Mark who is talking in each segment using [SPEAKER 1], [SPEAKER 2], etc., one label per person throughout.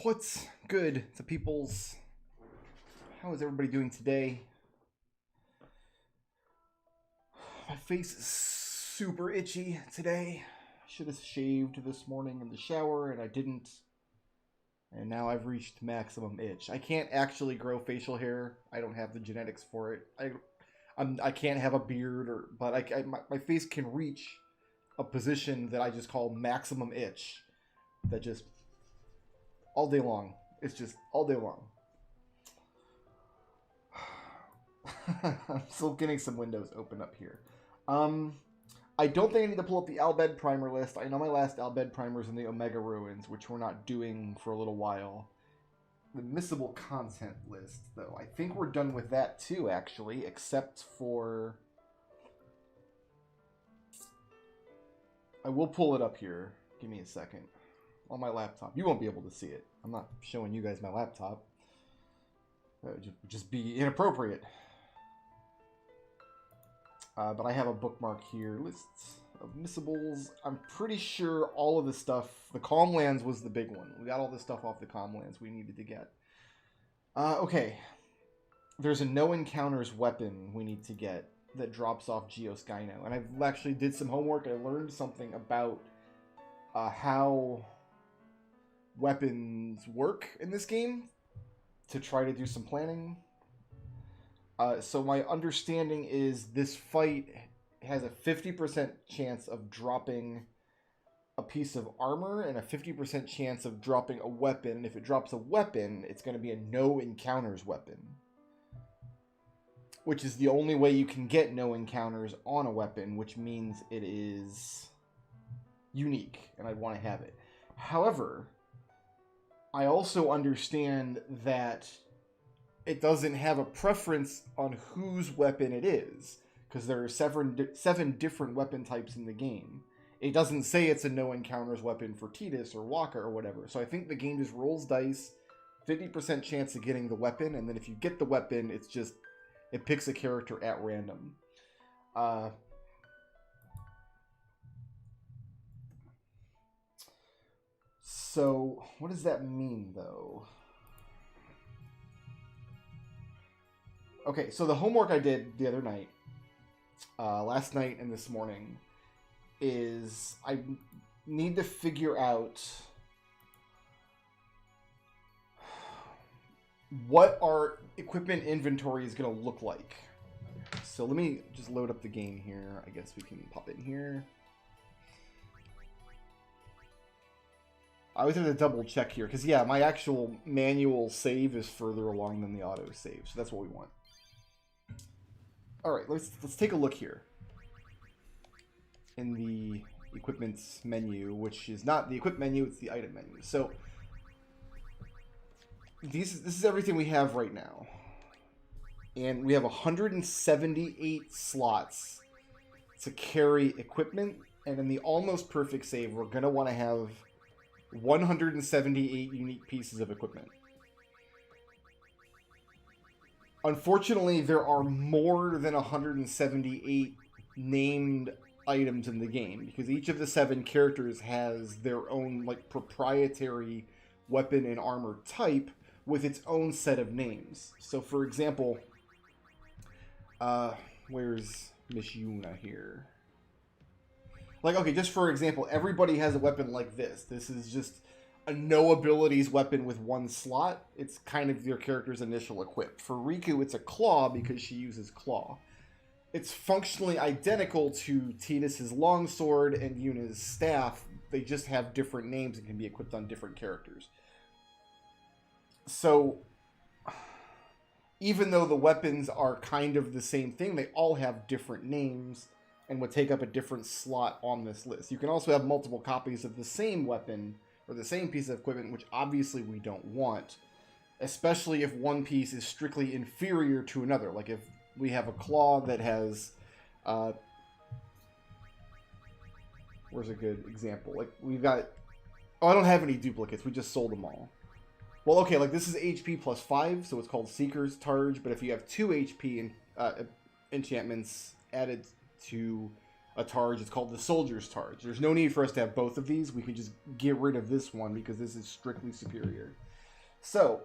[SPEAKER 1] What's good to people's? How is everybody doing today? My face is super itchy today. I should have shaved this morning in the shower and I didn't. And now I've reached maximum itch. I can't actually grow facial hair. I don't have the genetics for it. I can't have a beard, but my face can reach a position that I just call maximum itch. That just all day long. It's just all day long. I'm still getting some windows open up here. I don't think I need to pull up the Albed primer list. I know my last Albed primer is in the Omega Ruins, which we're not doing for a little while. The missable content list, though. I think we're done with that too, actually, except for... I will pull it up here. Give me a second. On my laptop. You won't be able to see it. I'm not showing you guys my laptop. That would just be inappropriate. But I have a bookmark here. Lists of missables. I'm pretty sure all of the stuff... The Calmlands was the big one. We got all the stuff off the Calmlands we needed to get. Okay. There's a no encounters weapon we need to get that drops off Geoskyno. And I've actually did some homework. I learned something about how weapons work in this game to try to do some planning. So my understanding is this fight has a 50% chance of dropping a piece of armor and a 50% chance of dropping a weapon. And if it drops a weapon, it's going to be a no encounters weapon, which is the only way you can get no encounters on a weapon, which means it is unique, and I'd want to have it. However, I also understand that it doesn't have a preference on whose weapon it is, because there are seven different weapon types in the game. It doesn't say it's a no encounters weapon for Tidus or Waka or whatever. So I think the game just rolls dice, 50% chance of getting the weapon, and then if you get the weapon, it picks a character at random. So what does that mean, though? Okay, so the homework I did the other night, last night and this morning, is I need to figure out what our equipment inventory is going to look like. So let me just load up the game here. I guess we can pop in here. I always have to double check here, because yeah, my actual manual save is further along than the auto save, so that's what we want. All right, let's take a look here in the equipment menu, which is not the equip menu, it's the item menu. So this is everything we have right now, and we have 178 slots to carry equipment. And in the almost perfect save, we're gonna want to have 178 unique pieces of equipment. Unfortunately, there are more than 178 named items in the game, because each of the 7 characters has their own proprietary weapon and armor type with its own set of names. So for example, where's Miss Yuna here? Okay, just for example, everybody has a weapon like this. This is just a no abilities weapon with 1 slot. It's kind of your character's initial equip. For Riku, it's a claw because she uses claw. It's functionally identical to Tidus's longsword and Yuna's staff. They just have different names and can be equipped on different characters. So, even though the weapons are kind of the same thing, they all have different names and would take up a different slot on this list. You can also have multiple copies of the same weapon or the same piece of equipment, which obviously we don't want, especially if one piece is strictly inferior to another. Like if we have a claw that has... where's a good example? Like we've got... Oh, I don't have any duplicates. We just sold them all. Well, okay, like this is HP plus 5, so it's called Seeker's Targe, but if you have 2 HP enchantments added to a Targe, it's called the Soldier's Targe. There's no need for us to have both of these. We can just get rid of this one because this is strictly superior. So,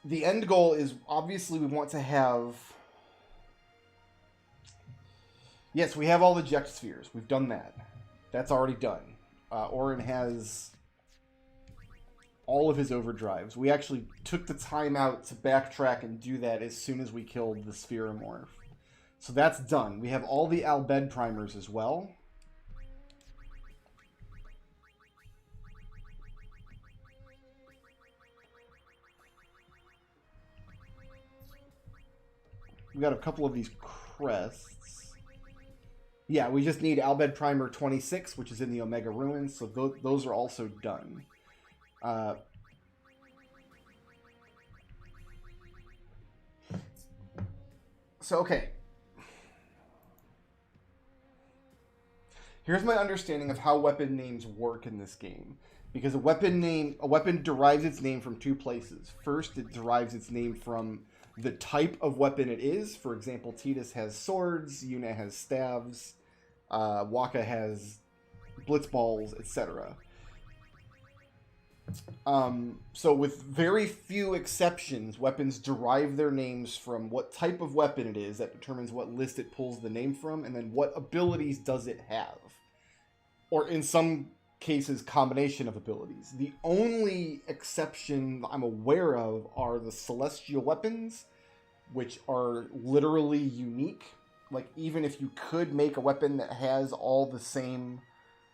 [SPEAKER 1] the end goal is obviously we want to have... Yes, we have all the eject spheres. We've done that. That's already done. Orin has all of his overdrives. We actually took the time out to backtrack and do that as soon as we killed the spheromorph. So that's done. We have all the Albed primers as well. We got a couple of these crests. Yeah, we just need Albed Primer 26, which is in the Omega Ruins, so those are also done. So, okay. Here's my understanding of how weapon names work in this game. Because a weapon derives its name from two places. First, it derives its name from the type of weapon it is. For example, Tidus has swords, Yuna has staves, Waka has blitzballs, etc. So with very few exceptions, weapons derive their names from what type of weapon it is. That determines what list it pulls the name from, and then what abilities does it have. Or in some cases, combination of abilities. The only exception I'm aware of are the celestial weapons, which are literally unique. Like, even if you could make a weapon that has all the same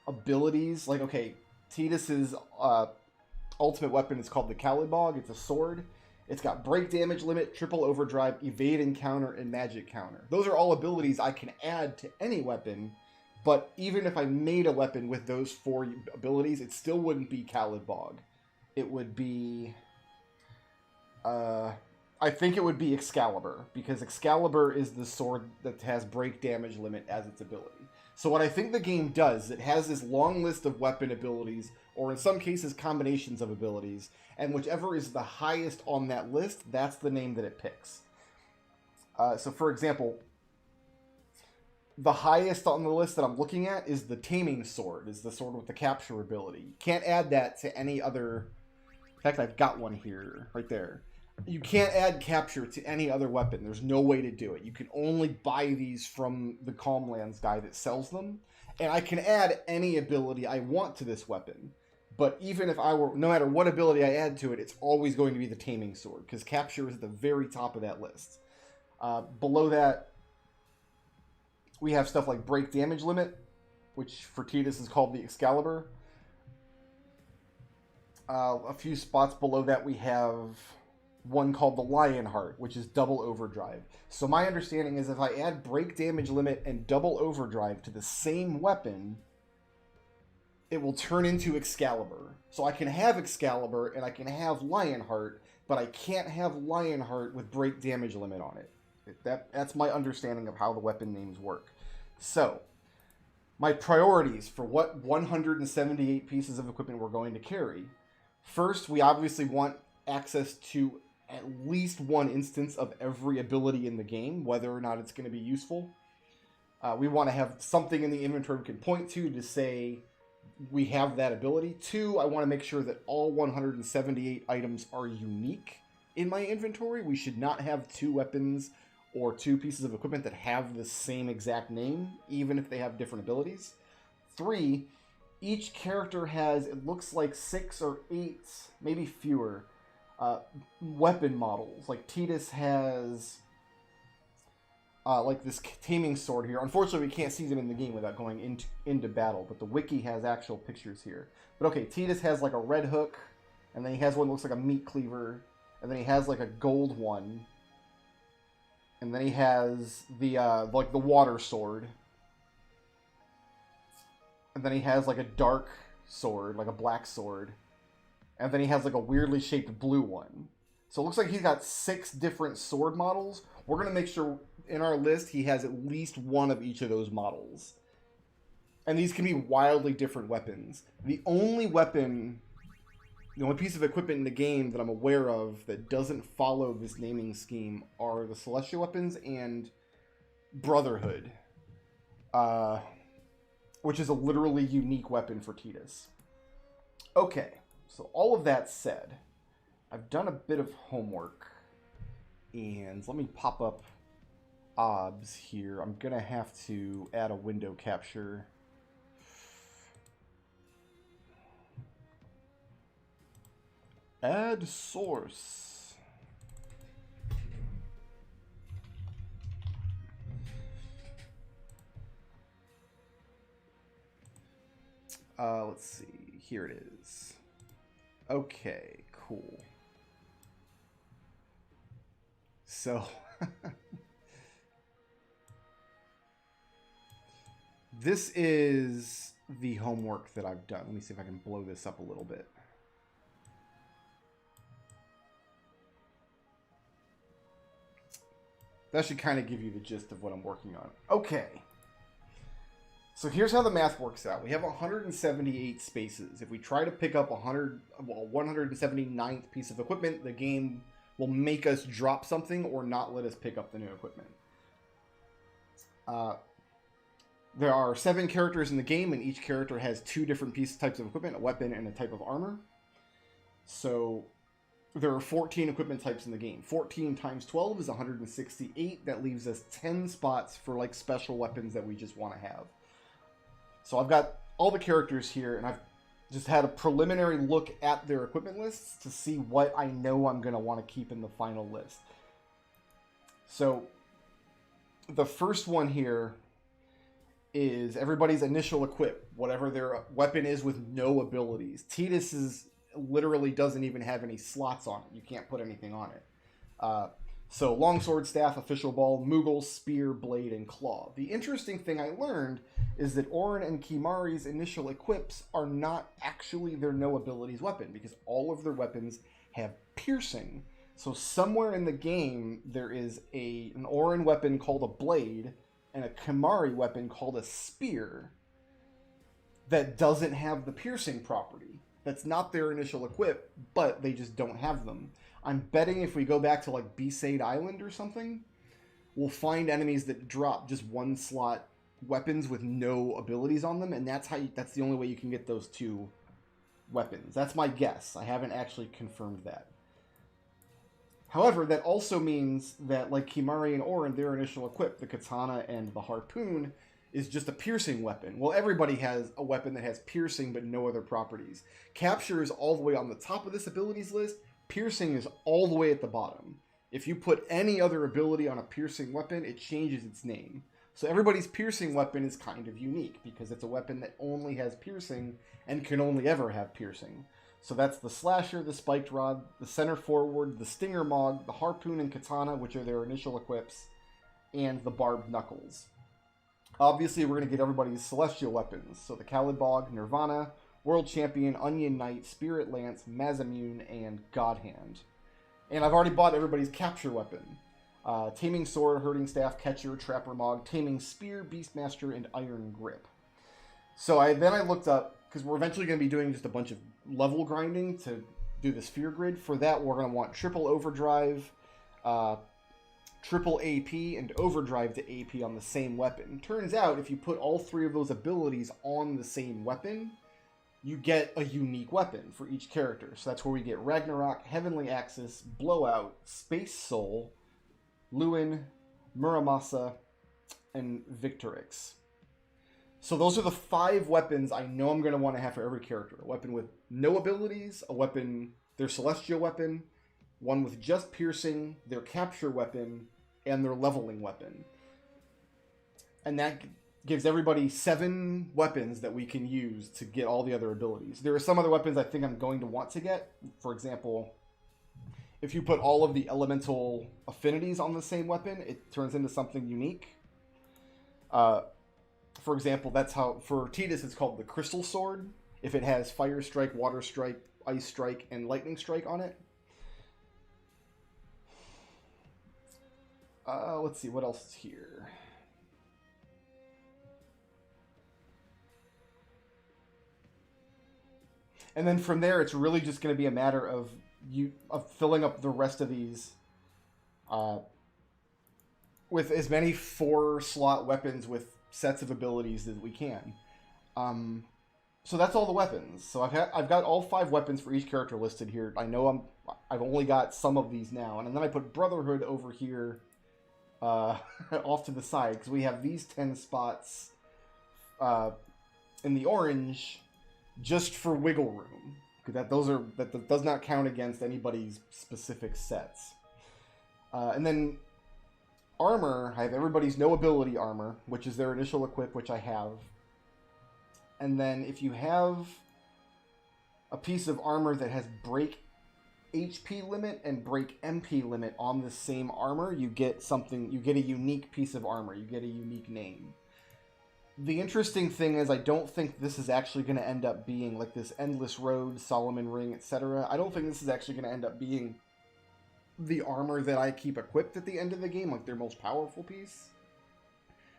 [SPEAKER 1] abilities, like, okay, Tidus's ultimate weapon is called the Calibog. It's a sword. It's got break damage limit, triple overdrive, evade encounter, and magic counter. Those are all abilities I can add to any weapon, but even if I made a weapon with those 4 abilities, it still wouldn't be Calibog. It would be... I think it would be Excalibur, because Excalibur is the sword that has break damage limit as its ability. So what I think the game does, it has this long list of weapon abilities, or in some cases combinations of abilities, and whichever is the highest on that list, that's the name that it picks. So for example, the highest on the list that I'm looking at is the Taming Sword, is the sword with the capture ability. You can't add that to any other... In fact, I've got one here, right there. You can't add capture to any other weapon. There's no way to do it. You can only buy these from the Calmlands guy that sells them. And I can add any ability I want to this weapon. But even if I were, no matter what ability I add to it, it's always going to be the Taming Sword, because capture is at the very top of that list. Below that, we have stuff like break damage limit, which for Tidus is called the Excalibur. A few spots below that we have one called the Lionheart, which is double overdrive. So my understanding is if I add break damage limit and double overdrive to the same weapon, it will turn into Excalibur. So I can have Excalibur and I can have Lionheart, but I can't have Lionheart with break damage limit on it. That's my understanding of how the weapon names work. So, my priorities for what 178 pieces of equipment we're going to carry. First, we obviously want access to at least one instance of every ability in the game, whether or not it's going to be useful. We want to have something in the inventory we can point to say we have that ability. 2, I want to make sure that all 178 items are unique in my inventory. We should not have 2 weapons or 2 pieces of equipment that have the same exact name, even if they have different abilities. 3, each character has, it looks like 6 or 8, maybe fewer, weapon models. Like Tidus has like this Taming Sword here. Unfortunately, we can't see them in the game without going into battle, but the wiki has actual pictures here. But okay, Tidus has like a red hook, and then he has one that looks like a meat cleaver, and then he has like a gold one, and then he has the like the water sword, and then he has like a dark sword, like a black sword, and then he has like a weirdly shaped blue one. So it looks like he's got 6 different sword models. We're going to make sure in our list he has at least one of each of those models. And these can be wildly different weapons. The only piece of equipment in the game that I'm aware of that doesn't follow this naming scheme are the Celestial weapons and Brotherhood, which is a literally unique weapon for Tidus. Okay, So all of that said, I've done a bit of homework. And let me pop up OBS here. I'm going to have to add a window capture. Add source. Let's see. Here it is. Okay, cool. So, this is the homework that I've done. Let me see if I can blow this up a little bit. That should kind of give you the gist of what I'm working on. Okay. So here's how the math works out. We have 178 spaces. If we try to pick up 179th piece of equipment, the game will make us drop something or not let us pick up the new equipment. There are 7 characters in the game, and each character has 2 different types of equipment, a weapon and a type of armor. So there are 14 equipment types in the game. 14 times 12 is 168. That leaves us 10 spots for like special weapons that we just want to have. So I've got all the characters here, and I've just had a preliminary look at their equipment lists to see what I know I'm going to want to keep in the final list. So the first one here is everybody's initial equip, whatever their weapon is with no abilities. Tidus's literally doesn't even have any slots on it. You can't put anything on it. So longsword, staff, official ball, Moogle, spear, blade, and claw. The interesting thing I learned is that Orin and Kimahri's initial equips are not actually their no abilities weapon, because all of their weapons have piercing. So somewhere in the game there is an Orin weapon called a blade and a Kimahri weapon called a spear that doesn't have the piercing property. That's not their initial equip, but they just don't have them. I'm betting if we go back to like Besaid Island or something, we'll find enemies that drop just 1 slot weapons with no abilities on them, and that's the only way you can get those 2 weapons. That's my guess. I haven't actually confirmed that. However, that also means that like Kimahri and Orin, their initial equip, the katana and the harpoon, is just a piercing weapon. Well, everybody has a weapon that has piercing but no other properties. Capture is all the way on the top of this abilities list. Piercing is all the way at the bottom. If you put any other ability on a piercing weapon, it changes its name. So everybody's piercing weapon is kind of unique because it's a weapon that only has piercing and can only ever have piercing. So that's the slasher, the spiked rod, the center forward, the stinger mog, the harpoon and katana, which are their initial equips, and the barbed knuckles. Obviously, we're going to get everybody's celestial weapons. So the Kalidbog, Nirvana, World Champion, Onion Knight, Spirit Lance, Mazamune, and God Hand. And I've already bought everybody's capture weapon. Taming Sword, Herding Staff, Catcher, Trapper Mog, Taming Spear, Beastmaster, and Iron Grip. So I looked up, because we're eventually going to be doing just a bunch of level grinding to do the sphere grid. For that, we're going to want triple overdrive, triple AP, and overdrive to AP on the same weapon. Turns out, if you put all 3 of those abilities on the same weapon, you get a unique weapon for each character. So that's where we get Ragnarok, Heavenly Axis, Blowout, Space Soul, Lewin, Muramasa, and Victorix. So those are the 5 weapons I know I'm going to want to have for every character. A weapon with no abilities, a weapon, their celestial weapon, one with just piercing, their capture weapon, and their leveling weapon. And that gives everybody 7 weapons that we can use to get all the other abilities. There are some other weapons I think I'm going to want to get. For example, if you put all of the elemental affinities on the same weapon, it turns into something unique. For example, that's how, for Tidus, it's called the Crystal Sword. If it has Fire Strike, Water Strike, Ice Strike, and Lightning Strike on it. Let's see, what else is here? And then from there, it's really just going to be a matter of filling up the rest of these with as many 4-slot weapons with sets of abilities as we can. So that's all the weapons. So I've got all 5 weapons for each character listed here. I know I've only got some of these now, and then I put Brotherhood over here, off to the side because we have these 10 spots, in the orange, just for wiggle room. Because that does not count against anybody's specific sets. And then armor, I have everybody's no ability armor, which is their initial equip, which I have. And then if you have a piece of armor that has break HP limit and break MP limit on the same armor, you get a unique piece of armor. You get a unique name. The interesting thing is I don't think this is actually going to end up being like this Endless Road, Solomon Ring, etc. I don't think this is actually going to end up being the armor that I keep equipped at the end of the game, like their most powerful piece.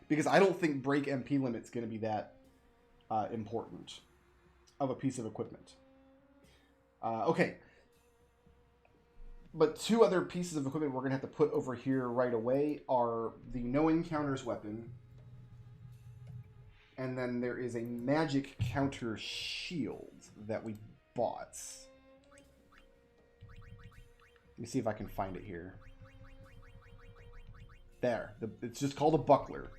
[SPEAKER 1] Because I don't think break MP limit's going to be that important of a piece of equipment. Okay. But 2 other pieces of equipment we're going to have to put over here right away are the No Encounters weapon. And then there is a magic counter shield that we bought. Let me see if I can find it here. There. It's just called a buckler.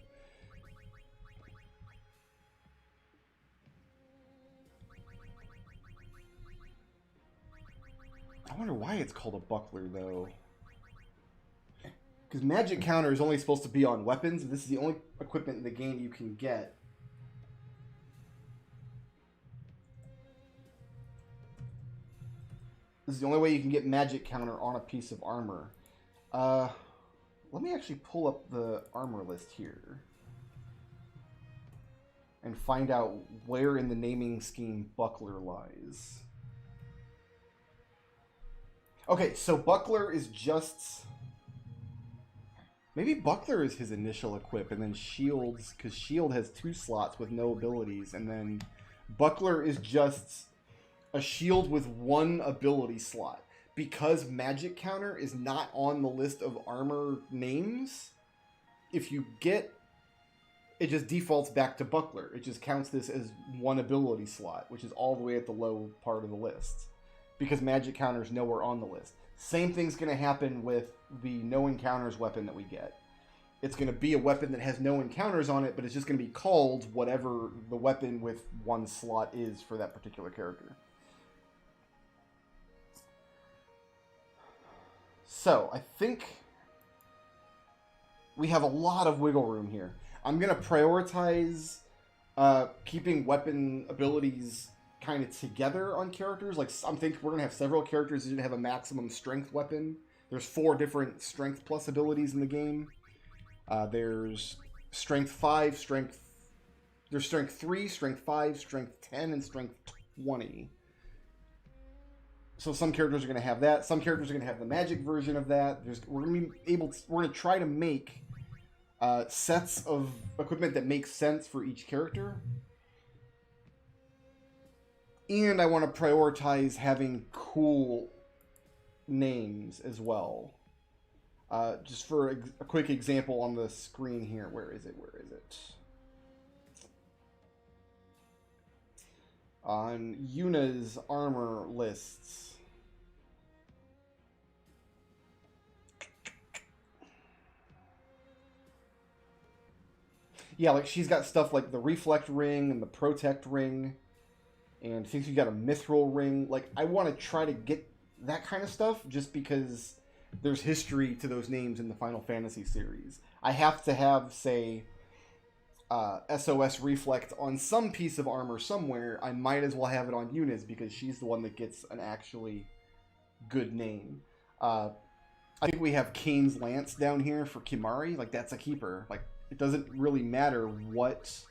[SPEAKER 1] I wonder why it's called a buckler, though. Because magic counter is only supposed to be on weapons. This is the only equipment in the game you can get. This is the only way you can get magic counter on a piece of armor. Let me actually pull up the armor list here. And find out where in the naming scheme buckler lies. Okay, so buckler is just... Maybe buckler is his initial equip, and then shields, because shield has 2 slots with no abilities, and then buckler is just a shield with 1 ability slot. Because magic counter is not on the list of armor names, if you get... It just defaults back to buckler. It just counts this as 1 ability slot, which is all the way at the low part of the list. Because magic counter is nowhere on the list. Same thing's going to happen with the no encounters weapon that we get. It's going to be a weapon that has no encounters on it, but it's just going to be called whatever the weapon with 1 slot is for that particular character. So, I think we have a lot of wiggle room here. I'm going to prioritize keeping weapon abilities kind of together on characters. Like, I'm thinking we're going to have several characters that have a maximum strength weapon. There's 4 different strength plus abilities in the game. There's strength 5, there's strength 3, strength 5, strength 10, and strength 20. So some characters are going to have that. Some characters are going to have the magic version of that. We're going to try to make sets of equipment that make sense for each character. And I want to prioritize having cool names as well. Just for a quick example on the screen here. Where is it? On Yuna's armor lists. Yeah, like she's got stuff like the Reflect Ring and the Protect Ring. And I think she's got a Mithril Ring. Like, I want to try to get that kind of stuff just because there's history to those names in the Final Fantasy series. I have to have, say, SOS Reflect on some piece of armor somewhere. I might as well have it on Yuna's because she's the one that gets an actually good name. I think we have Kane's Lance down here for Kimari. Like, that's a keeper. Like, it doesn't really matter what...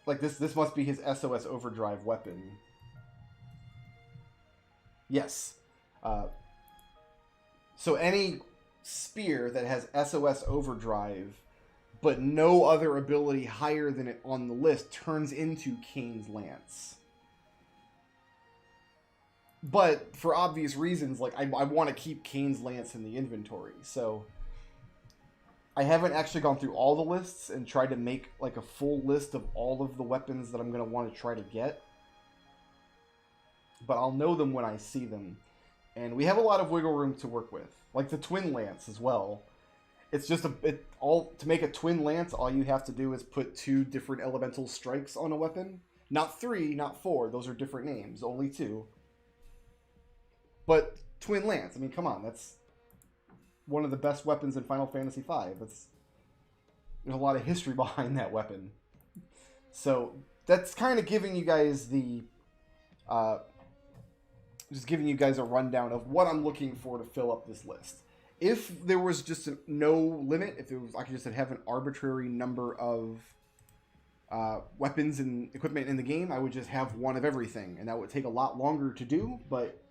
[SPEAKER 1] Like, this must be his SOS Overdrive weapon. Yes. So any spear that has SOS Overdrive, but no other ability higher than it on the list, turns into Kane's Lance. But, for obvious reasons, like, I want to keep Kane's Lance in the inventory, so... I haven't actually gone through all the lists and tried to make like a full list of all of the weapons that I'm going to want to try to get. But I'll know them when I see them. And we have a lot of wiggle room to work with. Like the Twin Lance as well. It's just to make a Twin Lance, all you have to do is put 2 different elemental strikes on a weapon. Not 3, not 4. Those are different names. Only 2. But Twin Lance, I mean, come on. That's one of the best weapons in Final Fantasy V. There's a lot of history behind that weapon. So that's kind of giving you guys the... just giving you guys a rundown of what I'm looking for to fill up this list. If there was just no limit, if there was, I could just have an arbitrary number of weapons and equipment in the game, I would just have one of everything, and that would take a lot longer to do, but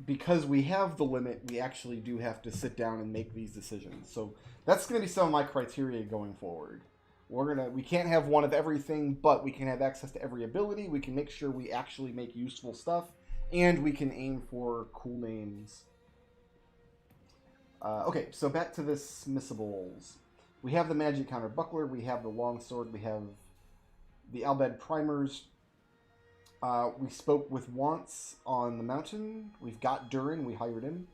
[SPEAKER 1] because we have the limit, we actually do have to sit down and make these decisions. So that's going to be some of my criteria going forward. We can't have one of everything, but we can have access to every ability. We can make sure we actually make useful stuff, and we can aim for cool names. Okay, so back to the Smissables. We have the Magic Counter Buckler, we have the Longsword, we have the Albed Primers. We spoke with Wants on the mountain. We've got Durin, we hired him.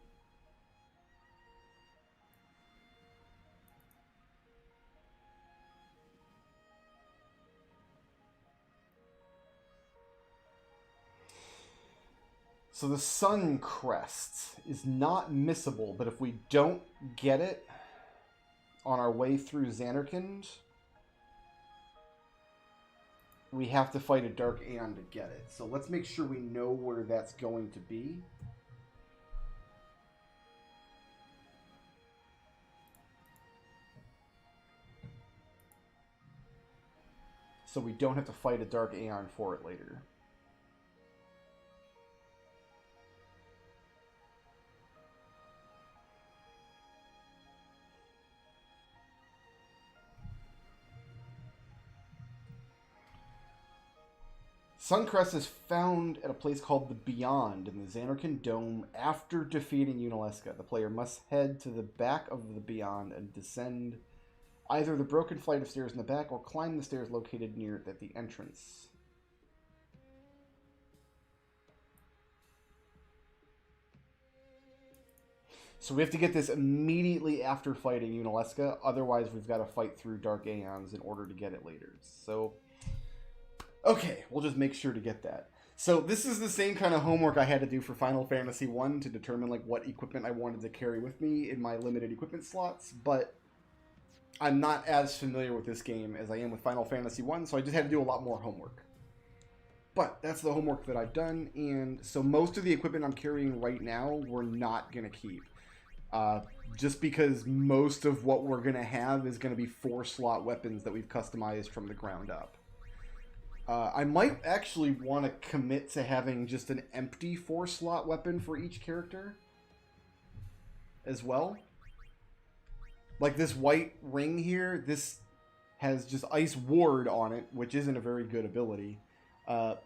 [SPEAKER 1] So the Sun Crest is not missable, but if we don't get it on our way through Zanarkand, we have to fight a Dark Aeon to get it. So let's make sure we know where that's going to be. So we don't have to fight a Dark Aeon for it later. Suncrest is found at a place called the Beyond in the Zanarkand Dome after defeating Yunalesca. The player must head to the back of the Beyond and descend either the broken flight of stairs in the back or climb the stairs located near it at the entrance. So we have to get this immediately after fighting Yunalesca, otherwise we've got to fight through Dark Aeons in order to get it later. So... okay, we'll just make sure to get that. So this is the same kind of homework I had to do for Final Fantasy 1 to determine like what equipment I wanted to carry with me in my limited equipment slots, but I'm not as familiar with this game as I am with Final Fantasy 1, so I just had to do a lot more homework. But that's the homework that I've done, and so most of the equipment I'm carrying right now we're not going to keep. Just because most of what we're going to have is going to be 4-slot weapons that we've customized from the ground up. I might actually want to commit to having just an empty 4-slot weapon for each character as well. Like this white ring here, this has just Ice Ward on it, which isn't a very good ability. But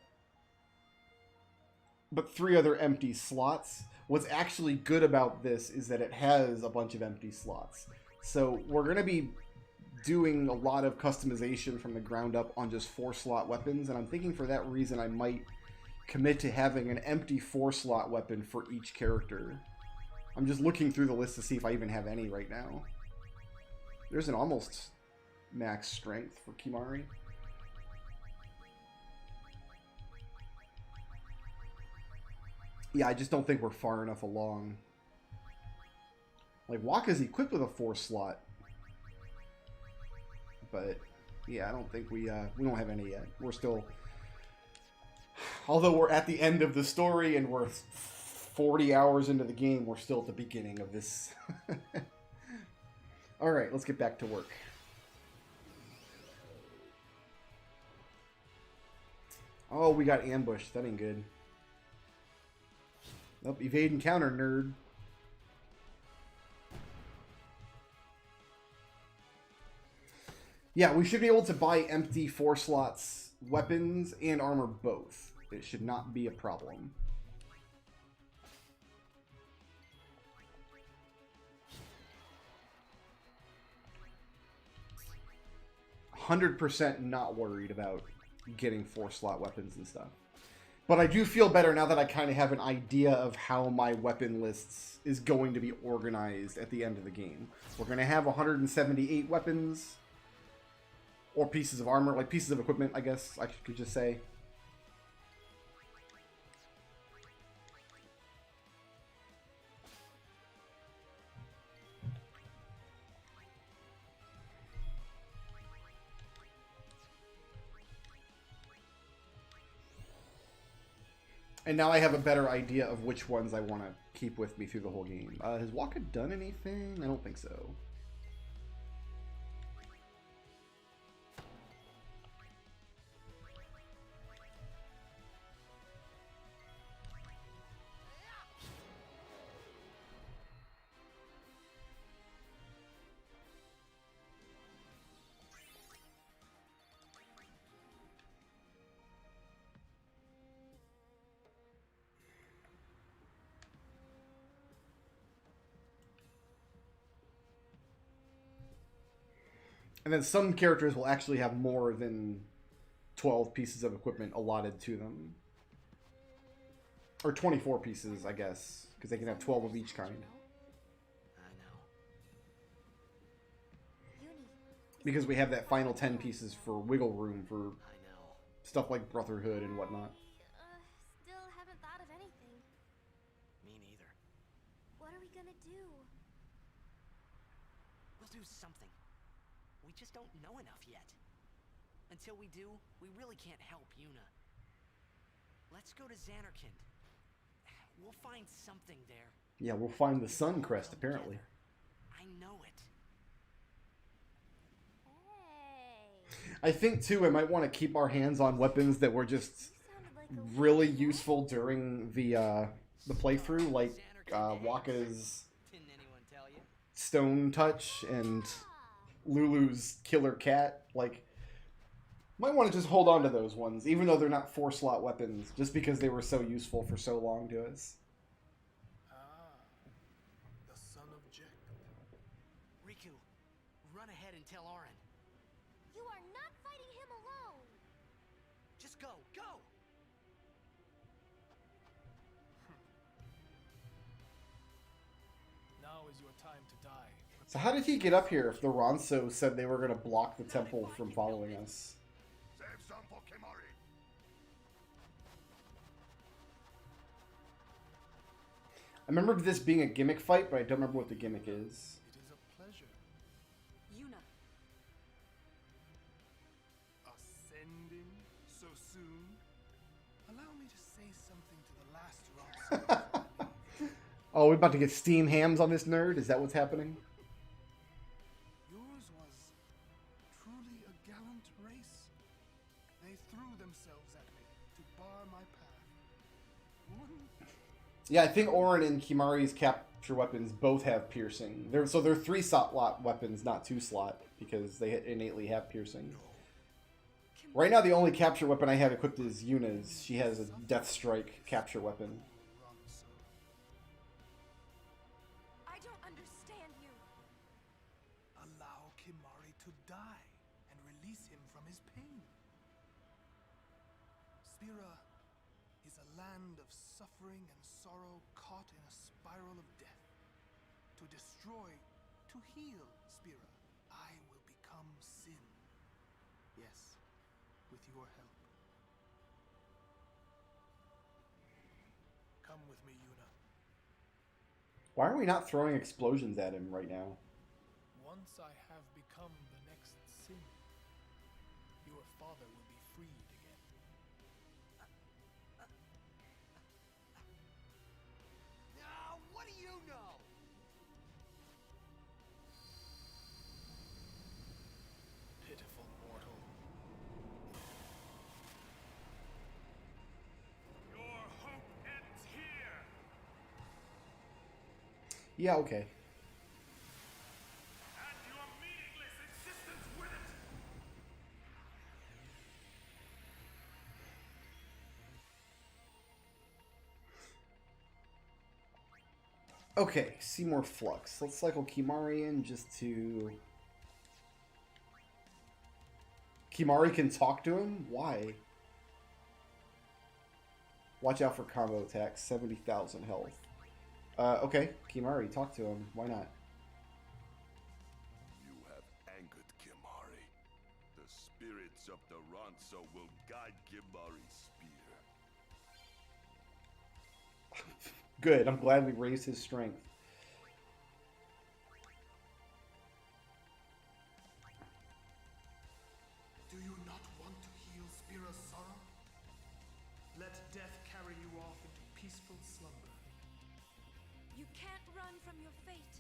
[SPEAKER 1] 3 other empty slots. What's actually good about this is that it has a bunch of empty slots. So we're going to be doing a lot of customization from the ground up on just 4-slot weapons, and I'm thinking for that reason I might commit to having an empty 4-slot weapon for each character. I'm just looking through the list to see if I even have any right now. There's an almost max strength for Kimahri. Yeah, I just don't think we're far enough along. Like, Wakka's equipped with a 4-slot. But yeah, I don't think we don't have any yet. We're still, although we're at the end of the story and we're 40 hours into the game, we're still at the beginning of this. All right, let's get back to work. Oh, we got ambushed. That ain't good. Nope, evade and counter, nerd. Yeah, we should be able to buy empty 4-slots weapons and armor both. It should not be a problem. 100% not worried about getting 4-slot weapons and stuff. But I do feel better now that I kind of have an idea of how my weapon lists is going to be organized at the end of the game. We're going to have 178 weapons, or pieces of armor, like pieces of equipment, I guess I could just say. And now I have a better idea of which ones I want to keep with me through the whole game. Has Waka done anything? I don't think so. And then some characters will actually have more than 12 pieces of equipment allotted to them. Or 24 pieces, I guess. Because they can have 12 of each kind. Because we have that final 10 pieces for wiggle room for stuff like Brotherhood and whatnot.
[SPEAKER 2] Still haven't thought of anything.
[SPEAKER 3] Me neither.
[SPEAKER 2] What are we gonna do?
[SPEAKER 3] We'll do something. We just don't know enough yet. Until we do, we really can't help Yuna. Let's go to Xanarkand. We'll find something there.
[SPEAKER 1] Yeah, we'll find the Sun Crest, apparently.
[SPEAKER 3] I know it.
[SPEAKER 2] Hey.
[SPEAKER 1] I think, too, I might want to keep our hands on weapons that were just
[SPEAKER 2] Like a
[SPEAKER 1] really useful during the playthrough, like Waka's
[SPEAKER 3] Didn't anyone tell you?
[SPEAKER 1] Stone Touch and Lulu's Killer Cat. Like, might want to just hold on to those ones, even though they're not 4-slot weapons, just because they were so useful for so long to us.
[SPEAKER 4] The son of Jack.
[SPEAKER 3] Riku, run ahead and tell Auron.
[SPEAKER 2] You are not fighting him alone.
[SPEAKER 3] Just go, go!
[SPEAKER 4] Now is your time to die.
[SPEAKER 1] So how did he get up here if the Ronso said they were going to block the temple from following us?
[SPEAKER 5] Save some for Kimari.
[SPEAKER 1] I remember this being a gimmick fight, but I don't remember what the gimmick is.
[SPEAKER 4] It is a pleasure.
[SPEAKER 6] Yuna,
[SPEAKER 4] Ascending so soon? Allow me to say something to the last Ronso.
[SPEAKER 1] Oh, we're about to get steam hams on this nerd? Is that what's happening?
[SPEAKER 4] Yours was truly a gallant race. They threw themselves at me to bar my path.
[SPEAKER 1] Yeah, I think Auron and Kimari's capture weapons both have piercing. They're 3-slot weapons, not 2-slot, because they innately have piercing. Right now, the only capture weapon I have equipped is Yuna's. She has a Death Strike capture weapon.
[SPEAKER 4] Ronso.
[SPEAKER 6] I don't understand you.
[SPEAKER 4] Allow Kimari to die and release him from his pain. Spira is a land of suffering and sorrow caught in a spiral of death. To destroy, to heal Spira, I will become sin. Yes, with your help. Come with me, Yuna.
[SPEAKER 1] Why are we not throwing explosions at him right now?
[SPEAKER 4] Once I have become the next sin, your father will be freed again.
[SPEAKER 3] Now, what do you know?
[SPEAKER 4] Pitiful mortal.
[SPEAKER 5] Your hope ends here.
[SPEAKER 1] Yeah, okay.
[SPEAKER 5] And your meaningless existence with it.
[SPEAKER 1] Okay, Seymour Flux. Let's cycle Kimari in just to Kimari can talk to him? Why? Watch out for combo attacks. 70,000 health. Okay. Kimari, talk to him. Why not?
[SPEAKER 5] You have angered Kimari. The spirits of the Ronso will guide Kimari's spear.
[SPEAKER 1] Good. I'm glad we raised his strength.
[SPEAKER 4] Do you not want to heal Spira's sorrow? Let death carry you off into peaceful slumber.
[SPEAKER 6] You can't run from your fate.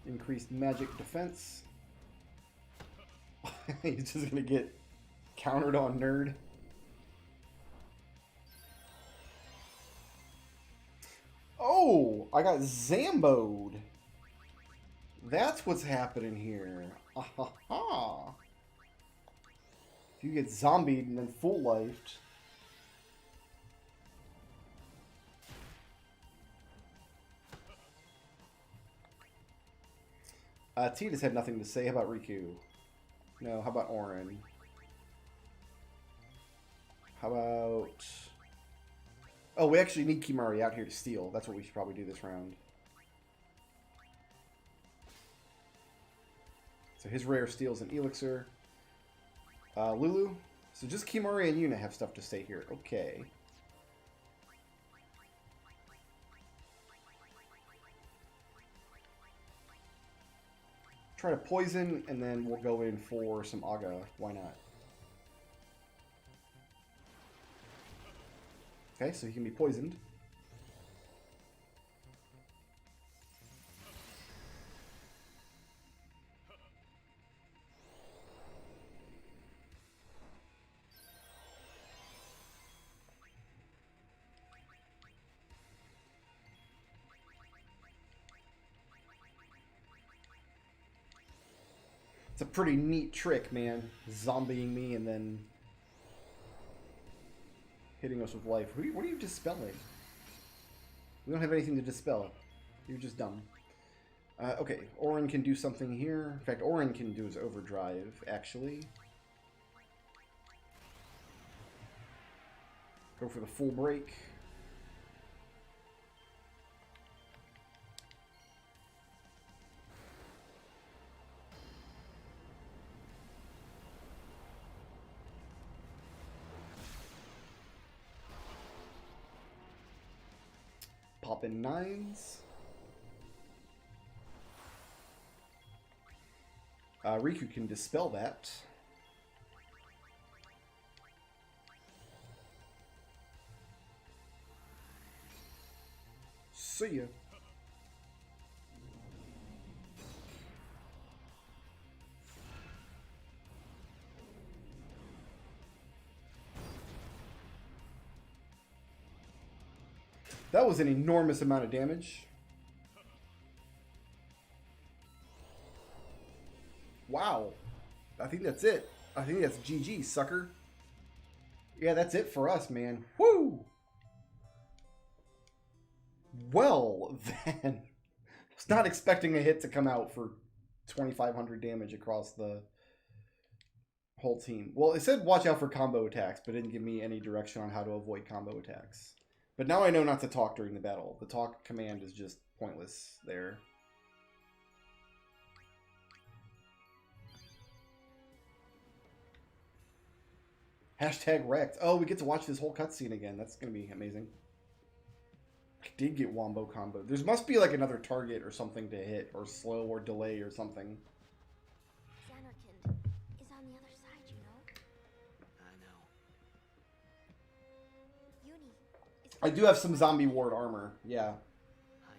[SPEAKER 1] Increased magic defense. He's just gonna get countered on nerd. Oh, I got Zamboed. That's what's happening here. Aha. If you get zombied and then full lifed. Tita's had nothing to say. How about Riku? No, how about Orin? How about... Oh, we actually need Kimari out here to steal. That's what we should probably do this round. So his rare steals an elixir. Lulu. So just Kimari and Yuna have stuff to say here. Okay. Try to poison, and then we'll go in for some Aga. Why not? Okay, so he can be poisoned. It's a pretty neat trick, man. Zombieing me and then hitting us with life. What are you dispelling? We don't have anything to dispel. You're just dumb. Okay, Orin can do something here. In fact, Orin can do his overdrive, actually. Go for the full break. Pop in 9s. Riku can dispel that. See ya. That was an enormous amount of damage. Wow. I think that's it. I think that's GG, sucker. Yeah, that's it for us, man. Woo! Well, then. I was not expecting a hit to come out for 2,500 damage across the whole team. Well, it said watch out for combo attacks, but it didn't give me any direction on how to avoid combo attacks. But now I know not to talk during the battle. The talk command is just pointless there. Hashtag wrecked. Oh, we get to watch this whole cutscene again. That's going to be amazing. I did get wombo combo. There must be like another target or something to hit, or slow or delay or something.
[SPEAKER 2] Xanarkand is on the other side, you know?
[SPEAKER 3] I know.
[SPEAKER 2] Uni is...
[SPEAKER 1] I do have some zombie ward armor. Yeah.
[SPEAKER 3] I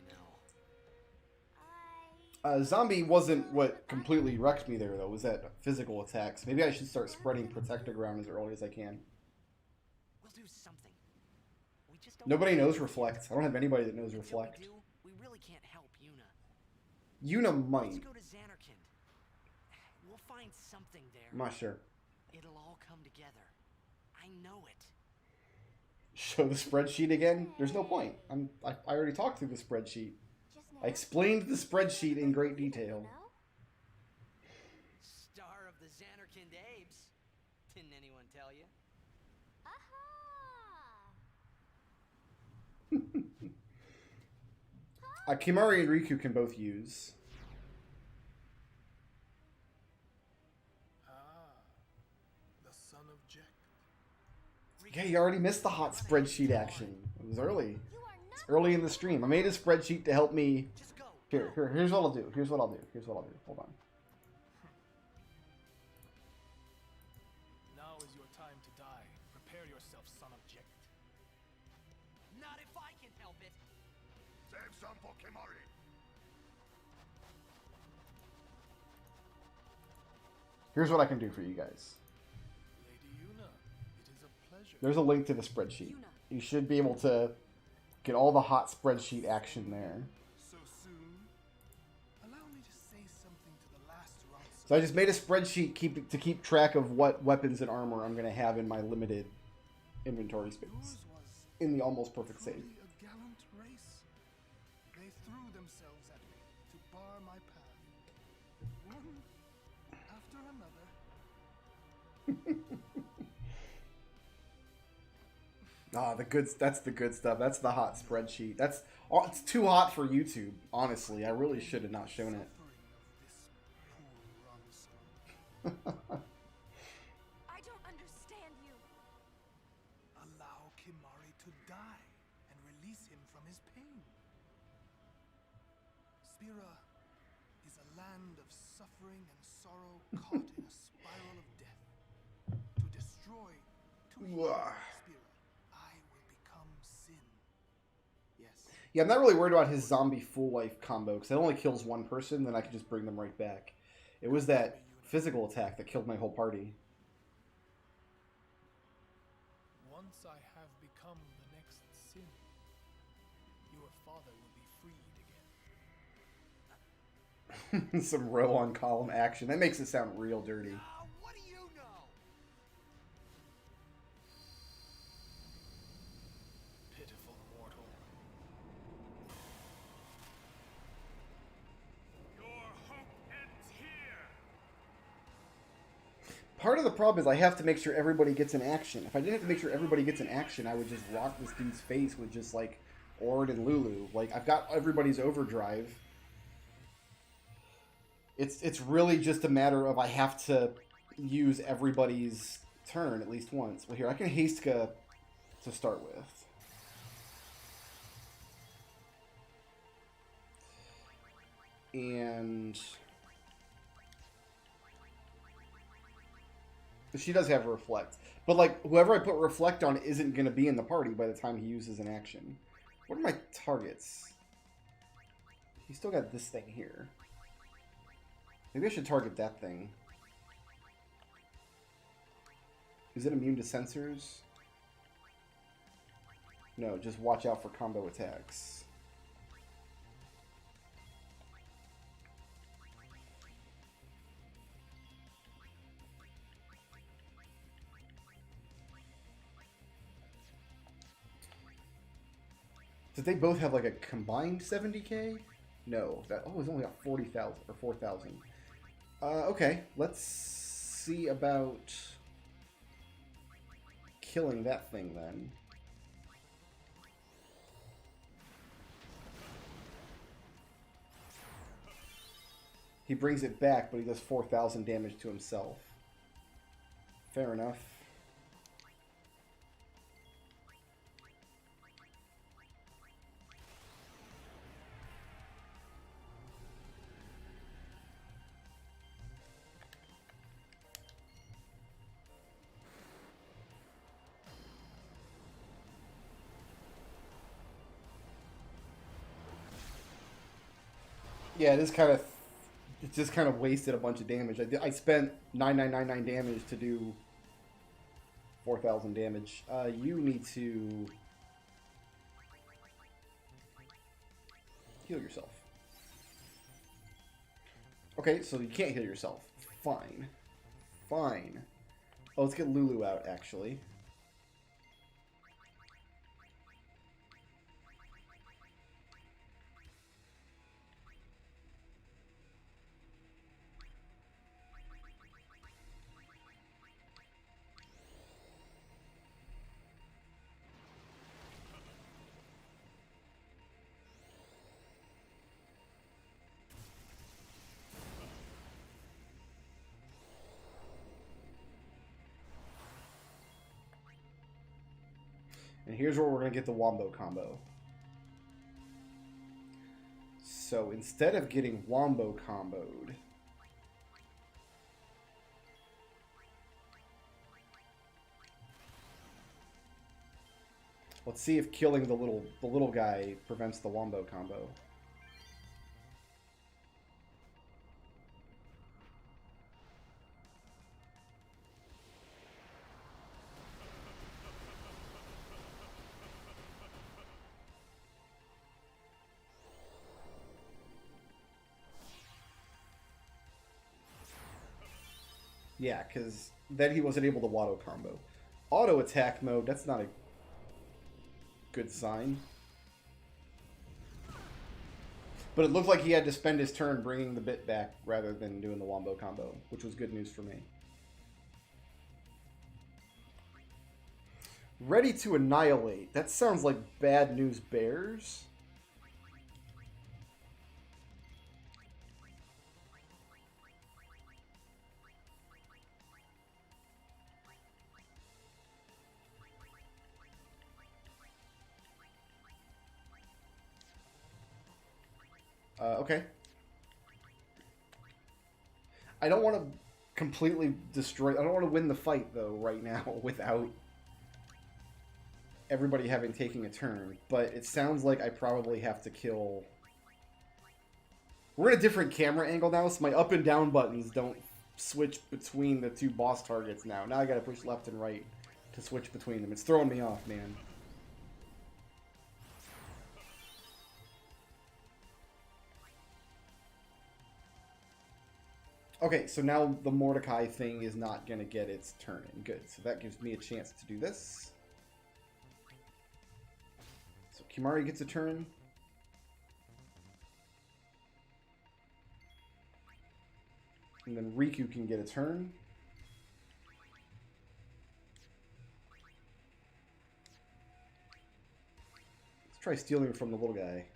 [SPEAKER 3] know.
[SPEAKER 1] Zombie wasn't what completely wrecked me there, though. Was that physical attacks? Maybe I should start spreading protected ground as early as I can.
[SPEAKER 3] We'll do something. We just don't
[SPEAKER 1] Nobody knows Reflect. I don't have anybody that knows
[SPEAKER 3] Until
[SPEAKER 1] Reflect.
[SPEAKER 3] we do, we really can't help Yuna.
[SPEAKER 1] Yuna
[SPEAKER 3] Let's
[SPEAKER 1] might.
[SPEAKER 3] go to Xanarkand. We'll find something there.
[SPEAKER 1] I'm not sure.
[SPEAKER 3] It'll all come together. I know it.
[SPEAKER 1] Show the spreadsheet again? There's no point. I already talked through the spreadsheet.
[SPEAKER 2] Just
[SPEAKER 1] I explained the spreadsheet in great detail.
[SPEAKER 3] Star of the
[SPEAKER 1] Kimari and Riku can both use.
[SPEAKER 4] The son of Jack.
[SPEAKER 1] Yeah, you already missed the hot spreadsheet action. It was early.
[SPEAKER 2] You are
[SPEAKER 1] It's
[SPEAKER 2] not.
[SPEAKER 1] early in the stream. I made a spreadsheet to help me.
[SPEAKER 3] Just go.
[SPEAKER 1] Here's what I'll do. Here's what I'll do. Here's what I'll do. Hold on.
[SPEAKER 4] Now is your time to die. Prepare yourself, son of Jack.
[SPEAKER 3] Not if I can help it.
[SPEAKER 5] Save some for Kimari.
[SPEAKER 1] Here's what I can do for you guys.
[SPEAKER 4] Lady Yuna, it is a pleasure.
[SPEAKER 1] There's a link to the spreadsheet. You should be able to get all the hot spreadsheet action there.
[SPEAKER 4] So soon? Allow me to say something to the last Ronso.
[SPEAKER 1] So I just made a spreadsheet to keep track of what weapons and armor I'm going to have in my limited inventory space.
[SPEAKER 4] Yours was
[SPEAKER 1] In the almost perfect save.
[SPEAKER 4] truly a gallant race. They threw themselves at me to bar my path. One after another.
[SPEAKER 1] Ah, that's the good stuff. That's the hot spreadsheet. It's too hot for YouTube, honestly. I really should have not shown it.
[SPEAKER 4] Suffering of this poor Ronso.
[SPEAKER 6] I don't understand you.
[SPEAKER 4] Allow Kimari to die and release him from his pain. Spira is a land of suffering and sorrow caught in a spiral of death. To destroy, to heal
[SPEAKER 1] Wah.
[SPEAKER 4] Spira, I will become sin. Yes.
[SPEAKER 1] Yeah, I'm not really worried about his zombie full life combo because it only kills one person, then I can just bring them right back. It was that physical attack that killed my whole party.
[SPEAKER 4] Once I have become the next sin, your father will be freed again.
[SPEAKER 1] Some row on column action. That makes it sound real dirty.
[SPEAKER 3] What do you know?
[SPEAKER 4] Pitiful mortal.
[SPEAKER 5] Your hope ends here.
[SPEAKER 1] Part of the problem is I have to make sure everybody gets an action. If I didn't have to make sure everybody gets an action, I would just rock this dude's face with just like Ord and Lulu. Like I've got everybody's overdrive. It's really just a matter of I have to use everybody's turn at least once. Well, here I can Hasteca to start with. And she does have Reflect. But, like, whoever I put Reflect on isn't going to be in the party by the time he uses an action. What are my targets? He's still got this thing here. Maybe I should target that thing. Is it immune to sensors? No, just watch out for combo attacks. Did they both have like a combined 70k? No. That he's only got 40,000 or 4,000. Okay, let's see about killing that thing then. He brings it back, but he does 4,000 damage to himself. Fair enough. Yeah, it just kind of wasted a bunch of damage. I spent 9,999 damage to do 4,000 damage. You need to heal yourself. Okay, so you can't heal yourself. Fine. Fine. Oh, let's get Lulu out, actually. And here's where we're going to get the Wombo combo. So instead of getting Wombo comboed, let's see if killing the little guy prevents the Wombo combo. Yeah, because then he wasn't able to auto combo. Auto attack mode, that's not a good sign. But it looked like he had to spend his turn bringing the bit back rather than doing the Wombo combo, which was good news for me. Ready to annihilate. That sounds like bad news bears. Okay. I don't want to completely destroy... I don't want to win the fight, though, right now, without everybody having taken a turn. But it sounds like I probably have to kill... We're in a different camera angle now, so my up and down buttons don't switch between the two boss targets now. Now I gotta push left and right to switch between them. It's throwing me off, man. Okay, so now the Mordecai thing is not going to get its turn in. Good, so that gives me a chance to do this. So Kimahri gets a turn. And then Riku can get a turn. Let's try stealing from the little guy.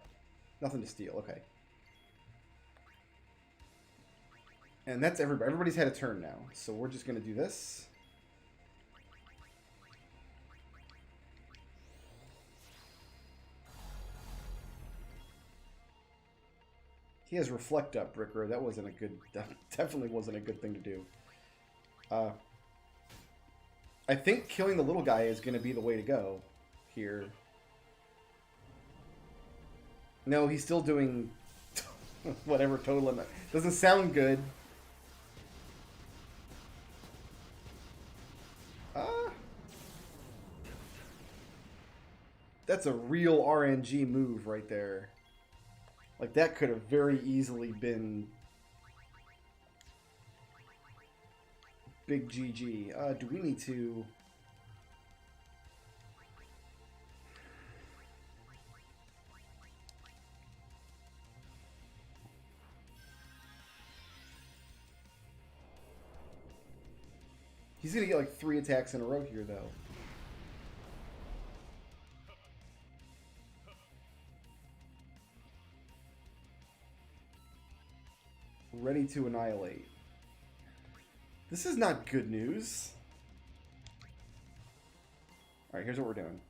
[SPEAKER 1] Nothing to steal, okay. And that's everybody. Everybody's had a turn now. So we're just going to do this. He has Reflect Up, Bricker. That wasn't a good... definitely wasn't a good thing to do. I think killing the little guy is going to be the way to go here. No, he's still doing whatever total amount. Doesn't sound good. That's a real RNG move right there. Like, that could have very easily been big GG. Do we need to... He's gonna get like 3 attacks in a row here, though. Ready to annihilate. This is not good news. Alright, here's what we're doing.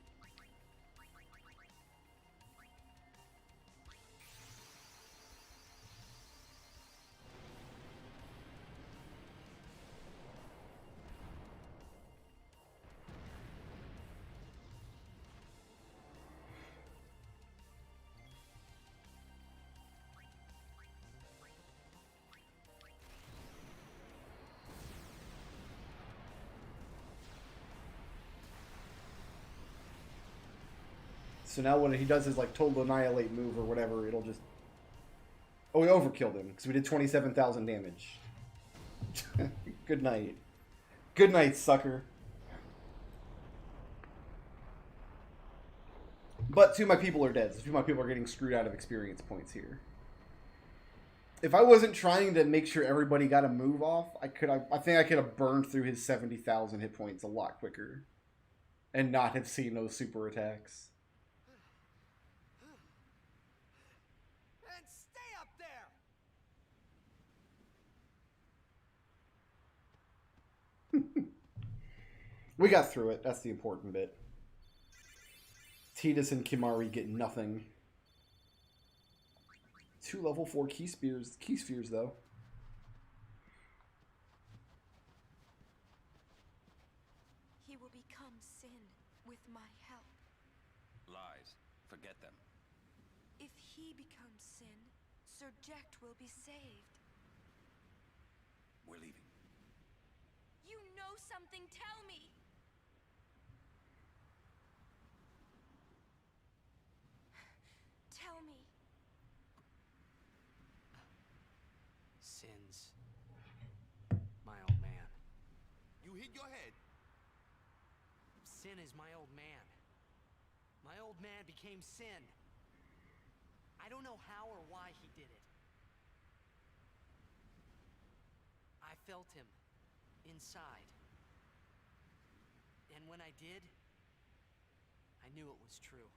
[SPEAKER 1] So now when he does his like total annihilate move or whatever, it'll just... Oh, we overkilled him because we did 27,000 damage. Good night. Good night, sucker. But 2 of my people are dead. So 2 of my people are getting screwed out of experience points here. If I wasn't trying to make sure everybody got a move off, I think I could have burned through his 70,000 hit points a lot quicker. And not have seen those super attacks. We got through it. That's the important bit. Tidus and Kimahri get nothing. 2 level 4 key spheres though.
[SPEAKER 6] He will become sin with my help.
[SPEAKER 7] Lies. Forget them.
[SPEAKER 6] If he becomes sin, Sir Jecht will be saved.
[SPEAKER 7] We're leaving.
[SPEAKER 6] You know something, tell me! Tell me.
[SPEAKER 3] Sin's my old man.
[SPEAKER 5] You hit your head.
[SPEAKER 3] Sin is my old man. My old man became sin. I don't know how or why he did it. I felt him inside. And when I did, I knew it was true.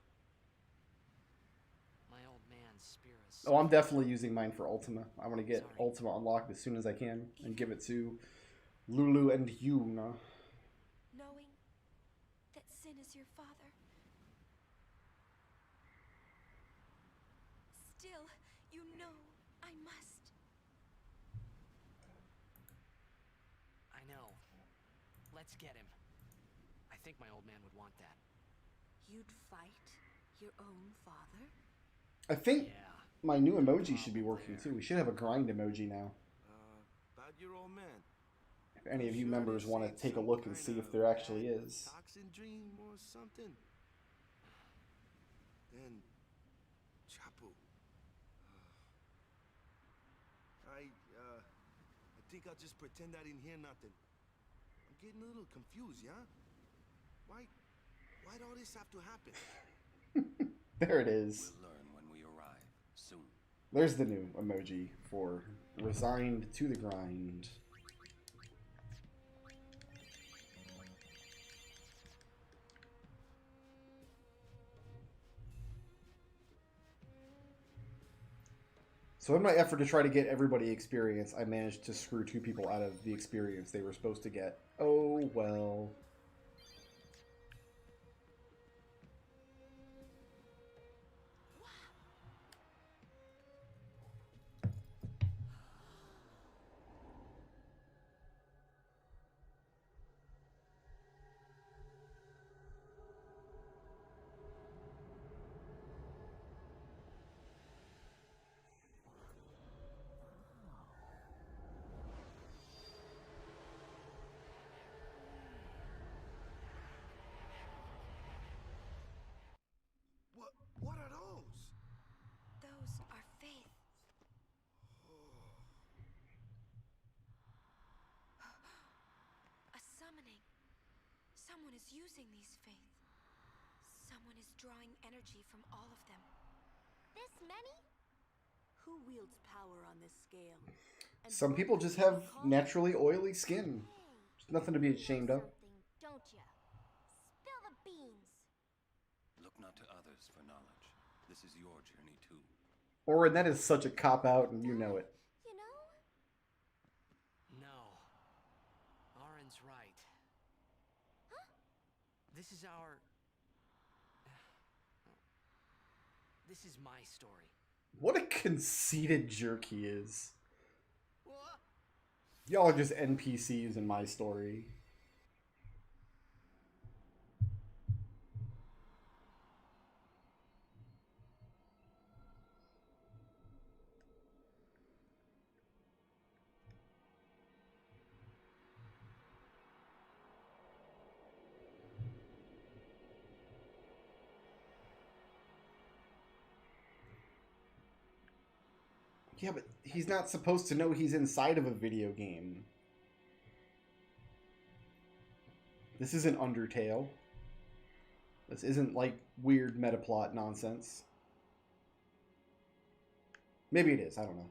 [SPEAKER 3] My old man's spirit.
[SPEAKER 1] Oh, I'm definitely using mine for Ultima. I want to get Ultima unlocked as soon as I can and give it to Lulu and Yuna.
[SPEAKER 6] Knowing that sin is your father. Still, you know I must.
[SPEAKER 3] I know. Let's get him. I think my old man would want that.
[SPEAKER 6] You'd fight your own father?
[SPEAKER 1] I think
[SPEAKER 3] Yeah.
[SPEAKER 1] my new emoji should be working too. We should have a grind emoji now.
[SPEAKER 5] About your old man.
[SPEAKER 1] If any of you members want to take a look and see if there actually is.
[SPEAKER 5] Toxin dream or something. Then, Chapu. I think I'll just pretend I didn't hear nothing. I'm getting a little confused, yeah? Why'd all this have to happen?
[SPEAKER 1] There it is.
[SPEAKER 7] We'll learn when we arrive. Soon.
[SPEAKER 1] There's the new emoji for resigned to the grind. So in my effort to try to get everybody experience, I managed to screw 2 people out of the experience they were supposed to get. Oh, well.
[SPEAKER 5] What are those?
[SPEAKER 6] Those are faith. A summoning. Someone is using these faith. Someone is drawing energy from all of them.
[SPEAKER 2] This many?
[SPEAKER 8] Who wields power on this scale? And
[SPEAKER 1] Some
[SPEAKER 8] what
[SPEAKER 1] people
[SPEAKER 8] does
[SPEAKER 1] just
[SPEAKER 8] it
[SPEAKER 1] have
[SPEAKER 8] call?
[SPEAKER 1] naturally oily skin. There's nothing to be ashamed of.
[SPEAKER 2] Something, don't ya? Spill the beans.
[SPEAKER 7] Look not to others for knowledge. This is your journey too.
[SPEAKER 1] Or that is such a cop-out, and you know it.
[SPEAKER 2] You know?
[SPEAKER 3] No. Arin's right.
[SPEAKER 2] Huh?
[SPEAKER 3] This is our... This is my story.
[SPEAKER 1] What a conceited jerk he is. Y'all are just NPCs in my story. Yeah, but he's not supposed to know he's inside of a video game. This isn't Undertale. This isn't like weird meta plot nonsense. Maybe it is, I don't know.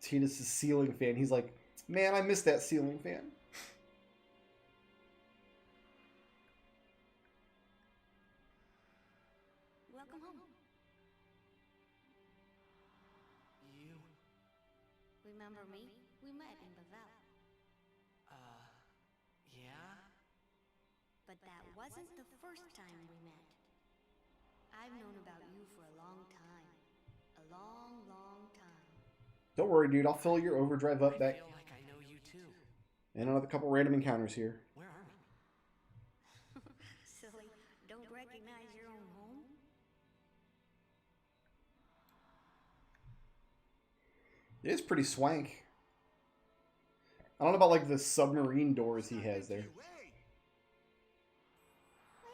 [SPEAKER 1] Tidus' ceiling fan. He's like, man, I miss that ceiling fan.
[SPEAKER 9] wasn't the first time we met. I've known about you for a long time. A long, long time.
[SPEAKER 1] Don't worry, dude. I'll fill your overdrive up
[SPEAKER 3] I
[SPEAKER 1] back.
[SPEAKER 3] feel like I know you too.
[SPEAKER 1] And another couple random encounters here.
[SPEAKER 3] Where are we?
[SPEAKER 9] Silly, don't recognize your own home?
[SPEAKER 1] It is pretty swank. I don't know about like the submarine doors he has there.
[SPEAKER 2] Wake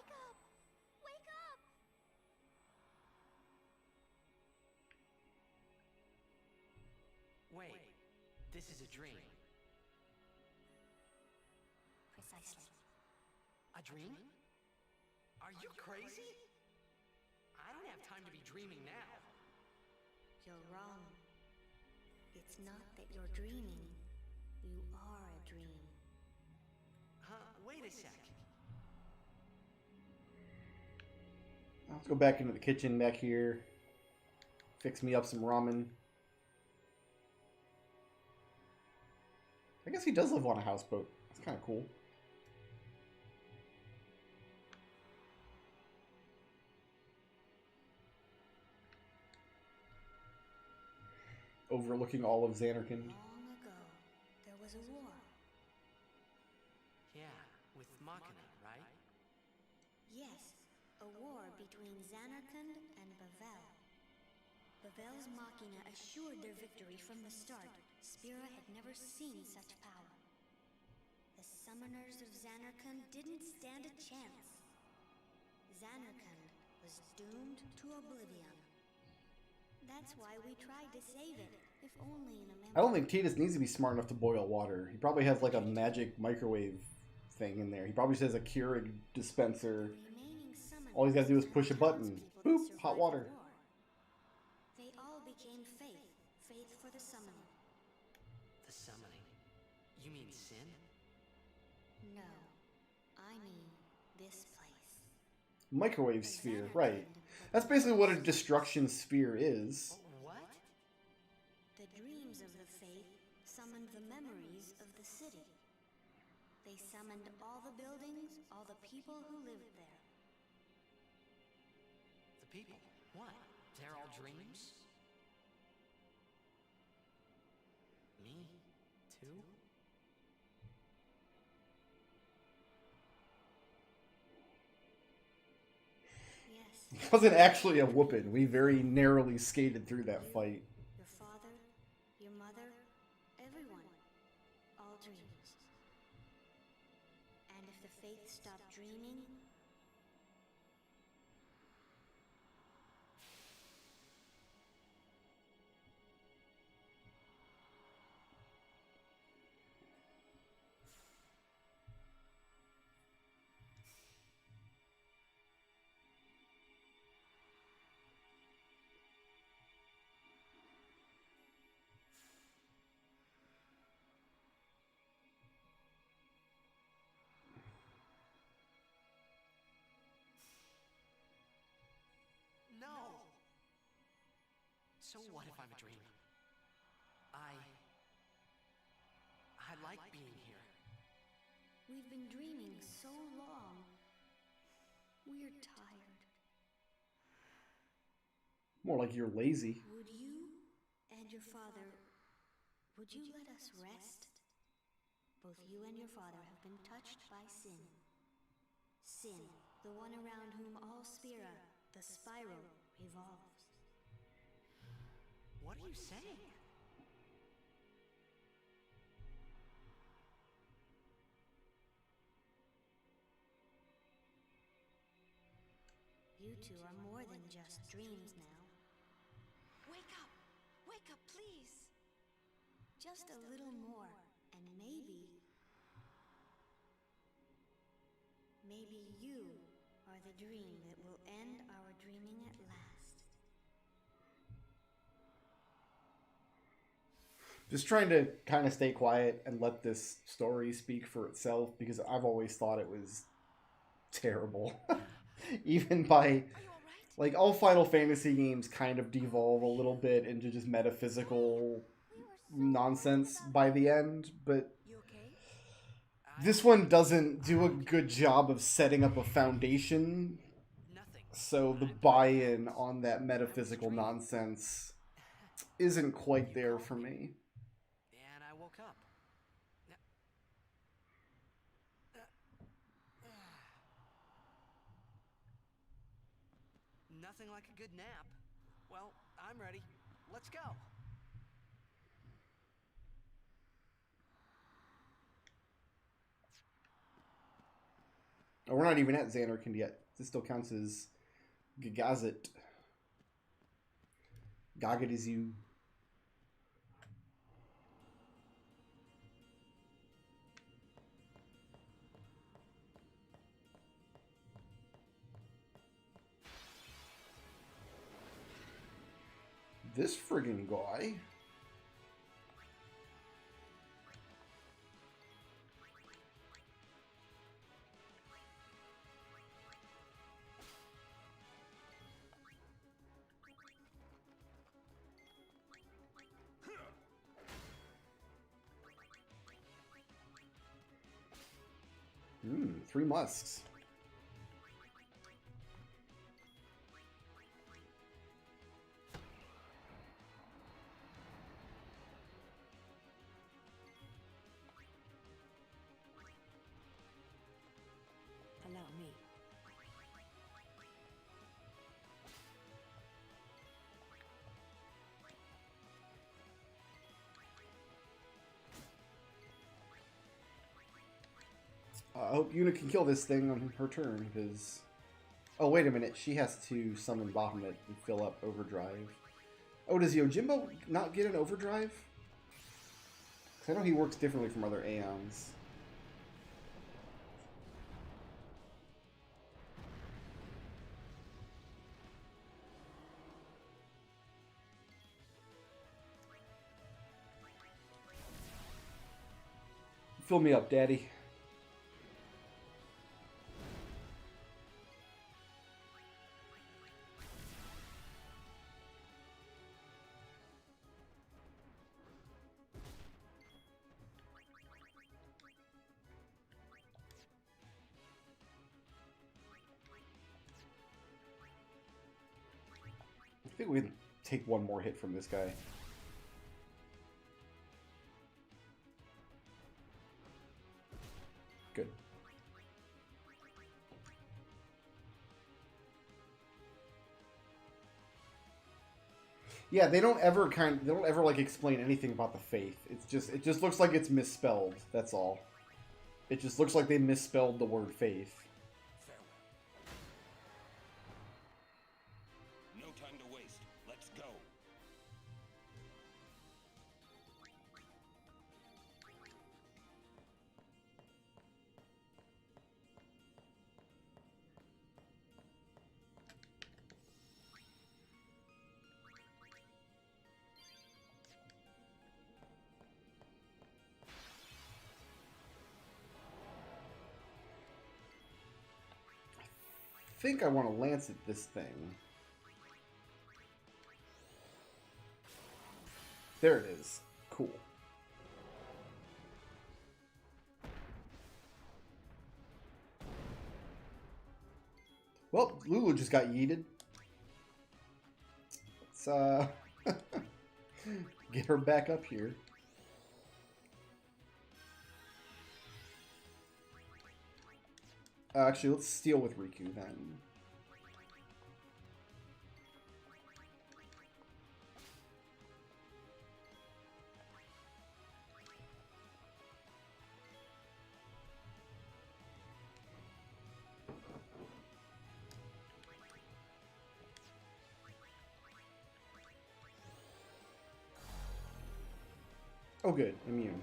[SPEAKER 2] up! Wake up!
[SPEAKER 3] Wait, this is a dream.
[SPEAKER 9] Precisely.
[SPEAKER 3] A dream? Are you crazy? I don't have time to be dreaming now.
[SPEAKER 9] You're wrong. It's not that you're dreaming. You are a dream.
[SPEAKER 3] Huh? Wait a sec.
[SPEAKER 1] Let's go back into the kitchen back here. Fix me up some ramen. I guess he does live on a houseboat. That's kind of cool. Overlooking all of Xanarkand.
[SPEAKER 9] Long ago, there was a war.
[SPEAKER 3] Yeah, with Machina, right?
[SPEAKER 9] Yes, a war between Xanarkand and Bavel. Bavel's Machina assured their victory from the start. Spira had never seen such power. The summoners of Xanarkand didn't stand a chance. Xanarkand was doomed to oblivion. That's why we tried to save it, if only in a memory.
[SPEAKER 1] I don't think Tidus needs to be smart enough to boil water. He probably has like a magic microwave thing in there. He probably just has a Keurig dispenser. All he's got to do is push a button. Boop, hot water.
[SPEAKER 9] They all became faith. Faith for the summoning.
[SPEAKER 3] The summoning. You mean sin?
[SPEAKER 9] No, I mean this place.
[SPEAKER 1] Microwave sphere, right. That's basically what a destruction sphere is.
[SPEAKER 3] What?
[SPEAKER 9] The dreams of the faith summoned the memories of the city. They summoned all the buildings, all the people who lived there.
[SPEAKER 3] The people? What? They're all dreams? Me? Too?
[SPEAKER 9] Yes.
[SPEAKER 1] It wasn't actually a whooping. We very narrowly skated through that fight.
[SPEAKER 9] Your father, your mother, everyone. All dreams. And if the faith stopped dreaming,
[SPEAKER 3] No! So what if I'm a dream? I like being here.
[SPEAKER 9] we've been dreaming so long. We're tired.
[SPEAKER 1] More like you're lazy.
[SPEAKER 9] Would you and your father, would you let us rest? Both you and your father have been touched by sin. Sin, the one around whom all Spira, the spiral, revolves.
[SPEAKER 3] What are you saying?
[SPEAKER 9] You two are more than just dreams now.
[SPEAKER 6] Wake up! Wake up, please!
[SPEAKER 9] Just a little more, and maybe you are the dream that will end our dreaming at last.
[SPEAKER 1] Just trying to kind of stay quiet and let this story speak for itself, because I've always thought it was terrible. Even by, like, all Final Fantasy games kind of devolve a little bit into just metaphysical nonsense by the end, but
[SPEAKER 6] You okay?
[SPEAKER 1] This one doesn't do a good job of setting up a foundation,
[SPEAKER 3] Nothing.
[SPEAKER 1] so the buy-in on that metaphysical nonsense isn't quite there for me.
[SPEAKER 3] And I woke up. Nothing like a good nap. Well, I'm ready. Let's go.
[SPEAKER 1] Oh, we're not even at Xanarkand yet. This still counts as Gagazit. Gagat is you. This friggin' guy. Three musks.
[SPEAKER 8] Allow me.
[SPEAKER 1] I hope Yuna can kill this thing on her turn, because... Oh, wait a minute. She has to summon Bahamut and fill up Overdrive. Oh, does Yojimbo not get an Overdrive? Because I know he works differently from other Aeons. Fill me up, Daddy. I think we can take one more hit from this guy. Good. Yeah, they don't ever like explain anything about the faith. It just looks like it's misspelled. That's all. It just looks like they misspelled the word faith.
[SPEAKER 7] No time to waste. Let's go.
[SPEAKER 1] I think I want to lance at this thing. There it is. Cool. Well, Lulu just got yeeted. Let's get her back up here. Actually, let's steal with Riku then. Oh good, immune.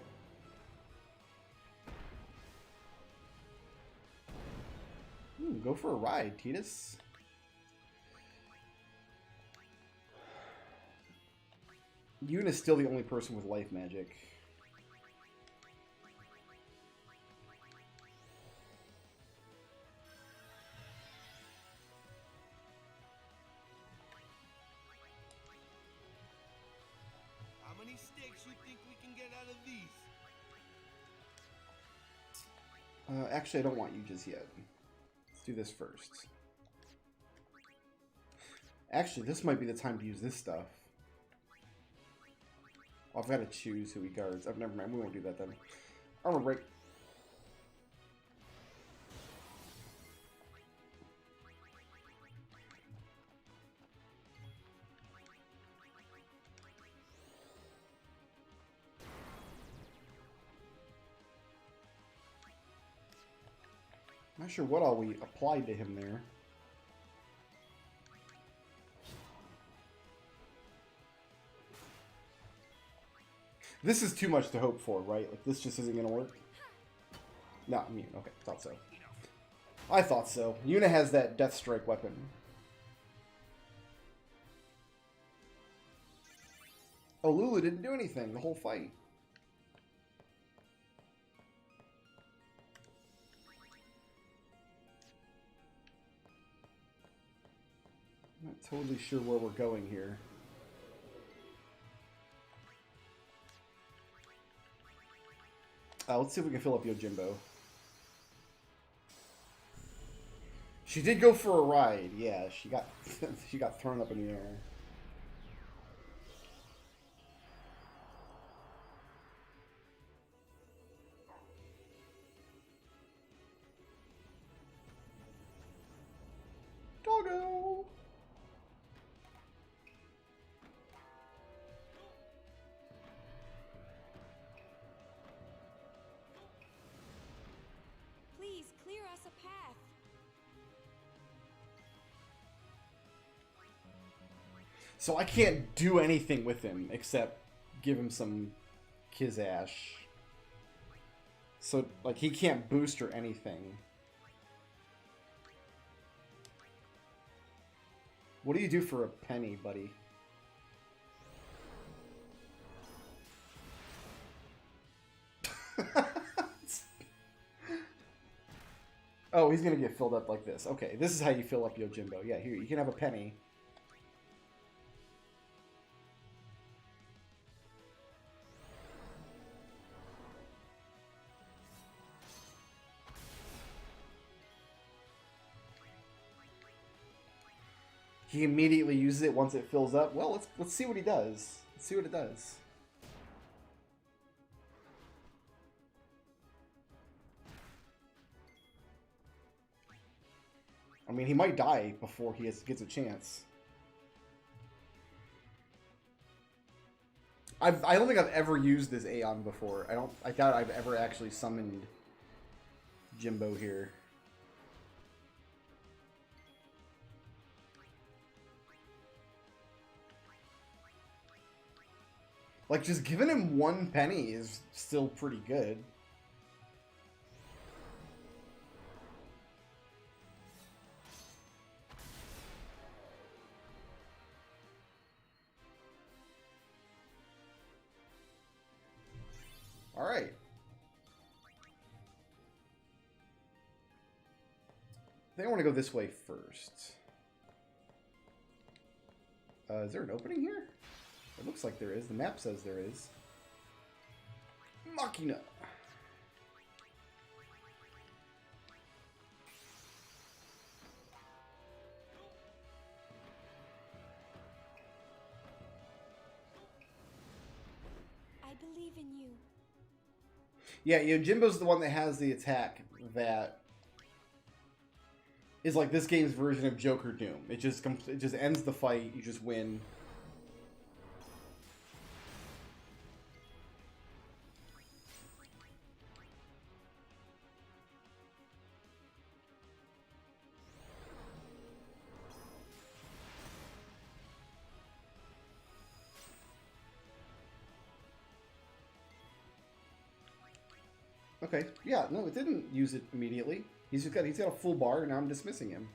[SPEAKER 1] Go for a ride, Titus. Yuna's still the only person with life magic.
[SPEAKER 4] How many stakes you think we can get out of these?
[SPEAKER 1] Actually, I don't want you just yet. Let's do this first. Actually, this might be the time to use this stuff. Oh, I've got to choose who he guards. Oh, never mind. We won't do that then. Armor break. Not sure what all we applied to him there. This is too much to hope for, right? Like, this just isn't going to work? No, immune. Okay, thought so. I thought so. Yuna has that Death Strike weapon. Oh, Lulu didn't do anything the whole fight. I'm not totally sure where we're going here. Let's see if we can fill up Yojimbo. She did go for a ride. Yeah, she got she got thrown up in the air. Doggo.
[SPEAKER 6] Please clear us a path.
[SPEAKER 1] So I can't do anything with him except give him some Kizash. So, like, he can't boost or anything. What do you do for a penny, buddy? Oh, he's gonna get filled up like this. Okay, this is how you fill up Yojimbo. Yeah, here, you can have a penny. He immediately uses it once it fills up. Well, let's see what he does. Let's see what it does. I mean, he might die before he gets a chance. I don't think I've ever used this Aeon before. I doubt I've ever actually summoned Jimbo here. Like, just giving him one penny is still pretty good. Alright. I think I want to go this way first. Is there an opening here? It looks like there is. The map says there is. Machina.
[SPEAKER 6] I believe in you.
[SPEAKER 1] Yeah, Yojimbo's the one that has the attack that is like this game's version of Joker Doom. It just ends the fight. You just win. Okay, yeah, no, it didn't use it immediately. He's got a full bar, and now I'm dismissing him.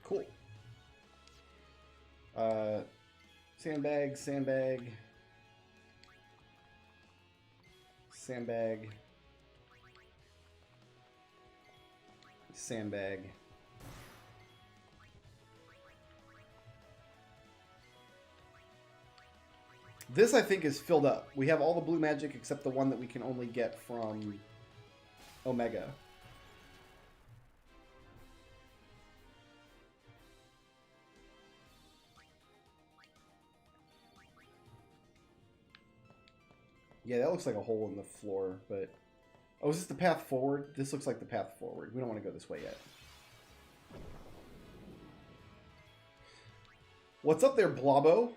[SPEAKER 1] Cool. Sandbag, sandbag. Sandbag. Sandbag. This, I think, is filled up. We have all the blue magic except the one that we can only get from Omega. Yeah, that looks like a hole in the floor, but... Oh, is this the path forward? This looks like the path forward. We don't want to go this way yet. What's up there, Blobbo?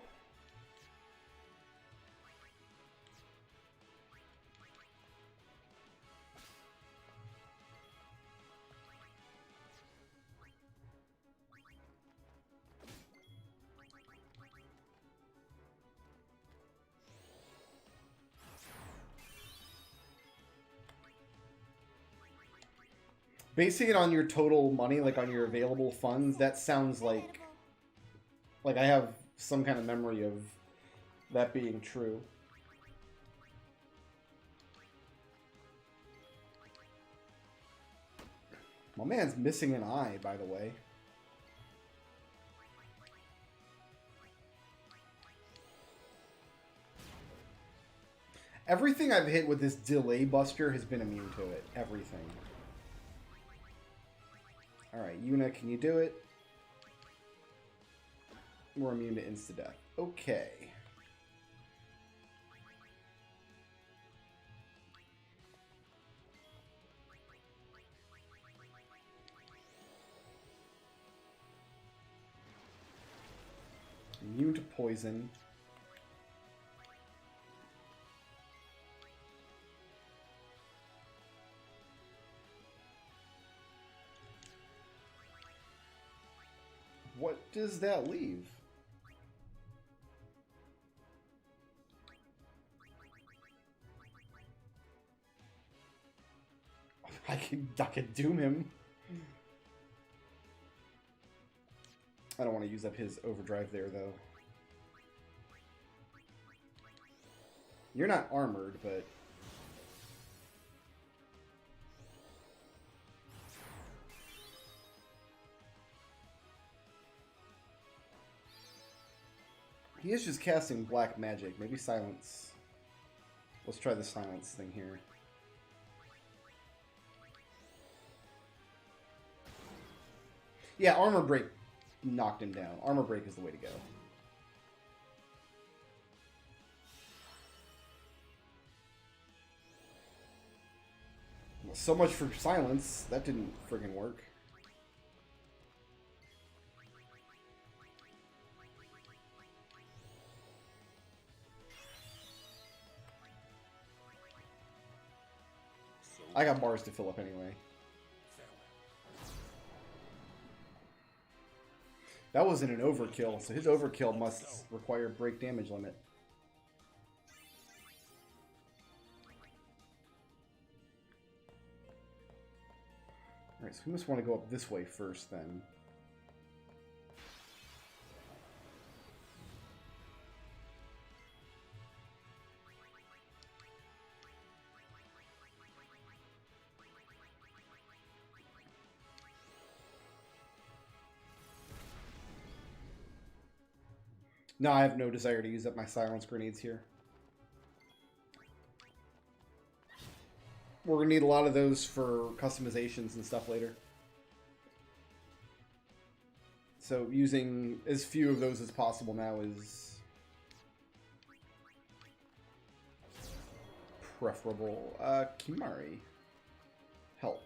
[SPEAKER 1] Basing it on your total money, like on your available funds, that sounds like I have some kind of memory of that being true. My man's missing an eye, by the way. Everything I've hit with this delay buster has been immune to it. Everything. Alright, Yuna, can you do it? We're immune to insta-death. Okay. Immune to poison. What does that leave? I could doom him. I don't want to use up his overdrive there, though. You're not armored, but... He is just casting black magic. Maybe silence. Let's try the silence thing here. Yeah, armor break knocked him down. Armor break is the way to go. Well, so much for silence. That didn't friggin' work. I got bars to fill up anyway. That wasn't an overkill, so his overkill must require break damage limit. Alright, so we must want to go up this way first then. No, I have no desire to use up my silence grenades here. We're going to need a lot of those for customizations and stuff later. So using as few of those as possible now is preferable. Kimari. Help.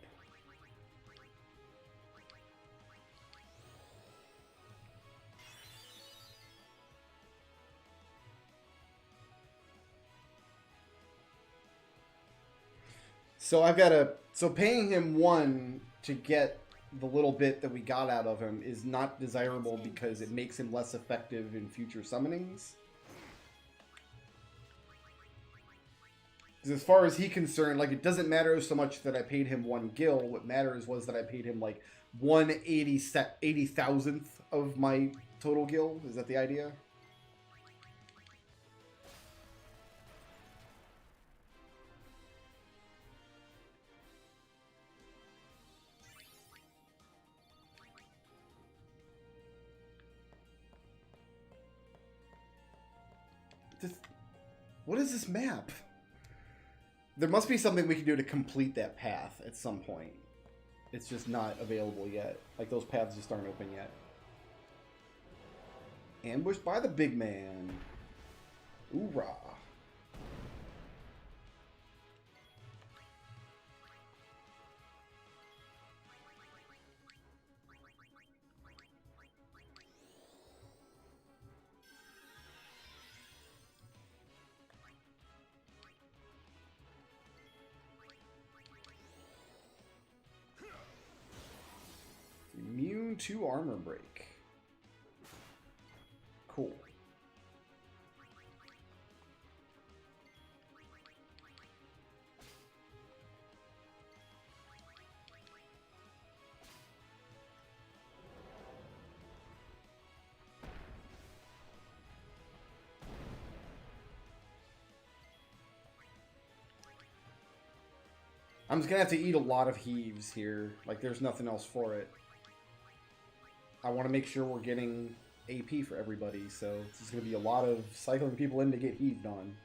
[SPEAKER 1] So I've got to... So paying him 1 to get the little bit that we got out of him is not desirable because it makes him less effective in future summonings. Because as far as he's concerned, like, it doesn't matter so much that I paid him 1 gil. What matters was that I paid him, like, 1/80,000th of my total gil. Is that the idea? What is this map? There must be something we can do to complete that path at some point. It's just not available yet. Like, those paths just aren't open yet. Ambushed by the big man. Hoorah. Immune to armor break. Cool. I'm just gonna have to eat a lot of heaves here. Like, there's nothing else for it. I want to make sure we're getting AP for everybody, so it's just going to be a lot of cycling people in to get heaved on.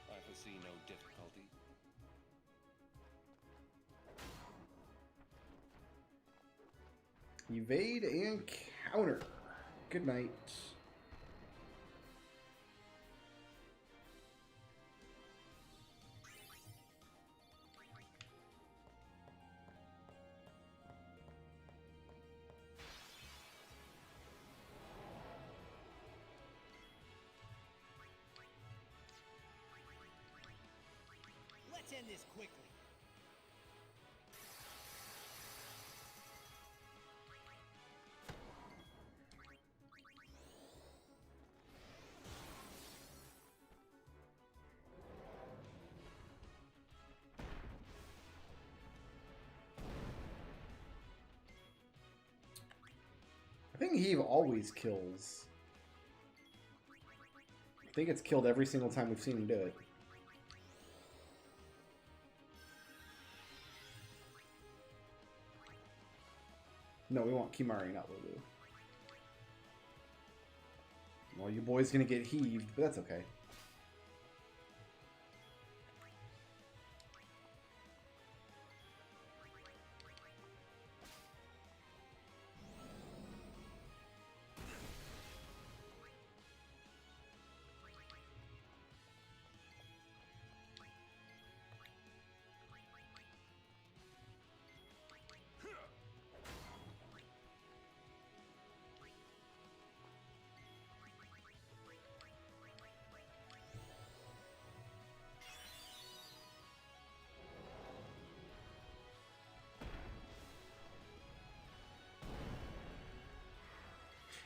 [SPEAKER 7] I foresee no difficulty.
[SPEAKER 1] Evade and counter. Good night.
[SPEAKER 3] Let's end this quickly.
[SPEAKER 1] I think heave always kills. I think it's killed every single time we've seen him do it. No, we want Kimari, not Lulu. Well, your boy's gonna get heaved, but that's okay.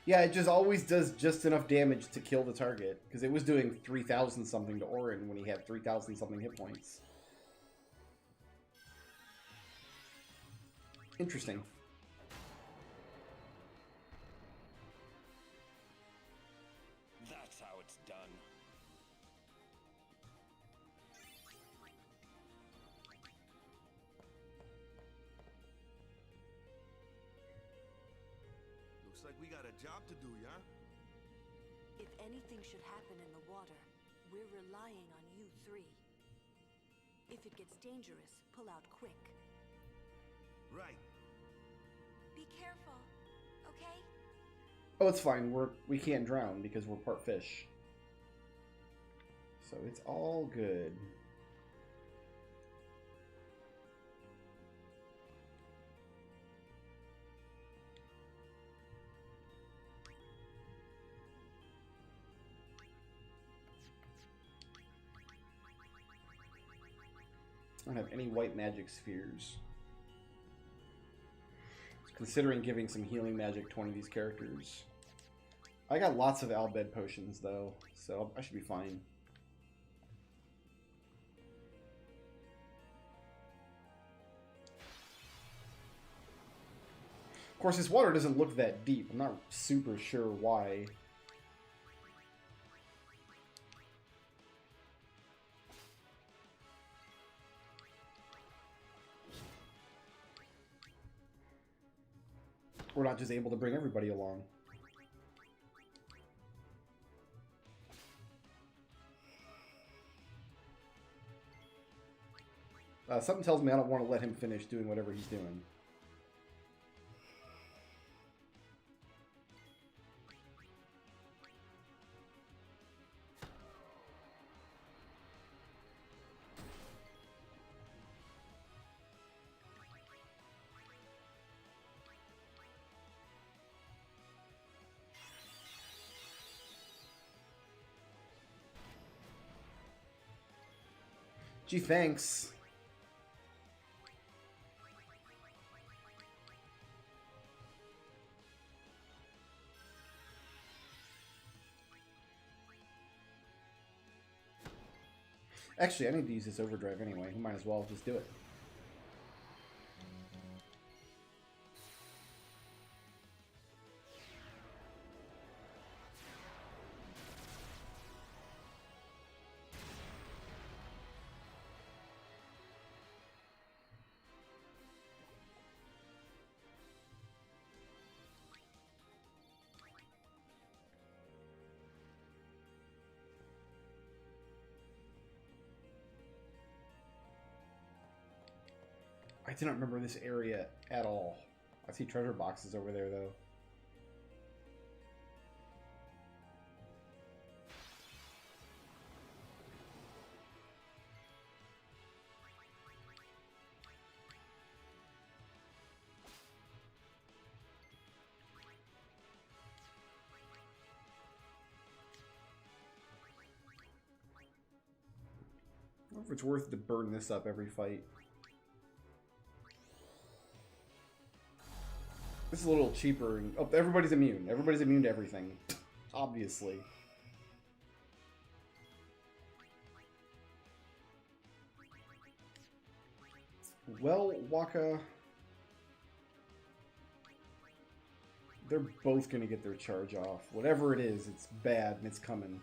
[SPEAKER 1] Yeah, it just always does just enough damage to kill the target, because it was doing 3,000 something to Orin when he had 3,000 something hit points. Interesting.
[SPEAKER 7] That's how it's done.
[SPEAKER 5] Looks like we got a job to do, yeah?
[SPEAKER 8] If anything should happen in the water, we're relying on you three. If it gets dangerous, pull out quick.
[SPEAKER 5] Right.
[SPEAKER 6] Be careful, okay?
[SPEAKER 1] Oh, it's fine. We can't drown because we're part fish. So it's all good. I don't have any white magic spheres. Considering giving some healing magic to one of these characters. I got lots of Albed potions though, so I should be fine. course, this water doesn't look that deep. I'm not super sure why. We're not just able to bring everybody along. Something tells me I don't want to let him finish doing whatever he's doing. Gee, thanks. Actually, I need to use this overdrive anyway. We might as well just do it. I didn't remember this area at all. I see treasure boxes over there, though. I wonder if it's worth to burn this up every fight. This is a little cheaper. And, oh, everybody's immune. Everybody's immune to everything. Obviously. Well, Waka... They're both going to get their charge off. Whatever it is, it's bad and it's coming.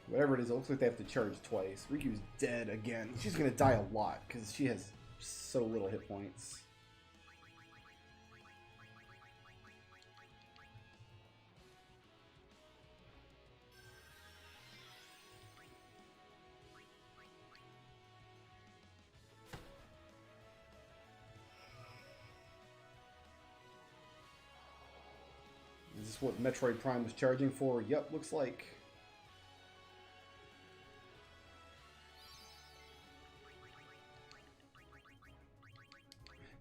[SPEAKER 1] Whatever it is, it looks like they have to charge twice. Riku's dead again. She's going to die a lot because she has so little hit points. Is this what Metroid Prime was charging for? Yep, looks like.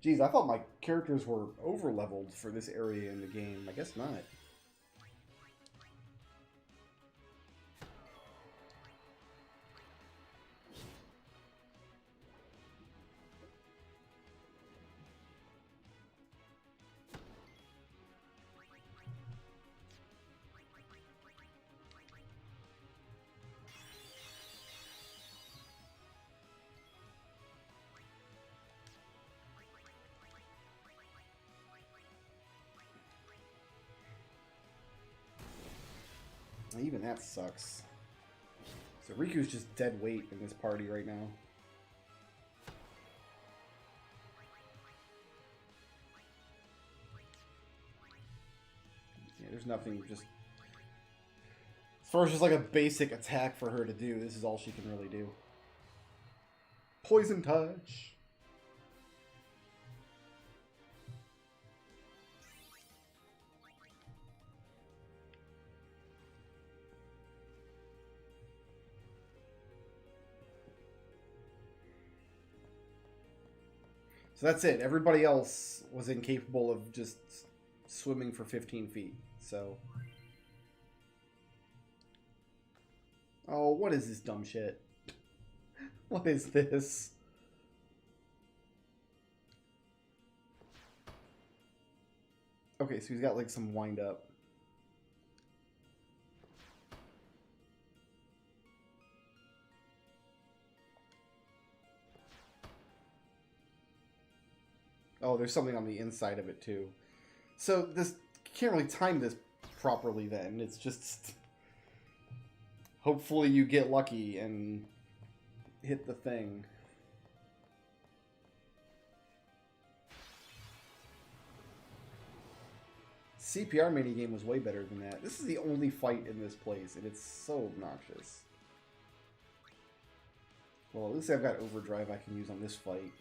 [SPEAKER 1] Geez, I thought my characters were over-leveled for this area in the game. I guess not. Even that sucks. So Riku's just dead weight in this party right now. Yeah, there's nothing just... As far as just like a basic attack for her to do, this is all she can really do. Poison Touch! So that's it. Everybody else was incapable of just swimming for 15 feet. So. Oh, what is this dumb shit? What is this? Okay, so he's got like some wind up. Oh, there's something on the inside of it too. So this can't really time this properly then. It's just hopefully you get lucky and hit the thing. CPR minigame was way better than that. This is the only fight in this place, and it's so obnoxious. Well, at least I've got overdrive I can use on this fight.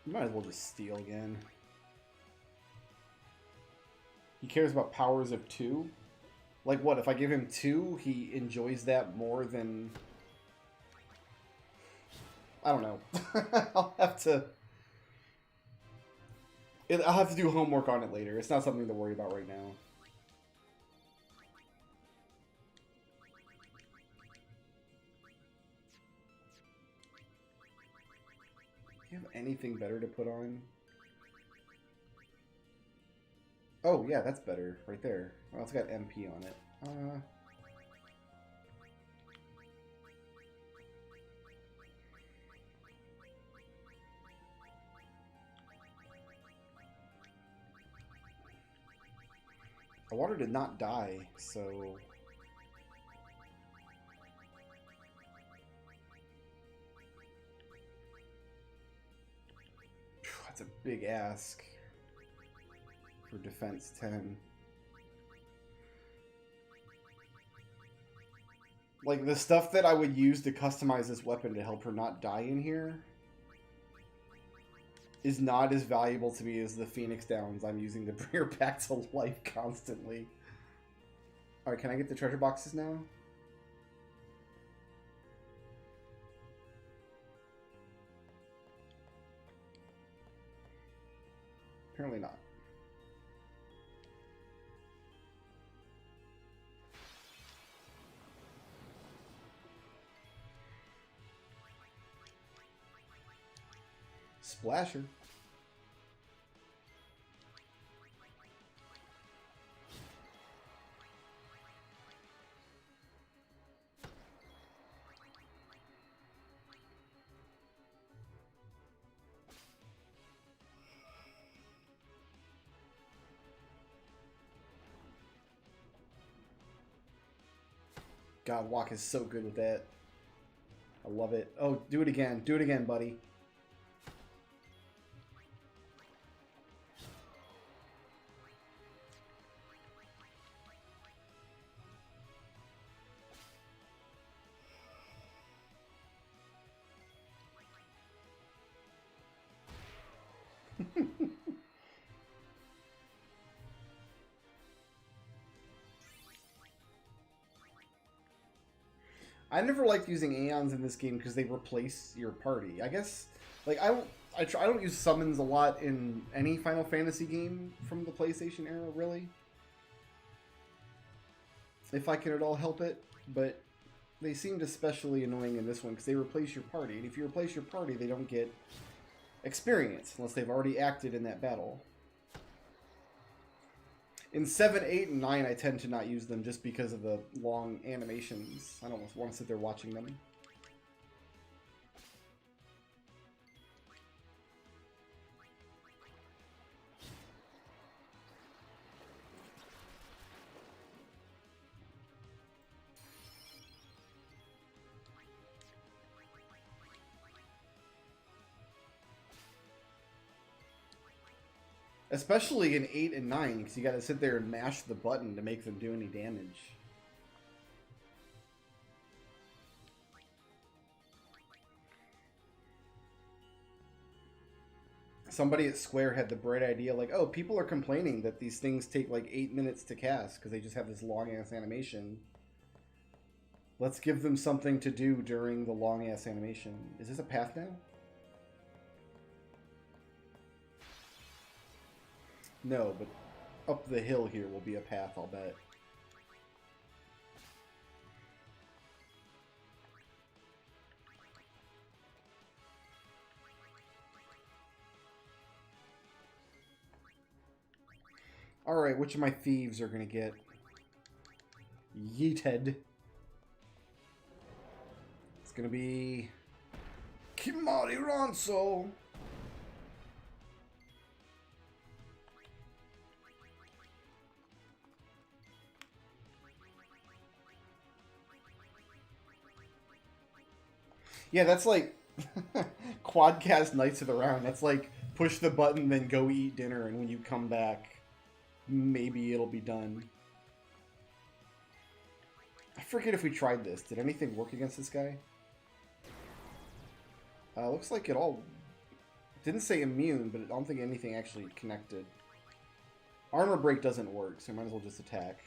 [SPEAKER 1] Might as well just steal again. He cares about powers of 2? Like what, if I give him 2, he enjoys that more than... I don't know. I'll have to do homework on it later. It's not something to worry about right now. Do you have anything better to put on? Oh, yeah, that's better. Right there. Well, it's got MP on it. The water did not die, so... That's a big ask for defense 10. Like, the stuff that I would use to customize this weapon to help her not die in here is not as valuable to me as the Phoenix Downs I'm using to bring her back to life constantly. Alright, can I get the treasure boxes now? Apparently not. Splasher. God, Walk is so good with that. I love it. Oh, do it again. Do it again, buddy. I never liked using Aeons in this game because they replace your party. I guess, like, I don't use summons a lot in any Final Fantasy game from the PlayStation era, really. If I can at all help it, but they seemed especially annoying in this one because they replace your party. And if you replace your party, they don't get experience unless they've already acted in that battle. In 7, 8, and 9, I tend to not use them just because of the long animations. I don't want to sit there watching them. Especially in 8 and 9, because you gotta sit there and mash the button to make them do any damage. Somebody at Square had the bright idea, like, oh, people are complaining that these things take like 8 minutes to cast because they just have this long-ass animation. Let's give them something to do during the long-ass animation. Is this a path now? No, but up the hill here will be a path, I'll bet. Alright, which of my thieves are gonna get yeeted? It's gonna be Kimari Ronso. Yeah, that's like Quadcast Knights of the Round. That's like push the button, then go eat dinner, and when you come back, maybe it'll be done. I forget if we tried this. Did anything work against this guy? Looks like it all... Didn't say immune, but I don't think anything actually connected. Armor break doesn't work, so I might as well just attack.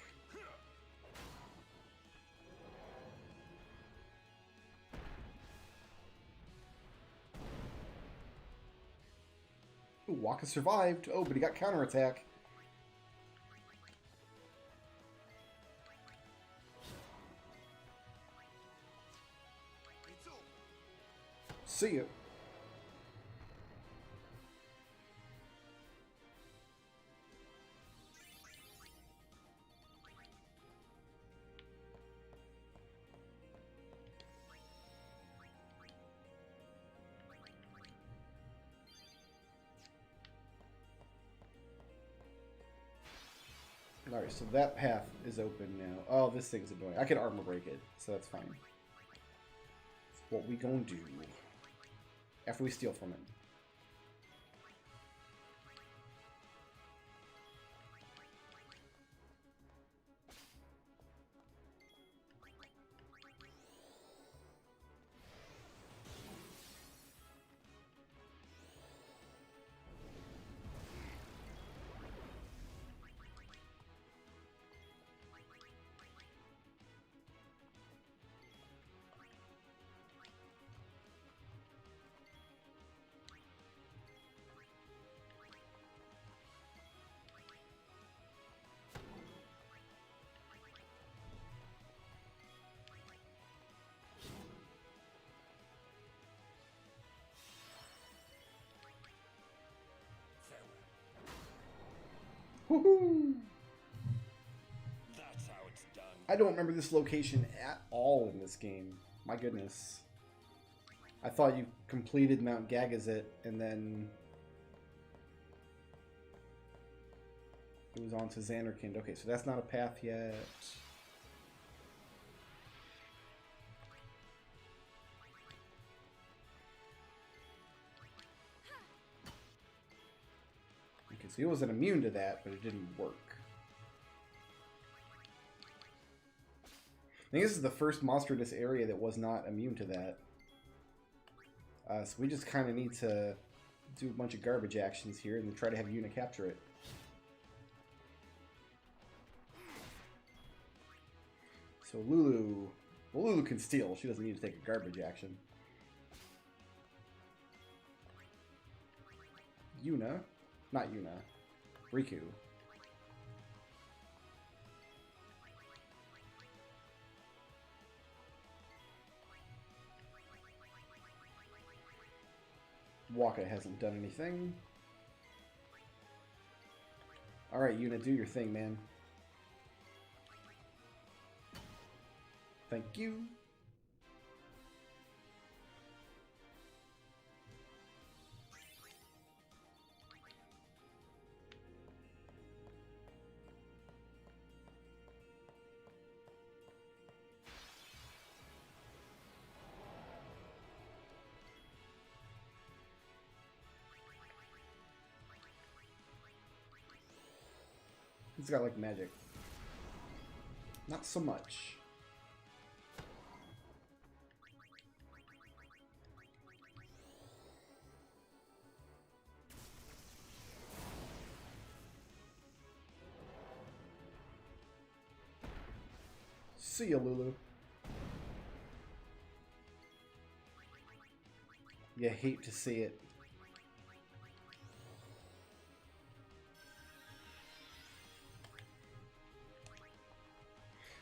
[SPEAKER 1] Ooh, Waka survived. Oh, but he got counterattack. See ya. Alright, so that path is open now. Oh, this thing's annoying. I can armor break it, so that's fine. That's what we gonna do after we steal from it. Woohoo!
[SPEAKER 5] That's how it's done.
[SPEAKER 1] I don't remember this location at all in this game. My goodness. I thought you completed Mount Gagazet and then it was on to Xanarkand. Okay, so that's not a path yet. Okay, so he wasn't immune to that, but it didn't work. I think this is the first monster in this area that was not immune to that. So we just kind of need to do a bunch of garbage actions here and then try to have Yuna capture it. So Lulu... Well, Lulu can steal. She doesn't need to take a garbage action. Yuna? Not Yuna. Riku. Waka hasn't done anything. Alright, Yuna, do your thing, man. Thank you. It's got like magic. Not so much. See ya, Lulu. You hate to see it.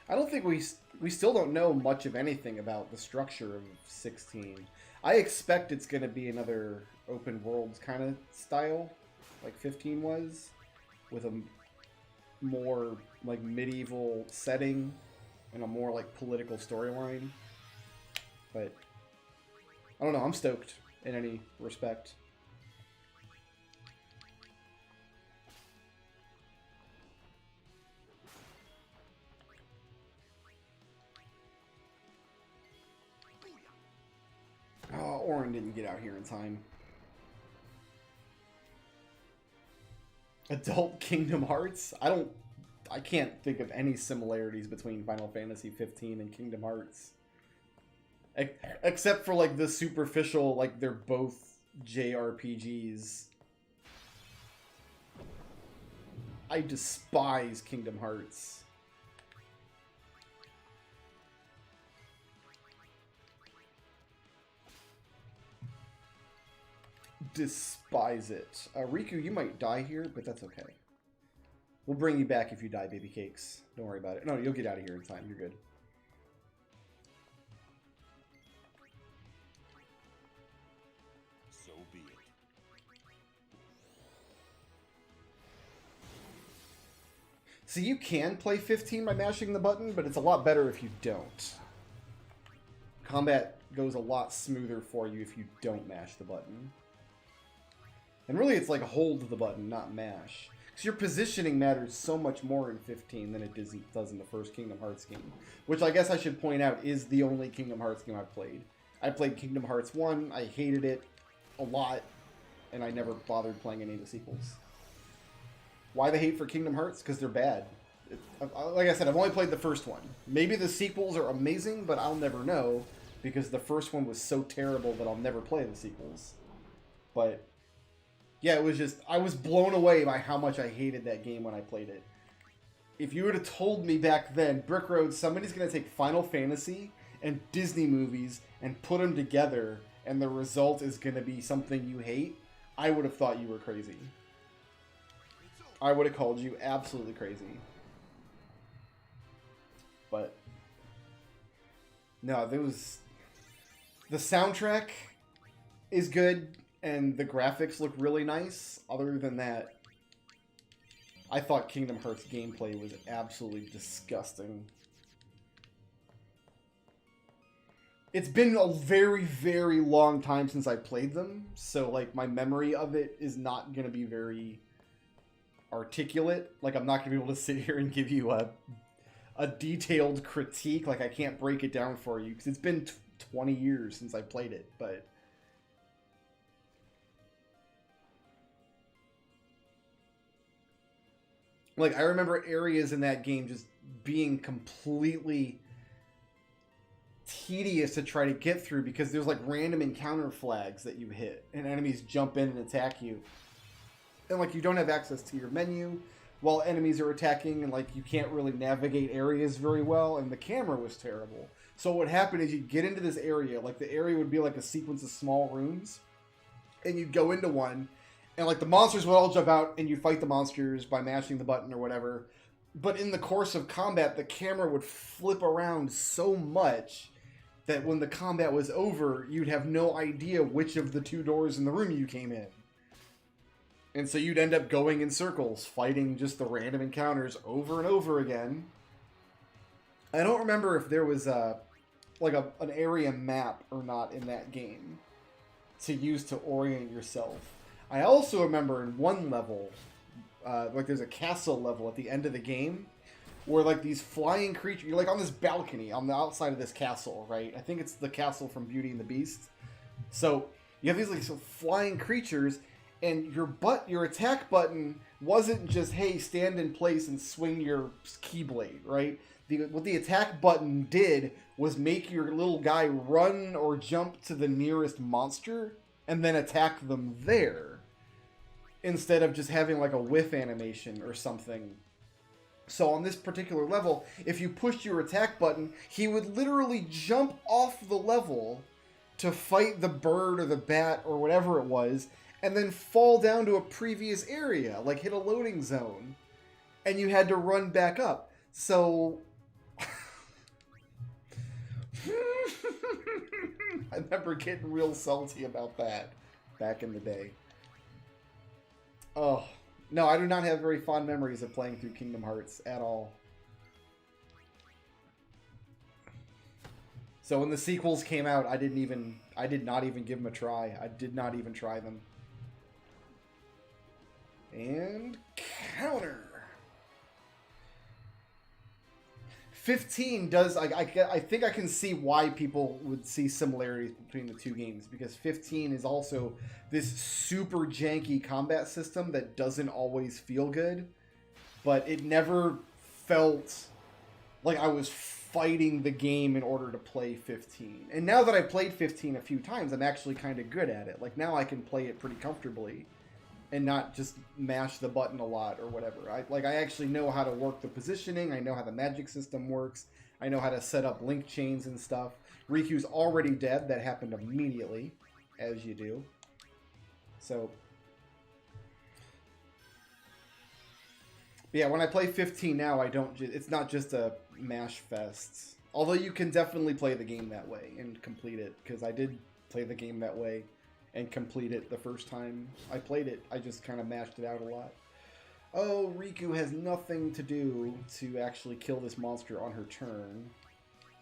[SPEAKER 1] I don't think we still don't know much of anything about the structure of 16. I expect it's going to be another open world kind of style, like 15 was, with a more like medieval setting and a more like political storyline. But I don't know, I'm stoked in any respect. Oh, Orin didn't get out here in time. Adult Kingdom Hearts? I can't think of any similarities between Final Fantasy 15 and Kingdom Hearts. Except for like the superficial, like they're both JRPGs. I despise Kingdom Hearts. Despise it. Riku, you might die here, but that's okay. We'll bring you back if you die, baby cakes. Don't worry about it. No, you'll get out of here in time. You're good.
[SPEAKER 5] So be it.
[SPEAKER 1] So you can play 15 by mashing the button, but it's a lot better if you don't. Combat goes a lot smoother for you if you don't mash the button. And really, it's like hold the button, not mash. Because your positioning matters so much more in 15 than it does in the first Kingdom Hearts game. Which I guess I should point out is the only Kingdom Hearts game I've played. I played Kingdom Hearts 1, I hated it a lot, and I never bothered playing any of the sequels. Why the hate for Kingdom Hearts? Because they're bad. Like I said, I've only played the first one. Maybe the sequels are amazing, but I'll never know, because the first one was so terrible that I'll never play the sequels. But yeah, it was just, I was blown away by how much I hated that game when I played it. If you would have told me back then, Brick Road, somebody's going to take Final Fantasy and Disney movies and put them together, and the result is going to be something you hate, I would have thought you were crazy. I would have called you absolutely crazy. But no, there was, the soundtrack is good. And the graphics look really nice. Other than that, I thought Kingdom Hearts gameplay was absolutely disgusting. It's been a very, very long time since I played them, so like my memory of it is not going to be very articulate. Like I'm not going to be able to sit here and give you a detailed critique. Like I can't break it down for you because it's been 20 years since I played it, but like, I remember areas in that game just being completely tedious to try to get through because there's, like, random encounter flags that you hit, and enemies jump in and attack you. And, like, you don't have access to your menu while enemies are attacking, and, like, you can't really navigate areas very well, and the camera was terrible. So what happened is you'd get into this area, like, the area would be, like, a sequence of small rooms, and you'd go into one, and, like, the monsters would all jump out, and you fight the monsters by mashing the button or whatever. But in the course of combat, the camera would flip around so much that when the combat was over, you'd have no idea which of the two doors in the room you came in. And so you'd end up going in circles, fighting just the random encounters over and over again. I don't remember if there was an area map or not in that game to use to orient yourself. I also remember in one level, like there's a castle level at the end of the game, where like these flying creatures, you're like on this balcony on the outside of this castle, right? I think it's the castle from Beauty and the Beast. So you have these like flying creatures, and your attack button wasn't just, hey, stand in place and swing your keyblade, right? What the attack button did was make your little guy run or jump to the nearest monster and then attack them there, instead of just having like a whiff animation or something. So on this particular level, if you pushed your attack button, he would literally jump off the level to fight the bird or the bat or whatever it was, and then fall down to a previous area, like hit a loading zone. And you had to run back up. So I remember getting real salty about that back in the day. Oh, no, I do not have very fond memories of playing through Kingdom Hearts at all. So when the sequels came out, I did not even give them a try. I did not even try them. And counter. 15 does, I think I can see why people would see similarities between the two games, because 15 is also this super janky combat system that doesn't always feel good, but it never felt like I was fighting the game in order to play 15. And now that I've played 15 a few times, I'm actually kind of good at it. Like, now I can play it pretty comfortably and not just mash the button a lot or whatever. I actually know how to work the positioning. I know how the magic system works. I know how to set up link chains and stuff. Riku's already dead. That happened immediately, as you do. So, yeah, when I play 15 now, it's not just a mash fest. Although you can definitely play the game that way and complete it, because I did play the game that way and complete it the first time I played it. I just kind of mashed it out a lot. Oh, Riku has nothing to do to actually kill this monster on her turn.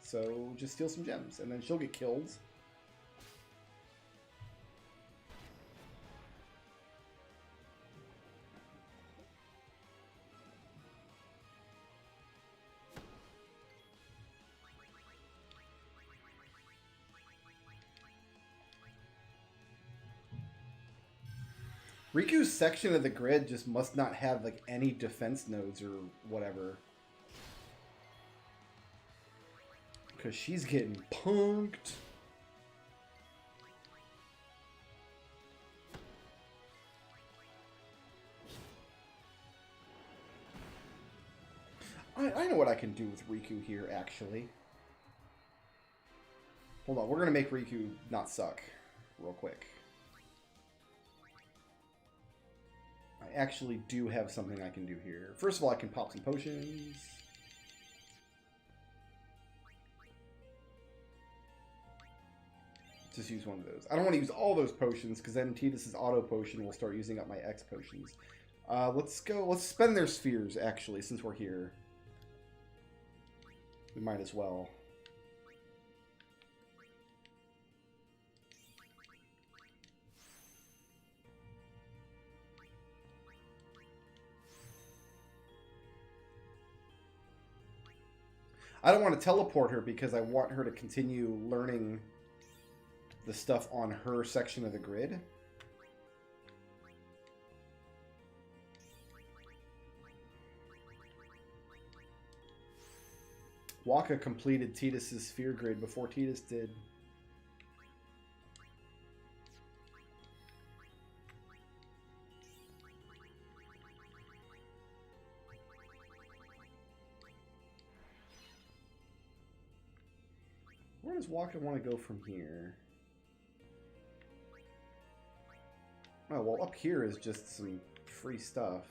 [SPEAKER 1] So just steal some gems, and then she'll get killed. Riku's section of the grid just must not have like any defense nodes or whatever. Because she's getting punked. I know what I can do with Riku here, actually. Hold on, we're going to make Riku not suck real quick. I actually do have something I can do here. First of all, I can pop some potions. Just use one of those. I don't want to use all those potions, because then Tidus's auto potion will start using up my X potions. Let's spend their spheres, actually, since we're here. We might as well. I don't want to teleport her because I want her to continue learning the stuff on her section of the grid. Waka completed Tidus's sphere grid before Tidus did. Where does Waka want to go from here? Oh, well, up here is just some free stuff.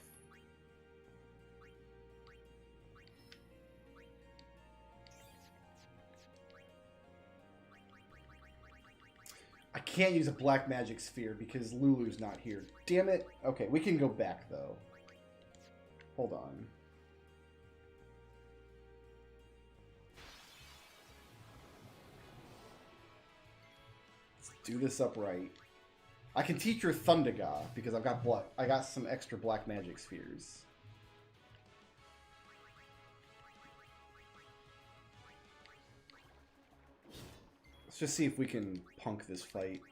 [SPEAKER 1] I can't use a black magic sphere because Lulu's not here. Damn it. Okay, we can go back, though. Hold on. Do this upright. I can teach her Thundaga because I got some extra black magic spheres. Let's just see if we can punk this fight.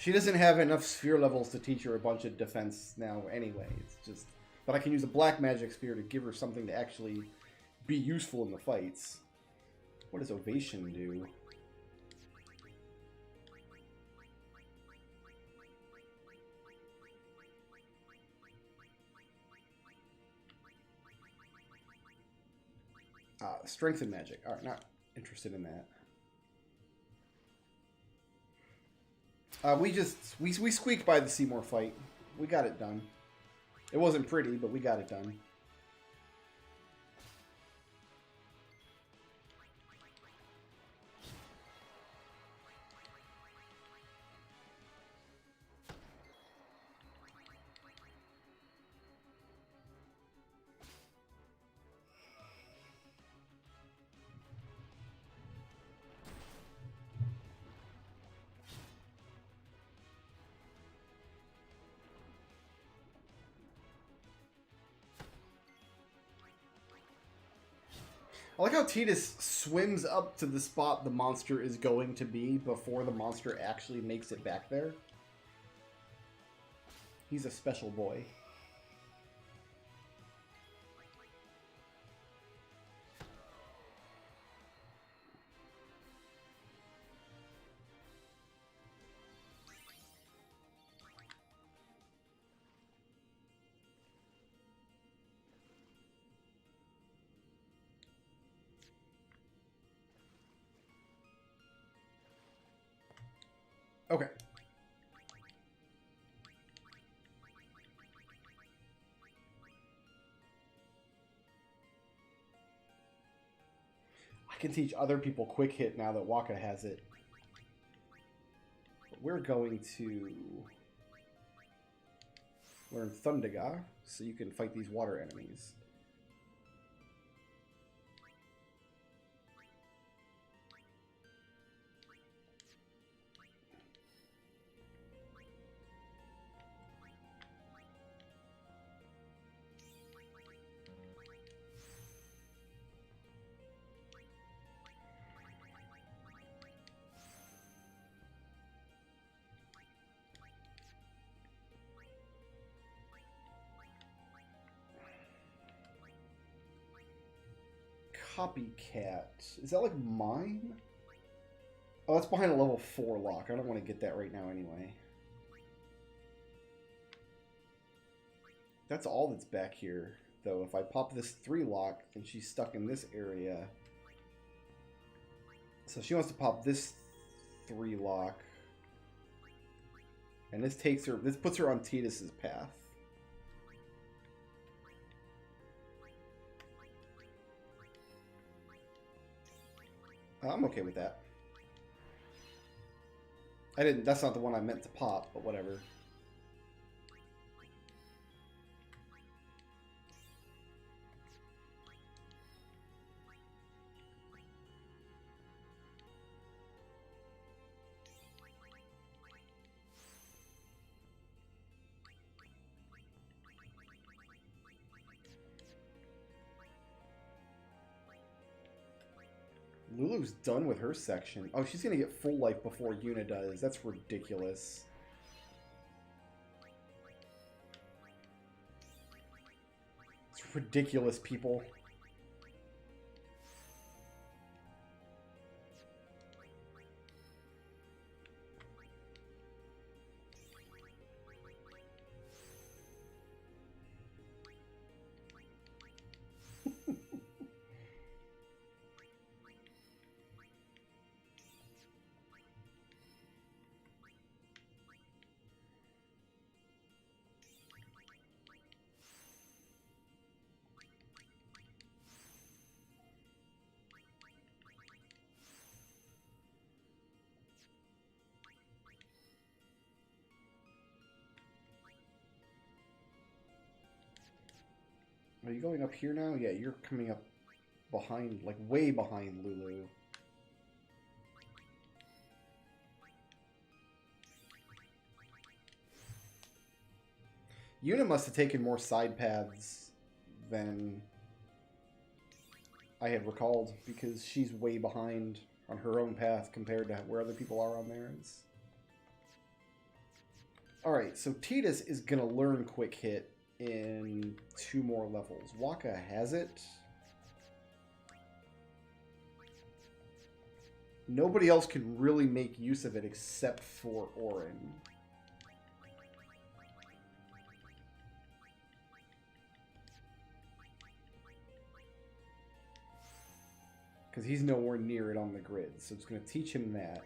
[SPEAKER 1] She doesn't have enough sphere levels to teach her a bunch of defense now anyway. It's just... But I can use a black magic sphere to give her something to actually be useful in the fights. What does Ovation do? Strength and magic. Alright, not interested in that. We squeaked by the Seymour fight. We got it done. It wasn't pretty, but we got it done. I like how Tidus swims up to the spot the monster is going to be before the monster actually makes it back there. He's a special boy. Okay. I can teach other people quick hit now that Waka has it. But we're going to learn Thundaga so you can fight these water enemies. Copycat. Is that like mine? Oh, that's behind a level 4 lock. I don't want to get that right now anyway. That's all that's back here, though. If I pop this 3 lock, then she's stuck in this area. So she wants to pop this 3 lock. And this takes her, this puts her on Tidus's path. I'm okay with that. That's not the one I meant to pop, but whatever. Lulu's done with her section. Oh, she's gonna get full life before Yuna does. That's ridiculous. It's ridiculous, people. Are you going up here now? Yeah, you're coming up behind, like way behind Lulu. Yuna must have taken more side paths than I had recalled, because she's way behind on her own path compared to where other people are on theirs. Alright, so Tidus is going to learn Quick Hit in 2 more levels. Waka has it. Nobody else can really make use of it except for Orin. Because he's nowhere near it on the grid. So it's going to teach him that.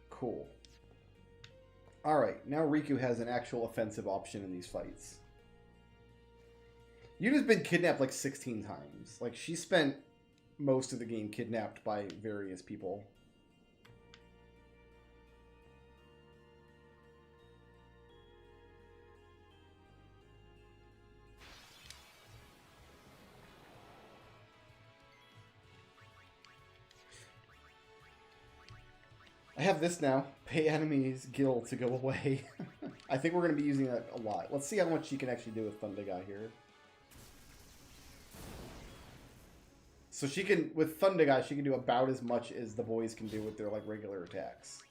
[SPEAKER 1] Cool. Alright, now Riku has an actual offensive option in these fights. Yuna's been kidnapped like 16 times. Like, she spent most of the game kidnapped by various people. I have this now. Pay enemies guild to go away. I think we're going to be using that a lot. Let's see how much you can actually do with Thundaga here. So she can, with Thundaga, she can do about as much as the boys can do with their like regular attacks.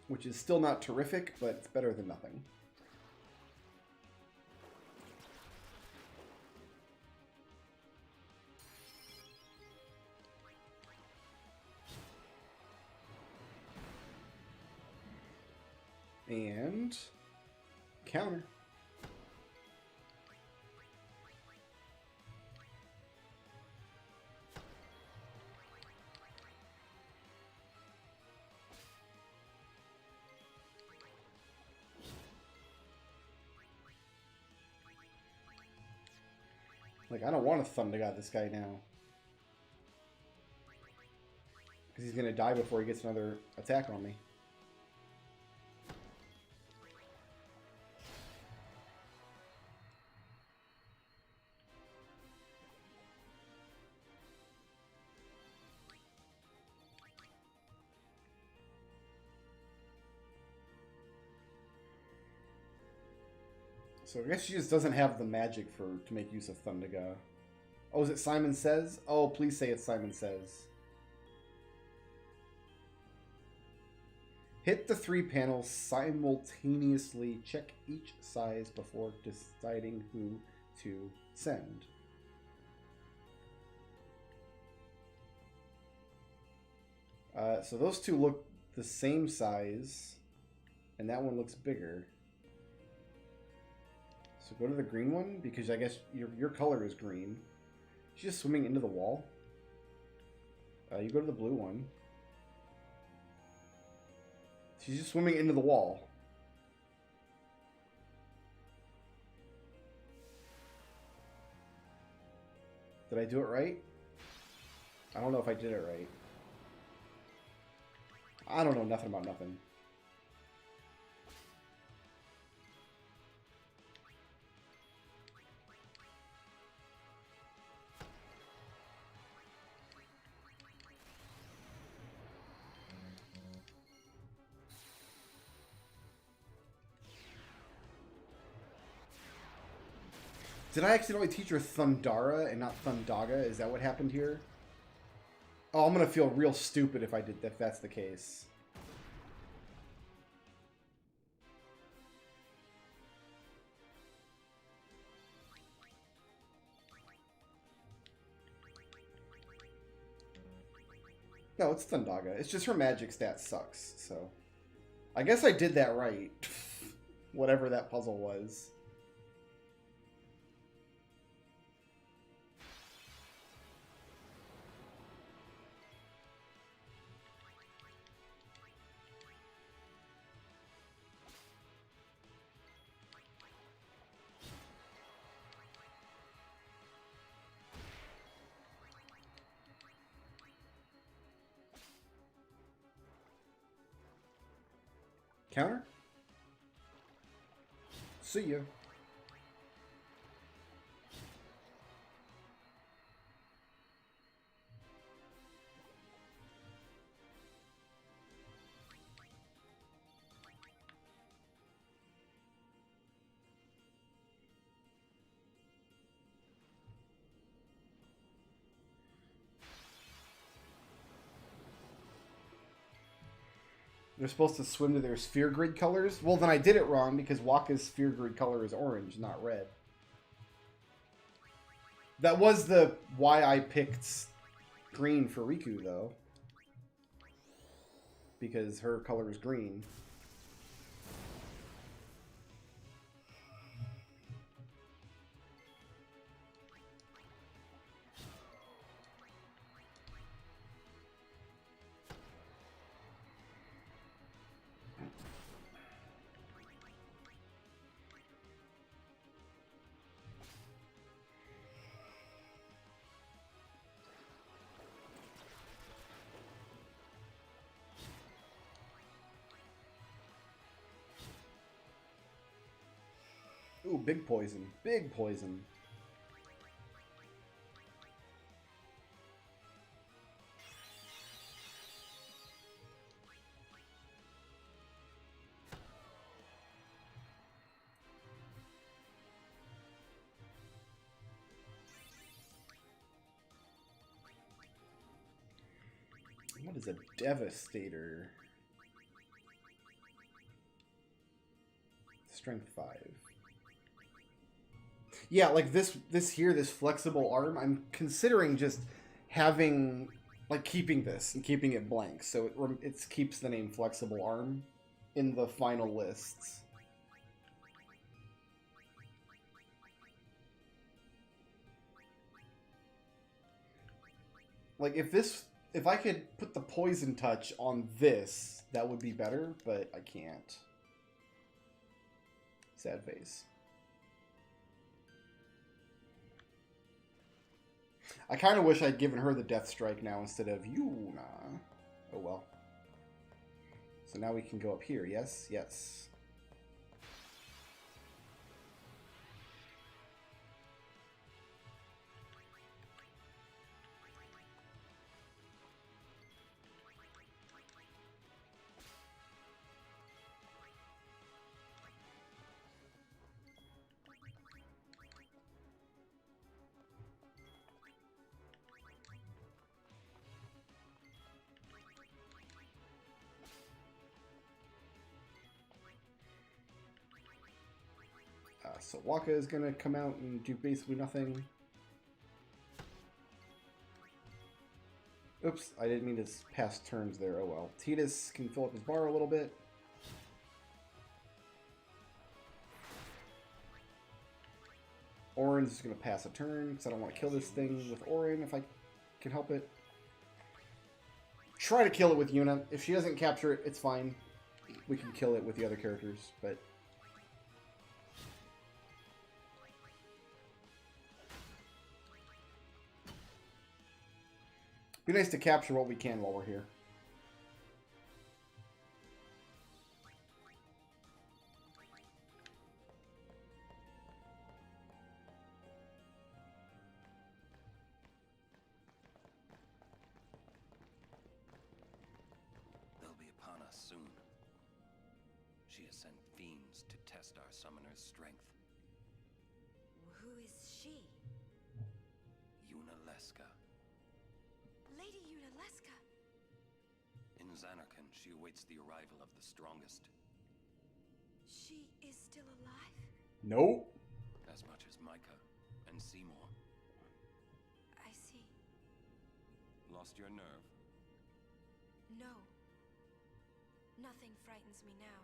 [SPEAKER 1] Which is still not terrific, but it's better than nothing. And counter. Like, I don't want to Thundaga this guy now. Because he's going to die before he gets another attack on me. So I guess she just doesn't have the magic to make use of Thundaga. Oh, is it Simon Says? Oh, please say it's Simon Says. Hit the 3 panels simultaneously. Check each size before deciding who to send. So those two look the same size, and that one looks bigger. So go to the green one, because I guess your color is green. She's just swimming into the wall. You go to the blue one. She's just swimming into the wall. Did I do it right? I don't know if I did it right. I don't know nothing about nothing. Did I accidentally teach her Thundara and not Thundaga? Is that what happened here? Oh, I'm gonna feel real stupid if that's the case. No, it's Thundaga. It's just her magic stat sucks, so... I guess I did that right. Whatever that puzzle was. Counter? See ya. They're supposed to swim to their sphere grid colors? Well, then I did it wrong because Wakka's sphere grid color is orange, not red. That was the why I picked green for Riku, though. Because her color is green. Ooh, big poison. Big poison. What is a Devastator? Strength 5. Yeah, like this flexible arm, I'm considering just having, like, keeping this and keeping it blank. So it keeps the name flexible arm in the final lists. Like, if I could put the poison touch on this, that would be better, but I can't. Sad face. I kind of wish I'd given her the Death Strike now instead of Yuna. Oh well. So now we can go up here, yes? Yes. So Wakka is going to come out and do basically nothing. Oops, I didn't mean to pass turns there. Oh well. Tidus can fill up his bar a little bit. Orin's just going to pass a turn because I don't want to kill this thing with Orin if I can help it. Try to kill it with Yuna. If she doesn't capture it, it's fine. We can kill it with the other characters, but... Be nice to capture what we can while we're here.
[SPEAKER 7] They'll be upon us soon. She has sent fiends to test our summoner's strength.
[SPEAKER 6] Who is she?
[SPEAKER 7] Yunalesca.
[SPEAKER 6] Lady Yunalesca.
[SPEAKER 7] In Zanarkand, she awaits the arrival of the strongest.
[SPEAKER 6] She is still alive?
[SPEAKER 1] Nope.
[SPEAKER 7] As much as Micah and Seymour.
[SPEAKER 6] I see.
[SPEAKER 7] Lost your nerve?
[SPEAKER 6] No. Nothing frightens me now.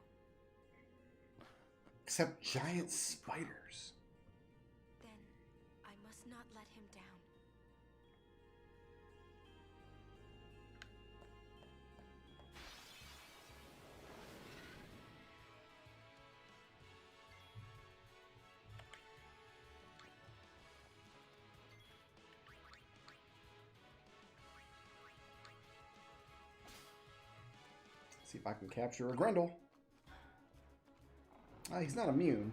[SPEAKER 1] Except giant spiders.
[SPEAKER 6] Then I must not let him down.
[SPEAKER 1] See if I can capture a Grendel. Ah, he's not immune.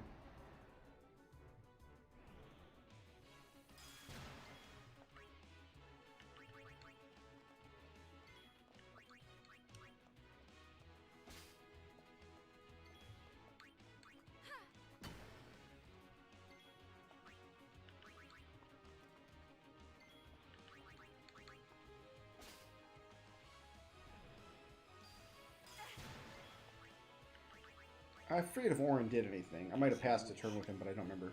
[SPEAKER 1] I forget if Orin did anything. I might have passed a turn with him, but I don't remember.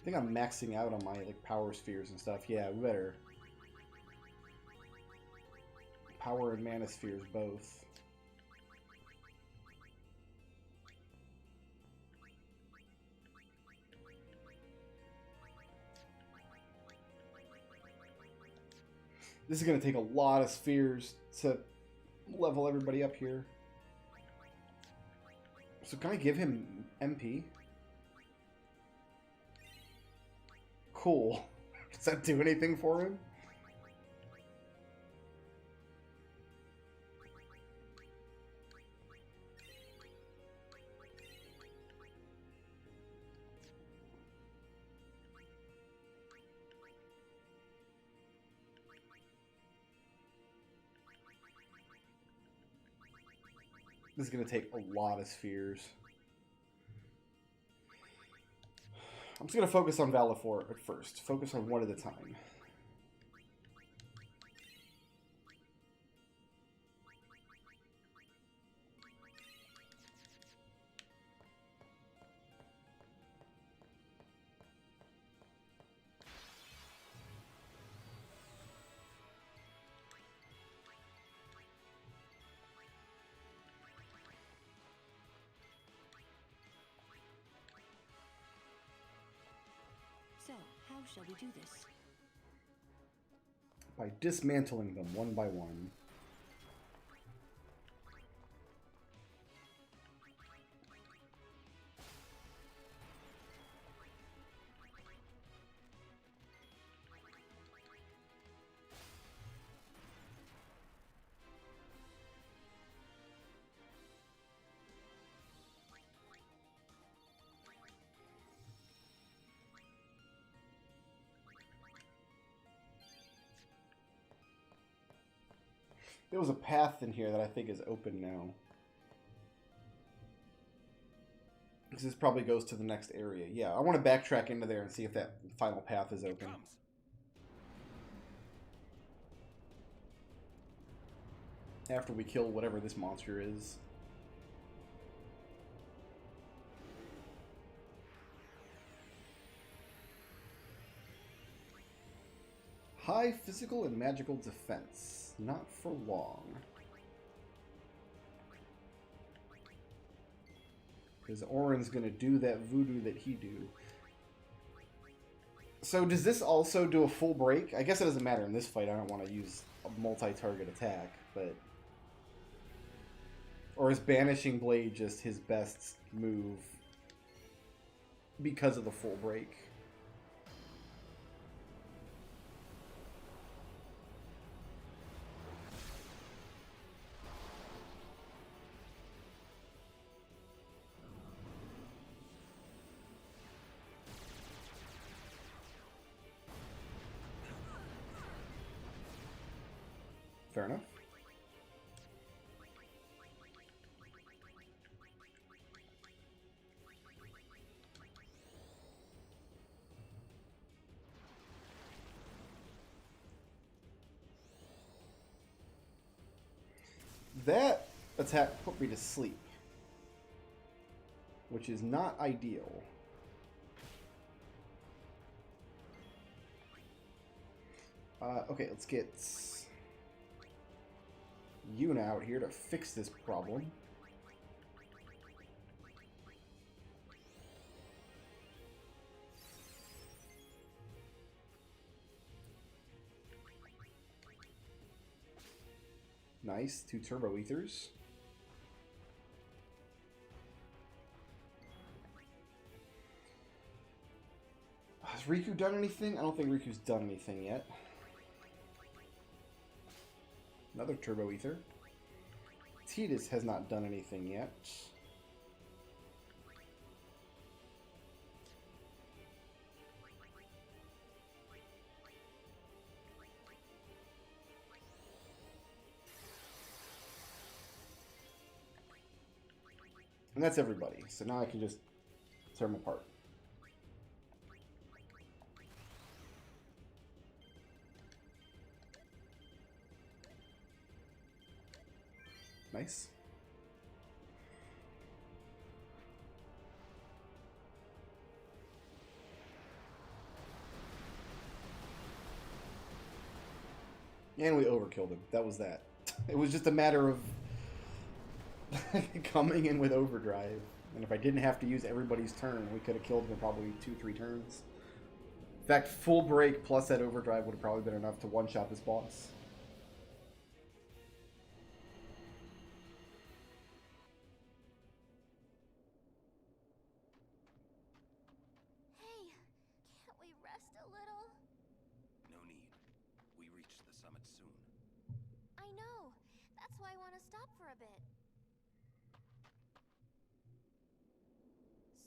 [SPEAKER 1] I think I'm maxing out on my like power spheres and stuff. Yeah, we better. Power and mana spheres both. This is going to take a lot of spheres to level everybody up here. So can I give him MP? Cool. Does that do anything for him? This is going to take a lot of spheres. I'm just going to focus on Valifor at first. Focus on one at a time.
[SPEAKER 8] So, how shall we do this?
[SPEAKER 1] By dismantling them one by one. There was a path in here that I think is open now. Because this probably goes to the next area. Yeah, I want to backtrack into there and see if that final path is open. After we kill whatever this monster is. High physical and magical defense. Not for long. Because Orin's gonna do that voodoo that he do. So does this also do a full break? I guess it doesn't matter in this fight. I don't want to use a multi-target attack, but... Or is Banishing Blade just his best move because of the full break? Fair enough. That attack put me to sleep, which is not ideal. Okay, let's get Yuna out here to fix this problem. Nice, 2 turbo ethers. Has Riku done anything? I don't think Riku's done anything yet. Another turbo ether. Tidus has not done anything yet. And that's everybody. So now I can just tear them apart. Nice. And we overkilled him. That was that. It was just a matter of coming in with overdrive. And if I didn't have to use everybody's turn, we could have killed him in probably 2-3 turns. In fact, full break plus that overdrive would have probably been enough to one-shot this boss.
[SPEAKER 2] Hey, can't we rest a little?
[SPEAKER 7] No need. We reach the summit soon.
[SPEAKER 2] I know. That's why I want to stop for a bit.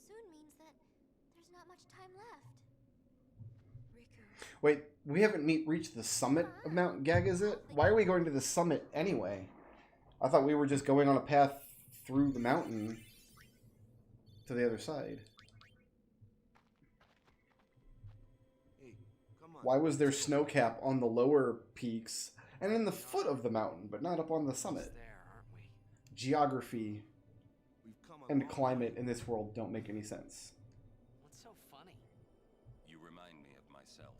[SPEAKER 2] Soon means that there's not much time left.
[SPEAKER 6] Riku.
[SPEAKER 1] Wait, we haven't reached the summit of Mount Gag, is it? Why are we going to the summit anyway? I thought we were just going on a path through the mountain to the other side.
[SPEAKER 4] Hey, come on.
[SPEAKER 1] Why was there snow cap on the lower peaks and in the foot of the mountain, but not up on the summit?
[SPEAKER 3] There, aren't we?
[SPEAKER 1] Geography
[SPEAKER 4] We've come a
[SPEAKER 1] and
[SPEAKER 4] long
[SPEAKER 1] climate
[SPEAKER 4] way.
[SPEAKER 1] in this world don't make any sense.
[SPEAKER 3] What's so funny?
[SPEAKER 7] You remind me of myself.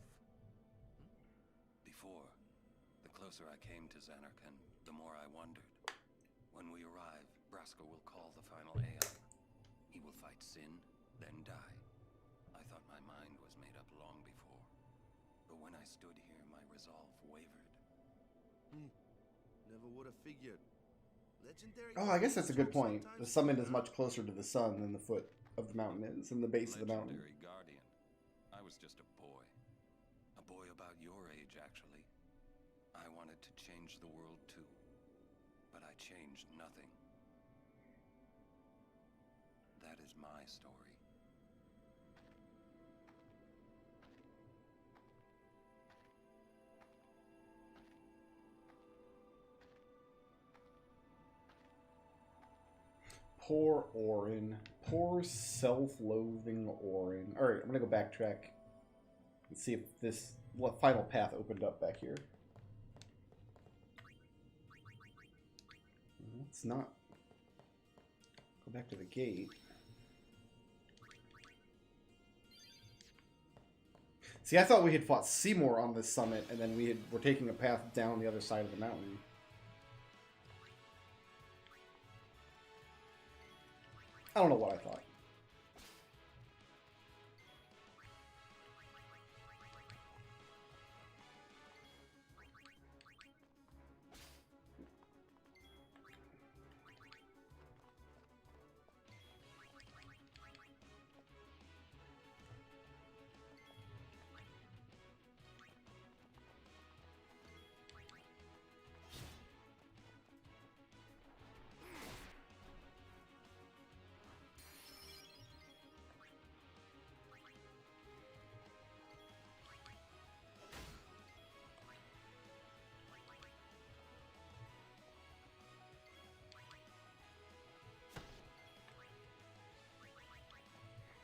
[SPEAKER 7] Before, the closer I came to Xanarkand, the more I wondered. When we arrive, Braska will call the final Aeon. He will fight sin, then die. I thought my mind was made up long before. But when I stood here, my resolve wavered.
[SPEAKER 4] Never would have figured. Legendary.
[SPEAKER 1] Oh, I guess that's a good point.
[SPEAKER 4] sometimes-
[SPEAKER 1] The summit is much closer to the sun than the foot of the mountain is, and the base of the mountain.
[SPEAKER 7] Legendary guardian. I was just a boy. A boy about your age, actually. I wanted to change the world too. But I changed nothing. That is my story.
[SPEAKER 1] Poor Orin. Poor self-loathing Orin. Alright, I'm gonna go backtrack and see if this final path opened up back here. It's not. Go back to the gate. See, I thought we had fought Seymour on this summit, and then we're taking a path down the other side of the mountain. I don't know what I thought.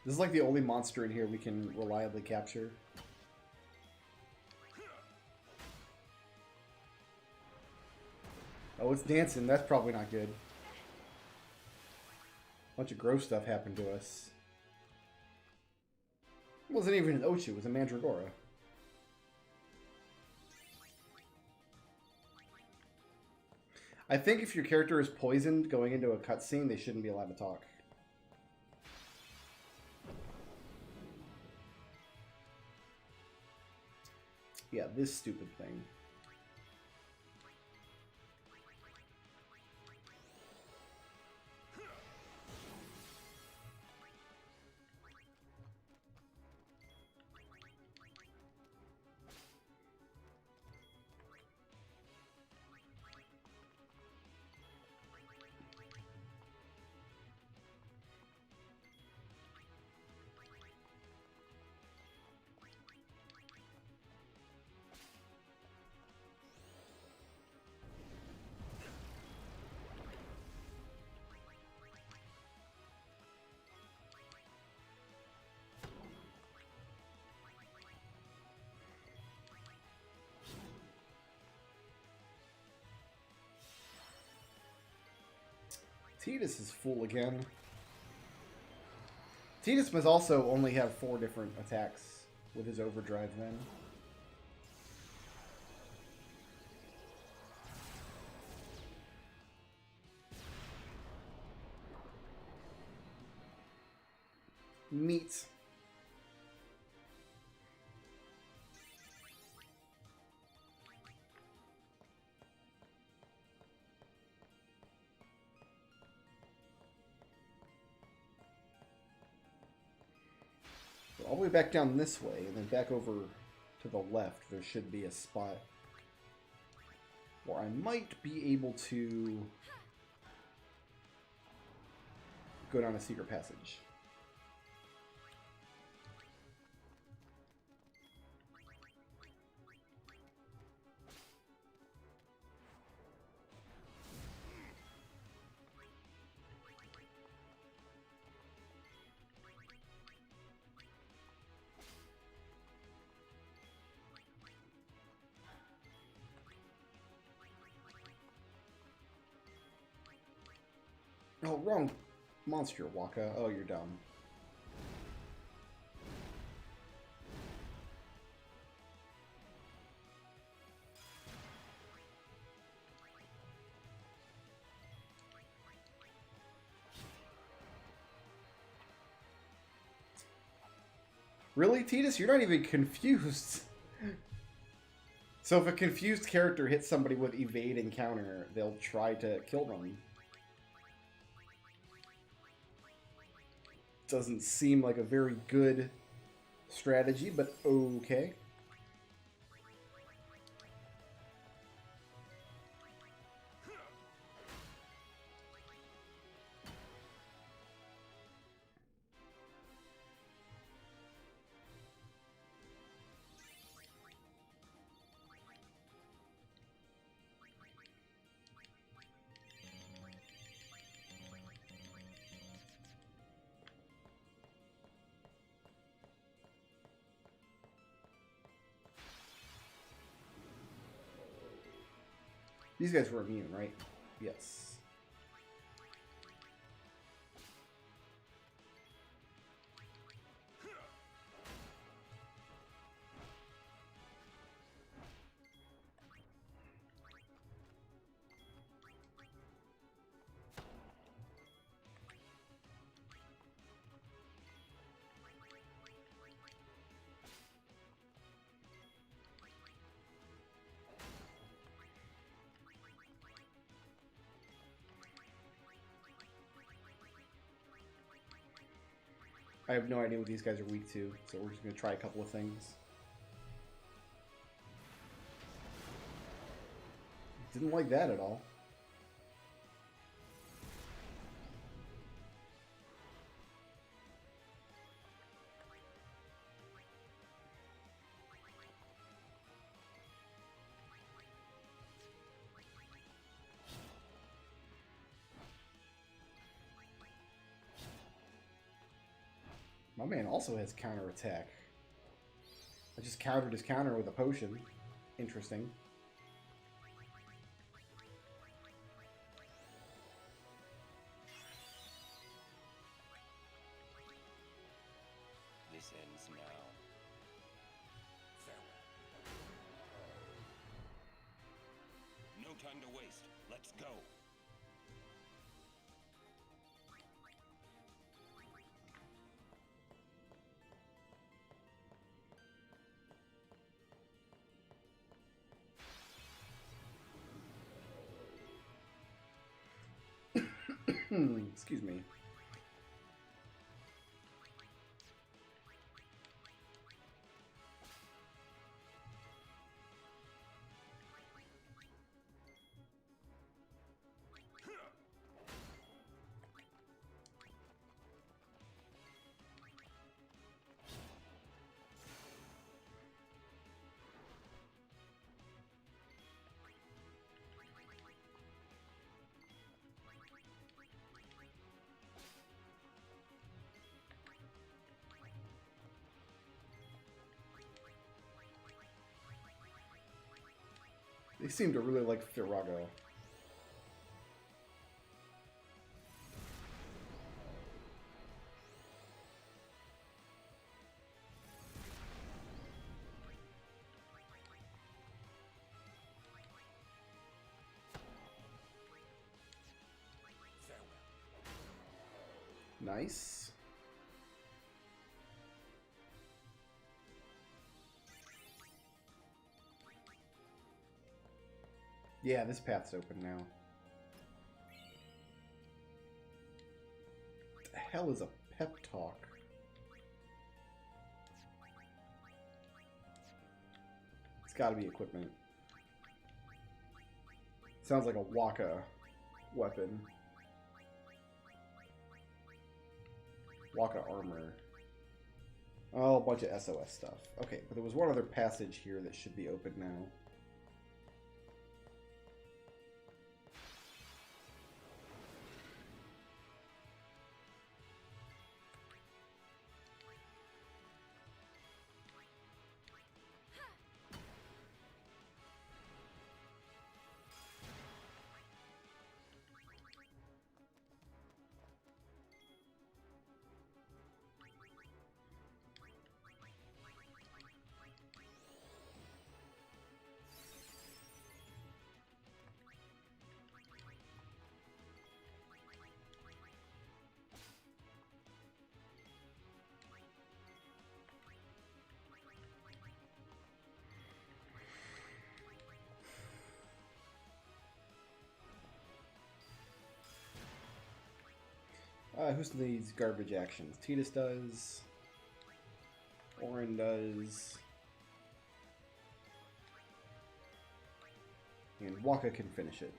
[SPEAKER 1] This is like the only monster in here we can reliably capture. Oh, it's dancing. That's probably not good. A bunch of gross stuff happened to us. It wasn't even an Ochu, it was a Mandragora. I think if your character is poisoned going into a cutscene, they shouldn't be allowed to talk. Yeah, this stupid thing. Tidus is full again. Tidus must also only have 4 different attacks with his overdrive then. Meat. So all the way back down this way, and then back over to the left, there should be a spot where I might be able to go down a secret passage. Oh, wrong monster, Waka. Oh, you're dumb. Really, Tidus? You're not even confused. So if a confused character hits somebody with evade and counter, they'll try to kill them. Doesn't seem like a very good strategy, but okay. These guys were immune, right? Yes. I have no idea what these guys are weak to, so we're just going to try a couple of things. Didn't like that at all. My man also has counterattack. I just countered his counter with a potion. Interesting.
[SPEAKER 7] This ends now. Farewell. No time to waste. Let's go.
[SPEAKER 1] Excuse me. They seem to really like Firago. Nice. Yeah, this path's open now. What the hell is a pep talk? It's gotta be equipment. Sounds like a Waka weapon. Waka armor. Oh, a bunch of SOS stuff. Okay, but there was one other passage here that should be open now. Who needs garbage actions? Titus does. Orin does. And Waka can finish it.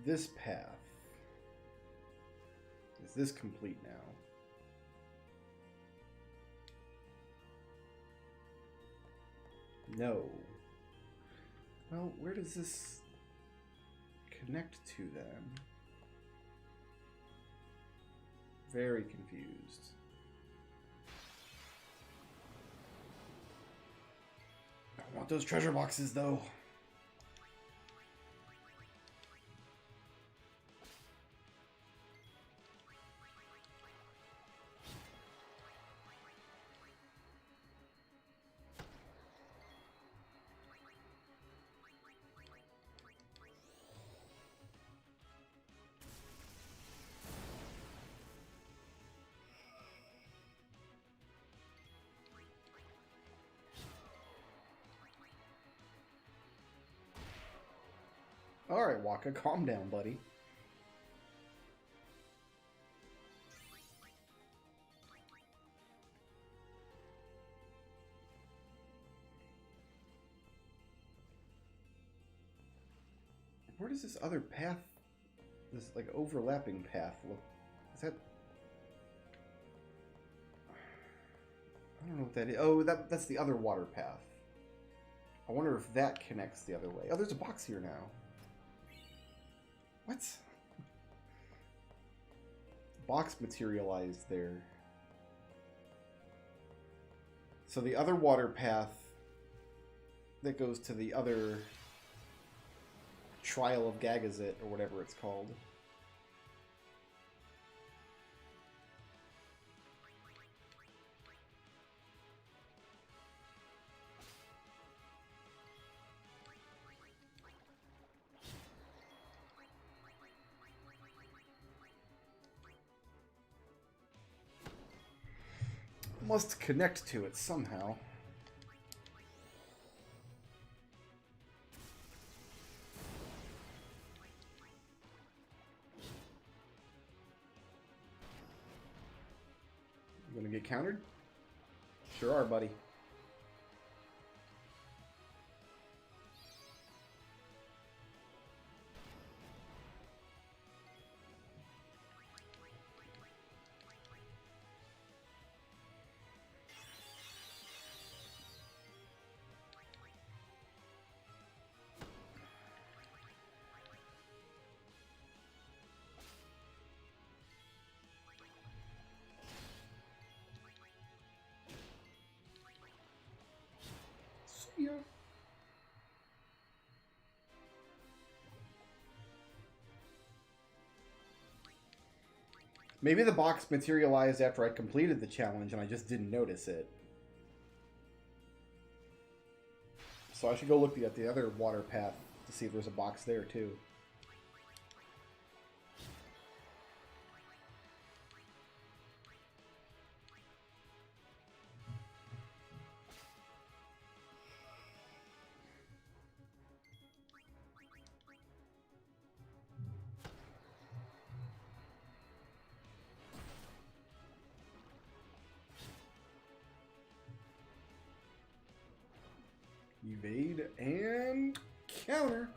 [SPEAKER 1] This path. Is this complete now? No. Well, where does this connect to then? Very confused. I want those treasure boxes though. Alright, Waka, calm down, buddy. Where does this other path, this like overlapping path look? Is that... I don't know what that is. Oh, that's the other water path. I wonder if that connects the other way. Oh, there's a box here now. What? Box materialized there. So the other water path that goes to the other Trial of Gagazet, or whatever it's called. Must connect to it somehow. You gonna get countered? Sure are, buddy. Maybe the box materialized after I completed the challenge and I just didn't notice it. So I should go look at the other water path to see if there's a box there too. Evade and counter.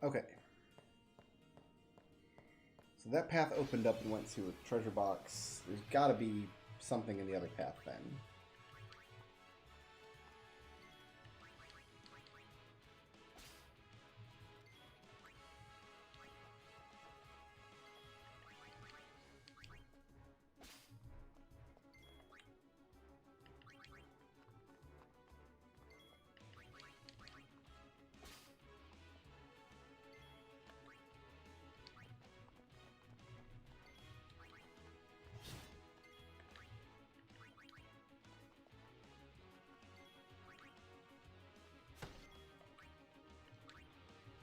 [SPEAKER 1] Okay. So that path opened up and went to a treasure box. There's got to be something in the other path then.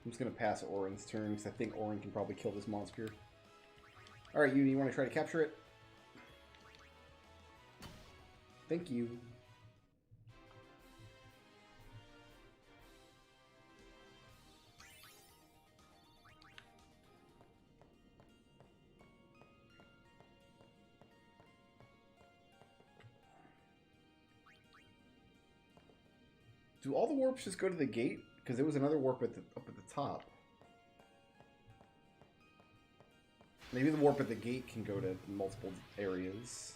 [SPEAKER 1] I'm just going to pass Orin's turn because I think Orin can probably kill this monster. Alright, you want to try to capture it? Thank you. Do all the warps just go to the gate? Because there was another warp up at the top. Maybe the warp at the gate can go to multiple areas.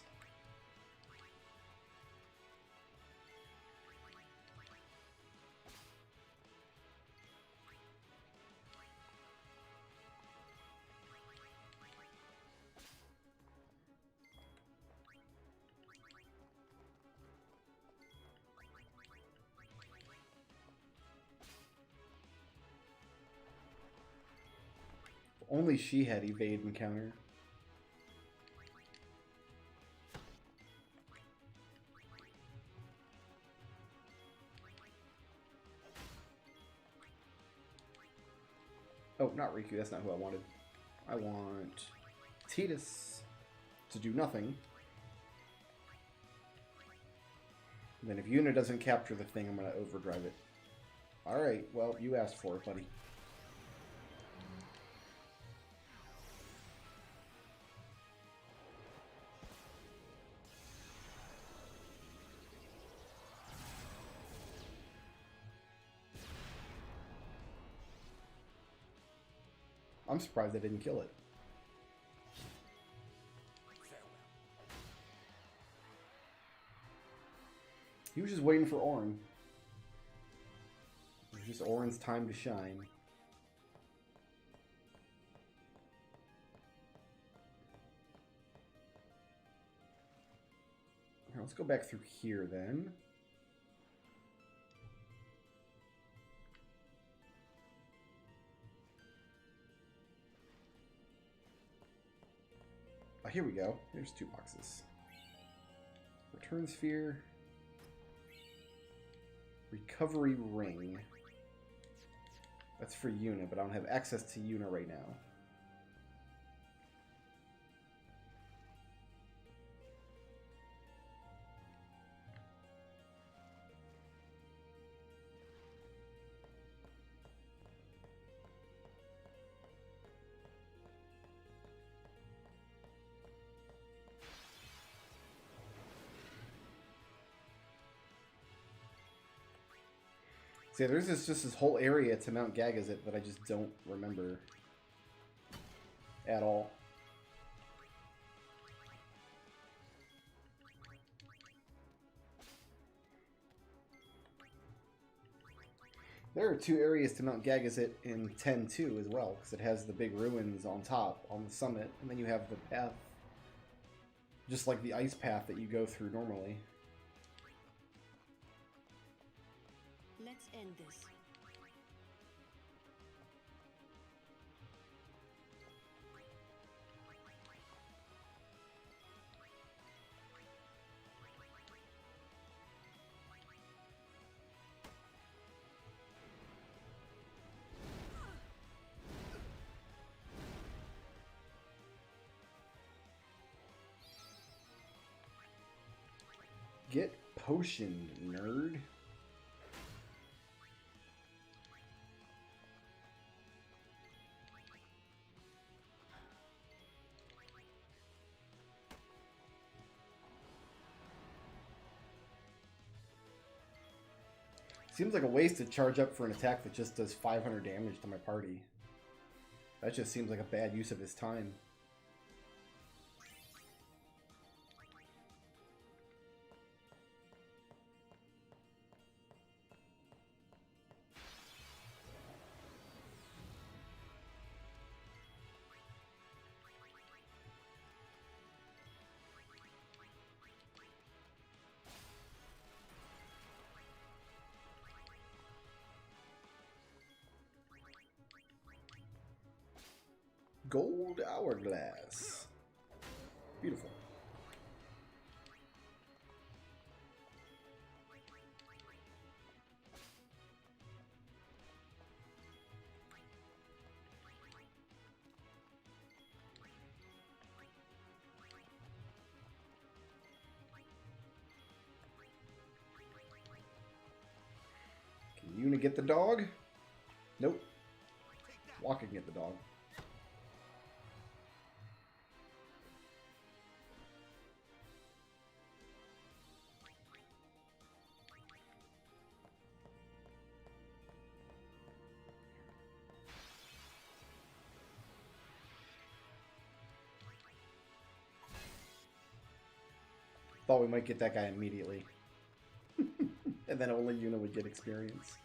[SPEAKER 1] Only she had evade and counter. Oh, not Riku. That's not who I wanted. I want Tidus to do nothing. And then if Yuna doesn't capture the thing, I'm going to overdrive it. Alright, well, you asked for it, buddy. I'm surprised I didn't kill it. He was just waiting for Orin. It was just Orin's time to shine. Right, let's go back through here then. Oh, here we go. There's 2 boxes. Return sphere. Recovery ring. That's for Yuna, but I don't have access to Yuna right now. See, there's just this whole area to Mount Gagazet that I just don't remember at all. There are 2 areas to Mount Gagazet in 10-2 as well, because it has the big ruins on top, on the summit, and then you have the path, just like the ice path that you go through normally.
[SPEAKER 8] Let's end this.
[SPEAKER 1] Get potioned, nerd. Seems like a waste to charge up for an attack that just does 500 damage to my party. That just seems like a bad use of his time. Gold hourglass. Beautiful. Can Yuna get the dog? Nope. Walk can get the dog. Thought we might get that guy immediately. And then only Yuna would get experience.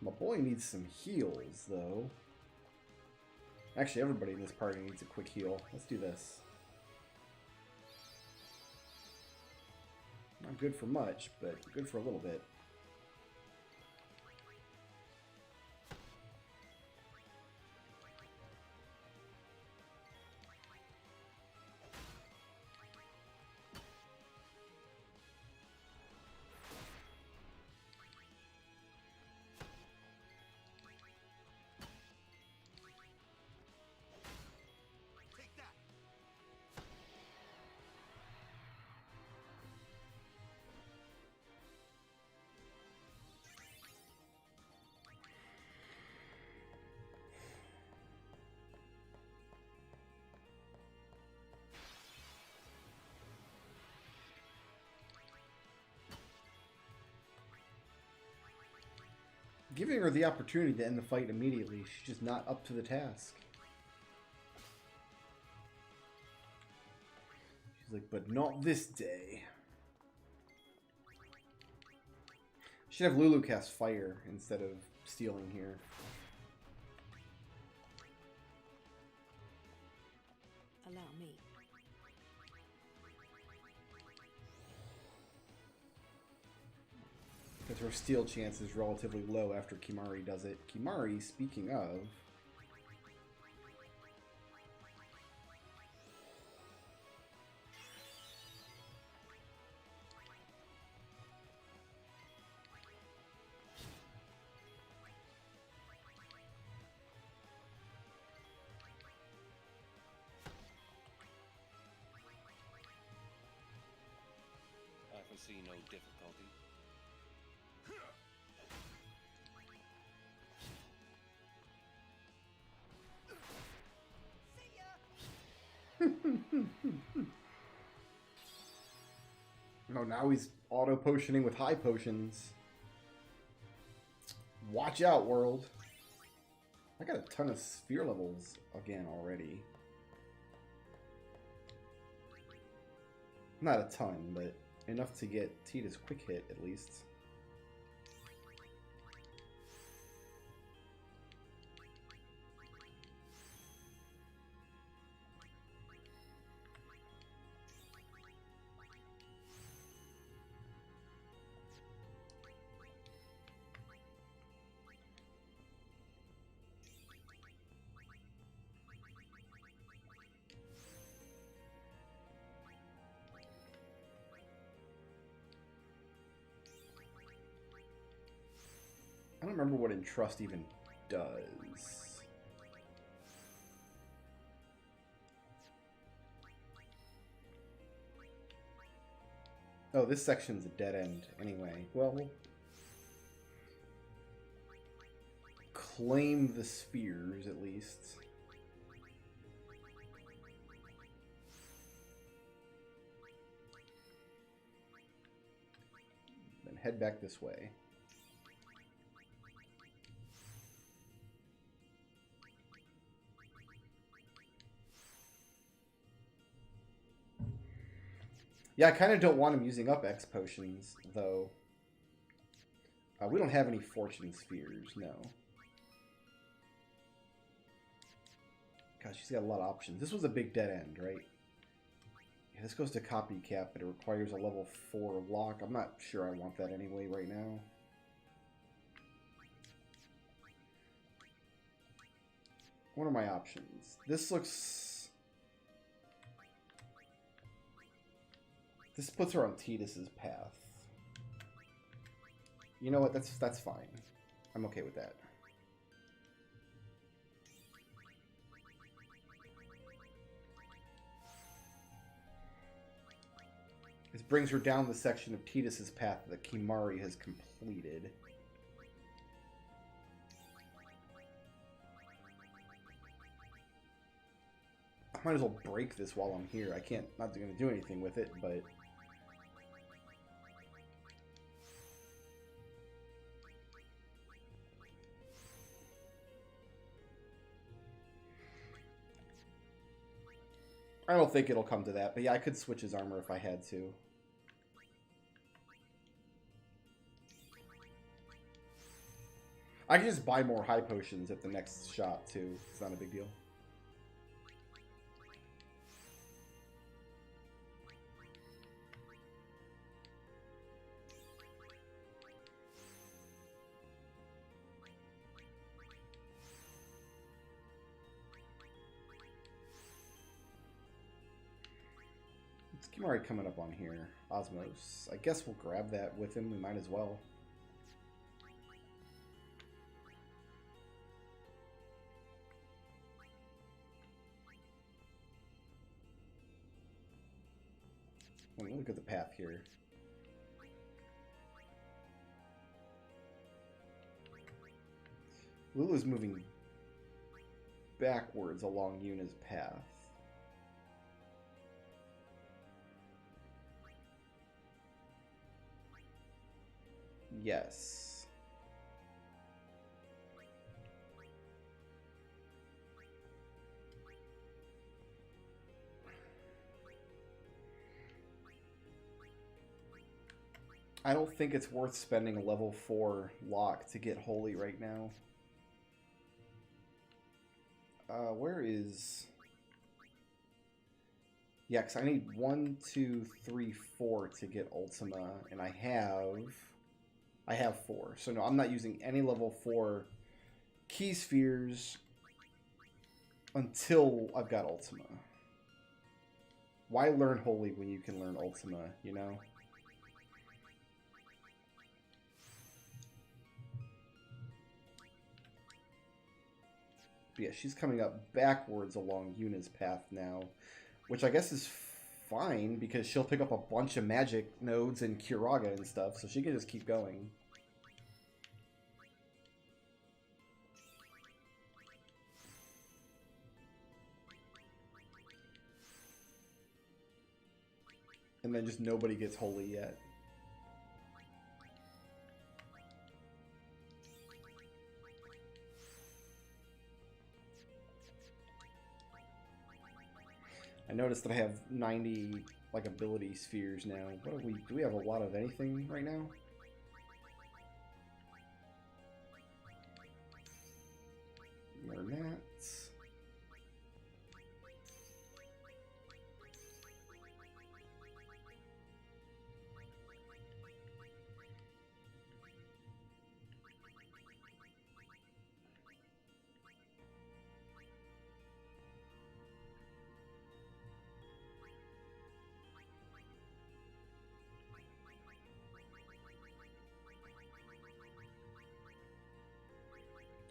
[SPEAKER 1] My boy needs some heals, though. Actually, everybody in this party needs a quick heal. Let's do this. Not good for much, but good for a little bit. Giving her the opportunity to end the fight immediately. She's just not up to the task. She's like, but not this day. Should have Lulu cast fire instead of stealing here.
[SPEAKER 8] Allow me.
[SPEAKER 1] Because her steal chance is relatively low after Kimahri does it. Kimahri, speaking of...
[SPEAKER 7] see no difficulty.
[SPEAKER 1] No, now he's auto potioning with high potions. Watch out, world. I got a ton of sphere levels again already. Not a ton, but enough to get Tita's quick hit at least. I don't remember what Entrust even does. Oh, this section's a dead end anyway. Well, we'll claim the spheres at least. Then head back this way. Yeah, I kind of don't want him using up X potions, though. We don't have any fortune spheres, no. Gosh, she's got a lot of options. This was a big dead end, right? Yeah, this goes to copycat, but it requires a level 4 lock. I'm not sure I want that anyway right now. What are my options? This looks... This puts her on Tidus's path. You know what? That's fine. I'm okay with that. This brings her down the section of Tidus's path that Kimahri has completed. I might as well break this while I'm here. I can't, not going to do anything with it, but... I don't think it'll come to that, but yeah, I could switch his armor if I had to. I can just buy more high potions at the next shop, too. It's not a big deal. It's Kimahri coming up on here. Osmos. I guess we'll grab that with him. We might as well. Let me look at the path here. Lulu's moving backwards along Yuna's path. Yes. I don't think it's worth spending a level 4 lock to get Holy right now. Where is... Yeah, because I need 1, 2, 3, 4 to get Ultima, and I have 4. So no, I'm not using any level 4 key spheres until I've got Ultima. Why learn Holy when you can learn Ultima, you know? But yeah, she's coming up backwards along Yuna's path now, which I guess is fine because she'll pick up a bunch of magic nodes and Kiraga and stuff, so she can just keep going. And then just nobody gets holy yet. I noticed that I have 90 like ability spheres now. What do we have a lot of anything right now? Mernats.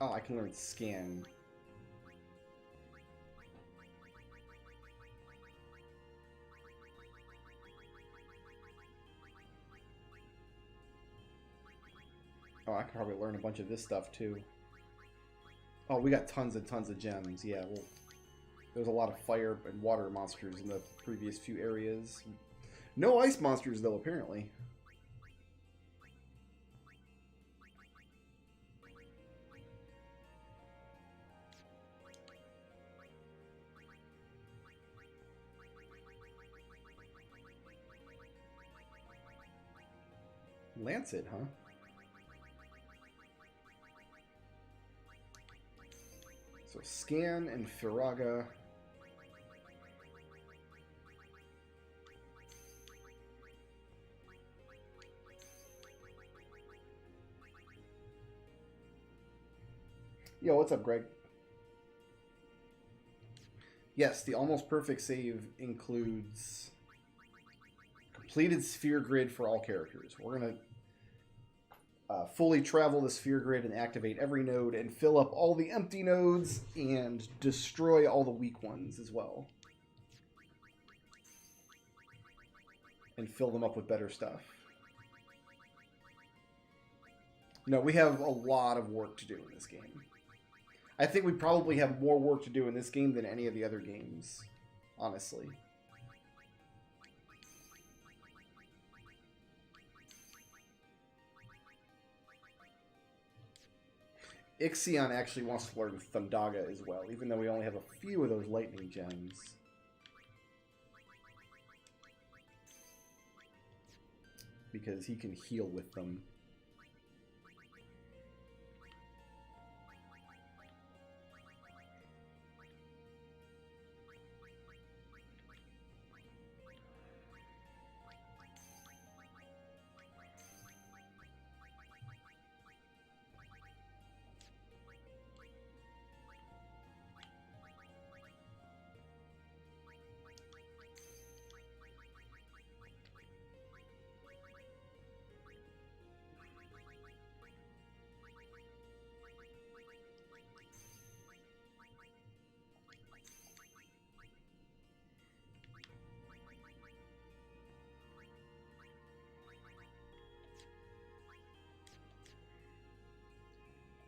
[SPEAKER 1] Oh, I can learn scan. Oh, I could probably learn a bunch of this stuff too. Oh, we got tons and tons of gems. Yeah, well, there's a lot of fire and water monsters in the previous few areas. No ice monsters though, apparently. Lancet, huh? So scan and Firaga. Yo, what's up, Greg? Yes, the almost perfect save includes completed sphere grid for all characters. We're going to fully travel the sphere grid and activate every node and fill up all the empty nodes and destroy all the weak ones as well. And fill them up with better stuff. No, we have a lot of work to do in this game. I think we probably have more work to do in this game than any of the other games, honestly. Ixion actually wants to learn Thundaga as well, even though we only have a few of those lightning gems. Because he can heal with them.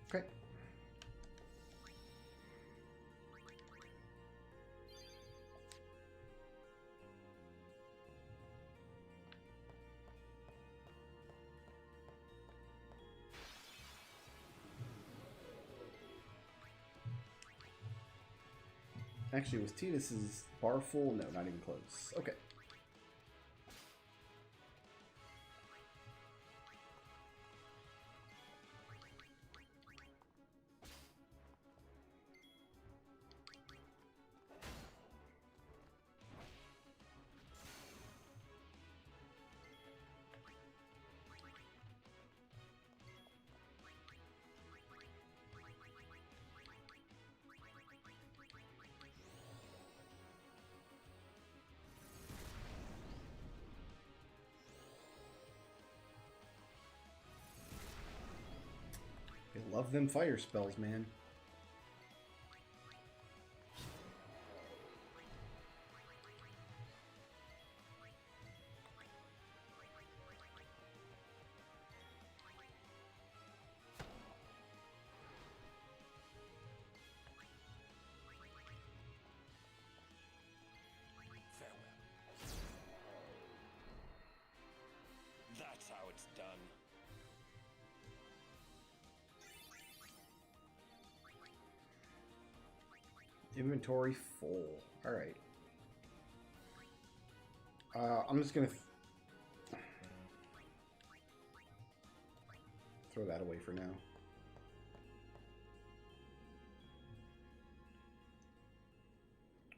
[SPEAKER 1] Okay. Actually, was Tidus's bar full? No, not even close. Okay. I love them fire spells, man. Inventory full. Alright. I'm just gonna throw that away for now.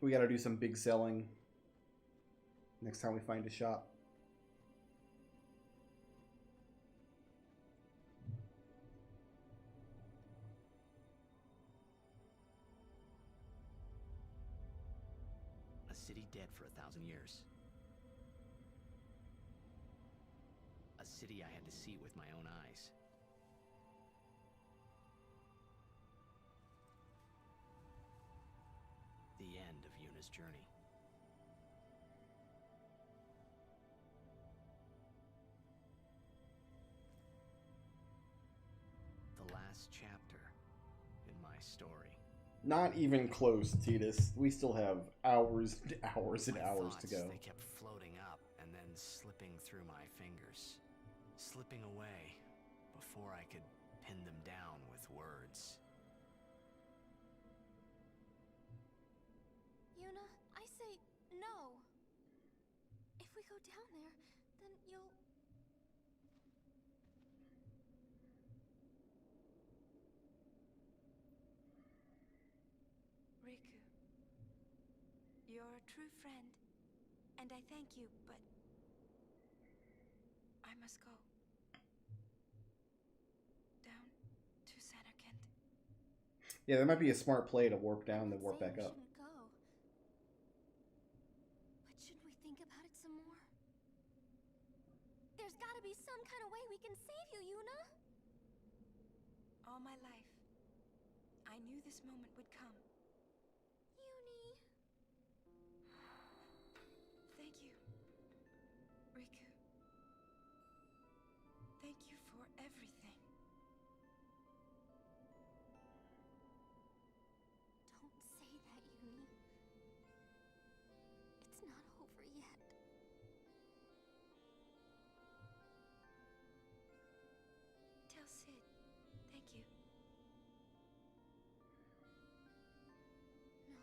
[SPEAKER 1] We gotta do some big selling next time we find a shop.
[SPEAKER 3] A city dead for 1,000 years. A city I had to see with my own eyes. The end of Yuna's journey. The last chapter in my story.
[SPEAKER 1] Not even close, Titus. We still have hours and hours and
[SPEAKER 3] My
[SPEAKER 1] hours to
[SPEAKER 3] thoughts,
[SPEAKER 1] go.
[SPEAKER 3] They kept floating up and then slipping through my fingers. Slipping away before I could pin them down with words.
[SPEAKER 2] Yuna, I say no. If we go down there, then you'll...
[SPEAKER 6] Riku, you're a true friend, and I thank you, but I must go. Down to Samarkand.
[SPEAKER 1] Yeah, that might be a smart play to warp down, then warp
[SPEAKER 2] Say
[SPEAKER 1] back
[SPEAKER 2] we
[SPEAKER 1] up.
[SPEAKER 2] shouldn't go. But shouldn't we think about it some more? There's gotta be some kind of way we can save you, Yuna!
[SPEAKER 6] All my life, I knew this moment would come.
[SPEAKER 2] Yuni!
[SPEAKER 6] Thank you, Riku. Thank you for everything.
[SPEAKER 2] Don't say that, Yuni. It's not over yet.
[SPEAKER 6] Tell Sid, thank you.
[SPEAKER 2] No.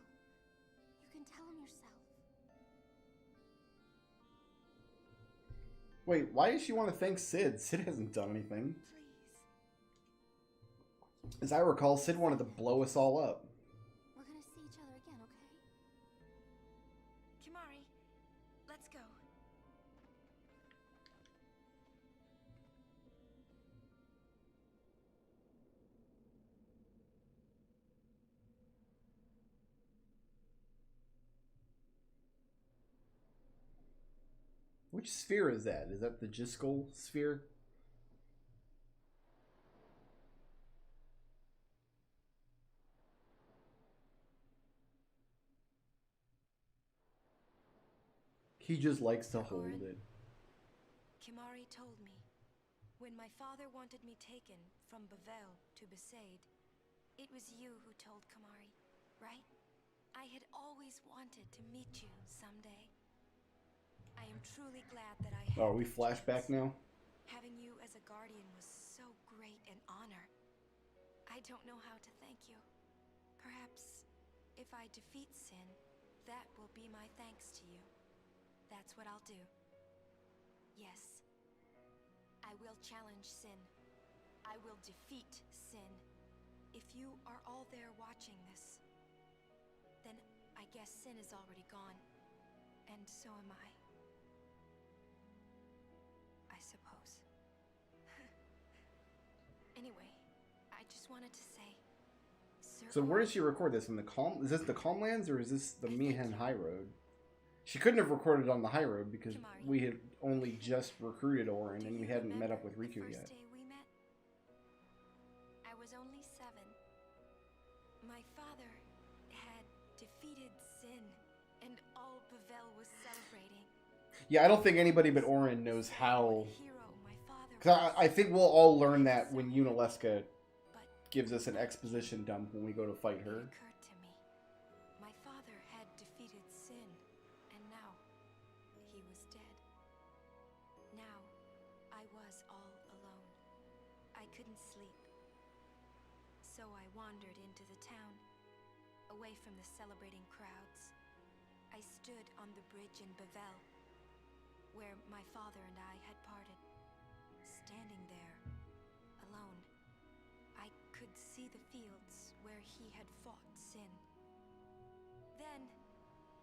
[SPEAKER 2] You can tell him yourself.
[SPEAKER 1] Wait, why does she want to thank Sid? Sid hasn't done anything.
[SPEAKER 6] Please.
[SPEAKER 1] As I recall, Sid wanted to blow us all up.
[SPEAKER 2] We're gonna see each other again, okay?
[SPEAKER 6] Kimari, let's go.
[SPEAKER 1] Which sphere is that? Is that the Jiskel sphere? He just likes to hold it.
[SPEAKER 6] Kimari told me, when my father wanted me taken from Bavel to Besaid, it was you who told Kimari, right? I had always wanted to meet you someday. I am truly glad that I had
[SPEAKER 1] Oh, we
[SPEAKER 6] that
[SPEAKER 1] flashback
[SPEAKER 6] chance.
[SPEAKER 1] now?
[SPEAKER 6] Having you as a guardian was so great an honor. I don't know how to thank you. Perhaps if I defeat Sin, that will be my thanks to you. That's what I'll do. Yes. I will challenge Sin. I will defeat Sin. If you are all there watching this, then I guess Sin is already gone. And so am I. I suppose. Anyway, I just wanted to say...
[SPEAKER 1] So where did she record this? In the Calm? Is this the Calmlands or is this the Mihan High Road? She couldn't have recorded on the High Road because we had only just recruited Orin and we hadn't met up with Riku
[SPEAKER 6] the
[SPEAKER 1] yet.
[SPEAKER 6] first day we met? I was only 7. My father had defeated Sin, and all Bavel was celebrating.
[SPEAKER 1] Yeah, I don't think anybody but Orin knows how...
[SPEAKER 6] Hero my father
[SPEAKER 1] Because
[SPEAKER 6] was.
[SPEAKER 1] I think we'll all learn that when Yunalesca
[SPEAKER 6] But
[SPEAKER 1] gives us an exposition dump when we go to fight
[SPEAKER 6] it
[SPEAKER 1] her.
[SPEAKER 6] occurred to me, my father had defeated Sin, and now he was dead. Now I was all alone. I couldn't sleep. So I wandered into the town, away from the celebrating crowds. I stood on the bridge in Bavel, where my father and I had parted. Standing there, alone, I could see the fields where he had fought Sin. Then,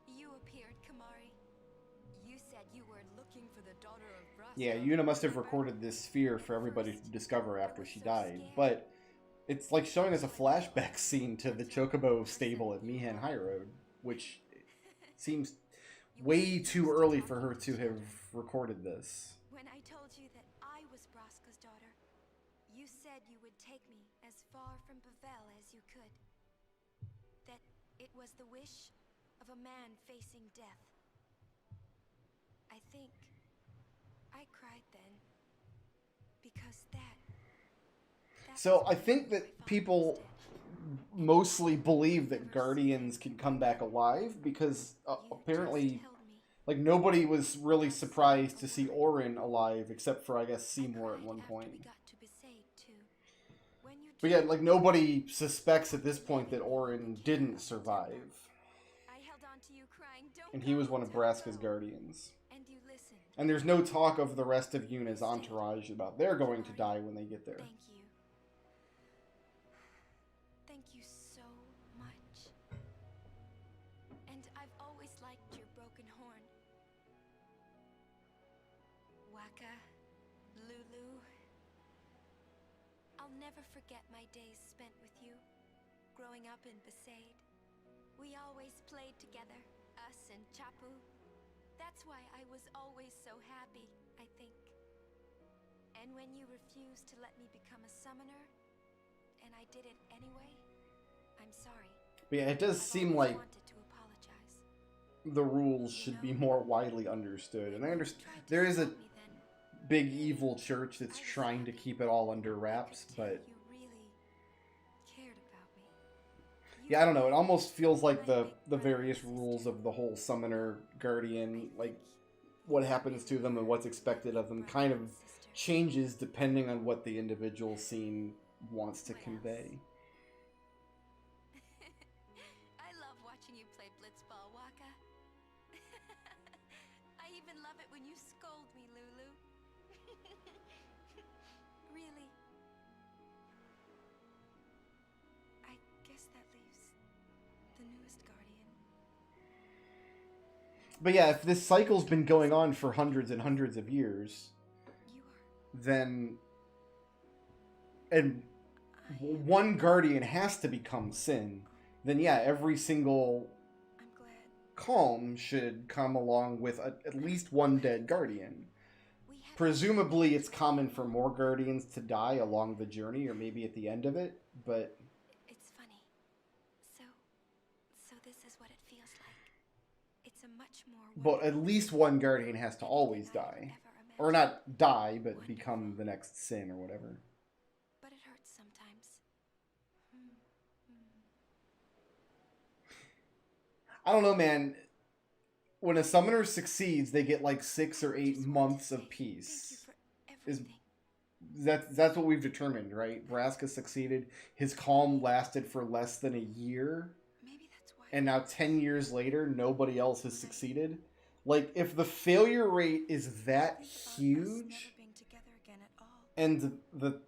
[SPEAKER 6] you appeared, Kimahri. You said you were looking for the daughter of Braska.
[SPEAKER 1] Yeah, Yuna must have recorded this sphere for everybody to discover after she died, but it's like showing us a flashback scene to the Chocobo stable at Mihan High Road, which seems way too early for her to have recorded this.
[SPEAKER 6] When I told you that I was Braska's daughter, you said you would take me as far from Bavel as you could. That it was the wish of a man facing death. I think I cried then because
[SPEAKER 1] So I think that people mostly believe that Guardians can come back alive because apparently, like, nobody was really surprised to see Orin alive except for, I guess, Seymour at one point. But yeah, like, nobody suspects at this point that Orin didn't survive. And he was one of Braska's guardians. And there's no talk of the rest of Yuna's entourage about they're going to die when they get there.
[SPEAKER 6] Thank you. Thank you so much. And I've always liked your broken horn. Waka, Lulu. I'll never forget my days spent with you, growing up in Besaid. We always played together, us and Chapu. That's why I was always so happy, I think. And when you refused to let me become a summoner, and I did it anyway, I'm sorry.
[SPEAKER 1] But yeah, it does seem like the rules should be more widely understood. And I understand there is a big evil church that's trying to keep it all under wraps, but yeah, I don't know. It almost feels like the various rules of the whole summoner guardian, like what happens to them and what's expected of them, kind of changes depending on what the individual scene wants to convey.
[SPEAKER 6] I love watching you play blitzball, Waka. I even love it when you scold me, Lulu. Really. I guess that leaves the newest guardian.
[SPEAKER 1] But yeah, if this cycle's been going on for hundreds and hundreds of years, then and one guardian has to become Sin, then yeah, every single calm should come along with at least one dead guardian. Presumably it's common for more guardians to die along the journey or maybe at the end of it, but
[SPEAKER 6] it's funny. So this is what it feels like. It's a much more
[SPEAKER 1] but at least one guardian has to always die. Or not die, but become the next Sin or whatever.
[SPEAKER 6] But it hurts sometimes.
[SPEAKER 1] I don't know, man. When a summoner succeeds, they get like 6 or 8 months of peace. That's what we've determined, right? Braska succeeded. His calm lasted for less than a year. And now 10 years later, nobody else has succeeded. Like, if the failure rate is that huge, and the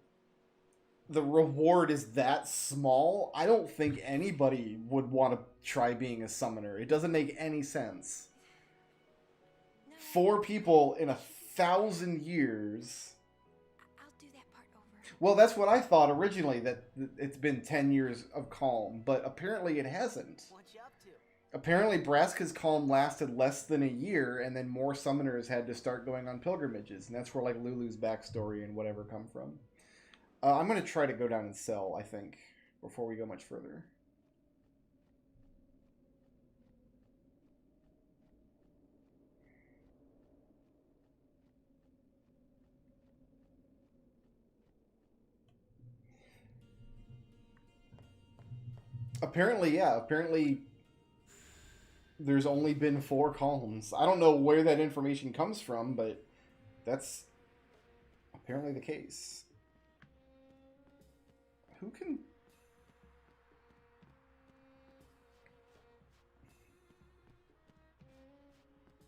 [SPEAKER 1] reward is that small, I don't think anybody would want to try being a summoner. It doesn't make any sense. 4 people in 1,000 years. Well, that's what I thought originally, that it's been 10 years of calm, but apparently it hasn't. Apparently Braska's calm lasted less than a year, and then more summoners had to start going on pilgrimages, and that's where like Lulu's backstory and whatever come from. I'm going to try to go down and sell, I think, before we go much further. Apparently, yeah. Apparently, there's only been 4 calms. I don't know where that information comes from, but that's apparently the case. Who can...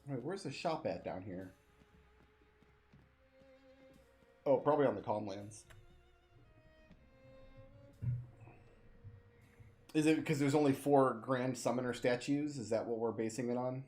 [SPEAKER 1] Wait, where's the shop at down here? Oh, probably on the Calmlands. Is it because there's only 4 Grand Summoner statues? Is that what we're basing it on?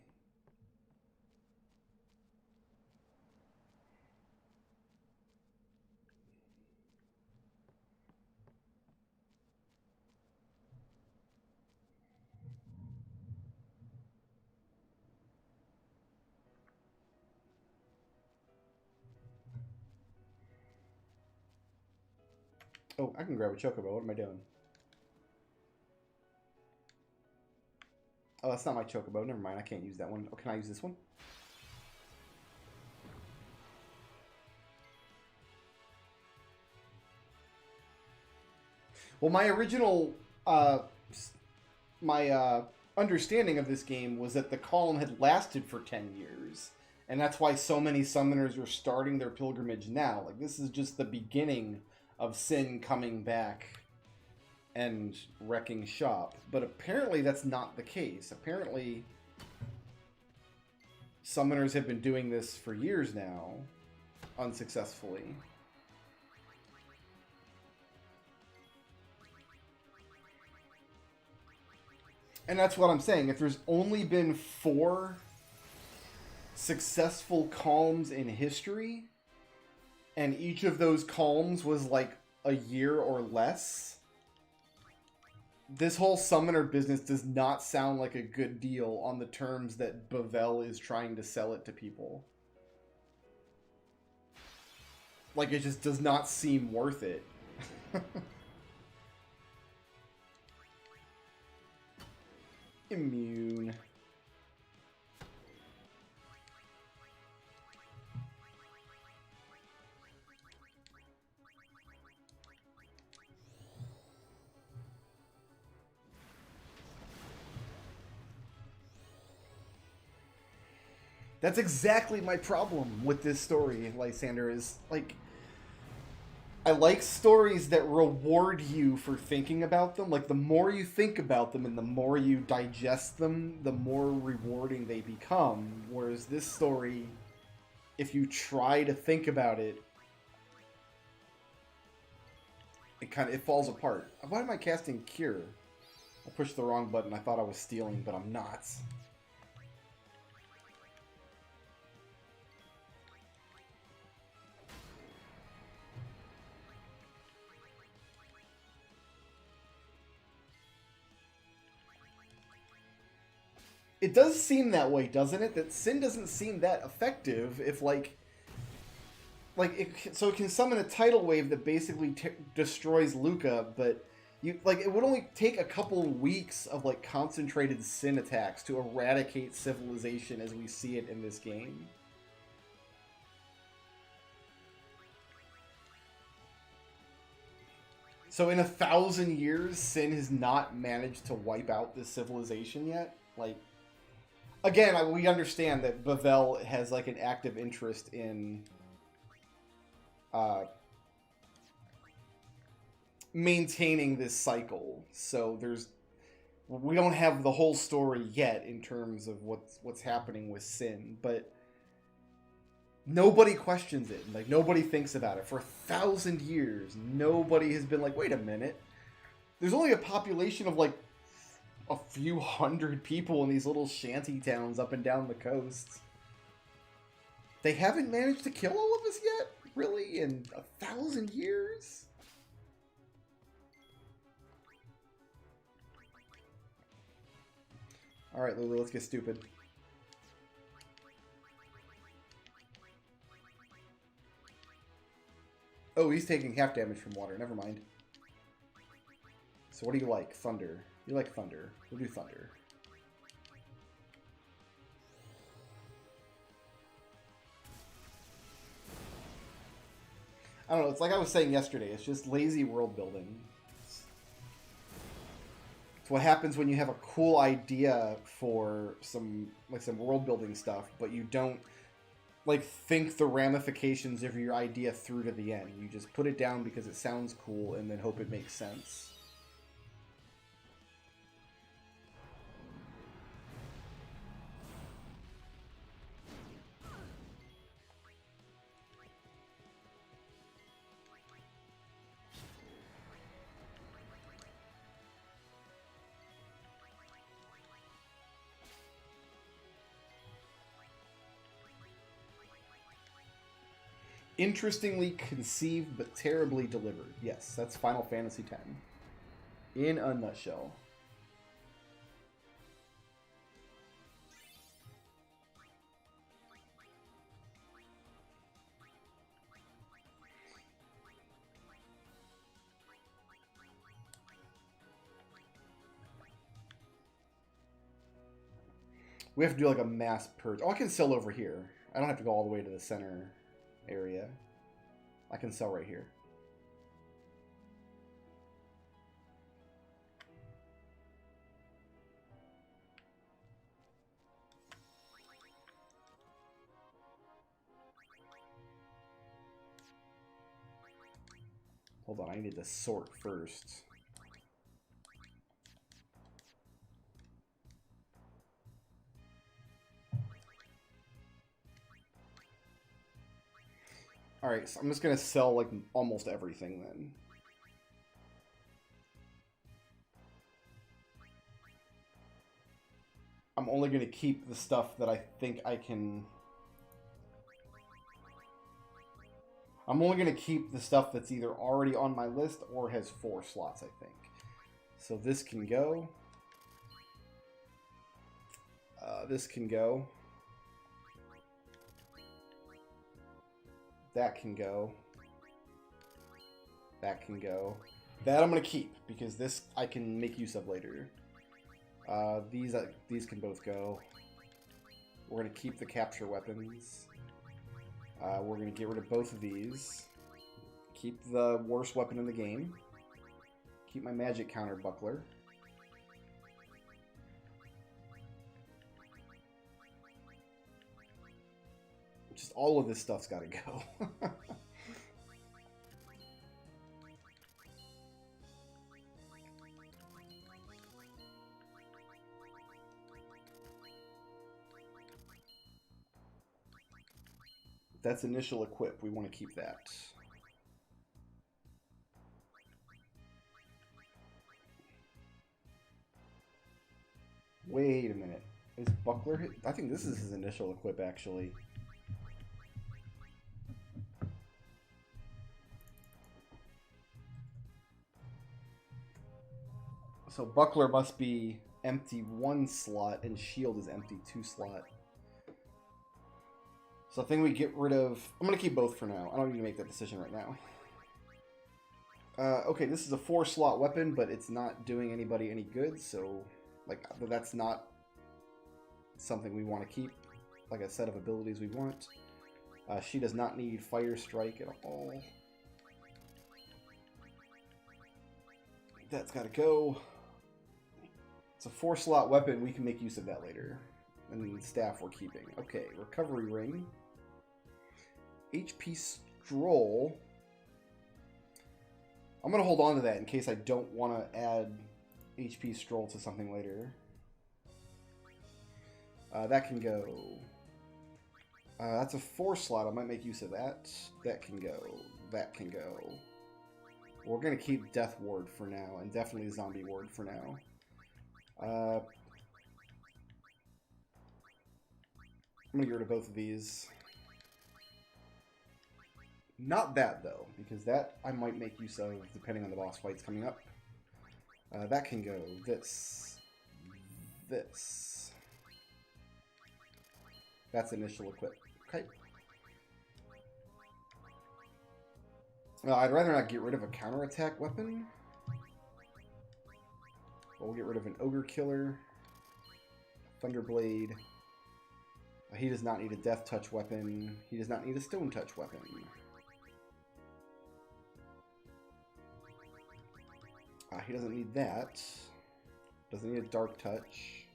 [SPEAKER 1] Oh, I can grab a chocobo. What am I doing? Oh, that's not my chocobo. Never mind. I can't use that one. Oh, can I use this one? Well, my original, understanding of this game was that the column had lasted for 10 years. And that's why so many summoners are starting their pilgrimage now. Like, this is just the beginning of Sin coming back and wrecking shop. But apparently that's not the case. Apparently summoners have been doing this for years now, unsuccessfully. And that's what I'm saying. If there's only been 4 successful calms in history, and each of those calms was like a year or less, this whole summoner business does not sound like a good deal on the terms that Bavel is trying to sell it to people. Like, it just does not seem worth it. Immune. That's exactly my problem with this story, Lysander, is, like, I like stories that reward you for thinking about them. Like, the more you think about them and the more you digest them, the more rewarding they become. Whereas this story, if you try to think about it, it falls apart. Why am I casting Cure? I pushed the wrong button. I thought I was stealing, but I'm not. It does seem that way, doesn't it? That Sin doesn't seem that effective if, so it can summon a tidal wave that basically destroys Luca, but it would only take a couple weeks of, like, concentrated Sin attacks to eradicate civilization as we see it in this game. So in 1,000 years, Sin has not managed to wipe out this civilization yet? Like, again, we understand that Bavel has, like, an active interest in maintaining this cycle. So we don't have the whole story yet in terms of what's happening with Sin, but nobody questions it. Like, nobody thinks about it. For 1,000 years, nobody has been like, wait a minute. There's only a population of, like, a few hundred people in these little shanty towns up and down the coast. They haven't managed to kill all of us yet? Really? In 1,000 years? Alright, Lulu, let's get stupid. Oh, he's taking half damage from water. Never mind. So what do you like? Thunder. You like thunder. We'll do thunder. I don't know. It's like I was saying yesterday. It's just lazy world building. It's what happens when you have a cool idea for some world building stuff, but you don't, like, think the ramifications of your idea through to the end. You just put it down because it sounds cool and then hope it makes sense. Interestingly conceived, but terribly delivered. Yes, that's Final Fantasy X. In a nutshell. We have to do like a mass purge. Oh, I can sell over here. I don't have to go all the way to the center area. I can sell right here. Hold on, I need to sort first. Alright, so I'm just gonna sell like almost everything then. I'm only gonna keep the stuff that I think I can... I'm only gonna keep the stuff that's either already on my list or has 4 slots, I think. So this can go. This can go. That can go. That can go. That I'm going to keep, because this I can make use of later. These can both go. We're going to keep the capture weapons. We're going to get rid of both of these. Keep the worst weapon in the game. Keep my magic counter buckler. Just all of this stuff's got to go. That's initial equip. We want to keep that. Wait a minute. Is buckler hit? I think this is his initial equip, actually. So buckler must be empty 1 slot, and shield is empty 2 slot. So I think we get rid of... I'm going to keep both for now. I don't need to make that decision right now. Okay, this is a 4 slot weapon, but it's not doing anybody any good, so like that's not something we want to keep. Like a set of abilities we want. She does not need Fire Strike at all. That's got to go. It's a 4 slot weapon. We can make use of that later. And then staff we're keeping. Okay, recovery ring. HP stroll. I'm going to hold on to that in case I don't want to add HP stroll to something later. That can go. That's a 4 slot. I might make use of that. That can go. That can go. We're going to keep Death Ward for now, and definitely Zombie Ward for now. I'm going to get rid of both of these. Not that, though, because that I might make use of depending on the boss fights coming up. That can go. This. This. That's initial equip. Okay. I'd rather not get rid of a counterattack weapon. We'll get rid of an Ogre Killer. Thunderblade. He does not need a Death Touch weapon. He does not need a Stone Touch weapon. He doesn't need that. Doesn't need a Dark Touch.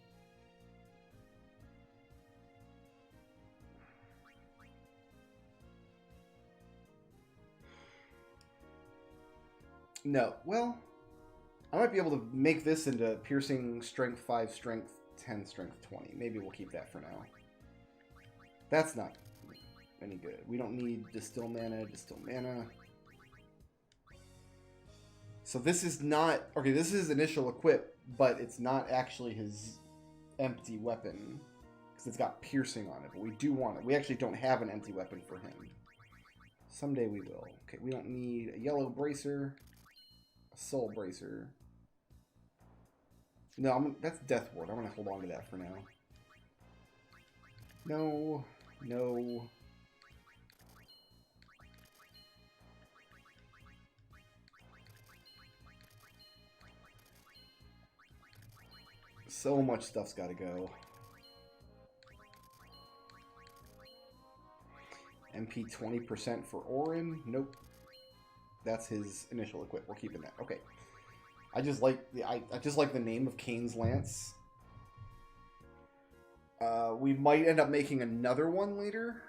[SPEAKER 1] No. Well, I might be able to make this into Piercing Strength 5, Strength 10, Strength 20. Maybe we'll keep that for now. That's not any good. We don't need Distill Mana, Distill Mana. So this is not... Okay, this is initial equip, but it's not actually his empty weapon. Because it's got piercing on it, but we do want it. We actually don't have an empty weapon for him. Someday we will. Okay, we don't need a yellow bracer. A soul bracer. No, that's Death Ward. I'm going to hold on to that for now. No. No. So much stuff's got to go. MP 20% for Orin. Nope. That's his initial equip. We're keeping that. Okay. I just like the name of Kane's Lance. We might end up making another one later,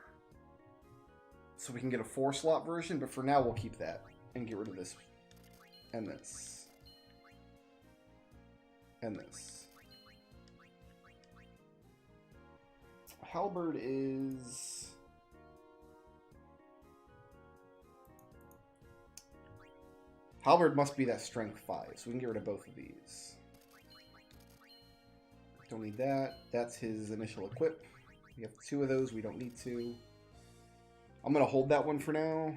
[SPEAKER 1] so we can get a 4-slot version. But for now, we'll keep that and get rid of this and this and this. Halberd is. Halberd must be that strength 5, so we can get rid of both of these. Don't need that. That's his initial equip. We have 2 of those. We don't need to. I'm going to hold that one for now.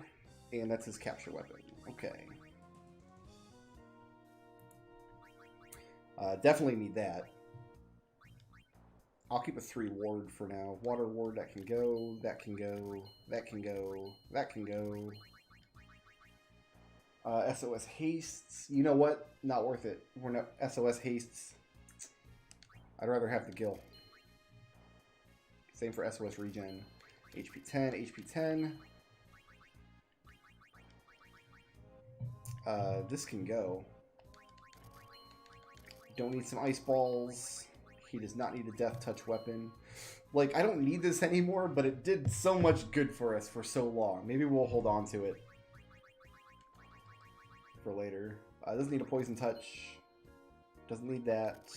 [SPEAKER 1] And that's his capture weapon. Okay. Definitely need that. I'll keep a 3 ward for now. Water ward, that can go. That can go. That can go. That can go. SOS hastes. You know what? Not worth it. We're not SOS hastes. I'd rather have the Gil. Same for SOS regen. HP 10, HP 10. This can go. Don't need some ice balls. He does not need a death touch weapon. Like, I don't need this anymore, but it did so much good for us for so long. Maybe we'll hold on to it for later. Doesn't need a poison touch. Doesn't need that.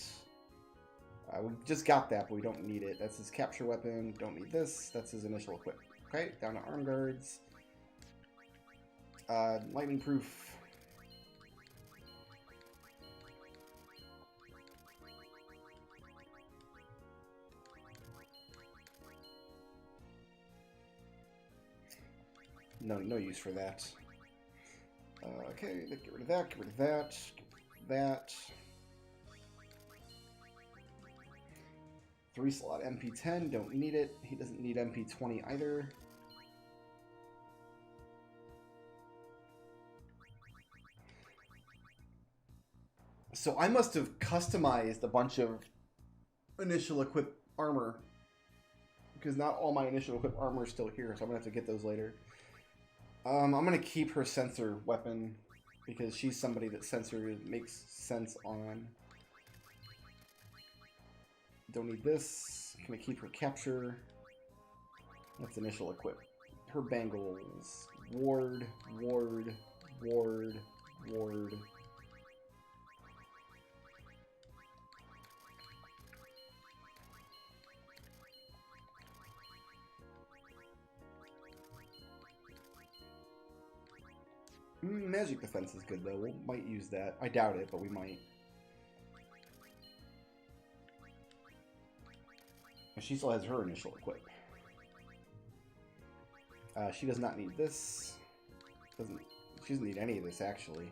[SPEAKER 1] We just got that, but we don't need it. That's his capture weapon. Don't need this. That's his initial equip. Okay, down to arm guards. Lightning proof. No use for that. Okay, get rid of that, get rid of that, get rid of that. 3-slot MP10, don't need it. He doesn't need MP20 either. So I must have customized a bunch of initial equip armor, because not all my initial equip armor is still here, so I'm going to have to get those later. I'm going to keep her sensor weapon, because she's somebody that sensor makes sense on. Don't need this. Can I keep her capture? That's initial equip. Her bangles. Ward, ward, ward, ward. Magic defense is good though. We might use that. I doubt it, but we might. She still has her initial equip. She does not need this. She doesn't need any of this actually.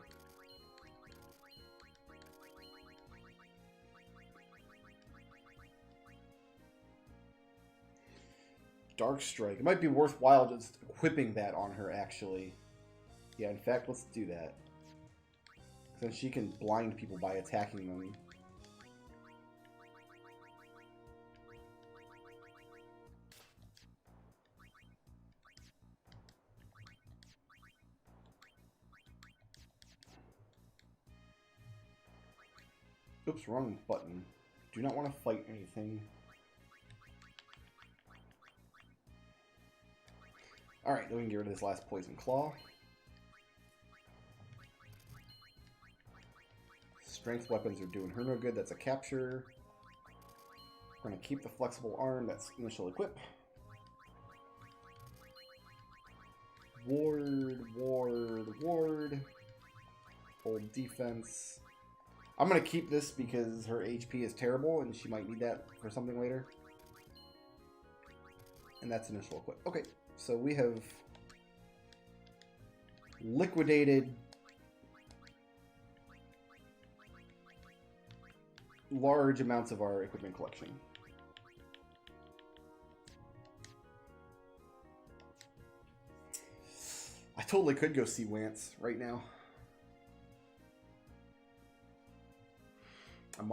[SPEAKER 1] Dark Strike. It might be worthwhile just equipping that on her actually. Yeah, in fact, let's do that. Since she can blind people by attacking them. Oops, wrong button. Do not want to fight anything. Alright, then we can get rid of this last Poison Claw. Strength weapons are doing her no good. That's a capture. We're going to keep the flexible arm. That's initial equip. Ward, ward, ward. Hold defense. I'm going to keep this because her HP is terrible and she might need that for something later. And that's initial equip. Okay, so we have liquidated large amounts of our equipment collection. I totally could go see Wance right now. I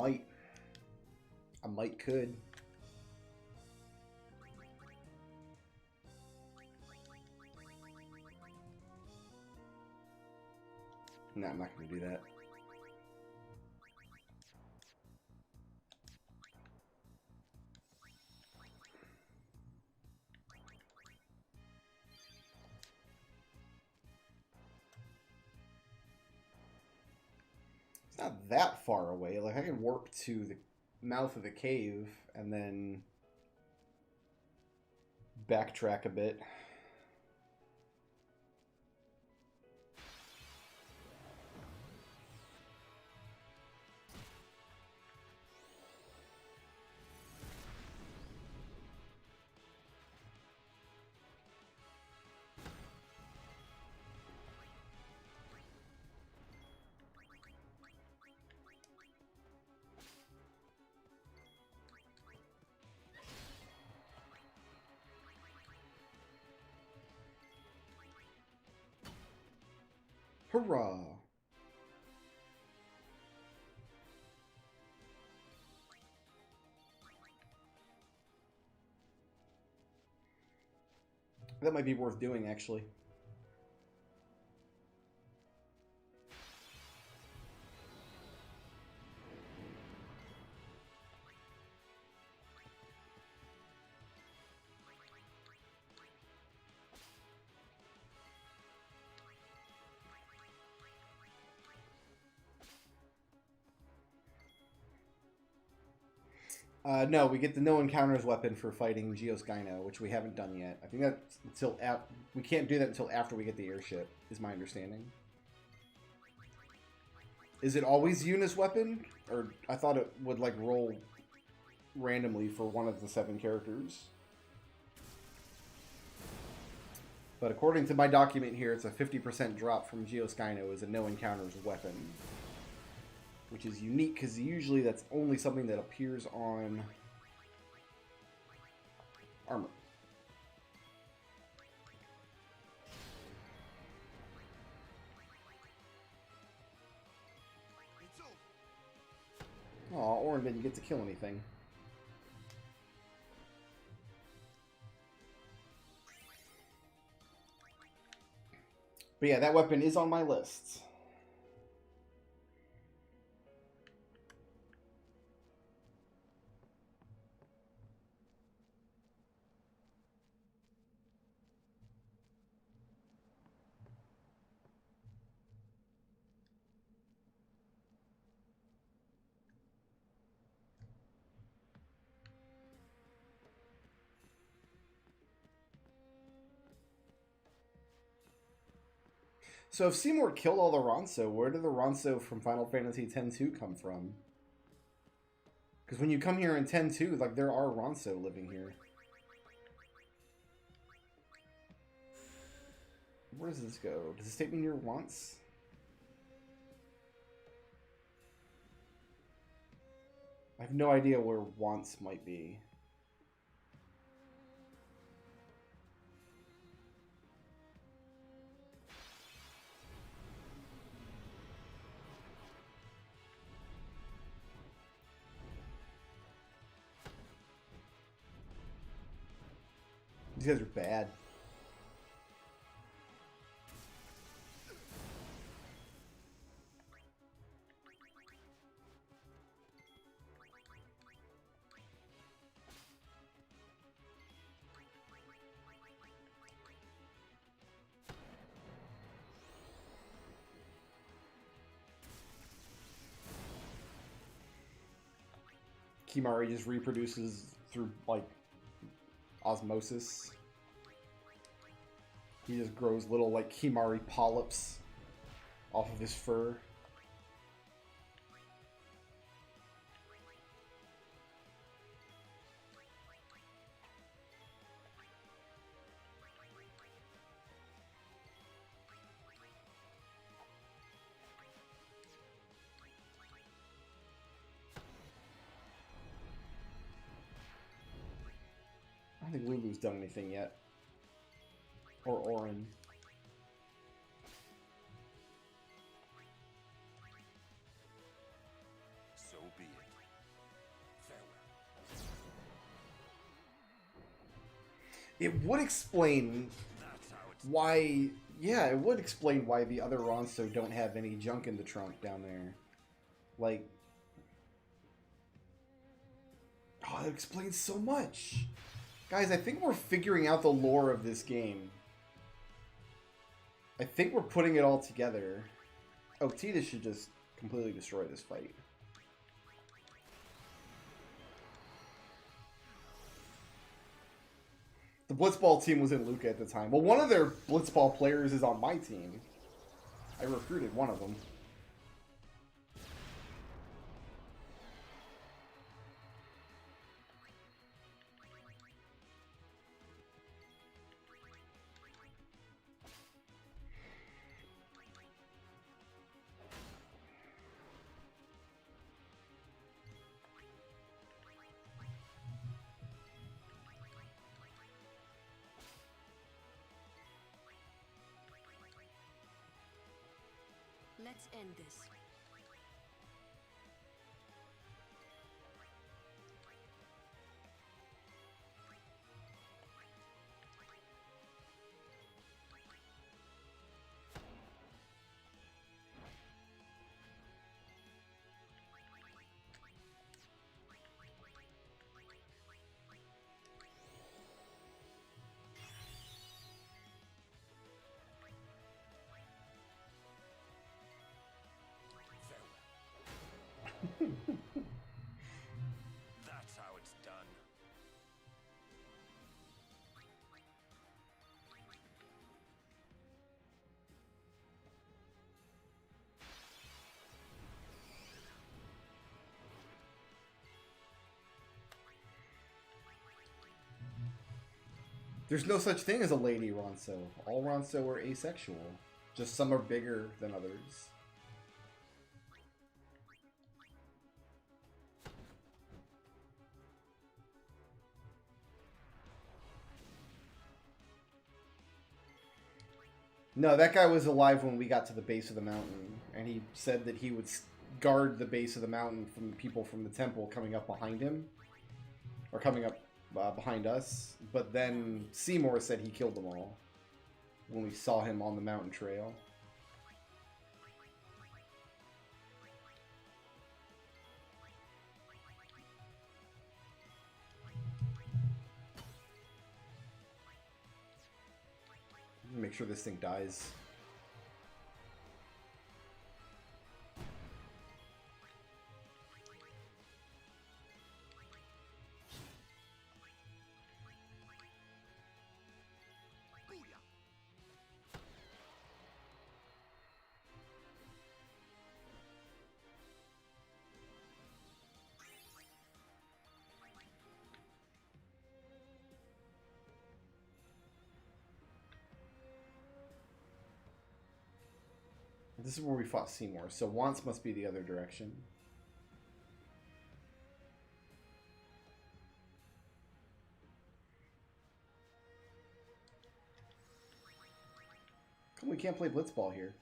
[SPEAKER 1] might could. No, I'm not going to do that. It's not that far away. Like, I can warp to the mouth of the cave and then backtrack a bit. Hurrah! That might be worth doing, actually. No, we get the no encounters weapon for fighting Geoskyno, which we haven't done yet. I think that's until we can't do that until after we get the airship, is my understanding. Is it always Yuna's weapon? Or I thought it would like roll randomly for one of the 7 characters. But according to my document here, it's a 50% drop from Geoskyno as a no encounters weapon. Which is unique, because usually that's only something that appears on armor. Aw, Orin didn't get to kill anything. But yeah, that weapon is on my list. So if Seymour killed all the Ronso, where did the Ronso from Final Fantasy X-2 come from? Because when you come here in X-2, like, there are Ronso living here. Where does this go? Does this take me near once? I have no idea where once might be. These guys are bad. Kimari just reproduces through, like, osmosis. He just grows little, like, Kimari polyps off of his fur. don't think Lulu's done anything yet. Or Orin.
[SPEAKER 7] So be it. Farewell.
[SPEAKER 1] It would explain
[SPEAKER 7] That's how it's
[SPEAKER 1] why... Yeah, it would explain why the other Ronso don't have any junk in the trunk down there. Like... Oh, that explains so much! Guys, I think we're figuring out the lore of this game. I think we're putting it all together. Oh, Tita should just completely destroy this fight. The Blitzball team was in Luca at the time. Well, one of their Blitzball players is on my team. I recruited one of them.
[SPEAKER 8] Let's end this.
[SPEAKER 7] That's how it's done.
[SPEAKER 1] There's no such thing as a lady Ronso. All Ronso are asexual. Just some are bigger than others. No, that guy was alive when we got to the base of the mountain, and he said that he would guard the base of the mountain from people from the temple coming up behind him, or coming up behind us. But then Seymour said he killed them all when we saw him on the mountain trail. Make sure this thing dies. This is where we fought Seymour, so Wants must be the other direction. Come, we can't play Blitzball here.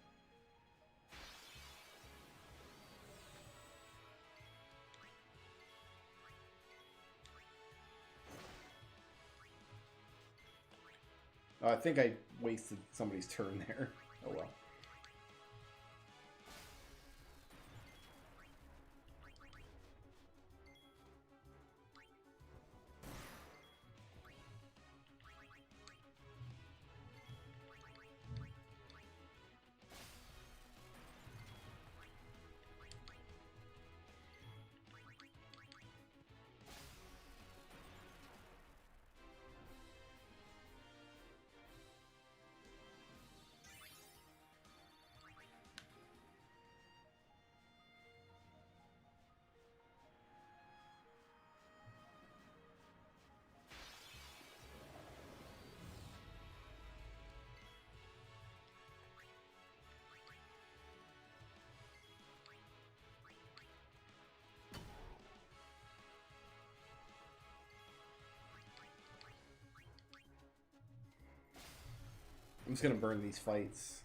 [SPEAKER 1] Oh, I think I wasted somebody's turn there. Oh well. just gonna burn these fights.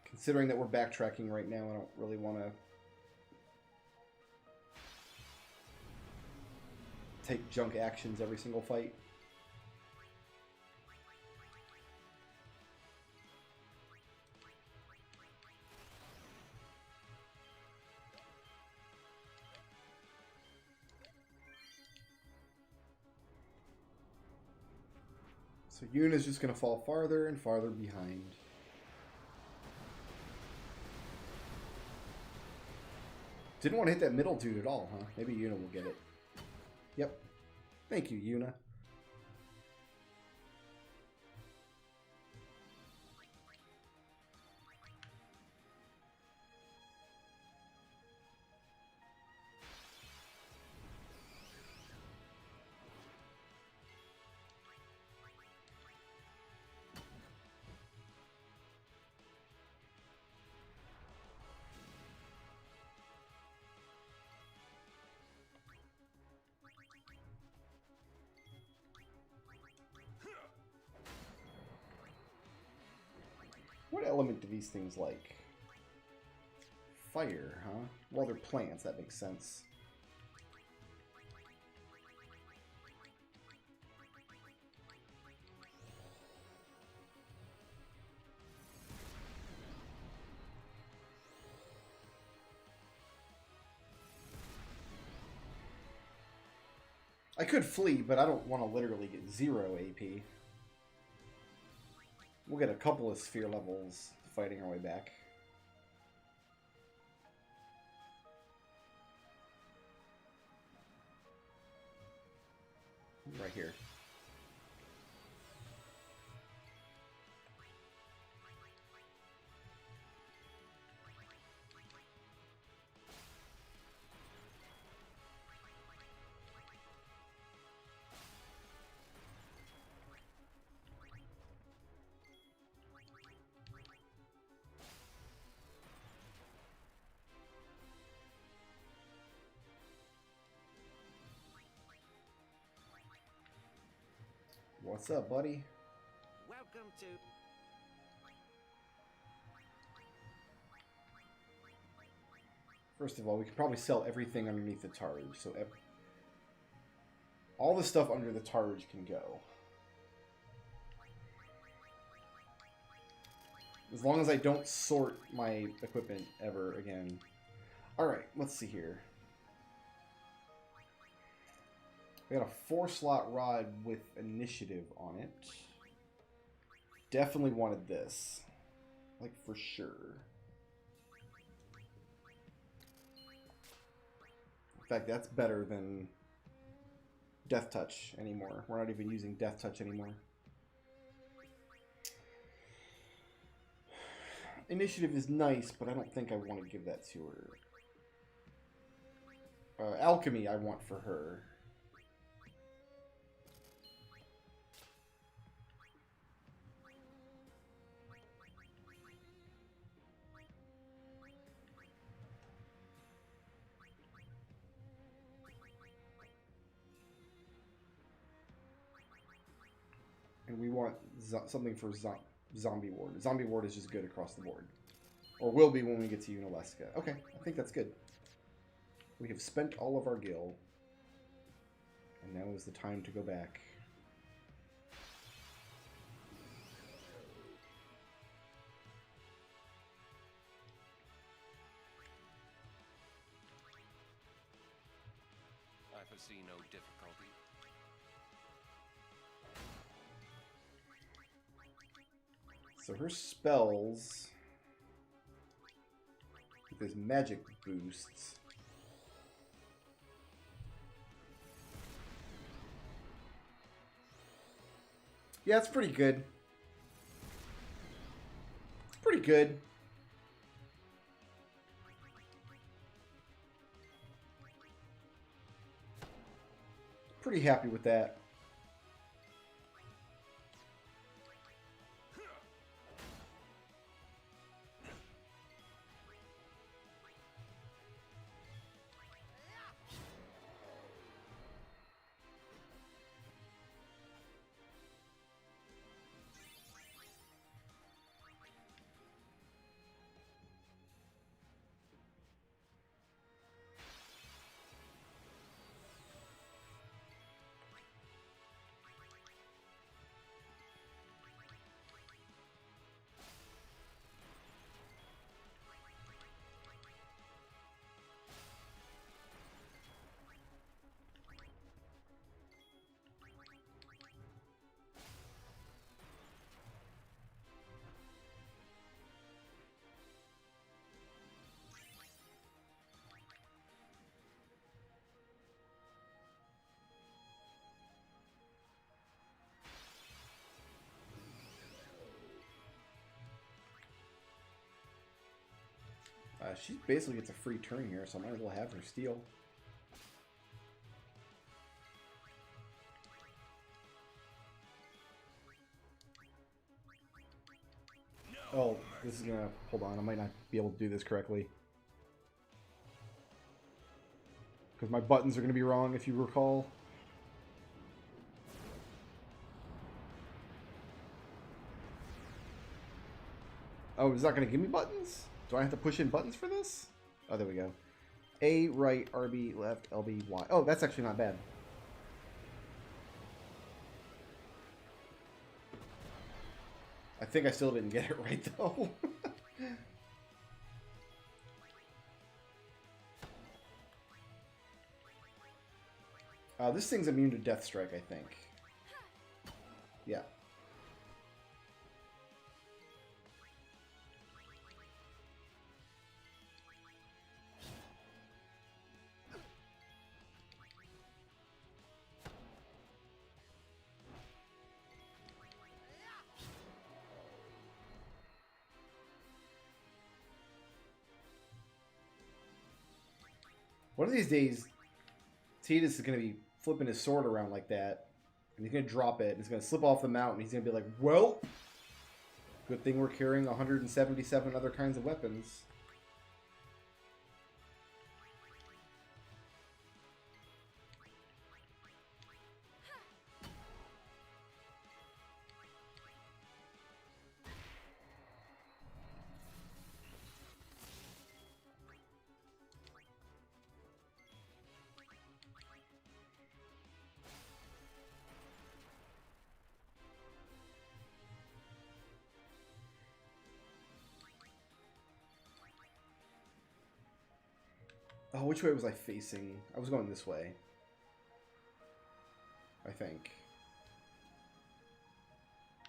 [SPEAKER 1] Considering that we're backtracking right now, I don't really want to take junk actions every single fight. So Yuna's just going to fall farther and farther behind. Didn't want to hit that middle dude at all, huh? Maybe Yuna will get it. Yep. Thank you, Yuna. What element do these things like? Fire, huh? Well, they're plants, that makes sense. I could flee, but I don't want to literally get 0 AP. We'll get a couple of sphere levels fighting our way back. Right here. What's up, buddy?
[SPEAKER 3] Welcome to...
[SPEAKER 1] First of all, we could probably sell everything underneath the Targe, so all the stuff under the Targe can go. As long as I don't sort my equipment ever again. Alright, let's see here. We got a 4-slot rod with initiative on it. Definitely wanted this. Like, for sure. In fact, that's better than Death Touch anymore. We're not even using Death Touch anymore. Initiative is nice, but I don't think I want to give that to her. Alchemy I want for her. And we want something for Zombie Ward. Zombie Ward is just good across the board. Or will be when we get to Yunalesca. Okay, I think that's good. We have spent all of our gil. And now is the time to go back.
[SPEAKER 7] I foresee no difficulty.
[SPEAKER 1] So her spells, with his magic boosts, yeah, it's pretty good. It's pretty good. Pretty happy with that. She basically gets a free turn here, so I might as well have her steal. Oh, this is gonna... Hold on, I might not be able to do this correctly. Because my buttons are gonna be wrong, if you recall. Oh, is that gonna give me buttons? Do I have to push in buttons for this? Oh, there we go. A, right, RB, left, LB, Y. Oh, that's actually not bad. I think I still didn't get it right, though. This thing's immune to Death Strike, I think. Yeah. One of these days, Tidus is going to be flipping his sword around like that, and he's going to drop it, and it's going to slip off the mountain. He's going to be like, well, good thing we're carrying 177 other kinds of weapons. Oh, which way was I facing? I was going this way. I think.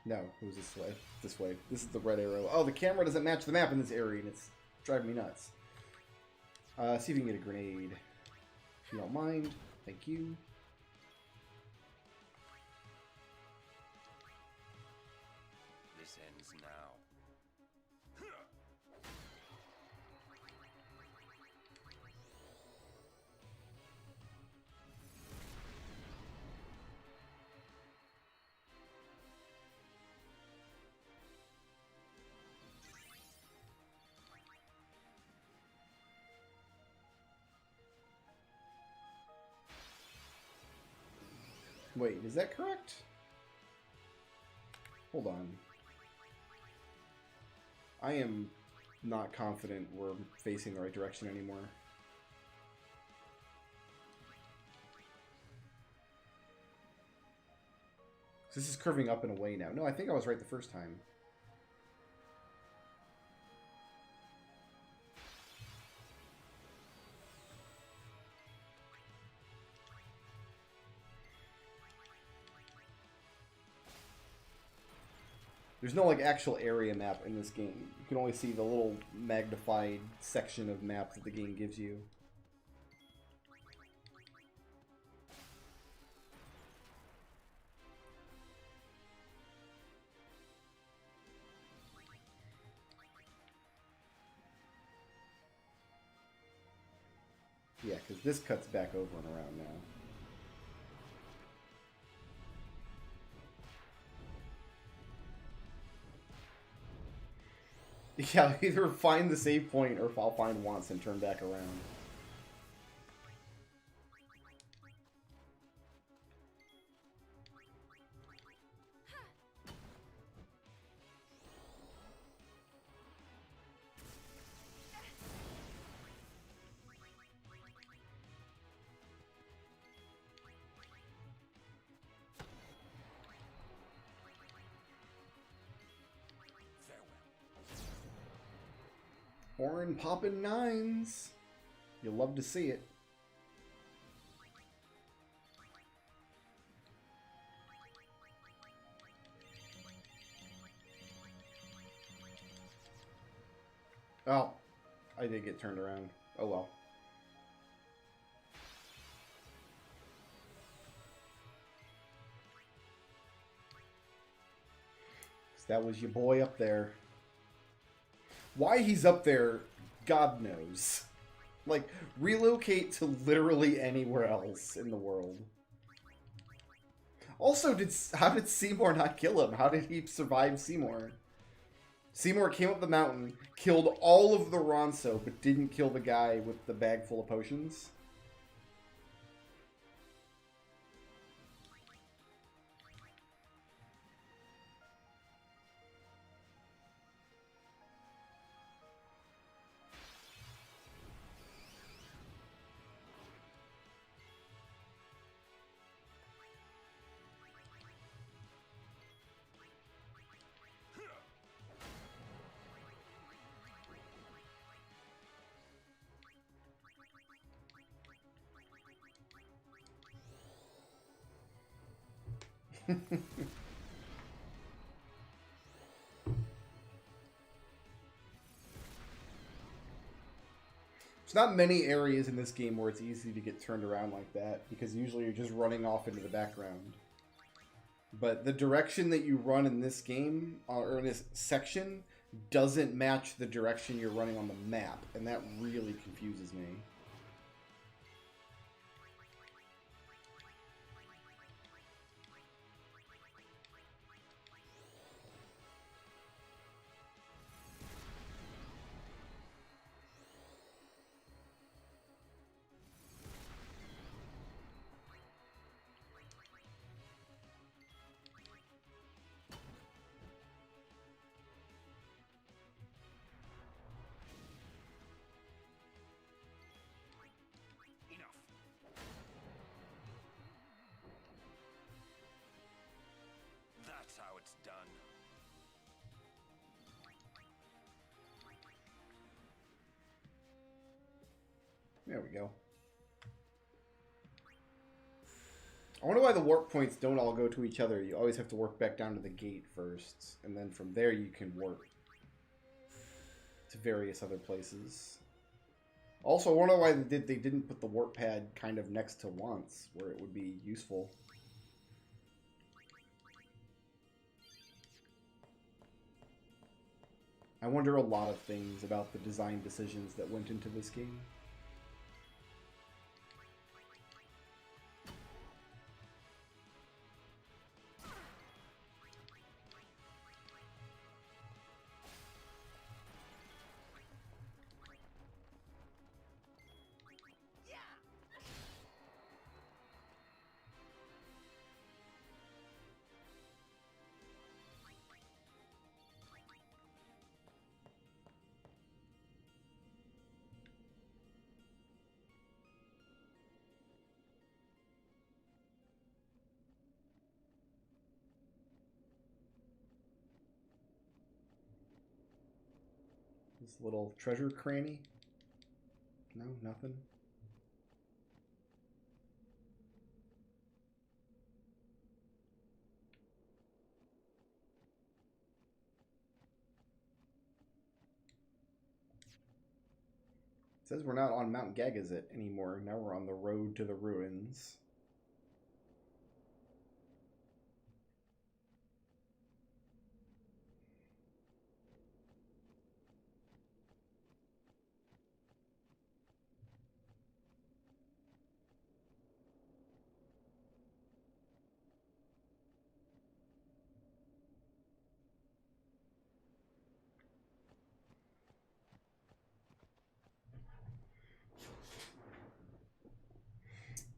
[SPEAKER 1] No, it was this way. This way. This is the red arrow. Oh, the camera doesn't match the map in this area, and it's driving me nuts. See if you can get a grenade. If you don't mind. Thank you.
[SPEAKER 7] This ends now.
[SPEAKER 1] Wait, is that correct? Hold on. I am not confident we're facing the right direction anymore. This is curving up and away now. No, I think I was right the first time. There's no, like, actual area map in this game. You can only see the little magnified section of map that the game gives you. Yeah, because this cuts back over and around now. Yeah, I'll either find the save point or if I'll find once and turn back around. Horn popping nines. You'll love to see it. Oh, I did get turned around. Oh well. That was your boy up there. Why he's up there God knows. Like, relocate to literally anywhere else in the world. Also, how did Seymour not kill him? How did he survive Seymour? Seymour came up the mountain, killed all of the Ronso, but didn't kill the guy with the bag full of potions. There's not many areas in this game where it's easy to get turned around like that, because usually you're just running off into the background. But the direction that you run in this game, or in this section, doesn't match the direction you're running on the map, and that really confuses me.
[SPEAKER 7] That's how it's done.
[SPEAKER 1] There we go. I wonder why the warp points don't all go to each other. You always have to work back down to the gate first, and then from there you can warp to various other places. Also, I wonder why they didn't put the warp pad kind of next to once, where it would be useful. I wonder a lot of things about the design decisions that went into this game. This little treasure cranny? No, nothing. It says we're not on Mount Gagazet anymore. Now we're on the road to the ruins.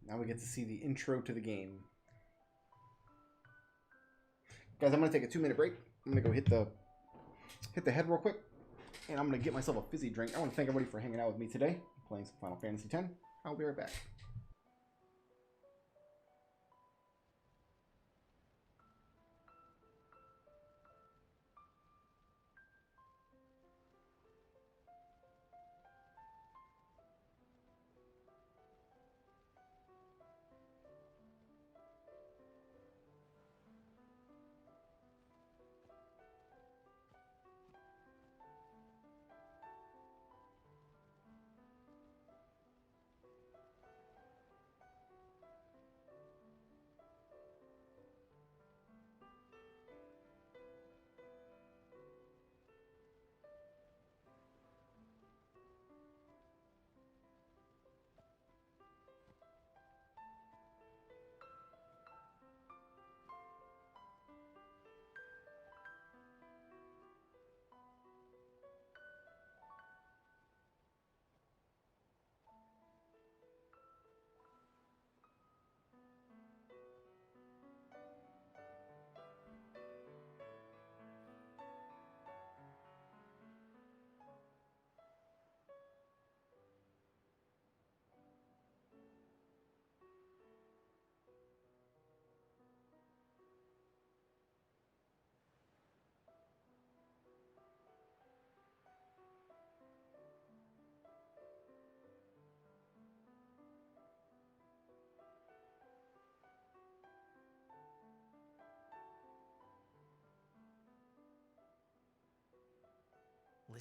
[SPEAKER 1] Now we get to see the intro to the game. Guys, I'm gonna take a 2-minute break. I'm gonna go hit the head real quick, and I'm gonna get myself a fizzy drink. I want to thank everybody for hanging out with me today, playing some Final Fantasy X. I'll be right back.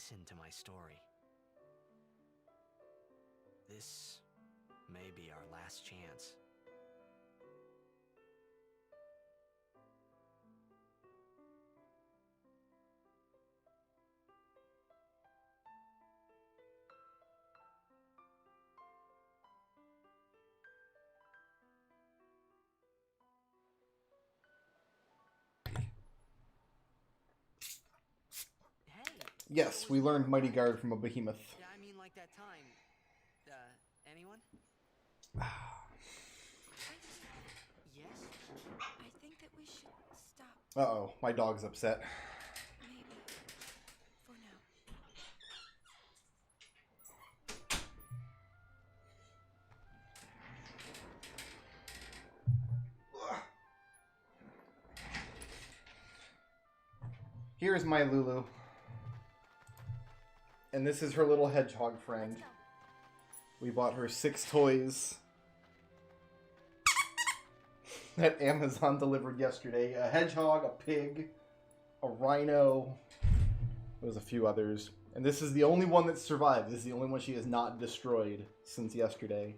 [SPEAKER 3] listen to my story. This may be our last chance.
[SPEAKER 1] Yes, we learned Mighty Guard from a behemoth.
[SPEAKER 3] Yeah, I mean like that time. Anyone? Yes?
[SPEAKER 6] I think that we should stop.
[SPEAKER 1] Uh-oh, my dog's upset.
[SPEAKER 6] Maybe. For now.
[SPEAKER 1] Here's my Lulu. And this is her little hedgehog friend. We bought her 6 toys that Amazon delivered yesterday. A hedgehog, a pig, a rhino. There was a few others. And this is the only one that survived. This is the only one she has not destroyed since yesterday.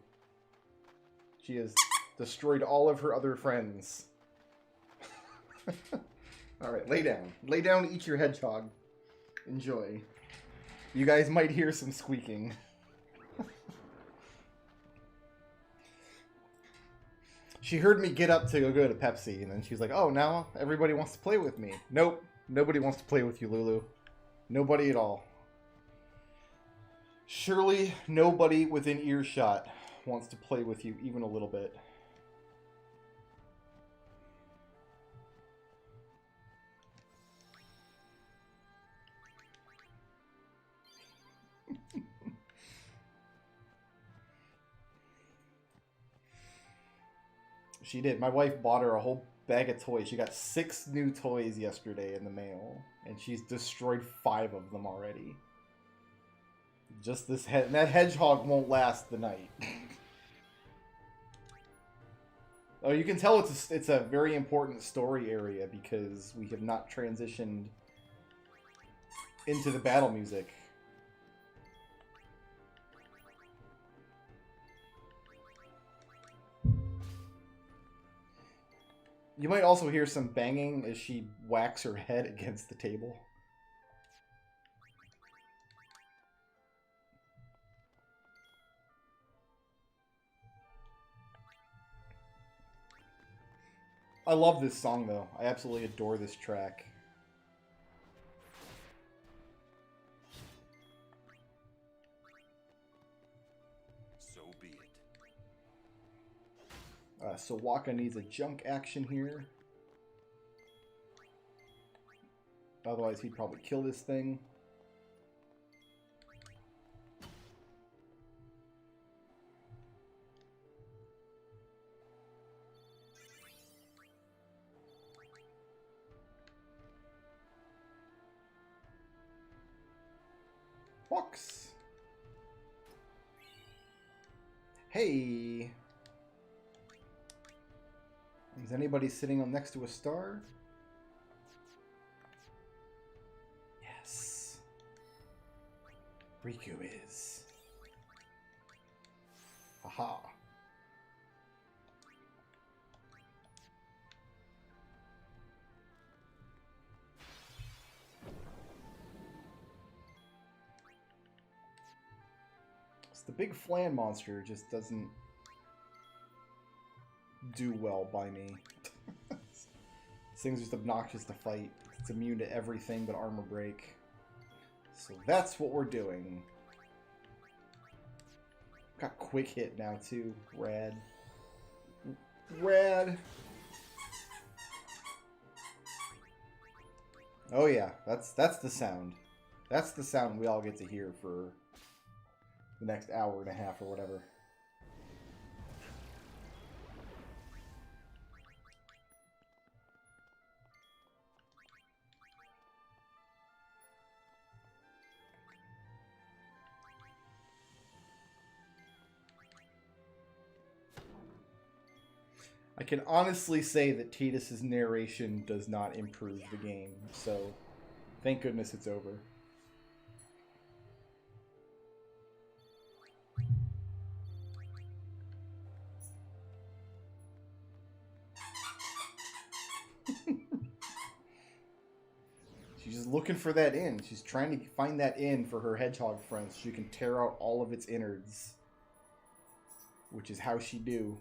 [SPEAKER 1] She has destroyed all of her other friends. Alright, lay down. Lay down, eat your hedgehog. Enjoy. You guys might hear some squeaking. She heard me get up to go to Pepsi, and then she's like, oh, now everybody wants to play with me. Nope, nobody wants to play with you, Lulu. Nobody at all. Surely nobody within earshot wants to play with you even a little bit. She did. My wife bought her a whole bag of toys. She got 6 new toys yesterday in the mail, and she's destroyed 5 of them already. Just this that hedgehog won't last the night. Oh, you can tell it's a very important story area because we have not transitioned into the battle music. You might also hear some banging as she whacks her head against the table. I love this song, though. I absolutely adore this track.
[SPEAKER 5] So be it.
[SPEAKER 1] So Waka needs a junk action here. Otherwise, he'd probably kill this thing. Fox. Hey. Is anybody sitting on next to a star? Yes. Riku is. Haha. The big flan monster just doesn't do well by me. This thing's just obnoxious to fight. It's immune to everything but armor break. So that's what we're doing. Got quick hit now too. Rad. Rad. Oh yeah, that's the sound. That's the sound we all get to hear for the next hour and a half or whatever. I can honestly say that Tidus's narration does not improve the game, so thank goodness it's over. looking for that inn. She's trying to find that inn for her hedgehog friends so she can tear out all of its innards. Which is how she do.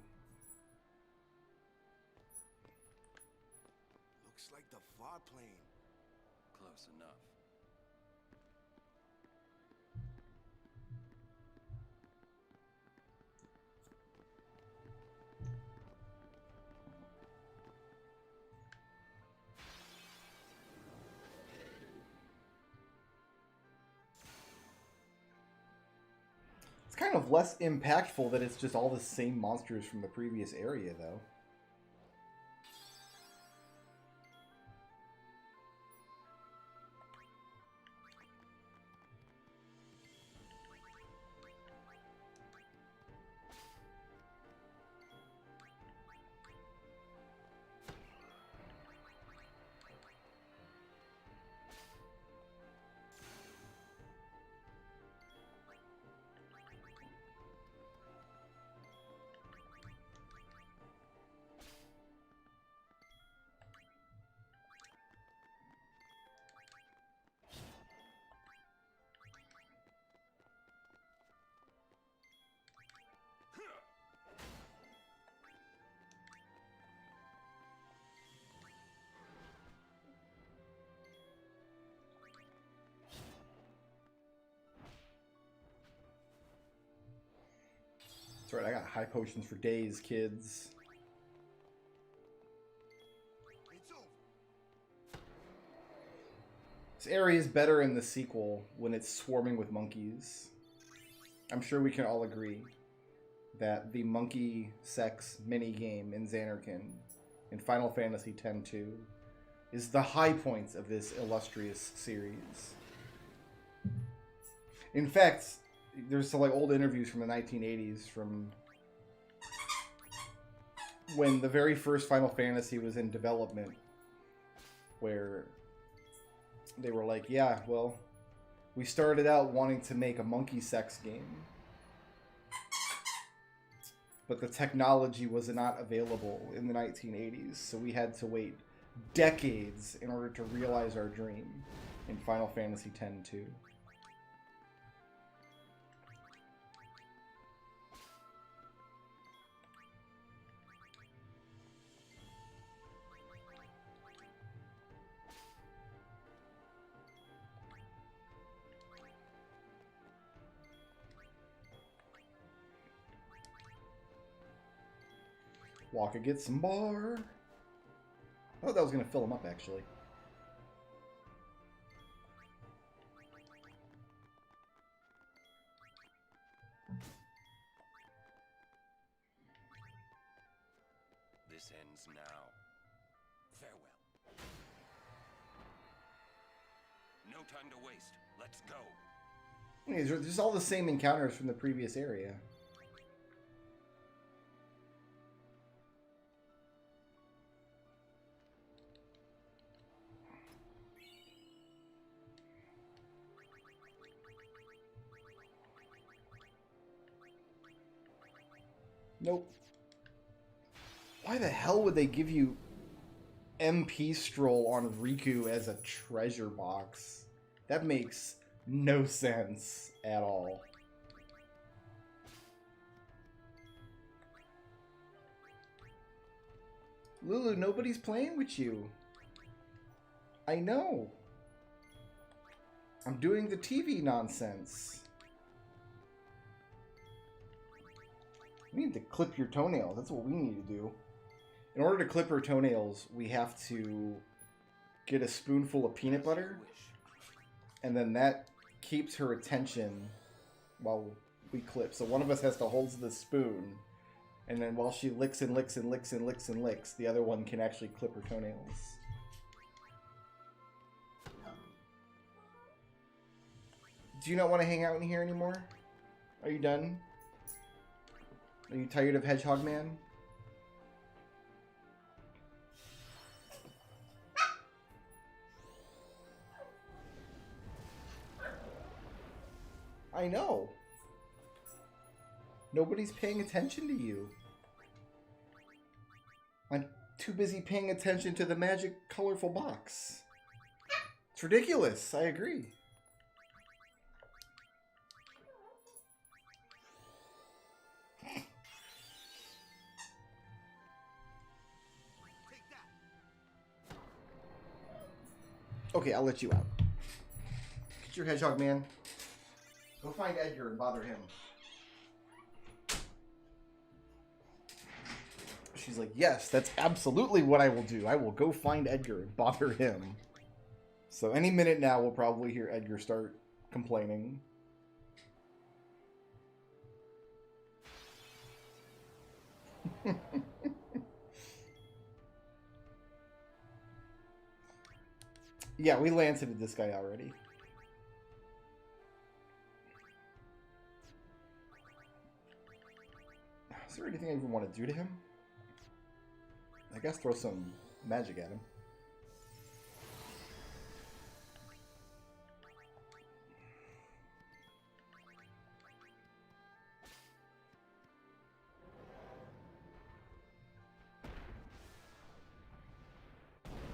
[SPEAKER 5] Looks like the far plane.
[SPEAKER 7] Close enough.
[SPEAKER 1] It's kind of less impactful that it's just all the same monsters from the previous area, though. That's right, I got high potions for days, kids.
[SPEAKER 5] It's over.
[SPEAKER 1] This area is better in the sequel when it's swarming with monkeys. I'm sure we can all agree that the monkey sex minigame in Xanarkand in Final Fantasy X-2 is the high points of this illustrious series. In fact, there's some like old interviews from the 1980s from when the very first Final Fantasy was in development, where they were like, yeah, well, we started out wanting to make a monkey sex game, but the technology was not available in the 1980s, so we had to wait decades in order to realize our dream in Final Fantasy X-2. Walker gets some bar. I thought that was going to fill him up, actually.
[SPEAKER 7] This ends now. Farewell. No time to waste. Let's go.
[SPEAKER 1] There's just all the same encounters from the previous area. Nope. Why the hell would they give you MP Stroll on Riku as a treasure box? That makes no sense at all. Lulu, nobody's playing with you. I know. I'm doing the TV nonsense. We need to clip your toenails. That's what we need to do. In order to clip her toenails, we have to get a spoonful of peanut butter. And then that keeps her attention while we clip. So one of us has to hold the spoon. And then while she licks and licks and licks and licks and licks, the other one can actually clip her toenails. Do you not want to hang out in here anymore? Are you done? Are you tired of Hedgehog Man? I know. Nobody's paying attention to you. I'm too busy paying attention to the magic colorful box. It's ridiculous. I agree. Okay, I'll let you out. Get your hedgehog, man. Go find Edgar and bother him. She's like, yes, that's absolutely what I will do. I will go find Edgar and bother him. So any minute now, we'll probably hear Edgar start complaining. Yeah, we lanced this guy already. Is there anything I even want to do to him? I guess throw some magic at him.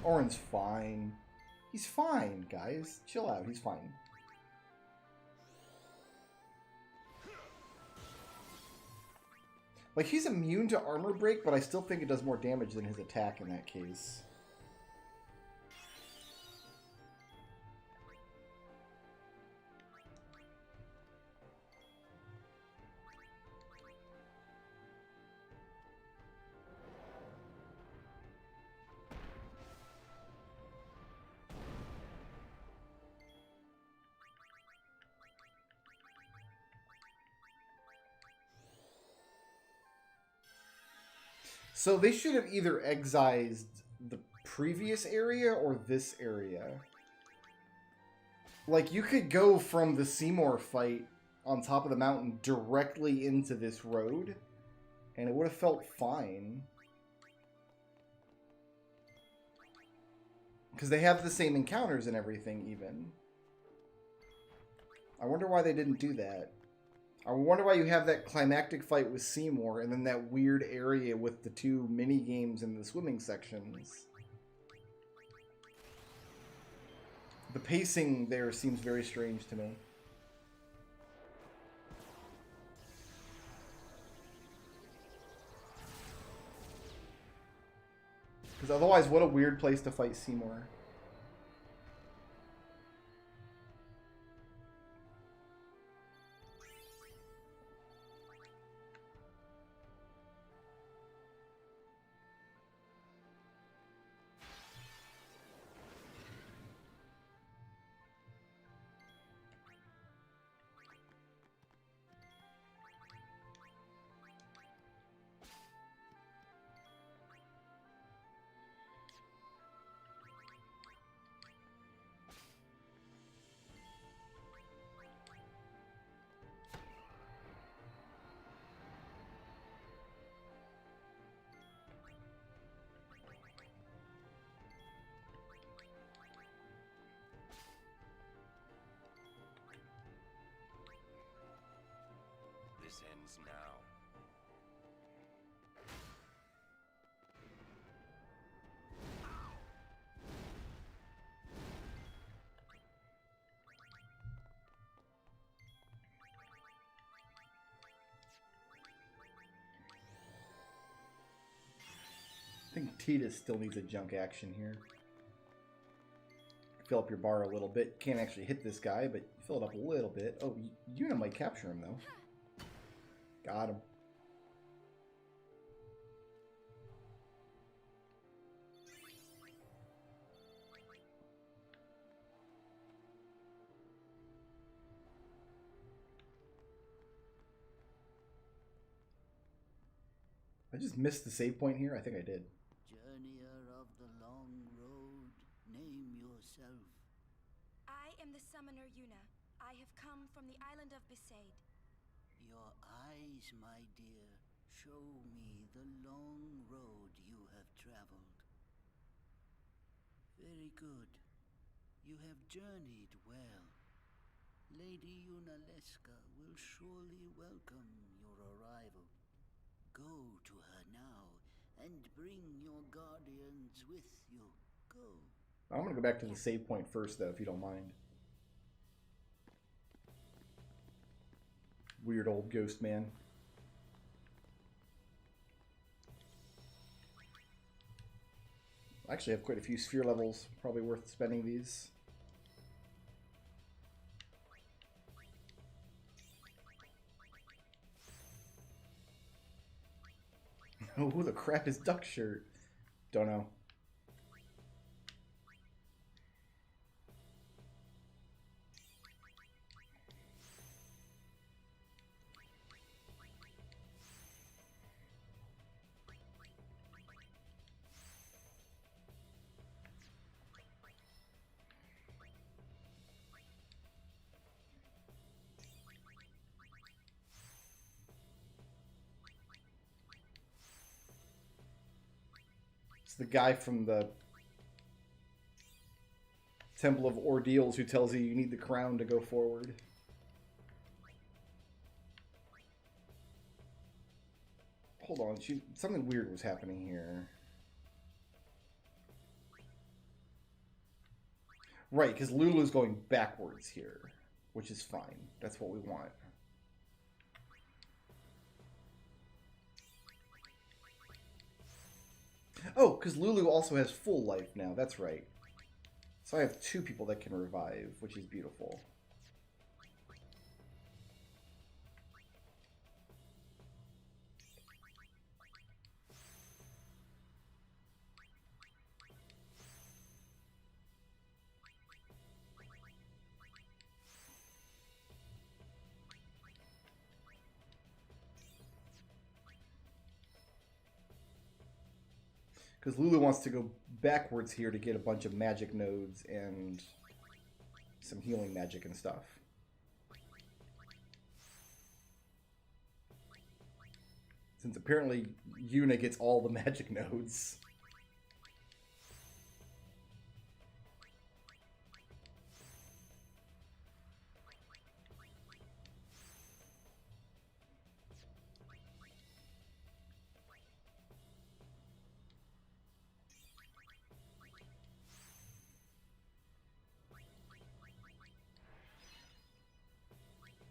[SPEAKER 1] Orin's fine. He's fine, guys. Chill out. He's fine. Like, he's immune to armor break, but I still think it does more damage than his attack in that case. So they should have either excised the previous area or this area. Like, you could go from the Seymour fight on top of the mountain directly into this road, and it would have felt fine. Because they have the same encounters and everything, even. I wonder why they didn't do that. I wonder why you have that climactic fight with Seymour and then that weird area with the two mini games in the swimming sections. The pacing there seems very strange to me. Because otherwise, what a weird place to fight Seymour.
[SPEAKER 7] This ends now.
[SPEAKER 1] I think Titus still needs a junk action here. Fill up your bar a little bit. Can't actually hit this guy, but fill it up a little bit. Oh, Yuna might capture him, though. Got him. I just missed the save point here. I think I did.
[SPEAKER 10] Journeyer of the long road, name yourself.
[SPEAKER 6] I am the summoner Yuna. I have come from the island of Besaid.
[SPEAKER 10] Your eyes, my dear, show me the long road you have traveled. Very good. You have journeyed well. Lady Yunalesca will surely welcome your arrival. Go to her now, and bring your guardians with you. Go.
[SPEAKER 1] I'm gonna go back to the save point first, though, if you don't mind. Weird old ghost man. I actually have quite a few sphere levels. Probably worth spending these. Oh, who the crap is Duck Shirt? Don't know. It's the guy from the Temple of Ordeals who tells you need the crown to go forward. Hold on, something weird was happening here. Right, because Lulu's going backwards here, which is fine. That's what we want. Oh, because Lulu also has full life now. That's right. So I have 2 people that can revive, which is beautiful. Because Lulu wants to go backwards here to get a bunch of magic nodes and some healing magic and stuff. Since apparently Yuna gets all the magic nodes.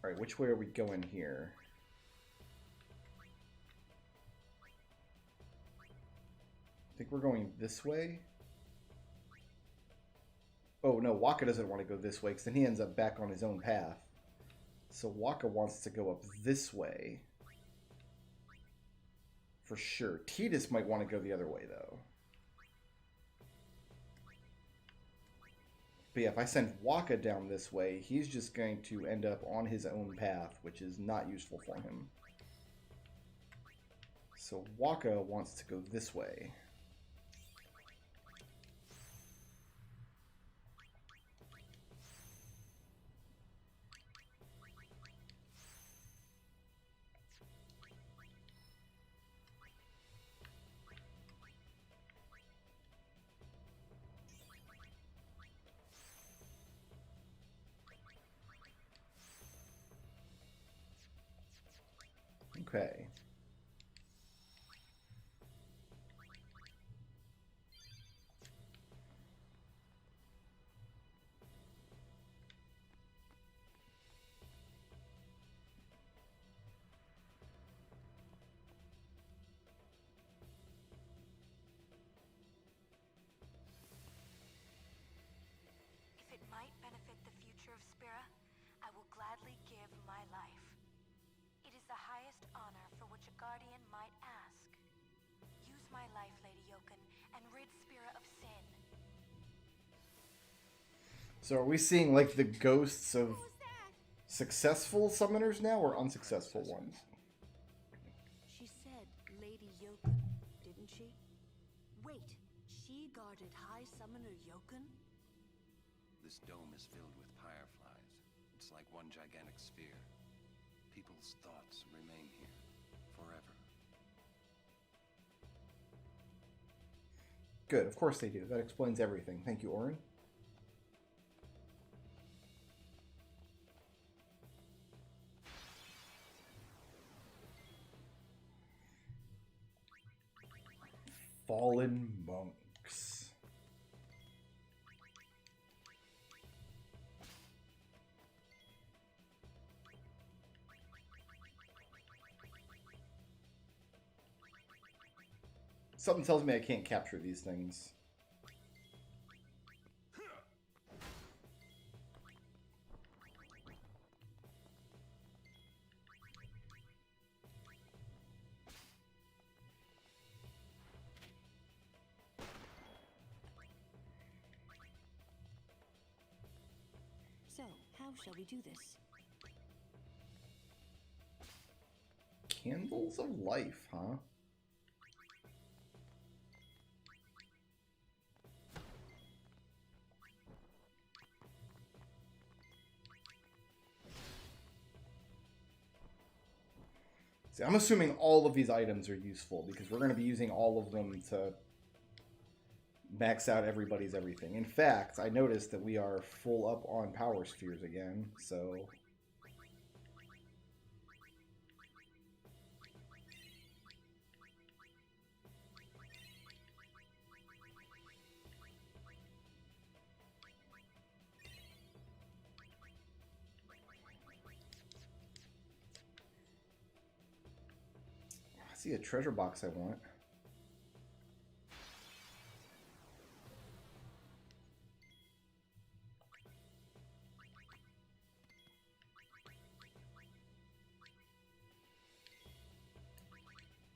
[SPEAKER 1] Alright, which way are we going here? I think we're going this way. Oh no, Waka doesn't want to go this way because then he ends up back on his own path. So Waka wants to go up this way. For sure. Tidus might want to go the other way though. But yeah, if I send Waka down this way, he's just going to end up on his own path, which is not useful for him. So Waka wants to go this way. Okay.
[SPEAKER 6] If it might benefit the future of Spira, I will gladly give my life. It is the highest honor for which a guardian might ask. Use my life, Lady Yoken, and rid Spira of sin.
[SPEAKER 1] So are we seeing like the ghosts of successful summoners now or unsuccessful ones?
[SPEAKER 8] She said Lady Yoken, didn't she? Wait, she guarded High Summoner Yoken?
[SPEAKER 7] This dome is filled with fireflies. It's like one gigantic sphere. People's thoughts remain here forever.
[SPEAKER 1] Good, of course they do. That explains everything. Thank you, Orin. Fallen monks. Something tells me I can't capture these things.
[SPEAKER 8] So, how shall we do this?
[SPEAKER 1] Candles of life, huh? See, I'm assuming all of these items are useful because we're going to be using all of them to max out everybody's everything. In fact, I noticed that we are full up on power spheres again, so... I see a treasure box I want.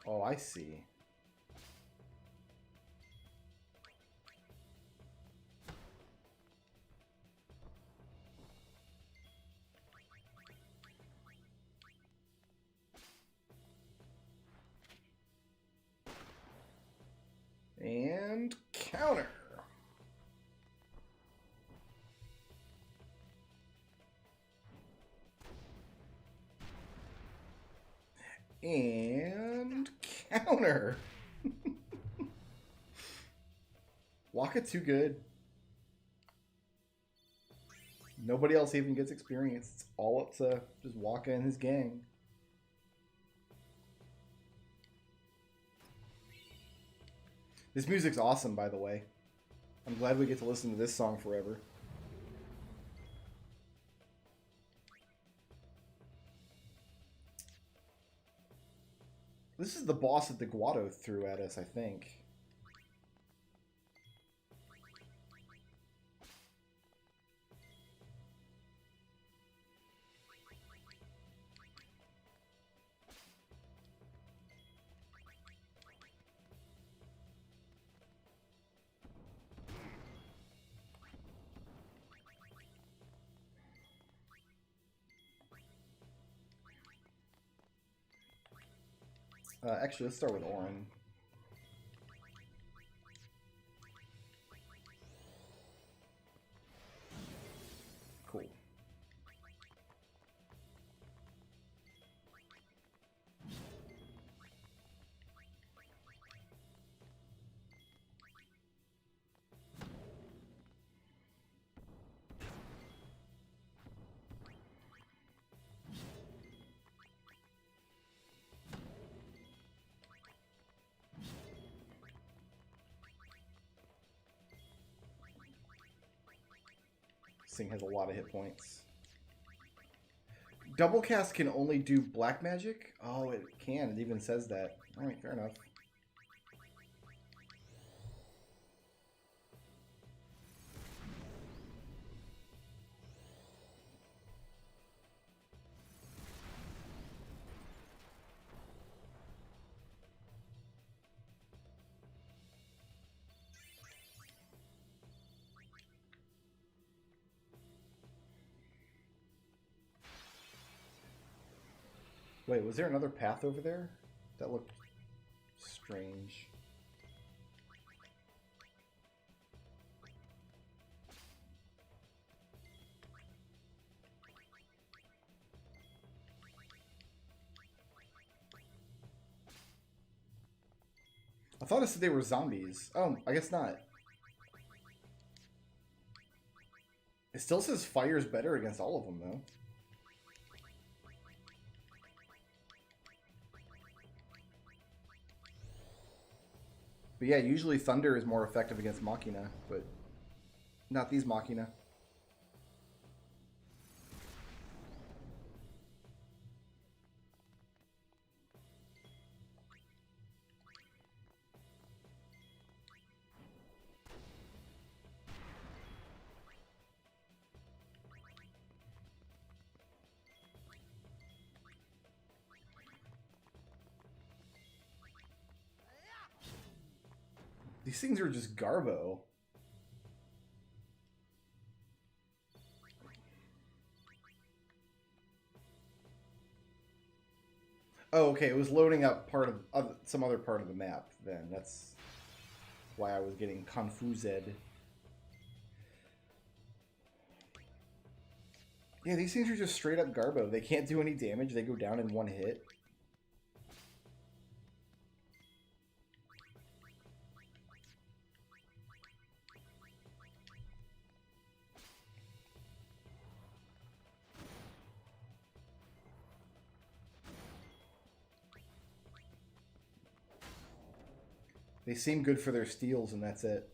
[SPEAKER 1] Oh, I see. And counter. And counter. Waka too good. Nobody else even gets experience. It's all up to just Waka and his gang. This music's awesome, by the way. I'm glad we get to listen to this song forever. This is the boss that the Guado threw at us, I think. Actually, let's start with Orin. Cool. This thing has a lot of hit points. Double cast can only do black magic? Oh, it can. It even says that. Alright, fair enough. Wait, was there another path over there? That looked strange. I thought it said they were zombies. Oh, I guess not. It still says fire's better against all of them, though. But yeah, usually Thunder is more effective against Machina, but not these Machina. These things are just Garbo. Oh, okay. It was loading up part of some other part of the map. Then that's why I was getting confused. Yeah, these things are just straight up Garbo. They can't do any damage. They go down in one hit. They seem good for their steals, and that's it.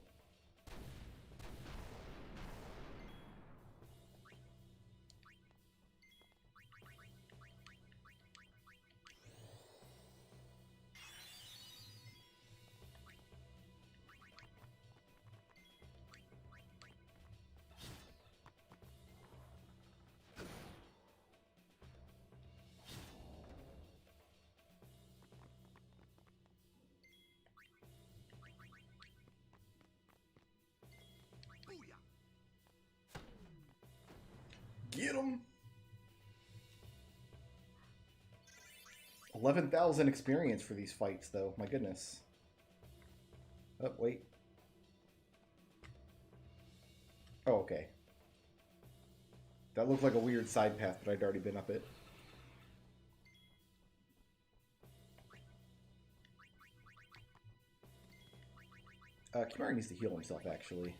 [SPEAKER 1] Get him! 11,000 experience for these fights, though. My goodness. Oh, wait. Oh, okay. That looked like a weird side path, but I'd already been up it. Kimari needs to heal himself, actually.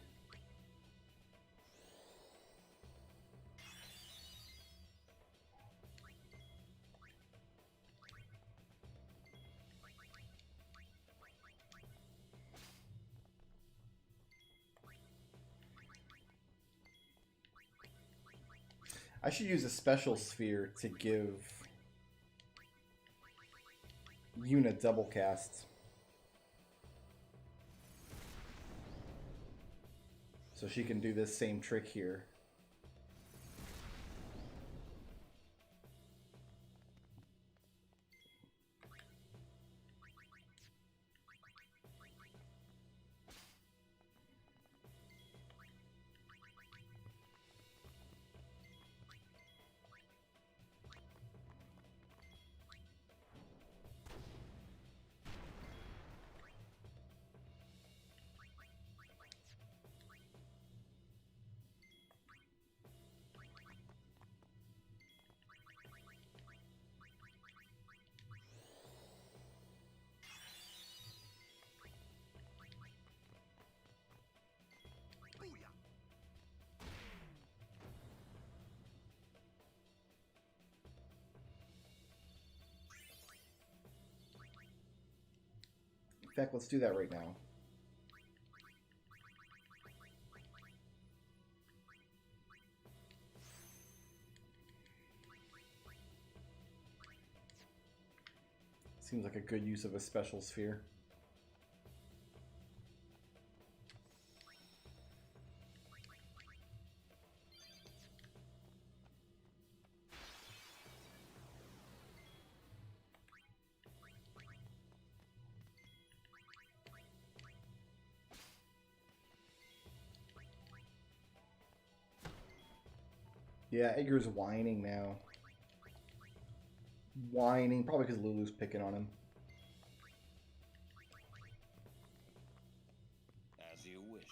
[SPEAKER 1] I should use a special sphere to give Yuna double casts. So she can do this same trick here. In fact, let's do that right now. Seems like a good use of a special sphere. Yeah, Edgar's whining now. Whining, probably because Lulu's picking on him.
[SPEAKER 7] As you wish.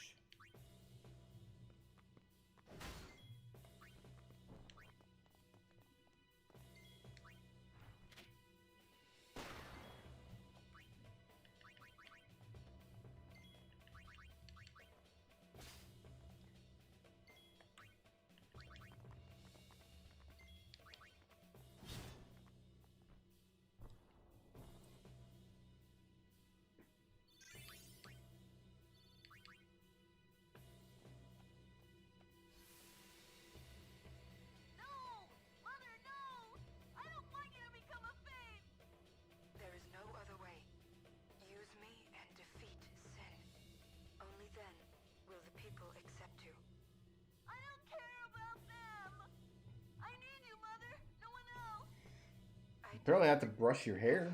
[SPEAKER 1] Apparently I have to brush your hair.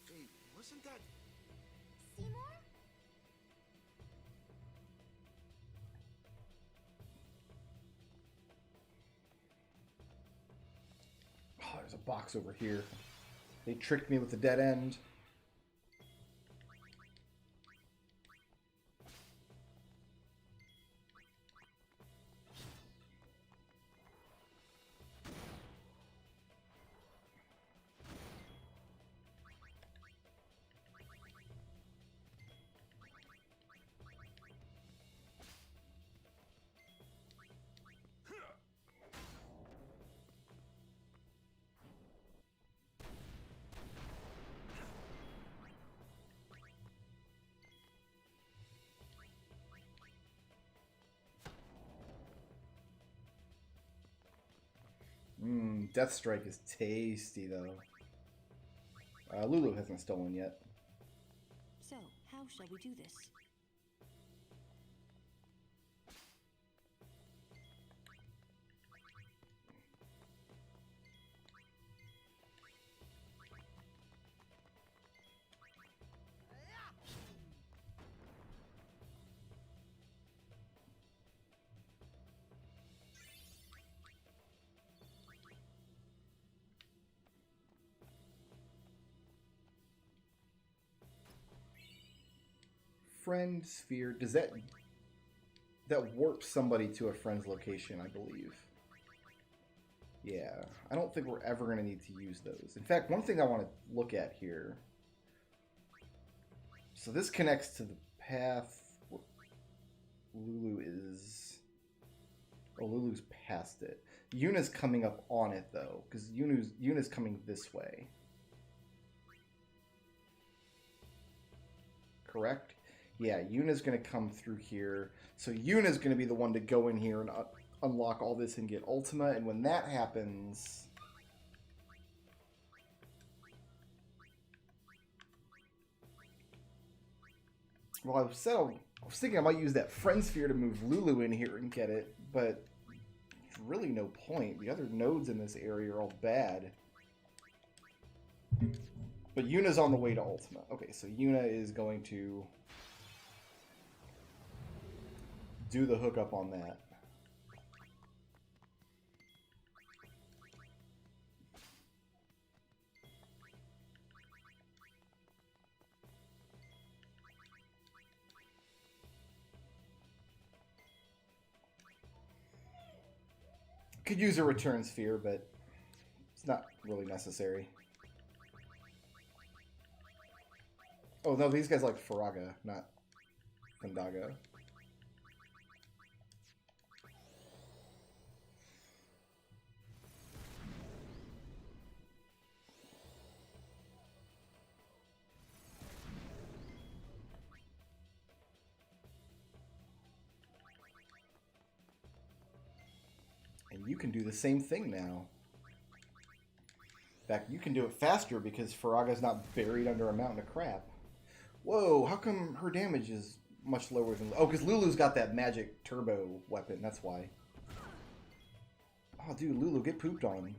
[SPEAKER 4] Hey, wasn't that...
[SPEAKER 1] box over here. They tricked me with the dead end. Death Strike is tasty, though. Lulu hasn't stolen yet.
[SPEAKER 8] So, how shall we do this?
[SPEAKER 1] Friend sphere. Does that warps somebody to a friend's location, I believe. Yeah, I don't think we're ever going to need to use those. In fact, one thing I want to look at here. So this connects to the path where Lulu is. Oh, Lulu's past it. Yuna's coming up on it though, because Yuna's coming this way. Correct? Yeah, Yuna's going to come through here. So Yuna's going to be the one to go in here and unlock all this and get Ultima. And when that happens... Well, I was thinking I might use that Friend Sphere to move Lulu in here and get it, but there's really no point. The other nodes in this area are all bad. But Yuna's on the way to Ultima. Okay, so Yuna is going to do the hookup on that. Could use a return sphere, but it's not really necessary. Oh no, these guys like Faraga, not Fandaga. And you can do the same thing now. In fact, you can do it faster because Faraga's not buried under a mountain of crap. Whoa, how come her damage is much lower than... Oh, because Lulu's got that magic turbo weapon, that's why. Oh, dude, Lulu, get pooped on.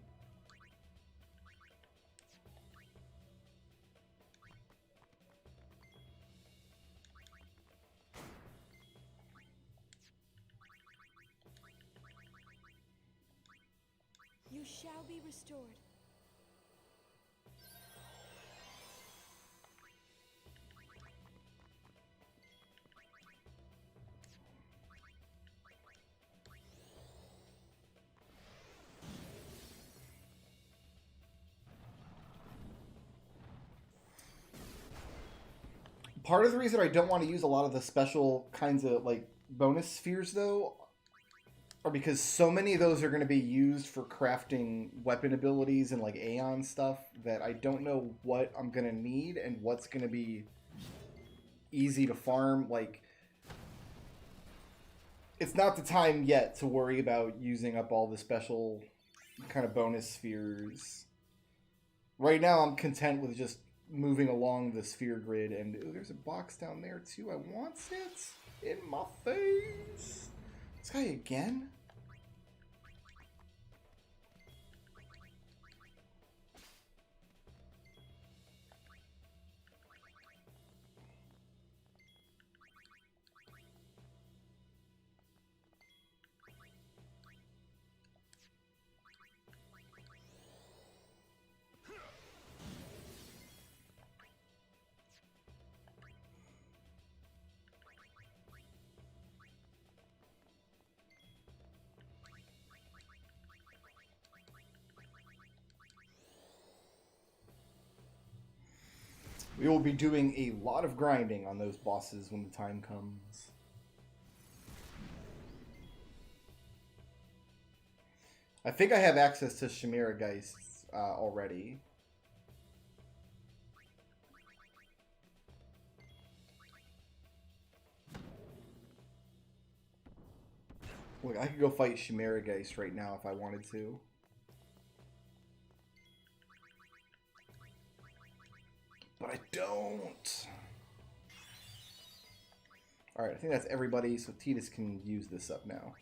[SPEAKER 8] You shall be restored.
[SPEAKER 1] Part of the reason I don't want to use a lot of the special kinds of, like, bonus spheres, though, are because so many of those are going to be used for crafting weapon abilities and, like, Aeon stuff that I don't know what I'm going to need and what's going to be easy to farm. Like, it's not the time yet to worry about using up all the special kind of bonus spheres. Right now, I'm content with just moving along the sphere grid, and ooh, there's a box down there too. I want it in my face. This guy again? We will be doing a lot of grinding on those bosses when the time comes. I think I have access to Chimera Geists already. Look, I could go fight Chimera Geist right now if I wanted to. But I don't. Alright, I think that's everybody, so Tidus can use this up now.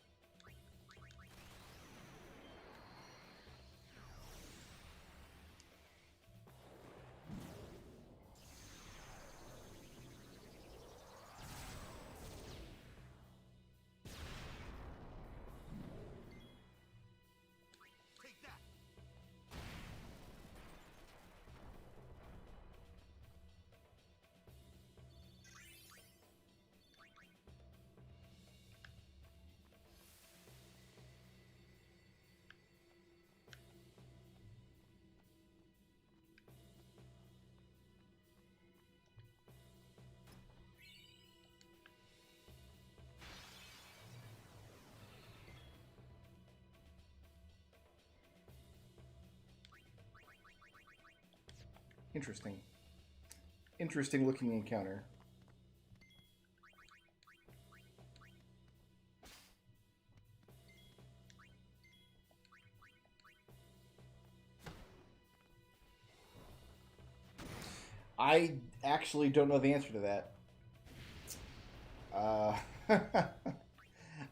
[SPEAKER 1] Interesting. Interesting looking encounter. I actually don't know the answer to that.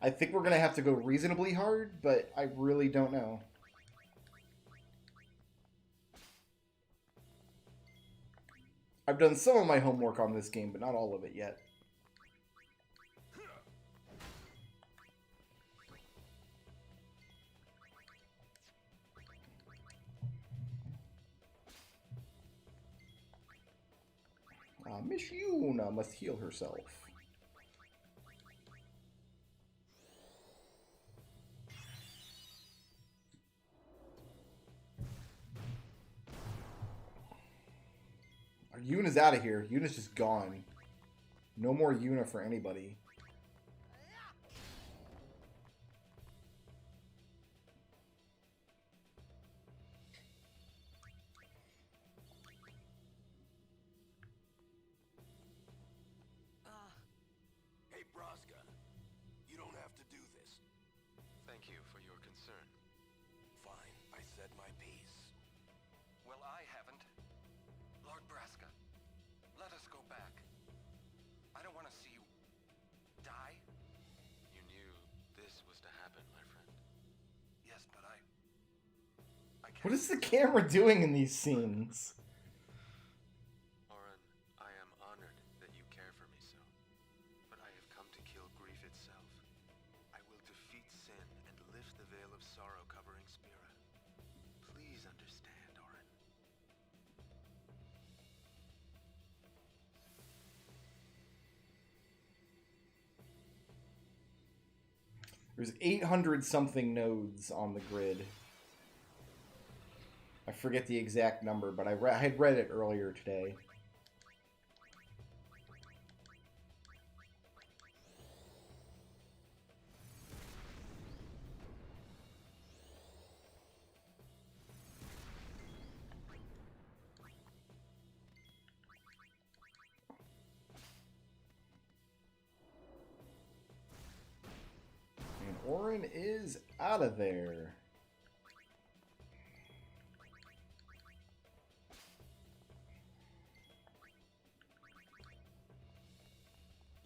[SPEAKER 1] I think we're going to have to go reasonably hard, but I really don't know. I've done some of my homework on this game, but not all of it yet. Miss Yuna must heal herself. Yuna's out of here. Yuna's just gone. No more Yuna for anybody.
[SPEAKER 5] Hey, Braska. You don't have to do this.
[SPEAKER 7] Thank you for your concern.
[SPEAKER 5] Fine, I said my piece.
[SPEAKER 7] Well, I haven't. Lord Braska, let us go back. I don't want to see you die. You knew this was to happen, my friend. Yes, but I can't.
[SPEAKER 1] What is the camera doing in these scenes?
[SPEAKER 7] Orin, I am honored that you care for me so. But I have come to kill grief itself. I will defeat sin and lift the veil of sorrow covering Spira. Please understand, Orin.
[SPEAKER 1] There's 800 something nodes on the grid. I forget the exact number, but I had read it earlier today. And Orin is out of there.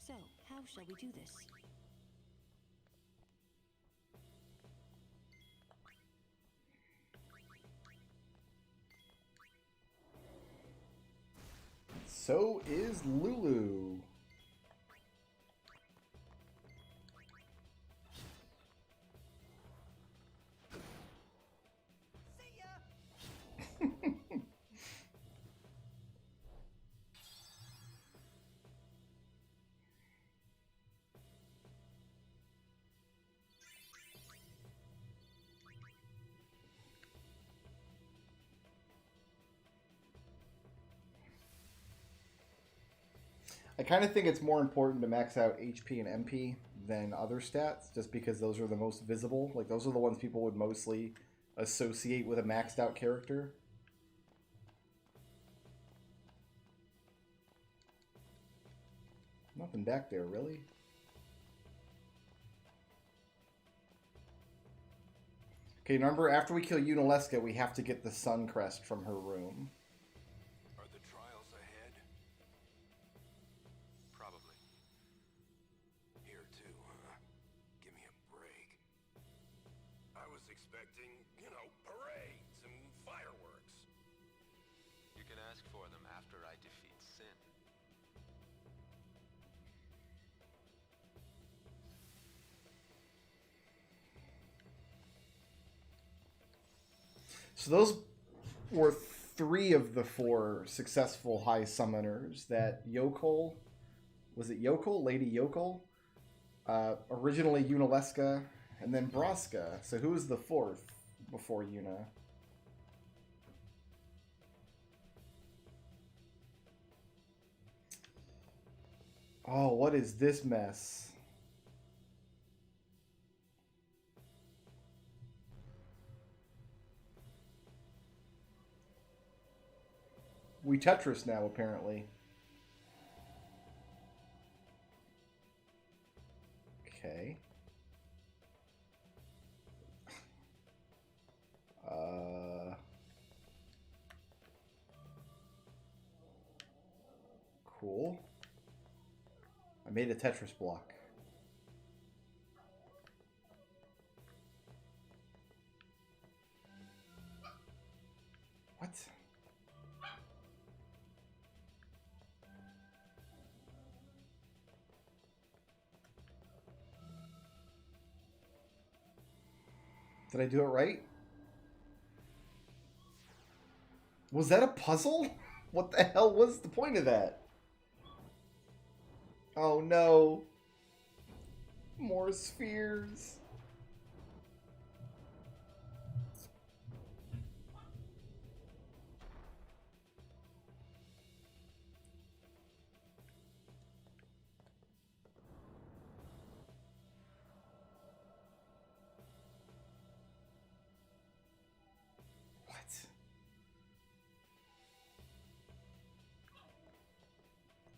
[SPEAKER 8] So, how shall we do this?
[SPEAKER 1] So is Lulu.
[SPEAKER 3] See ya!
[SPEAKER 1] I kind of think it's more important to max out HP and MP than other stats, just because those are the most visible. Like, those are the ones people would mostly associate with a maxed out character. Nothing back there, really. Okay, remember, after we kill Yunalesca, we have to get the sun crest from her room.
[SPEAKER 5] Are the trials ahead? Probably. Here too, huh? Give me a break. I was expecting, you know, parades and fireworks.
[SPEAKER 11] You can ask for them after I defeat Sin.
[SPEAKER 1] So those were 3 of the 4 successful high summoners that Yokel, was it Yokel? Lady Yokel? Originally Yunalesca, and then Braska. So who was the 4th before Yuna? Oh, what is this mess? We Tetris now, apparently. Okay. Cool. I made a Tetris block. What? Did I do it right? Was that a puzzle? What the hell was the point of that? Oh no. More spheres.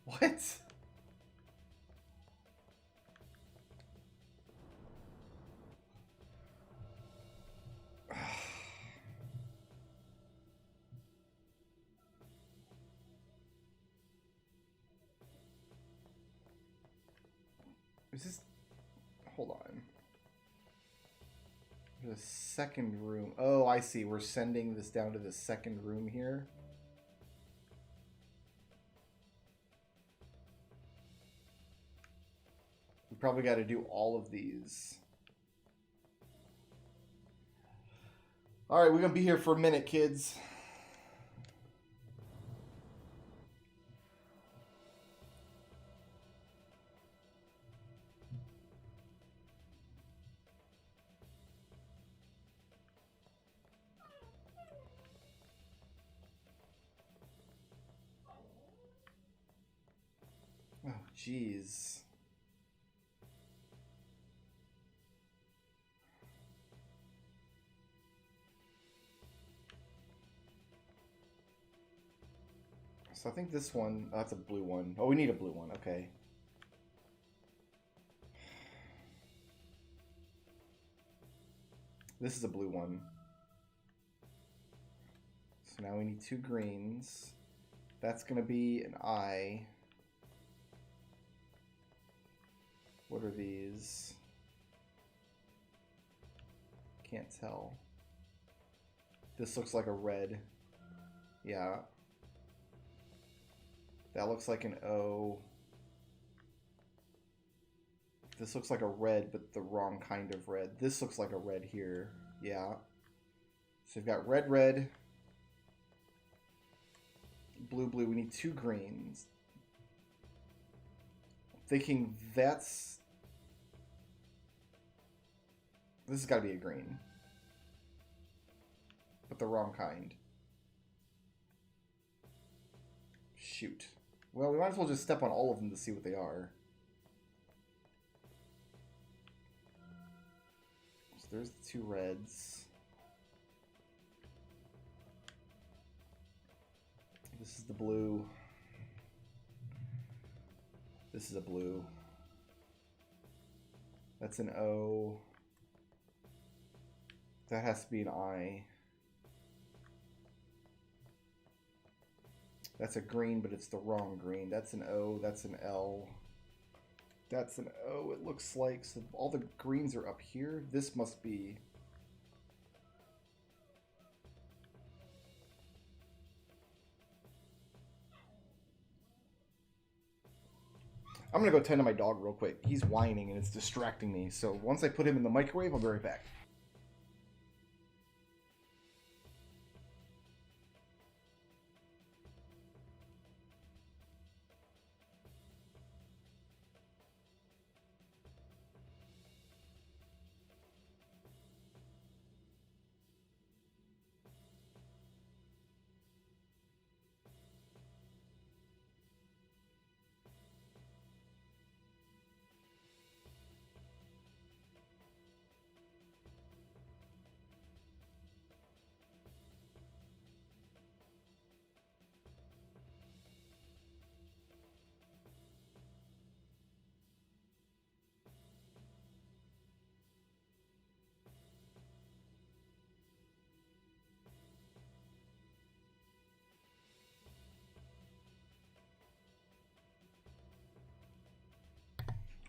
[SPEAKER 1] What? Is this... Hold on. The second room. Oh, I see. We're sending this down to the second room here. We probably got to do all of these. Alright, we're going to be here for a minute, kids. Oh, jeez. So I think this one, oh, that's a blue one. Oh, we need a blue one, okay. This is a blue one. So now we need 2 greens. That's going to be an eye. What are these? Can't tell. This looks like a red. Yeah. That looks like an O. This looks like a red, but the wrong kind of red. This looks like a red here. Yeah. So we've got red, red. Blue, blue. We need 2 greens. I'm thinking that's... This has got to be a green. But the wrong kind. Shoot. Well, we might as well just step on all of them to see what they are. So there's the 2 reds. This is the blue. This is a blue. That's an O. That has to be an I. That's a green, but it's the wrong green. That's an O. That's an L. That's an O, it looks like. So all the greens are up here. This must be... I'm going to go tend to my dog real quick. He's whining and it's distracting me. So once I put him in the microwave, I'll be right back.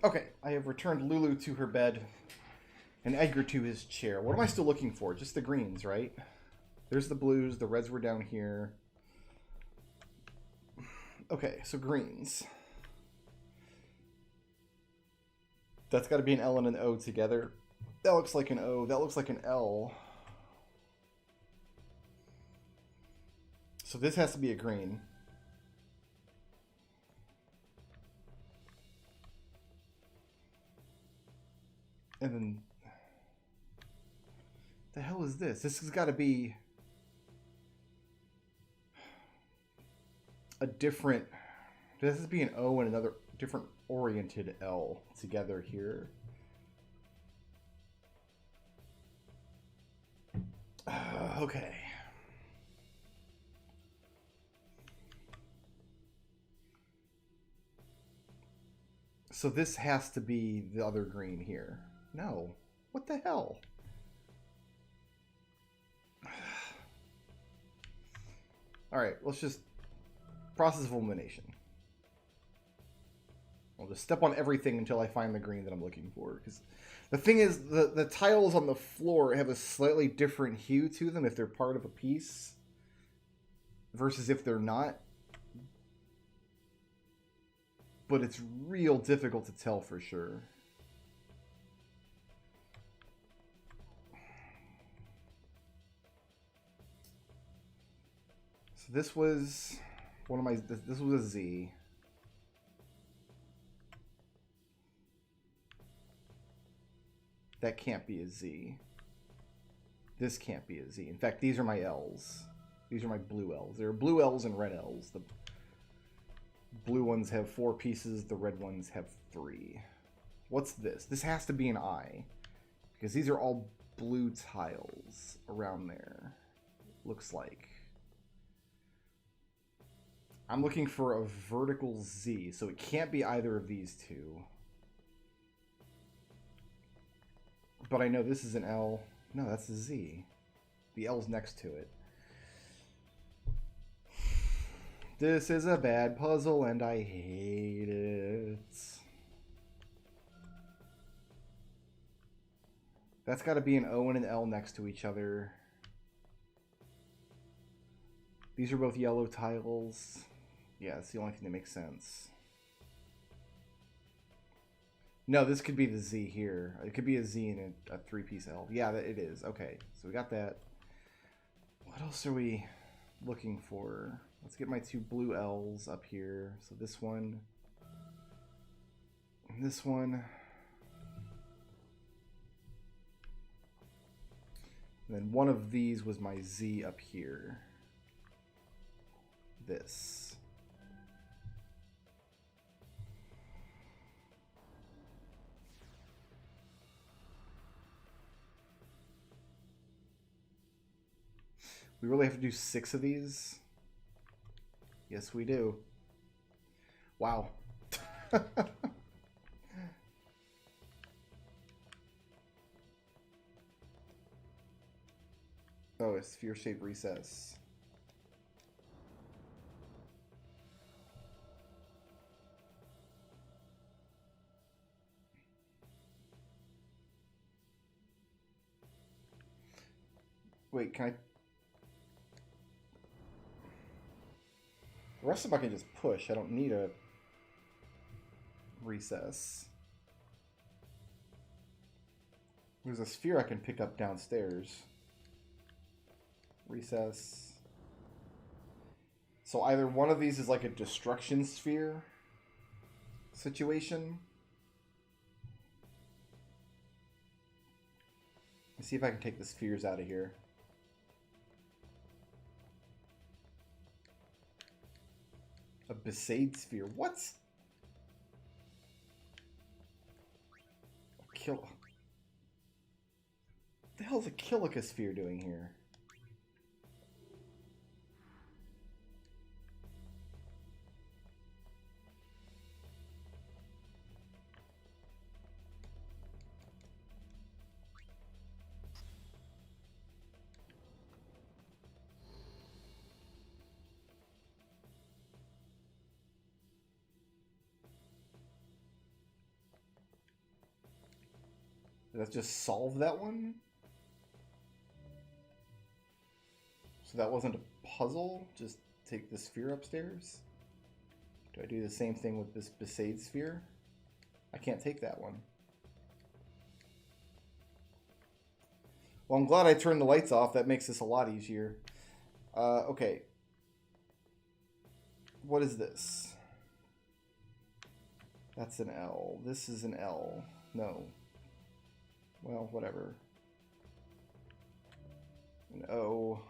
[SPEAKER 1] Okay, I have returned Lulu to her bed and Edgar to his chair. What am I still looking for? Just the greens, right? There's the blues, the reds were down here. Okay, so greens. That's got to be an L and an O together. That looks like an O. That looks like an L. So this has to be a green. And then, the hell is this? This has got to be a different, this has to be an O and another different oriented L together here. Okay. So this has to be the other green here. No. What the hell? Alright, let's just... Process of elimination. I'll just step on everything until I find the green that I'm looking for. Because the thing is, the tiles on the floor have a slightly different hue to them if they're part of a piece. Versus if they're not. But it's real difficult to tell for sure. So this was one of my, this was a Z. That can't be a Z. This can't be a Z. In fact, these are my L's. These are my blue L's. There are blue L's and red L's. The blue ones have 4 pieces, the red ones have 3. What's this? This has to be an I. Because these are all blue tiles around there. Looks like. I'm looking for a vertical Z, so it can't be either of these two. But I know this is an L. No, that's a Z. The L's next to it. This is a bad puzzle and I hate it. That's got to be an O and an L next to each other. These are both yellow tiles. Yeah, it's the only thing that makes sense. No, this could be the Z here. It could be a Z and a 3-piece L. Yeah, it is. Okay, so we got that. What else are we looking for? Let's get my 2 blue L's up here. So this one. And this one. And then one of these was my Z up here. This. We really have to do 6 of these? Yes, we do. Wow. Oh, it's sphere-shaped recess. Wait, can I... The rest of them I can just push. I don't need a recess. There's a sphere I can pick up downstairs. Recess. So either one of these is like a destruction sphere situation. Let's see if I can take the spheres out of here. A Besaid sphere. What? What the hell is a Kilica sphere doing here? Did that just solve that one? So that wasn't a puzzle? Just take the sphere upstairs? Do I do the same thing with this Besaid sphere? I can't take that one. Well, I'm glad I turned the lights off. That makes this a lot easier. Okay. What is this? That's an L. This is an L. No. Well, whatever. An O.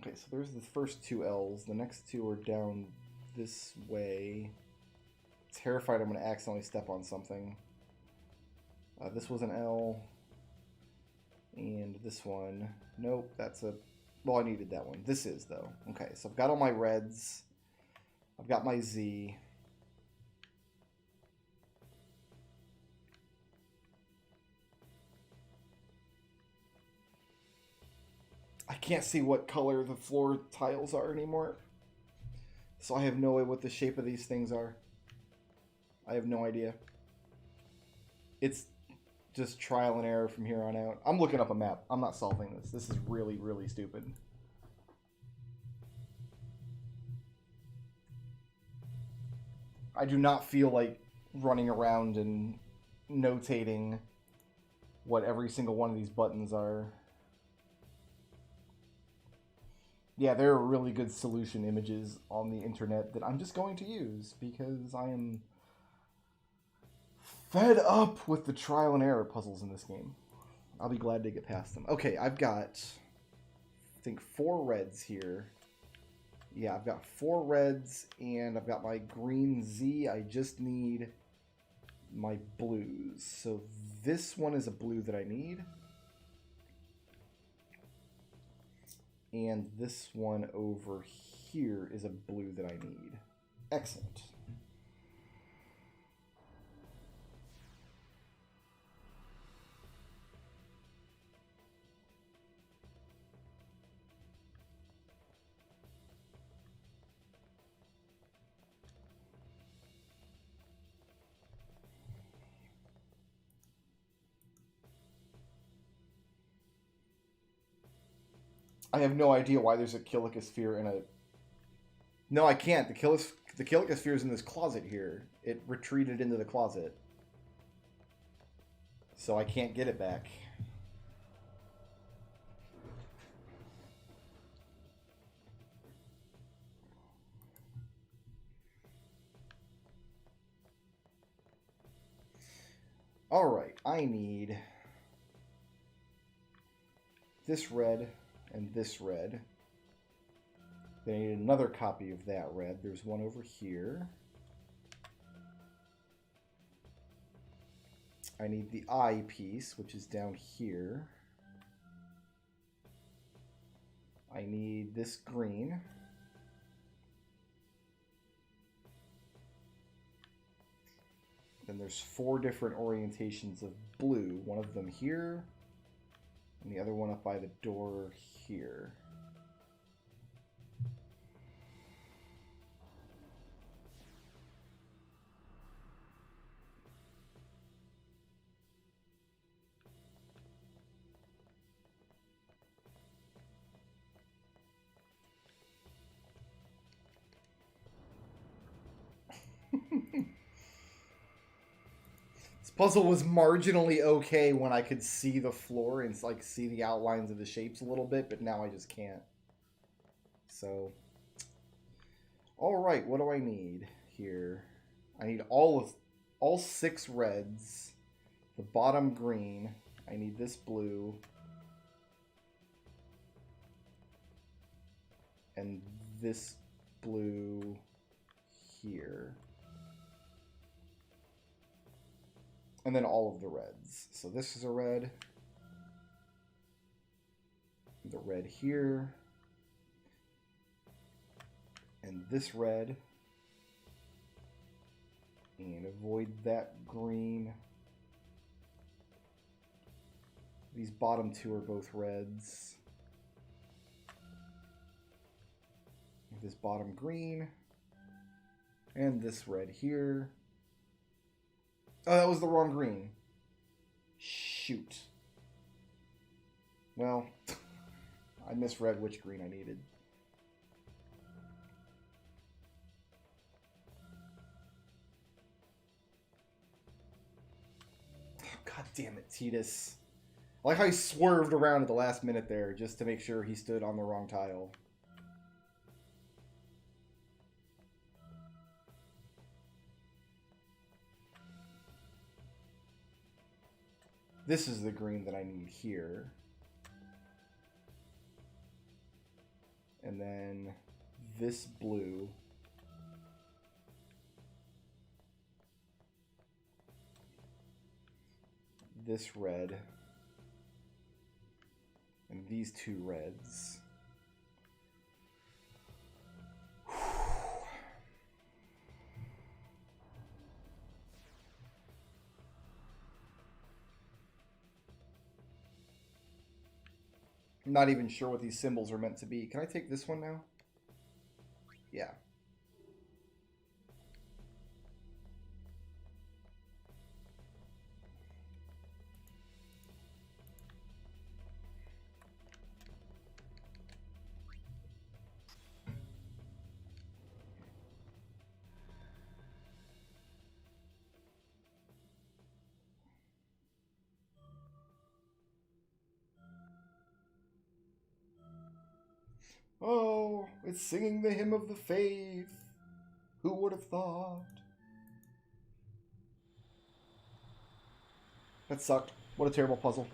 [SPEAKER 1] Okay, so there's the first 2 L's. The next 2 are down this way. Terrified I'm going to accidentally step on something. This was an L. And this one. Nope, that's a... Well, I needed that one. This is, though. Okay, so I've got all my reds. I've got my Z. I can't see what color the floor tiles are anymore. So I have no idea what the shape of these things are. I have no idea. It's just trial and error from here on out. I'm looking up a map. I'm not solving this. This is really, really stupid. I do not feel like running around and notating what every single one of these buttons are. Yeah, there are really good solution images on the internet that I'm just going to use because I am fed up with the trial and error puzzles in this game. I'll be glad to get past them. Okay, I've got, I think, 4 reds here. Yeah, I've got 4 reds and I've got my green Z. I just need my blues. So this one is a blue that I need. And this one over here is a blue that I need. Excellent. I have no idea why there's a Kilica sphere in a... No, I can't. The Kilica sphere is in this closet here. It retreated into the closet. So I can't get it back. Alright, I need this red and this red. Then I need another copy of that red. There's one over here. I need the eye piece, which is down here. I need this green. Then there's 4 different orientations of blue. One of them here, and the other one up by the door here. This puzzle was marginally okay when I could see the floor and like see the outlines of the shapes a little bit, but now I just can't. So, all right, what do I need here? I need all 6 reds, the bottom green. I need this blue, and this blue here. And then all of the reds. So this is a red. The red here. And this red. And avoid that green. These bottom 2 are both reds. This bottom green. And this red here. Oh, that was the wrong green. Shoot. Well, I misread which green I needed. Oh, God damn it, Titus. I like how he swerved around at the last minute there just to make sure he stood on the wrong tile. This is the green that I need here. And then this blue. This red. And these 2 reds. I'm not even sure what these symbols are meant to be. Can I take this one now? Yeah. Oh, it's singing the hymn of the faith. Who would have thought? That sucked. What a terrible puzzle.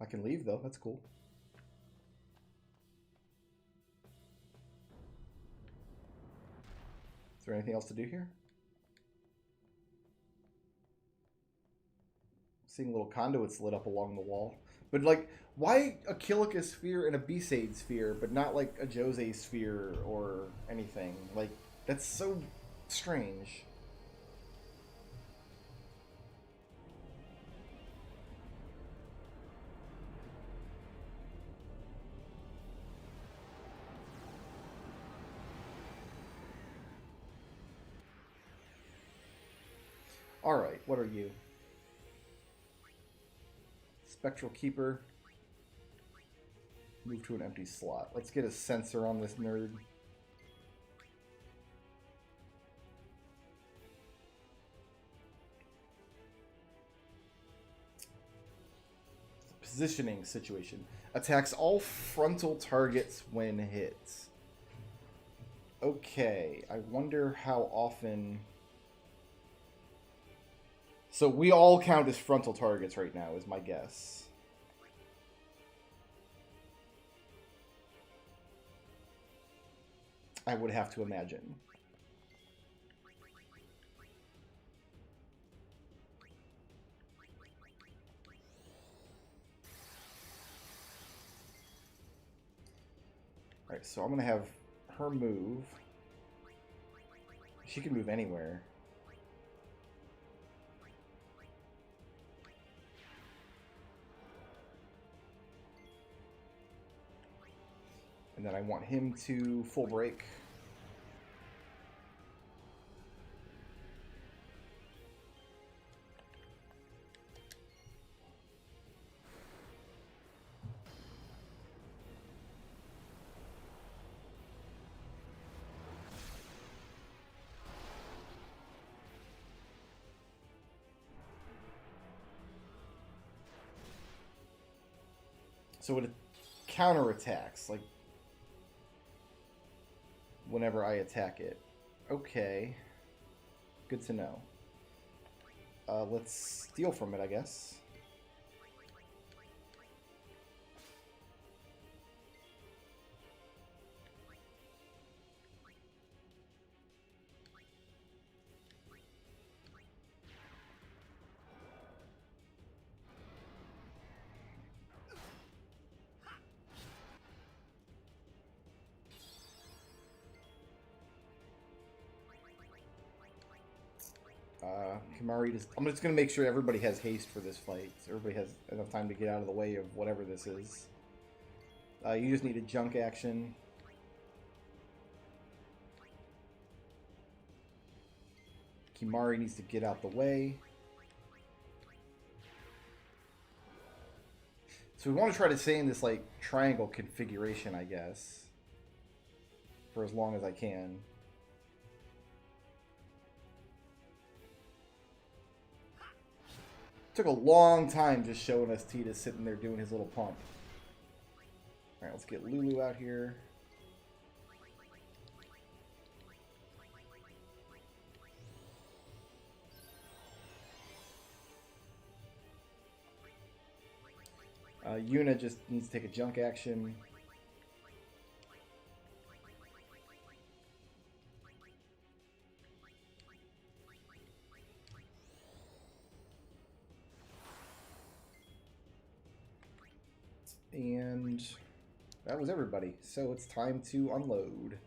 [SPEAKER 1] I can leave though, that's cool. Is there anything else to do here? Seeing little conduits lit up along the wall. But like, why a Kilika sphere and a Besaid sphere, but not like a Jose sphere or anything? Like, that's so strange. Alright, what are you? Spectral Keeper. Move to an empty slot. Let's get a sensor on this nerd. Positioning situation. Attacks all frontal targets when hit. Okay, I wonder how often... So we all count as frontal targets right now, is my guess. I would have to imagine. Alright, so I'm going to have her move. She can move anywhere. And then I want him to full break. So it counterattacks, like whenever I attack it. Okay. Good to know. Let's steal from it, I guess. Kimari just... I'm just going to make sure everybody has haste for this fight. So everybody has enough time to get out of the way of whatever this is. You just need a junk action. Kimari needs to get out the way. So we want to try to stay in this, like, triangle configuration, I guess. For as long as I can. Took a long time just showing us Tita sitting there doing his little pump. Alright, let's get Lulu out here. Yuna just needs to take a junk action. And that was everybody. So it's time to unload.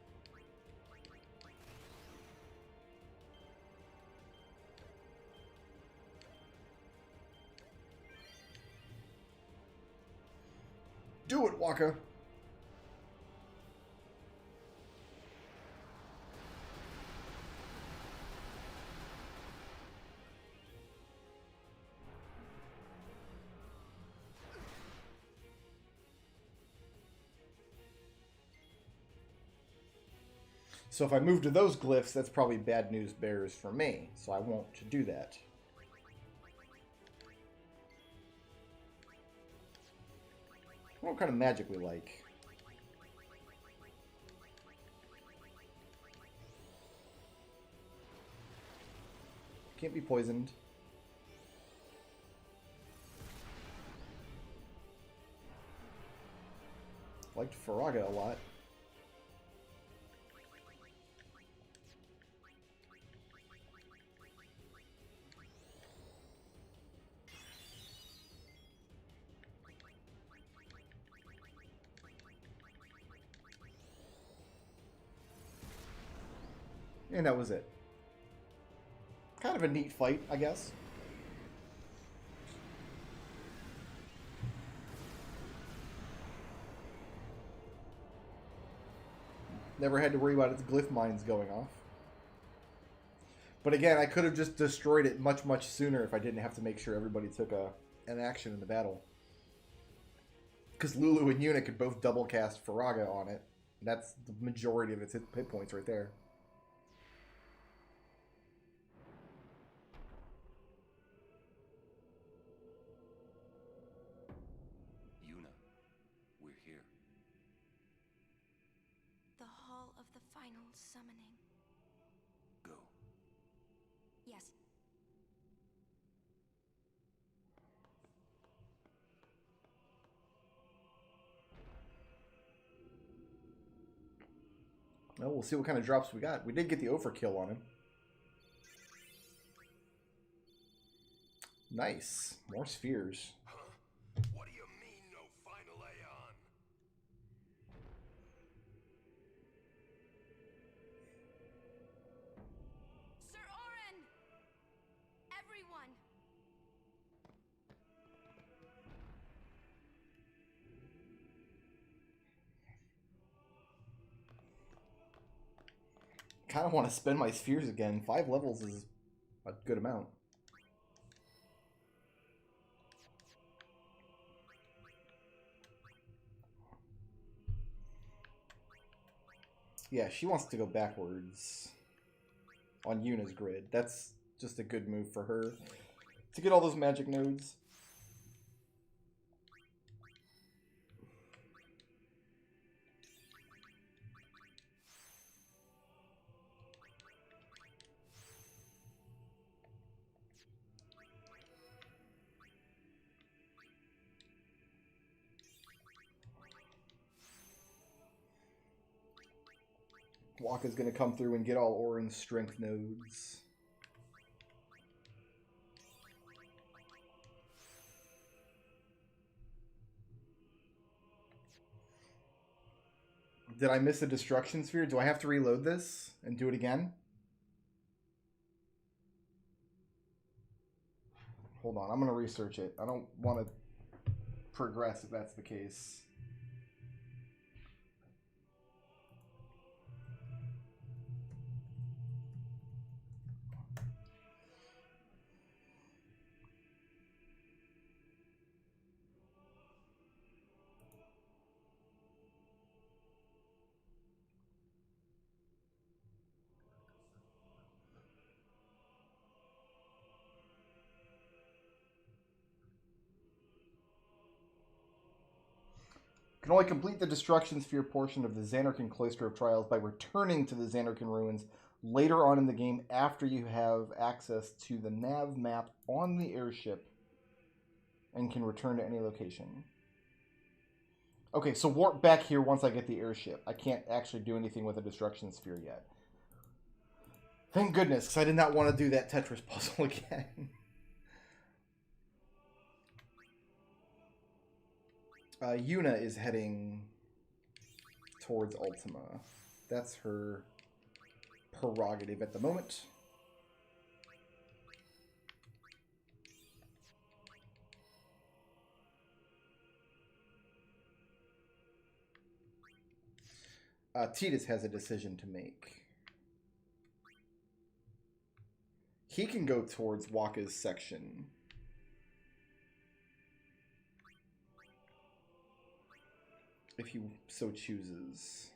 [SPEAKER 1] Do it, Waka. So if I move to those glyphs, that's probably bad news bears for me. So I won't do that. What kind of magic we like? Can't be poisoned. Liked Faraga a lot. And that was it. Kind of a neat fight, I guess. Never had to worry about its glyph mines going off. But again, I could have just destroyed it much, much sooner if I didn't have to make sure everybody took an action in the battle. Because Lulu and Yuna could both double cast Faraga on it. That's the majority of its hit points right there.
[SPEAKER 6] The Hall of the Final final summoning.
[SPEAKER 7] Go.
[SPEAKER 6] Yes.
[SPEAKER 1] Well, we'll see what kind of drops we got. We did get the overkill on him. Nice. More spheres.
[SPEAKER 5] Huh? What do you mean, no final Aeon?
[SPEAKER 6] Sir Oren! Everyone!
[SPEAKER 1] Kind of want to spend my spheres again. 5 levels is a good amount. Yeah, she wants to go backwards on Yuna's grid. That's just a good move for her to get all those magic nodes. Waka's gonna come through and get all Orin's strength nodes. Did I miss a destruction sphere? Do I have to reload this and do it again? Hold on, I'm gonna research it. I don't want to progress if that's the case. Can only complete the Destruction Sphere portion of the Xanarkand Cloister of Trials by returning to the Xanarkand Ruins later on in the game after you have access to the nav map on the airship and can return to any location. Okay, so warp back here once I get the airship. I can't actually do anything with the Destruction Sphere yet. Thank goodness, because I did not want to do that Tetris puzzle again. Yuna is heading towards Ultima. That's her prerogative at the moment. Tidus has a decision to make. He can go towards Waka's section. If he so chooses.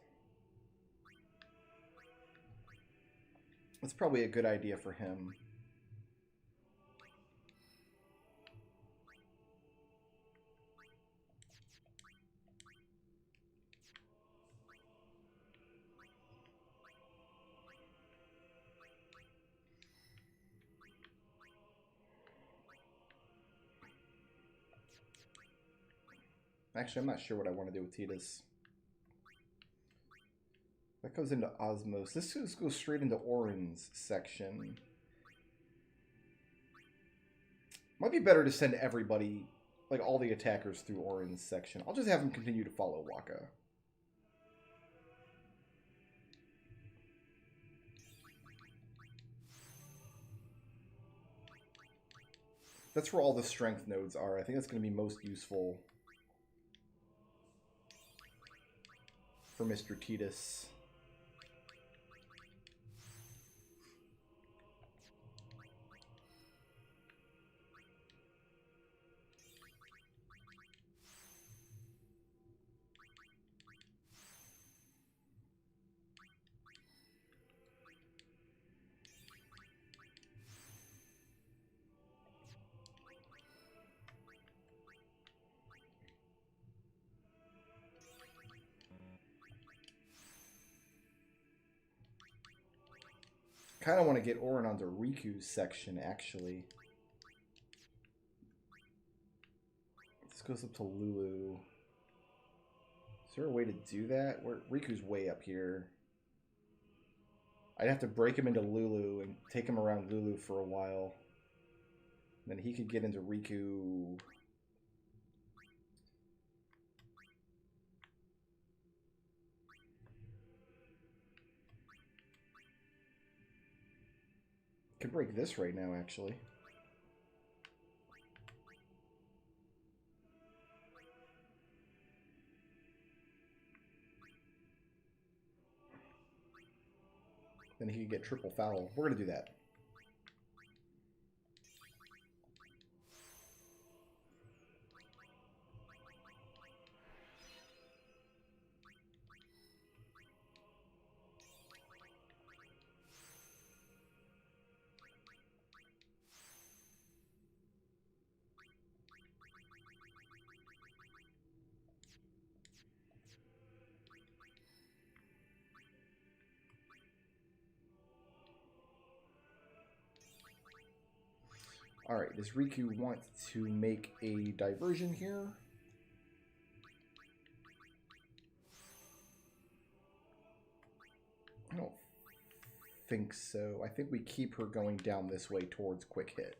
[SPEAKER 1] That's probably a good idea for him. Actually, I'm not sure what I want to do with Tidus. That goes into Osmos. This just goes straight into Orin's section. Might be better to send everybody, like all the attackers, through Orin's section. I'll just have them continue to follow Waka. That's where all the strength nodes are. I think that's going to be most useful for Mr. Tidus. kind of want to get Orin onto Riku's section, actually. This goes up to Lulu. Is there a way to do that? Riku's way up here. I'd have to break him into Lulu and take him around Lulu for a while. Then he could get into Riku. Could break this right now, actually. Then he could get triple foul. We're going to do that. Alright, does Riku want to make a diversion here? I don't think so. I think we keep her going down this way towards quick hit.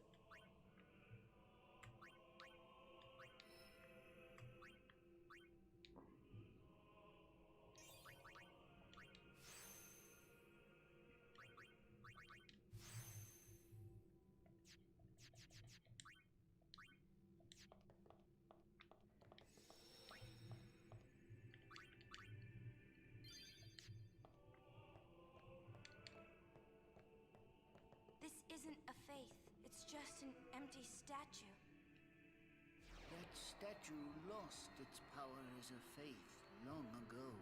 [SPEAKER 6] Isn't a faith. It's just an empty statue.
[SPEAKER 10] That statue lost its power as a faith long ago.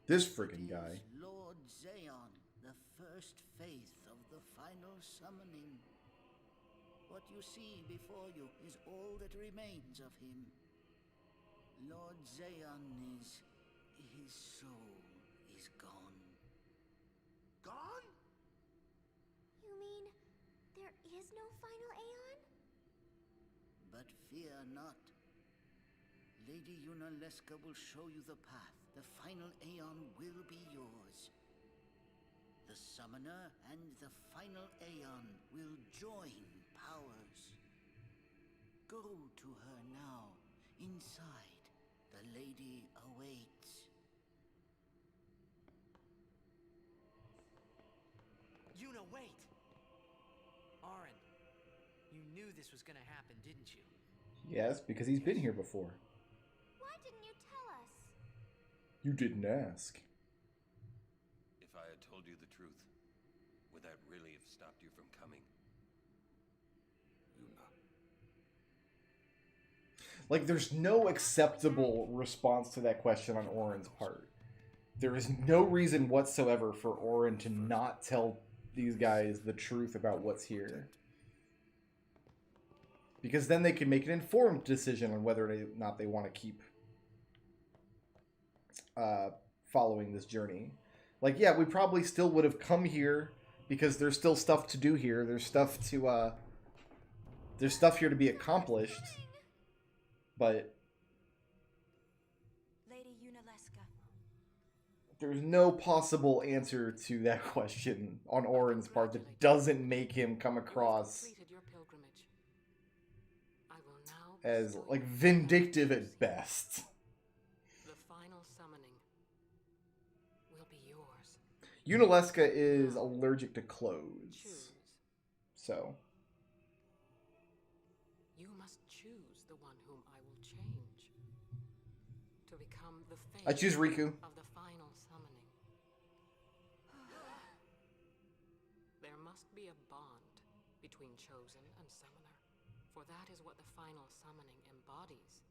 [SPEAKER 1] This friggin' guy.
[SPEAKER 10] Lord Zayon, the first faith of the final summoning. What you see before you is all that remains of him. Lord Zayon is... his soul is gone.
[SPEAKER 4] Gone?
[SPEAKER 2] You mean there is no final Aeon?
[SPEAKER 10] But fear not. Lady Yunalesca will show you the path. The final Aeon will be yours. The Summoner and the final Aeon will join powers. Go to her now. Inside, the lady awaits.
[SPEAKER 3] Yuna, wait! Orin, you knew this was gonna happen, didn't you?
[SPEAKER 1] Yes, because he's been here before.
[SPEAKER 2] Why didn't you tell us?
[SPEAKER 1] You didn't ask.
[SPEAKER 7] If I had told you the truth, would that really have stopped you from coming?
[SPEAKER 5] Yuna.
[SPEAKER 1] Like, there's no acceptable response to that question on Orin's part. There is no reason whatsoever for Orin to not tell these guys the truth about what's here. Because then they can make an informed decision on whether or not they want to keep following this journey. Like, yeah, we probably still would have come here because there's still stuff to do here. There's stuff here to be accomplished. But
[SPEAKER 6] Lady Yunalesca.
[SPEAKER 1] there's no possible answer to that question on Orin's part that doesn't make him come across as, like, vindictive at best.
[SPEAKER 12] The final summoning will be yours.
[SPEAKER 1] Yunalesca is allergic to clothes. So.
[SPEAKER 12] You must choose the one whom I will change. To become the face
[SPEAKER 1] I choose Riku.
[SPEAKER 12] of the final summoning. There must be a bond between chosen and summoner. For that is what the final summoning embodies.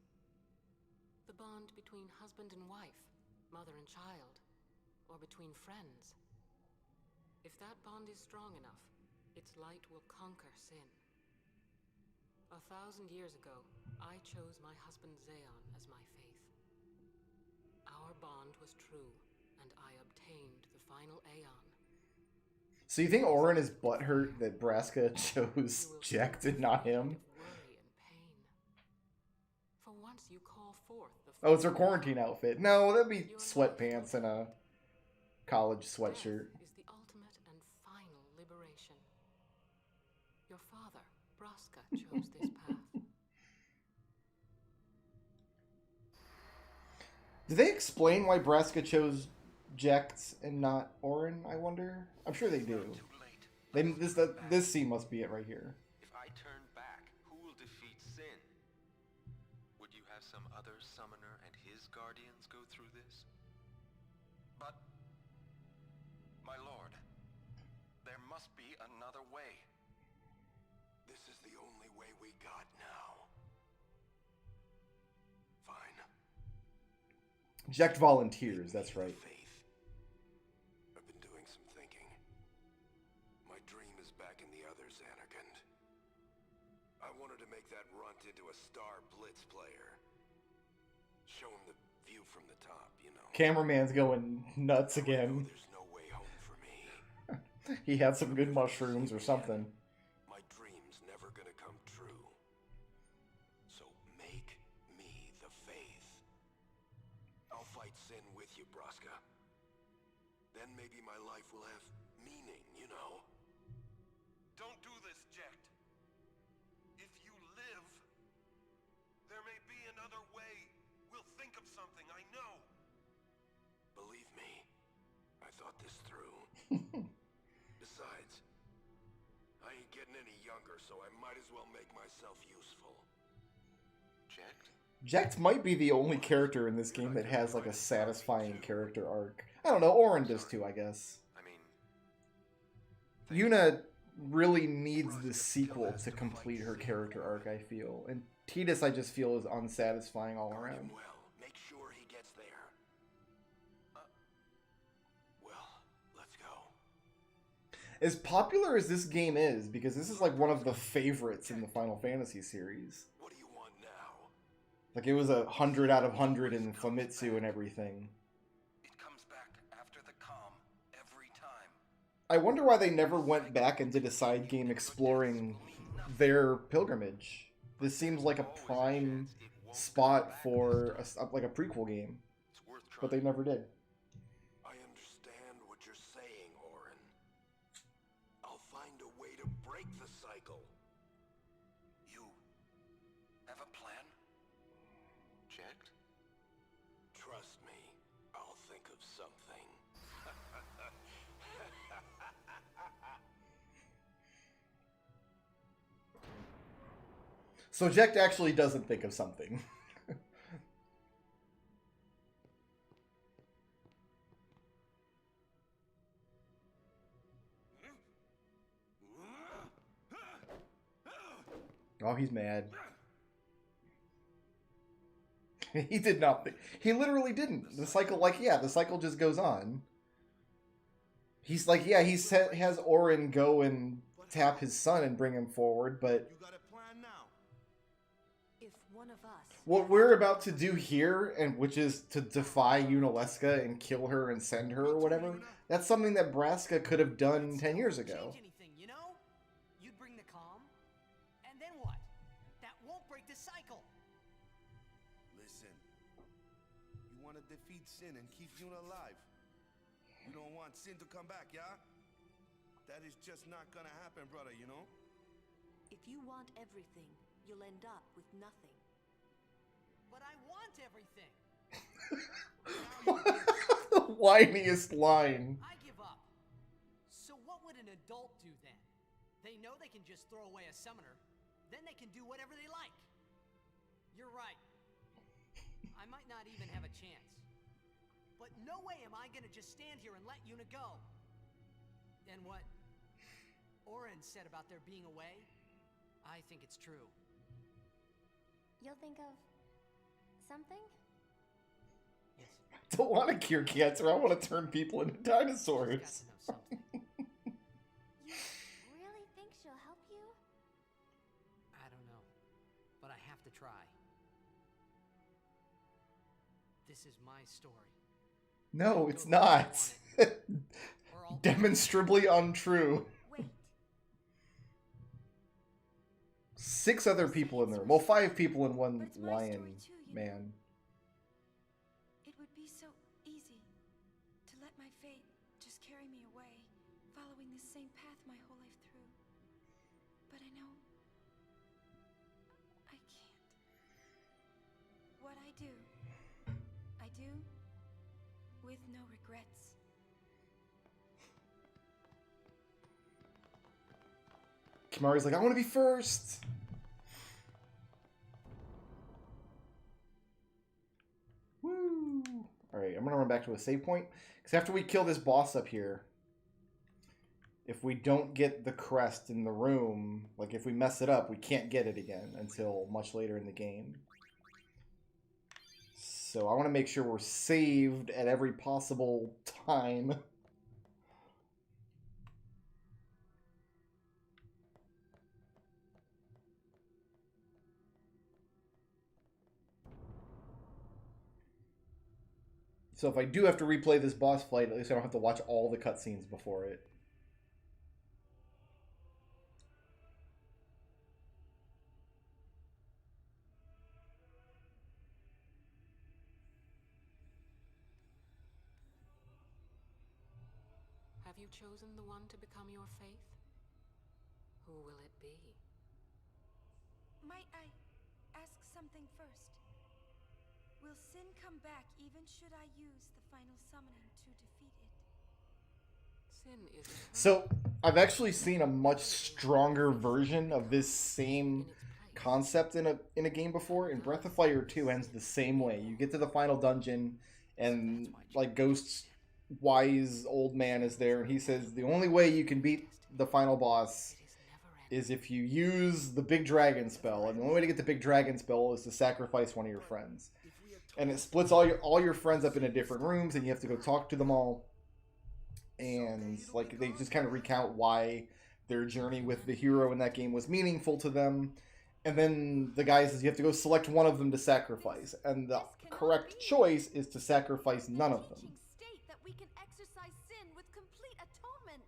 [SPEAKER 12] The bond between husband and wife, mother and child, or between friends. If that bond is strong enough, its light will conquer sin. 1,000 years ago, I chose my husband Zayon as my faith. Our bond was true, and I obtained the final Aeon.
[SPEAKER 1] So you think Orin is butthurt that Braska chose Jecht and not him?
[SPEAKER 12] Worry and pain. For once you call forth the
[SPEAKER 1] Oh, it's her quarantine outfit. No, that'd be sweatpants and a college sweatshirt.
[SPEAKER 12] Death is the ultimate and final liberation. Your father, Braska, chose this path.
[SPEAKER 1] Do they explain why Braska chose Jecht and not Orin, I wonder? I'm sure they do. This scene must be it right here.
[SPEAKER 11] If I turn back, who will defeat Sin? Would you have some other summoner and his guardians go through this?
[SPEAKER 7] But, my lord, there must be another way.
[SPEAKER 5] This is the only way we got now. Fine.
[SPEAKER 1] Jecht volunteers, that's right.
[SPEAKER 5] Faith. I've been doing some thinking. My dream is back in the other Zanarkand. I wanted to make that runt into a star blitz player. Show him the view from the top, you know.
[SPEAKER 1] Cameraman's going nuts again.
[SPEAKER 5] There's no way home for me.
[SPEAKER 1] He had some good mushrooms or something.
[SPEAKER 5] My dream's never gonna come true. So make me the faith. I'll fight Sin with you, Braska. Then maybe my life will have meaning, you know?
[SPEAKER 11] Don't do this, Jecht. If you live, there may be another way. We'll think of something, I know.
[SPEAKER 5] Believe me, I thought this through. Besides, I ain't getting any younger, so I might as well make myself useful.
[SPEAKER 11] Jecht?
[SPEAKER 1] Jecht might be the only character in this game that has like a satisfying character arc. I don't know, Orin does too, I guess.
[SPEAKER 11] I mean...
[SPEAKER 1] Yuna really needs the sequel to complete her character arc, I feel. And Tidus, I just feel, is unsatisfying all around.
[SPEAKER 5] Well, make sure he gets there. Well, let's go.
[SPEAKER 1] As popular as this game is, because this is like one of the favorites in the Final Fantasy series.
[SPEAKER 5] What do you want now?
[SPEAKER 1] Like, it was 100 out of 100 in Famitsu and everything.
[SPEAKER 7] It comes back after the calm every time.
[SPEAKER 1] I wonder why they never went back and did a side game exploring their pilgrimage. This seems like a prime spot for like a prequel game, but they never did.
[SPEAKER 5] I understand what you're saying, Orin. I'll find a way to break the cycle.
[SPEAKER 7] You have a plan?
[SPEAKER 11] Jecht?
[SPEAKER 5] Trust me, I'll think of something.
[SPEAKER 1] So Jecht actually doesn't think of something. Oh, he's mad. He did not think. He literally didn't. The cycle, like, yeah, the cycle just goes on. He's like, yeah, he has Orin go and tap his son and bring him forward, but
[SPEAKER 4] You got a plan now?
[SPEAKER 8] If one of us...
[SPEAKER 1] what we're about to do here, and which is to defy Yunalesca and kill her and send her or whatever, that's something that Braska could have done 10 years ago.
[SPEAKER 3] Change anything, you know? You'd bring the calm, and then what? That won't break the cycle.
[SPEAKER 4] Listen. You want to defeat Sin and keep Yuna alive. You don't want Sin to come back, yeah? That is just not gonna happen, brother, you know?
[SPEAKER 8] If you want everything, you'll end up with nothing.
[SPEAKER 3] But I want everything.
[SPEAKER 1] The whiniest line.
[SPEAKER 3] I give up. So what would an adult do then? They know they can just throw away a summoner, then they can do whatever they like. You're right. I might not even have a chance. But no way am I gonna just stand here and let Yuna go. And what Orin said about there being a way, I think it's true.
[SPEAKER 2] You'll think of something?
[SPEAKER 3] Yes.
[SPEAKER 1] I don't want to cure cancer. I want to turn people into dinosaurs.
[SPEAKER 2] You really think she'll help you?
[SPEAKER 3] I don't know, but I have to try. This is my story.
[SPEAKER 1] No, it's not. Demonstrably untrue.
[SPEAKER 6] Wait.
[SPEAKER 1] 6 other people in there. Well, 5 people and 1
[SPEAKER 6] But it's my
[SPEAKER 1] lion
[SPEAKER 6] story too, you know.
[SPEAKER 1] man.
[SPEAKER 6] It would be so easy to let my fate just carry me away, following the same path my whole life through. But I know I can't. What I do with no regrets.
[SPEAKER 1] Kimari's like, I want to be first. Woo! Alright, I'm going to run back to a save point. Because after we kill this boss up here, if we don't get the crest in the room, like if we mess it up, we can't get it again until much later in the game. So I want to make sure we're saved at every possible time. So if I do have to replay this boss fight, at least I don't have to watch all the cutscenes before it.
[SPEAKER 12] Have you chosen the one to become your faith? Who will it be?
[SPEAKER 6] Might I ask something first? Will sin come back even should I use the final summoning to defeat it?
[SPEAKER 12] Sin is eternal.
[SPEAKER 1] So I've actually seen a much stronger version of this same concept in a game before. In Breath of Fire 2 ends the same way. You get to the final dungeon and like Ghost's wise old man is there, and he says the only way you can beat the final boss is if you use the big dragon spell, and the only way to get the big dragon spell is to sacrifice one of your friends. And it splits all your friends up into different rooms, and you have to go talk to them all. And like they just kind of recount why their journey with the hero in that game was meaningful to them. And then the guy says you have to go select one of them to sacrifice, and the correct choice is to sacrifice none of them.
[SPEAKER 2] That we can exercise sin with complete atonement.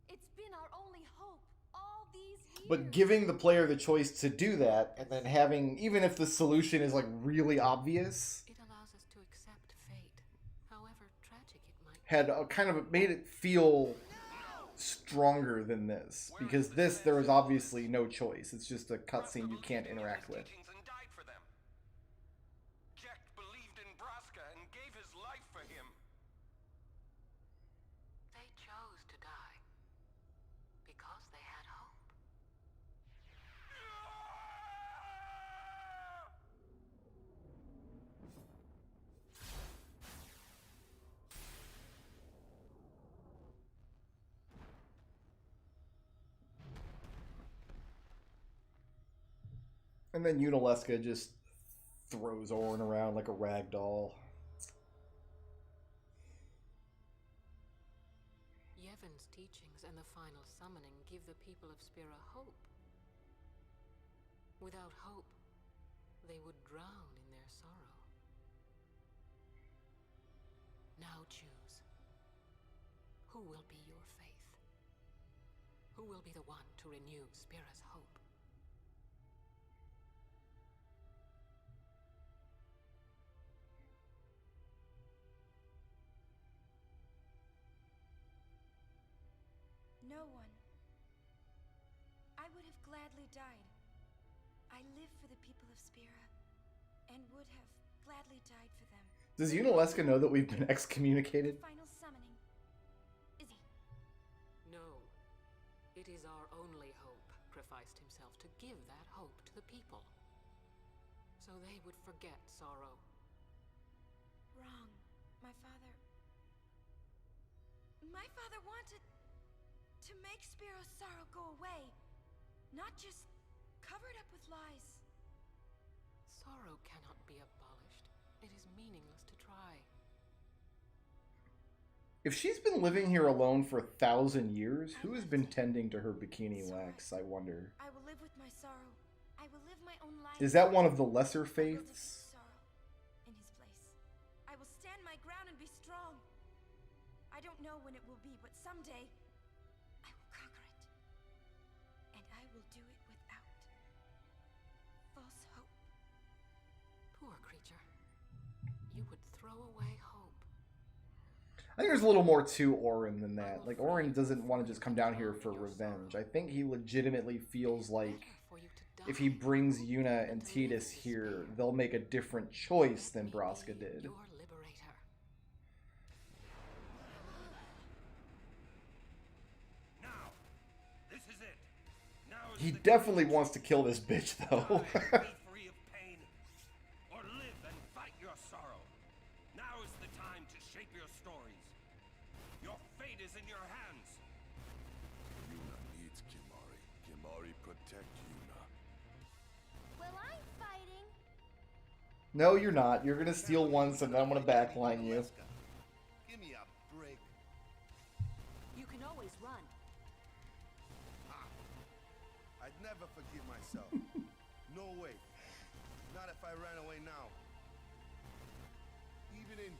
[SPEAKER 2] It's been our only hope all these years.
[SPEAKER 1] But giving the player the choice to do that, and then having, even if the solution is like really obvious,
[SPEAKER 12] It allows us to accept fate, however tragic it might be.
[SPEAKER 1] had a kind of made it feel stronger than this. Because this, there is obviously no choice. It's just a cutscene you can't interact with.
[SPEAKER 12] They chose to die because they had hope.
[SPEAKER 1] And then Yunalesca just throws Orin around like a rag doll.
[SPEAKER 12] Yevon's teachings and the final summoning give the people of Spira hope. Without hope, they would drown in their sorrow. Now choose. Who will be your faith? Who will be the one to renew Spira's hope?
[SPEAKER 6] No one. I would have gladly died. I live for the people of Spira, and would have gladly died for them.
[SPEAKER 1] Does Yunalesca know that we've been excommunicated?
[SPEAKER 6] Final summoning. Is he?
[SPEAKER 12] No. It is our only hope, sacrificed himself to give that hope to the people. So they would forget sorrow.
[SPEAKER 6] Wrong. My father wanted to make Spiro's sorrow go away, not just cover it up with lies.
[SPEAKER 12] Sorrow cannot be abolished. It is meaningless to try.
[SPEAKER 1] If she's been living here alone for 1,000 years, who has been tending to her bikini wax, I wonder?
[SPEAKER 6] I will live with my sorrow. I will live my own life.
[SPEAKER 1] Is that one of the lesser faiths?
[SPEAKER 6] Sorrow in his place. I will stand my ground and be strong. I don't know when it will someday, I will conquer it. And I will do it without false hope.
[SPEAKER 12] Poor creature. You would throw away hope.
[SPEAKER 1] I think there's a little more to Orin than that. Like, Orin doesn't want to just come down here for revenge. I think he legitimately feels like if he brings Yuna and Tidus here, they'll make a different choice than Braska did.
[SPEAKER 12] Your liberator.
[SPEAKER 11] Now, this is it. Now is
[SPEAKER 1] He
[SPEAKER 11] the
[SPEAKER 1] definitely wants to kill this bitch, though.
[SPEAKER 11] Be free of pain, or live and fight your sorrow. Now is the time to shape your stories. Your fate is in your hands.
[SPEAKER 5] Yuna needs Kimari. Kimari protect Yuna.
[SPEAKER 2] Well, I'm fighting.
[SPEAKER 1] No, you're not. You're gonna steal once and then I'm gonna backline you.
[SPEAKER 4] Give me a break.
[SPEAKER 8] You can always run.
[SPEAKER 4] I'd never forgive myself. No way. Not if I ran away now. Even in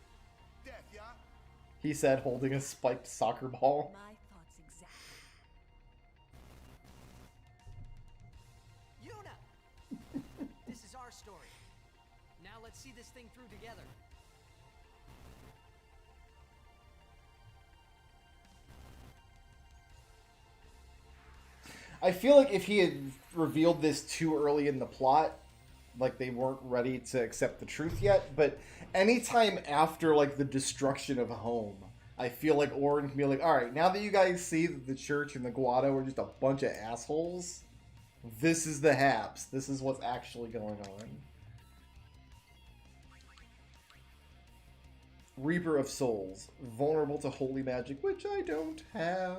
[SPEAKER 4] death, yeah?
[SPEAKER 1] He said, holding a spiked soccer ball.
[SPEAKER 8] My thoughts exactly.
[SPEAKER 3] Yuna! This is our story. Now let's see this thing through together.
[SPEAKER 1] I feel like if he had revealed this too early in the plot, like they weren't ready to accept the truth yet, but anytime after like the destruction of home, I feel like Orin can be like, alright, now that you guys see that the church and the Guado are just a bunch of assholes, this is the haps. This is what's actually going on. Reaper of Souls. Vulnerable to holy magic, which I don't have.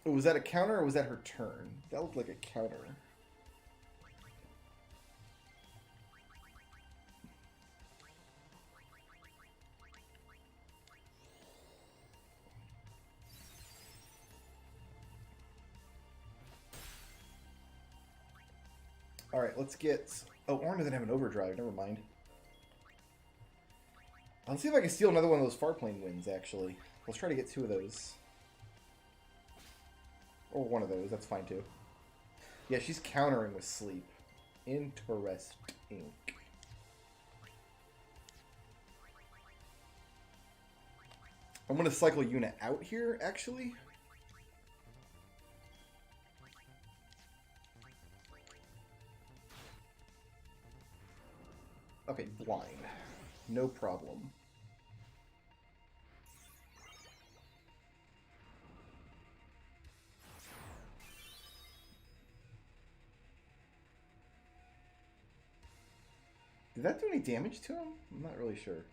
[SPEAKER 1] Oh, was that a counter or was that her turn? That looked like a counter. Alright, let's get... Oh, Orin doesn't have an overdrive. Never mind. Let's see if I can steal another one of those Farplane wins, actually. Let's try to get 2 of those. Or one of those. That's fine, too. Yeah, she's countering with sleep. Interesting. I'm going to cycle Yuna out here, actually. Okay, blind. No problem. Did that do any damage to him? I'm not really sure.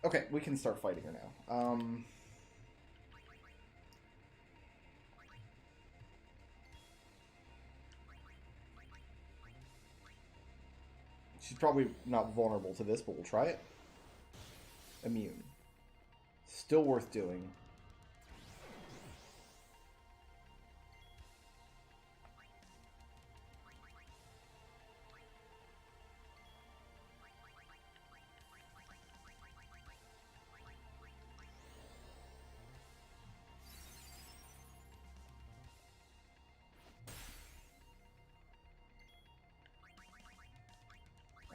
[SPEAKER 1] Okay, we can start fighting her now. She's probably not vulnerable to this, but we'll try it. Immune. Still worth doing.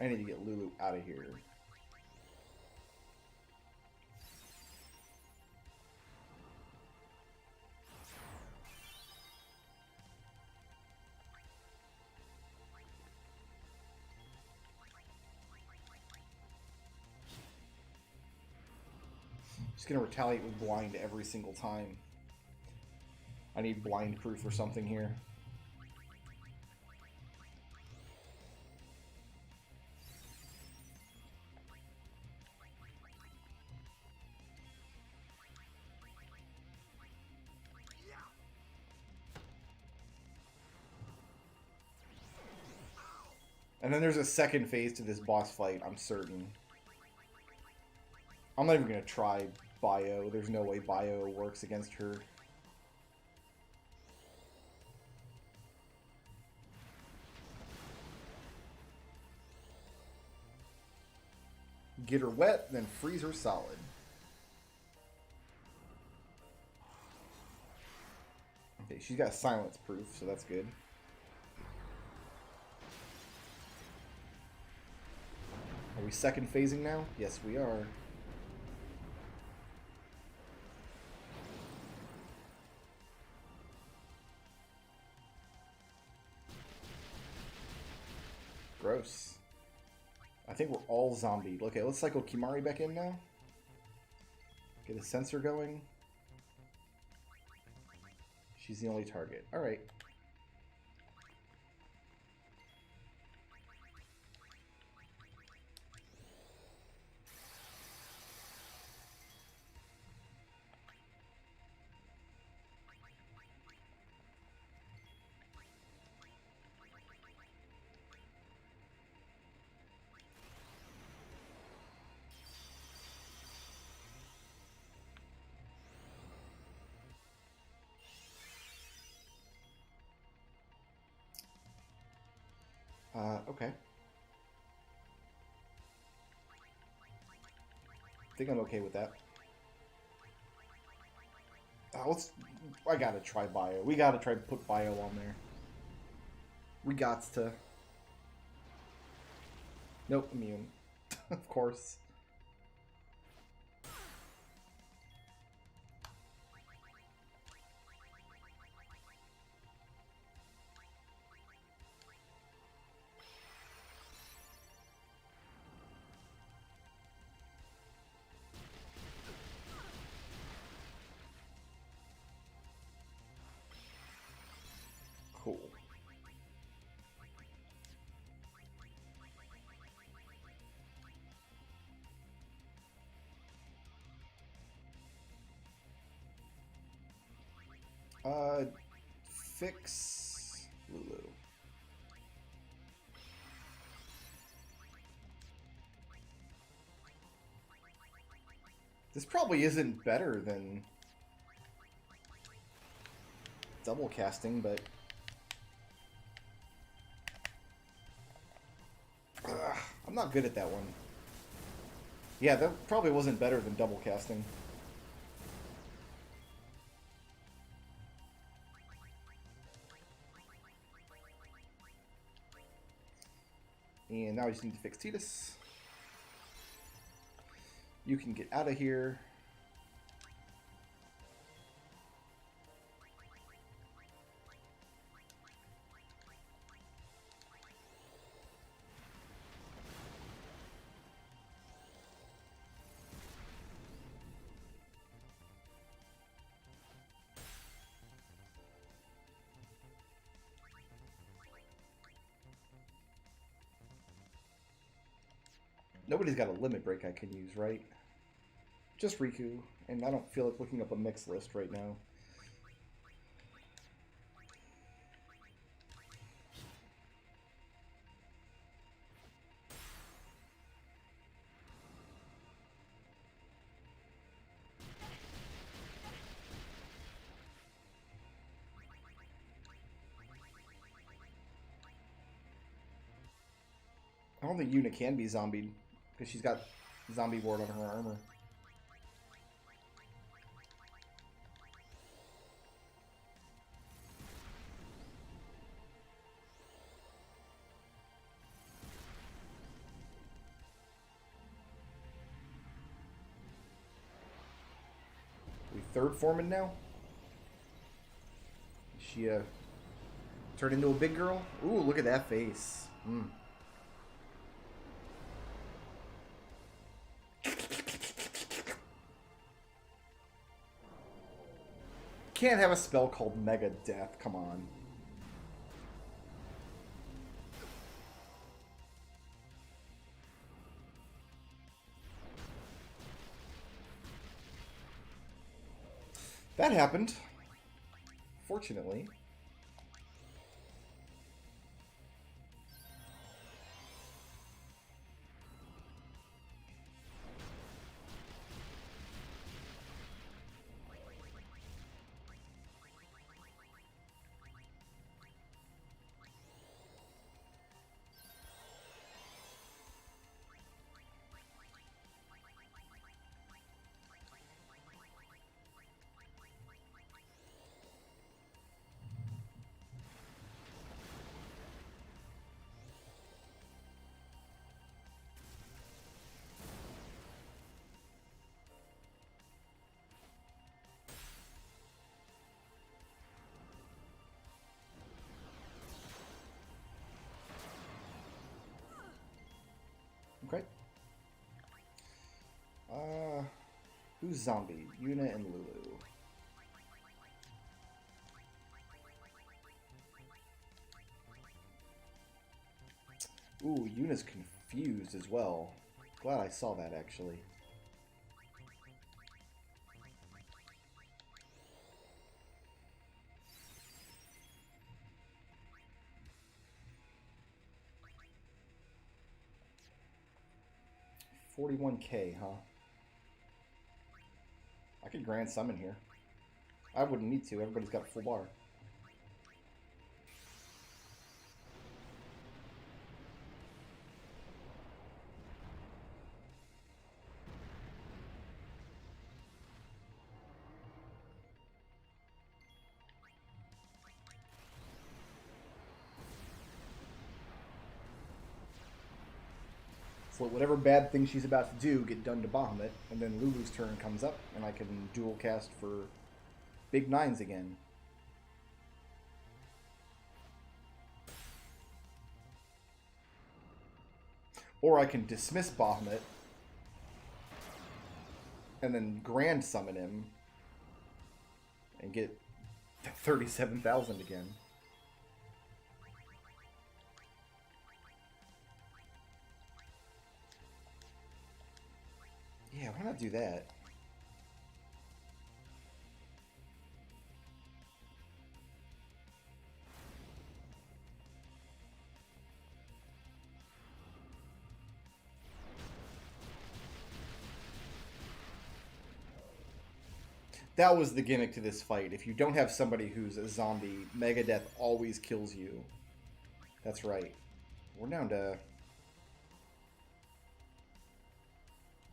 [SPEAKER 1] I need to get Lulu out of here. Just gonna retaliate with blind every single time. I need blind proof or something here. And then there's a second phase to this boss fight, I'm certain. I'm not even going to try Bio. There's no way Bio works against her. Get her wet, then freeze her solid. Okay, she's got silence proof, so that's good. Are we second phasing now? Yes, we are. Gross. I think we're all zombied. Okay, let's cycle Kimari back in now. Get a sensor going. She's the only target. Alright. Okay. I think I'm okay with that. I gotta try bio. We gotta try to put bio on there. We gots to. Nope, immune. Of course. Cool. Fix Lulu. This probably isn't better than double casting, but I'm not good at that one. Yeah, that probably wasn't better than double casting. And now we just need to fix Titus. You can get out of here. Nobody's got a limit break I can use, right? Just Riku, and I don't feel like looking up a mix list right now. I don't think Yuna can be zombied, because she's got zombie ward on her armor. We third forming now? Is she turned into a big girl? Ooh, look at that face. Can't have a spell called Mega Death, come on. That happened. Fortunately. Who's zombie? Yuna and Lulu. Ooh, Yuna's confused as well. Glad I saw that, actually. $41K, huh? I could grand summon here. I wouldn't need to. Everybody's got a full bar. So whatever bad thing she's about to do, get done to Bahamut, and then Lulu's turn comes up, and I can dual cast for big 9s again. Or I can dismiss Bahamut, and then grand summon him, and get 37,000 again. Yeah, why not do that? That was the gimmick to this fight. If you don't have somebody who's a zombie, Megadeth always kills you. That's right. We're down to...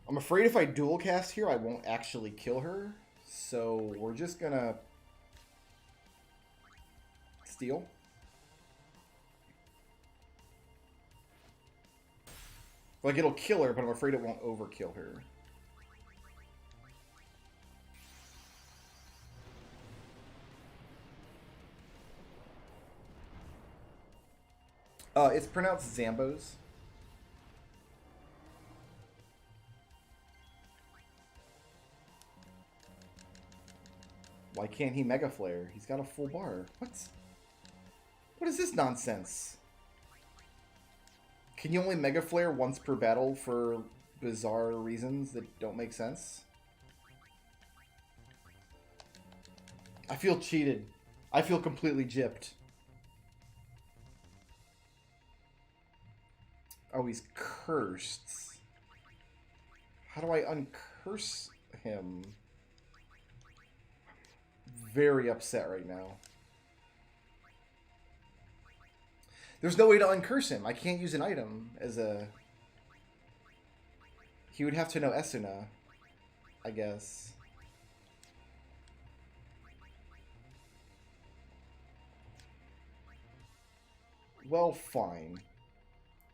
[SPEAKER 1] I'm afraid if I dual cast here, I won't actually kill her. So we're just gonna steal. Like, it'll kill her, but I'm afraid it won't overkill her. It's pronounced Zambos. Why can't he Mega Flare? He's got a full bar. What is this nonsense? Can you only Mega Flare once per battle for bizarre reasons that don't make sense? I feel cheated. I feel completely gypped. Oh, he's cursed. How do I uncurse him? Very upset right now. There's no way to uncurse him. I can't use an item as a... He would have to know Esuna, I guess. Well, fine.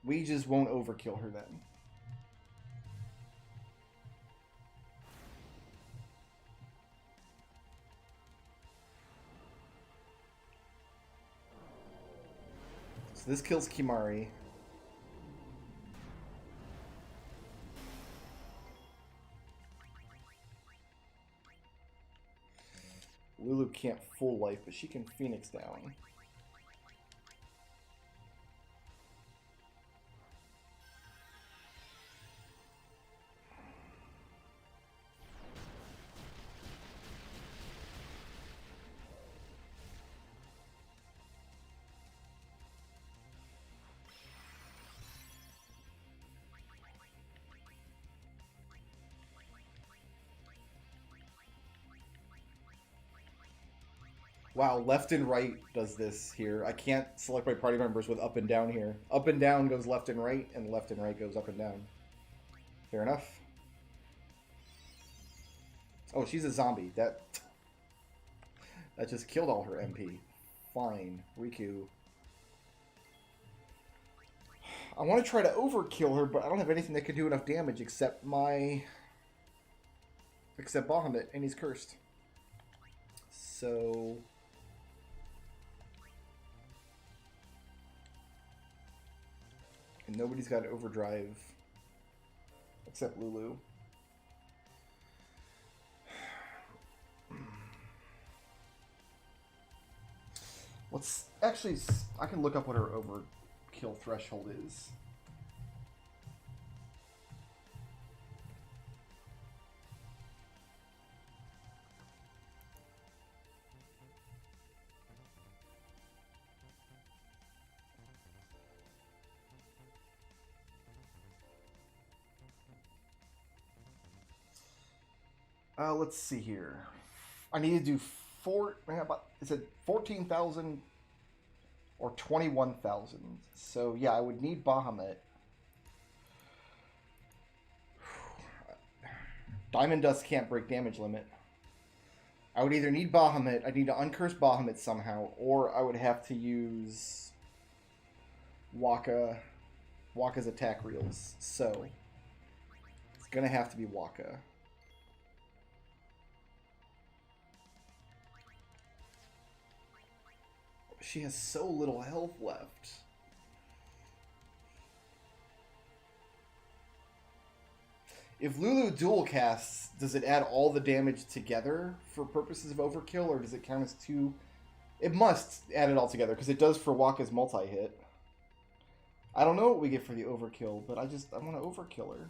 [SPEAKER 1] We just won't overkill her then. So this kills Kimari. Lulu can't full life, but she can Phoenix down. Wow, left and right does this here. I can't select my party members with up and down here. Up and down goes left and right goes up and down. Fair enough. Oh, she's a zombie. That just killed all her MP. Fine. Riku. I want to try to overkill her, but I don't have anything that can do enough damage except Bahamut, and he's cursed. So... And nobody's got overdrive except Lulu. Let's actually, I can look up what her overkill threshold is. Let's see here. I need to do is it 14,000 or 21,000? So yeah, I would need Bahamut. Diamond Dust can't break damage limit. I would either need Bahamut, I'd need to uncurse Bahamut somehow, or I would have to use Waka's attack reels. So it's gonna have to be Waka. She has so little health left. If Lulu dual casts, does it add all the damage together for purposes of overkill, or does it count as two? It must add it all together, because it does for Waka's multi-hit. I don't know what we get for the overkill, but I want to overkill her.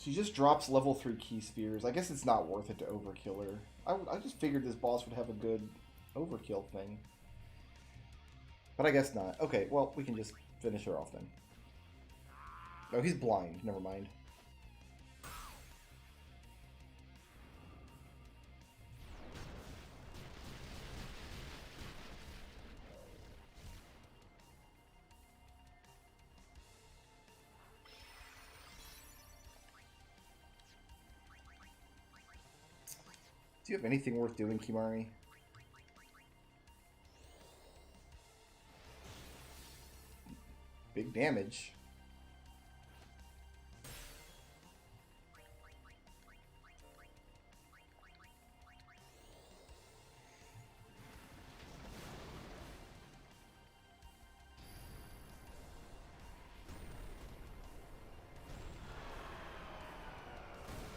[SPEAKER 1] She just drops level 3 key spears. I guess it's not worth it to overkill her. I just figured this boss would have a good overkill thing. But I guess not. Okay, well, we can just finish her off then. Oh, he's blind. Never mind. Do you have anything worth doing, Kimari? Big damage.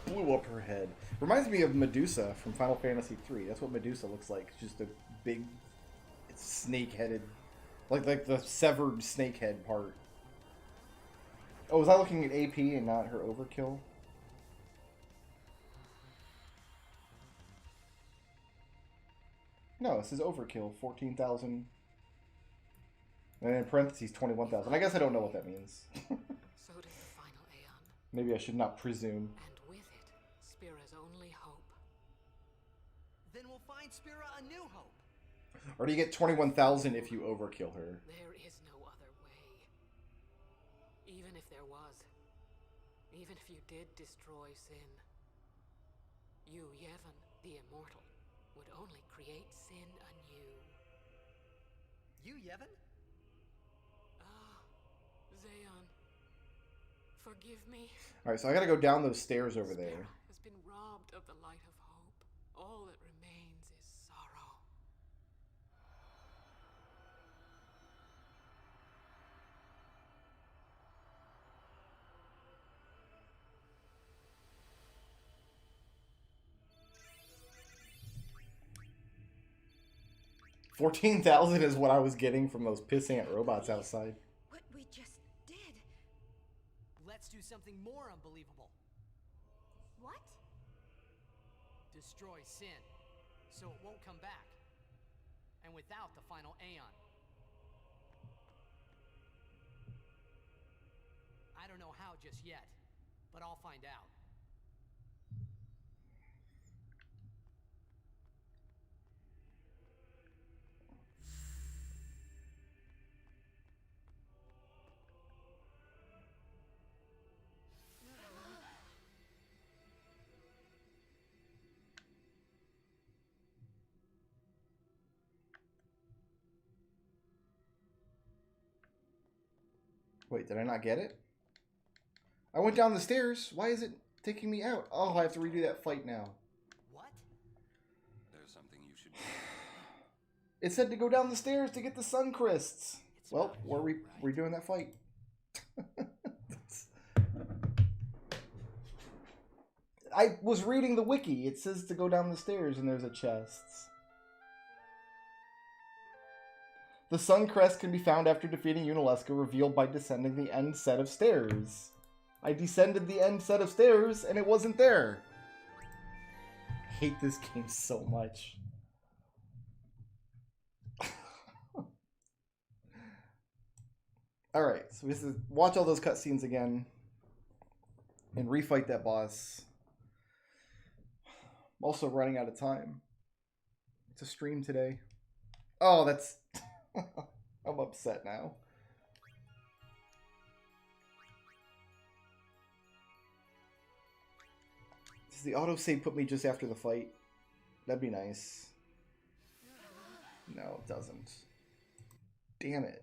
[SPEAKER 1] Blew up her head. Reminds me of Medusa from Final Fantasy III. That's what Medusa looks like. Just a big, snake-headed, like the severed snake head part. Oh, was I looking at AP and not her overkill? No, this is overkill. 14,000. And in parentheses, 21,000. I guess I don't know what that means.
[SPEAKER 12] So does the final Aeon.
[SPEAKER 1] Maybe I should not presume.
[SPEAKER 12] And with it, Spira's only hope.
[SPEAKER 3] Then we'll find Spira a new hope.
[SPEAKER 1] Or do you get 21,000 if you overkill her?
[SPEAKER 12] There is no other way. Even if there was, even if you did destroy Sin, you, Yevon, the immortal, would only create Sin anew.
[SPEAKER 3] You, Yevon?
[SPEAKER 12] Ah, Zayon. Forgive me.
[SPEAKER 1] Alright, so I gotta go down those stairs over there.
[SPEAKER 12] Spira has been robbed of the light of hope. All that remains is sorrow.
[SPEAKER 1] $14,000 is what I was getting from those pissant robots outside.
[SPEAKER 6] What we just did.
[SPEAKER 3] Let's do something more unbelievable.
[SPEAKER 2] What?
[SPEAKER 3] Destroy Sin, so it won't come back. And without the final Aeon. I don't know how just yet, but I'll find out.
[SPEAKER 1] Wait, did I not get it? I went down the stairs. Why is it taking me out? Oh, I have to redo that fight now.
[SPEAKER 3] What?
[SPEAKER 7] there something you should do?
[SPEAKER 1] It said to go down the stairs to get the sun crysts. Well, we're redoing that fight. I was reading the wiki. It says to go down the stairs and there's a chest. The sun crest can be found after defeating Yunalesca, revealed by descending the end set of stairs. I descended the end set of stairs and it wasn't there. I hate this game so much. Alright, so we have to watch all those cutscenes again and refight that boss. I'm also running out of time. It's a stream today. Oh, that's... I'm upset now. Does the autosave put me just after the fight? That'd be nice. No, it doesn't. Damn it.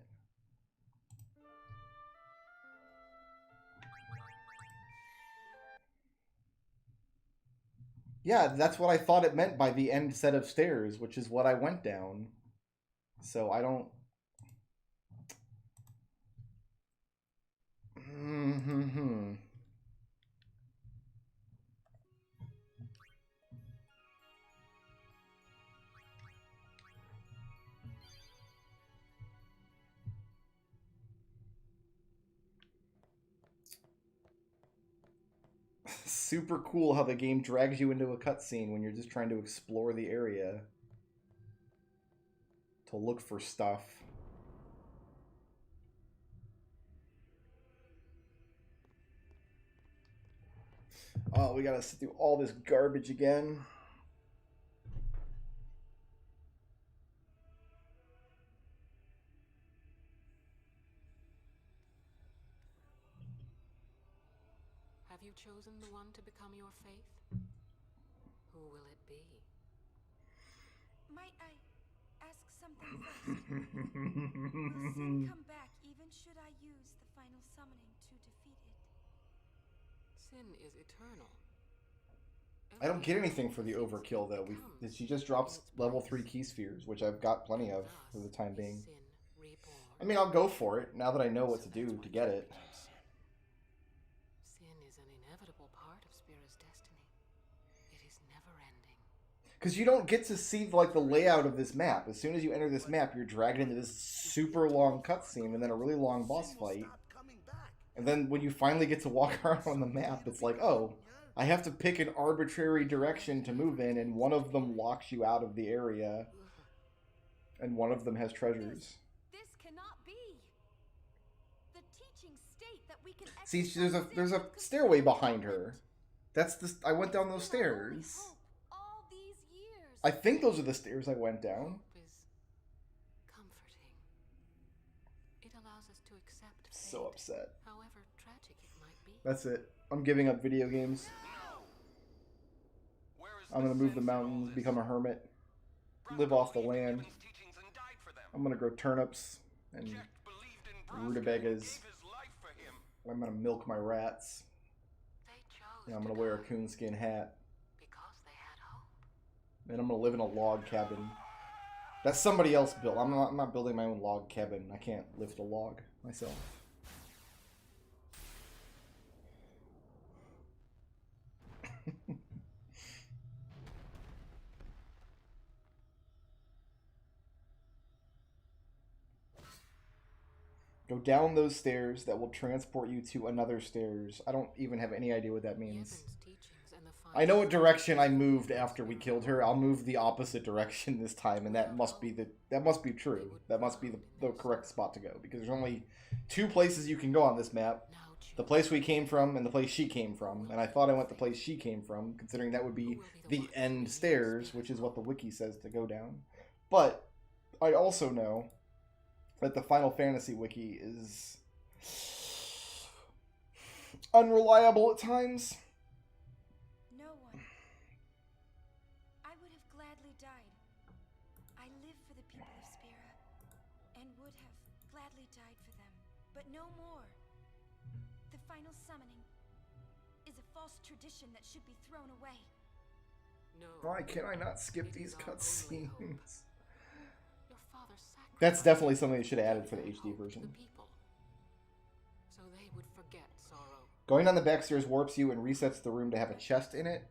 [SPEAKER 1] Yeah, that's what I thought it meant by the end set of stairs, which is what I went down. So I don't... Super cool how the game drags you into a cutscene when you're just trying to explore the area to look for stuff. Oh, we gotta sit through all this garbage again.
[SPEAKER 12] Have you chosen the one to become your faith? Who will it be?
[SPEAKER 6] Might I ask something first? Will Sin come back even should I use the final summoning to defeat it?
[SPEAKER 12] Sin is eternal.
[SPEAKER 1] I don't get anything for the overkill though. She just drops level 3 key spheres, which I've got plenty of for the time being. I mean, I'll go for it now that I know what to do to get it.
[SPEAKER 12] Sin is an inevitable part of Spira's destiny. It is never ending.
[SPEAKER 1] Because you don't get to see like the layout of this map. As soon as you enter this map, you're dragged into this super long cutscene and then a really long boss fight. And then when you finally get to walk around on the map, it's like, oh, I have to pick an arbitrary direction to move in, and one of them locks you out of the area, and one of them has treasures.
[SPEAKER 2] This cannot be. The teaching state that we can
[SPEAKER 1] See, there's a stairway behind her. That's the I went down those stairs.
[SPEAKER 2] all these years.
[SPEAKER 1] I think those are the stairs I went down.
[SPEAKER 12] Comforting. It allows us to accept fate,
[SPEAKER 1] So upset.
[SPEAKER 12] however tragic it might be.
[SPEAKER 1] That's it. I'm giving up video games. I'm gonna move the mountains, become a hermit, live off the land. I'm gonna grow turnips and rutabagas. I'm gonna milk my rats. And I'm gonna wear a coonskin hat. And I'm gonna live in a log cabin that somebody else built. I'm not building my own log cabin. I can't lift a log myself. Go down those stairs that will transport you to another stairs. I don't even have any idea what that means. I know what direction I moved after we killed her. I'll move the opposite direction this time, and that must be true. That must be the correct spot to go, because there's only 2 places you can go on this map. The place we came from and the place she came from. And I thought I went the place she came from, considering that would be the end stairs, which is what the wiki says to go down. But I also know that the Final Fantasy wiki is unreliable at times.
[SPEAKER 6] No one. I would have gladly died. I live for the people of Spira, and would have gladly died for them, but no more. The final summoning is a false tradition that should be thrown away.
[SPEAKER 12] No.
[SPEAKER 1] Why can I not skip
[SPEAKER 12] It
[SPEAKER 1] these
[SPEAKER 12] is our only hope.
[SPEAKER 1] cutscenes?
[SPEAKER 12] Your father sacrificed
[SPEAKER 1] That's definitely something they should have added for the
[SPEAKER 12] hope
[SPEAKER 1] HD
[SPEAKER 12] to
[SPEAKER 1] version.
[SPEAKER 12] the people, so they would forget sorrow.
[SPEAKER 1] Going down the back stairs warps you and resets the room to have a chest in it.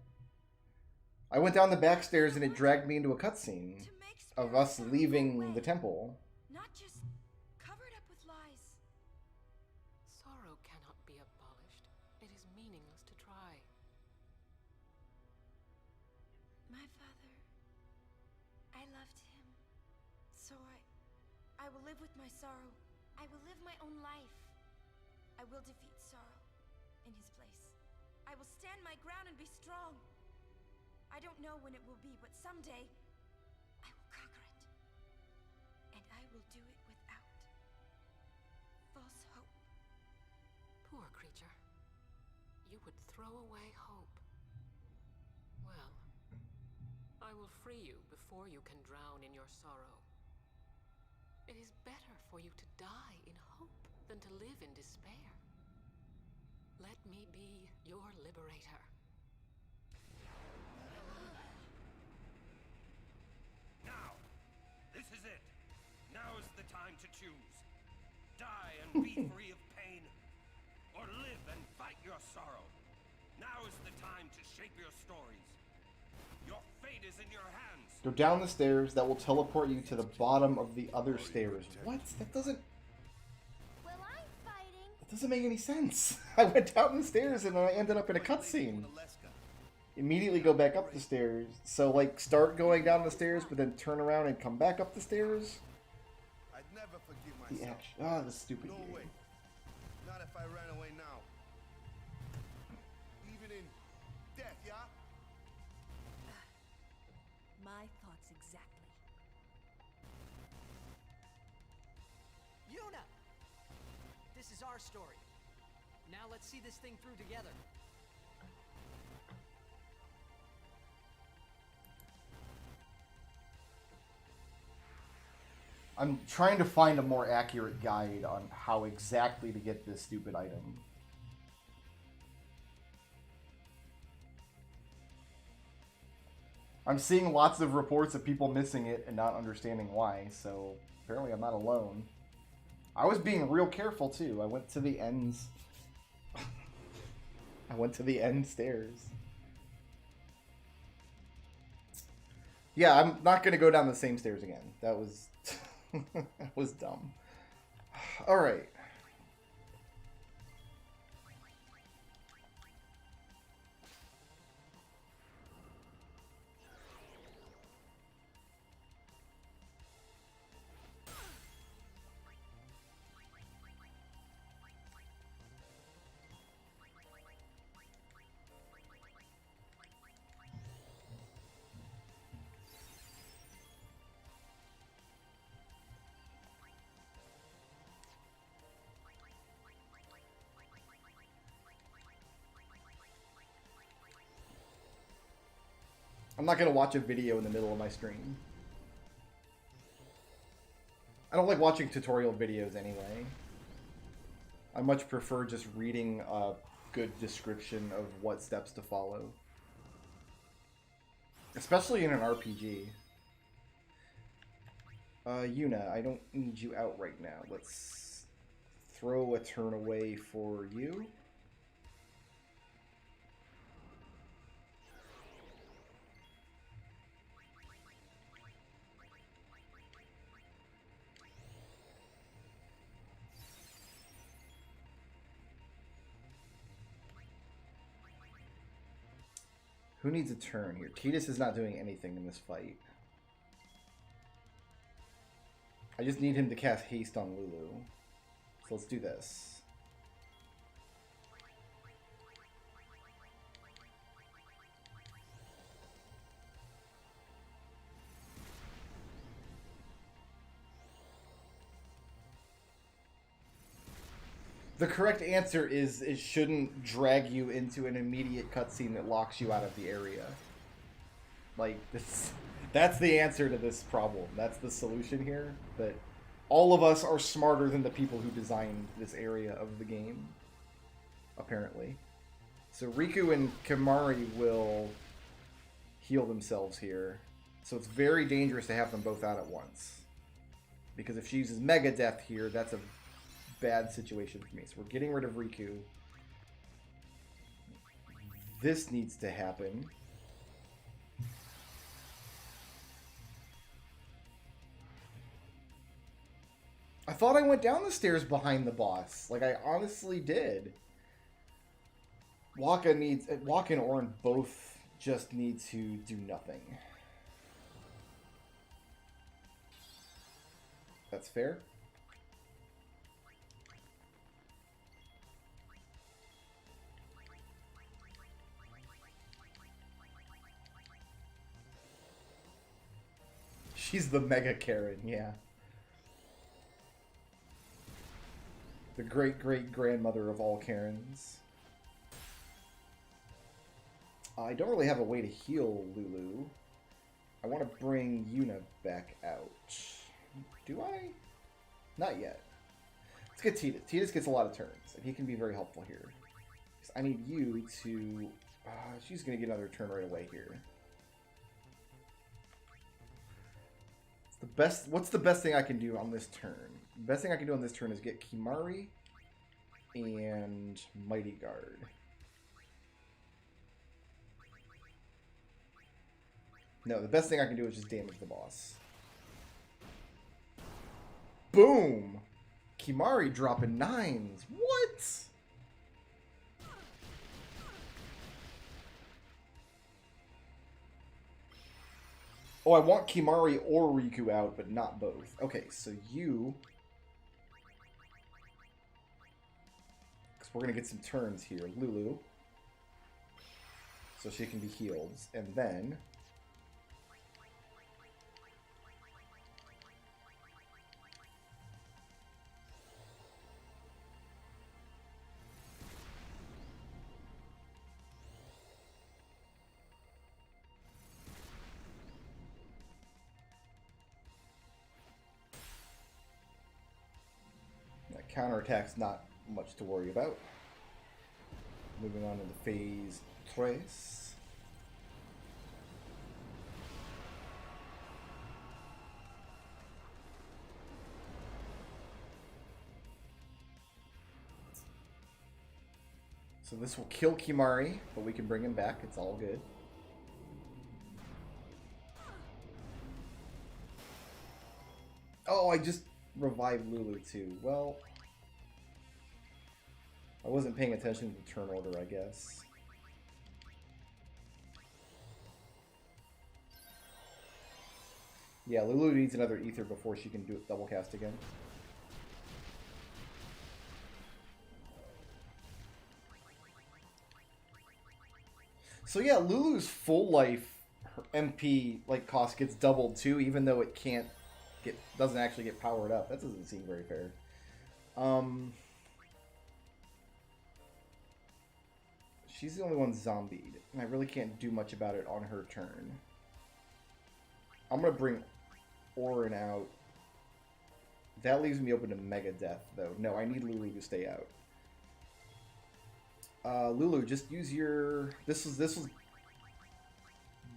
[SPEAKER 1] I went down the back stairs and it dragged me into a cutscene
[SPEAKER 6] To make
[SPEAKER 1] of
[SPEAKER 6] Spira
[SPEAKER 1] us
[SPEAKER 6] sorrow go
[SPEAKER 1] leaving
[SPEAKER 6] away,
[SPEAKER 1] the temple.
[SPEAKER 6] not just covered up with lies.
[SPEAKER 12] Sorrow cannot be abolished. It is meaningless to try.
[SPEAKER 6] My father, I loved him. So I will live with my sorrow. I will live my own life. I will defeat sorrow in his place. I will stand my ground and be strong. I don't know when it will be, but someday I will conquer it. And I will do it without false hope.
[SPEAKER 12] Poor creature. You would throw away hope. Well, I will free you before you can drown in your sorrow. It is better for you to die in hope than to live in despair. Let me be your liberator.
[SPEAKER 11] Now! This is it! Now is the time to choose. Die and be free of pain, or live and fight your sorrow. Now is the time to shape your stories. Your fate is in your hands.
[SPEAKER 1] Go down the stairs. That will teleport you to the bottom of the other stairs. What? That doesn't make any sense. I went down the stairs and then I ended up in a cutscene. Immediately go back up the stairs. So, like, start going down the stairs, but then turn around and come back up the stairs?
[SPEAKER 13] I'd never forgive
[SPEAKER 1] The
[SPEAKER 13] myself.
[SPEAKER 1] action. Ah, the stupid
[SPEAKER 13] No
[SPEAKER 1] game.
[SPEAKER 13] way. Not if I ran away now. Even in death, yeah?
[SPEAKER 8] My thoughts exactly.
[SPEAKER 3] Yuna! This is our story. Now let's see this thing through together.
[SPEAKER 1] I'm trying to find a more accurate guide on how exactly to get this stupid item. I'm seeing lots of reports of people missing it and not understanding why, so apparently I'm not alone. I was being real careful too. I went to the ends. I went to the end stairs. Yeah, I'm not gonna go down the same stairs again. That was that was dumb. All right. I'm not going to watch a video in the middle of my stream. I don't like watching tutorial videos anyway. I much prefer just reading a good description of what steps to follow. Especially in an RPG. Yuna, I don't need you out right now. Let's throw a turn away for you. Who needs a turn here? Tidus is not doing anything in this fight. I just need him to cast haste on Lulu. So let's do this. The correct answer is it shouldn't drag you into an immediate cutscene that locks you out of the area. Like, that's the answer to this problem. That's the solution here. But all of us are smarter than the people who designed this area of the game, apparently. So Riku and Kimahri will heal themselves here. So it's very dangerous to have them both out at once. Because if she uses Mega Death here, that's a bad situation for me. So we're getting rid of Riku. This needs to happen. I thought I went down the stairs behind the boss. Like, I honestly did. Waka and Orin both just need to do nothing. That's fair. She's the Mega Karen, yeah. The great-great-grandmother of all Karens. I don't really have a way to heal Lulu. I want to bring Yuna back out. Do I? Not yet. Let's get Tidus. Tidus gets a lot of turns, and he can be very helpful here. I need you to... she's going to get another turn right away here. What's the best thing I can do on this turn? The best thing I can do on this turn is get Kimahri and Mighty Guard. No, the best thing I can do is just damage the boss. Boom! Kimahri dropping 9s. What? Oh, I want Kimahri or Riku out, but not both. Okay, so you... because we're going to get some turns here. Lulu. So she can be healed. And then... counterattack's not much to worry about. Moving on into phase 3. So this will kill Kimahri, but we can bring him back. It's all good. Oh, I just revived Lulu too. Well... I wasn't paying attention to the turn order, I guess. Yeah, Lulu needs another ether before she can do it double cast again. So yeah, Lulu's full life her MP cost gets doubled too, even though it doesn't actually get powered up. That doesn't seem very fair. She's the only one zombied, and I really can't do much about it on her turn. I'm going to bring Orin out. That leaves me open to Mega Death, though. No, I need Lulu to stay out. Lulu, just use your... This was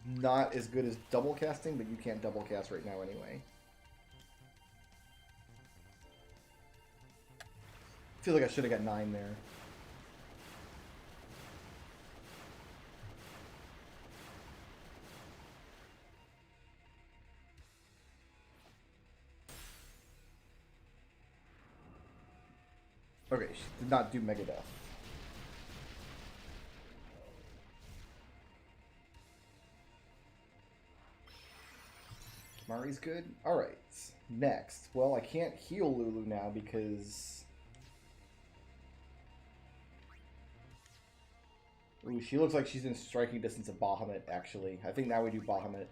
[SPEAKER 1] not as good as double casting, but you can't double cast right now anyway. I feel like I should have got 9 there. Okay, she did not do Mega Death. Kimahri's good. Alright, next. Well, I can't heal Lulu now because... Ooh, she looks like she's in striking distance of Bahamut, actually. I think now we do Bahamut.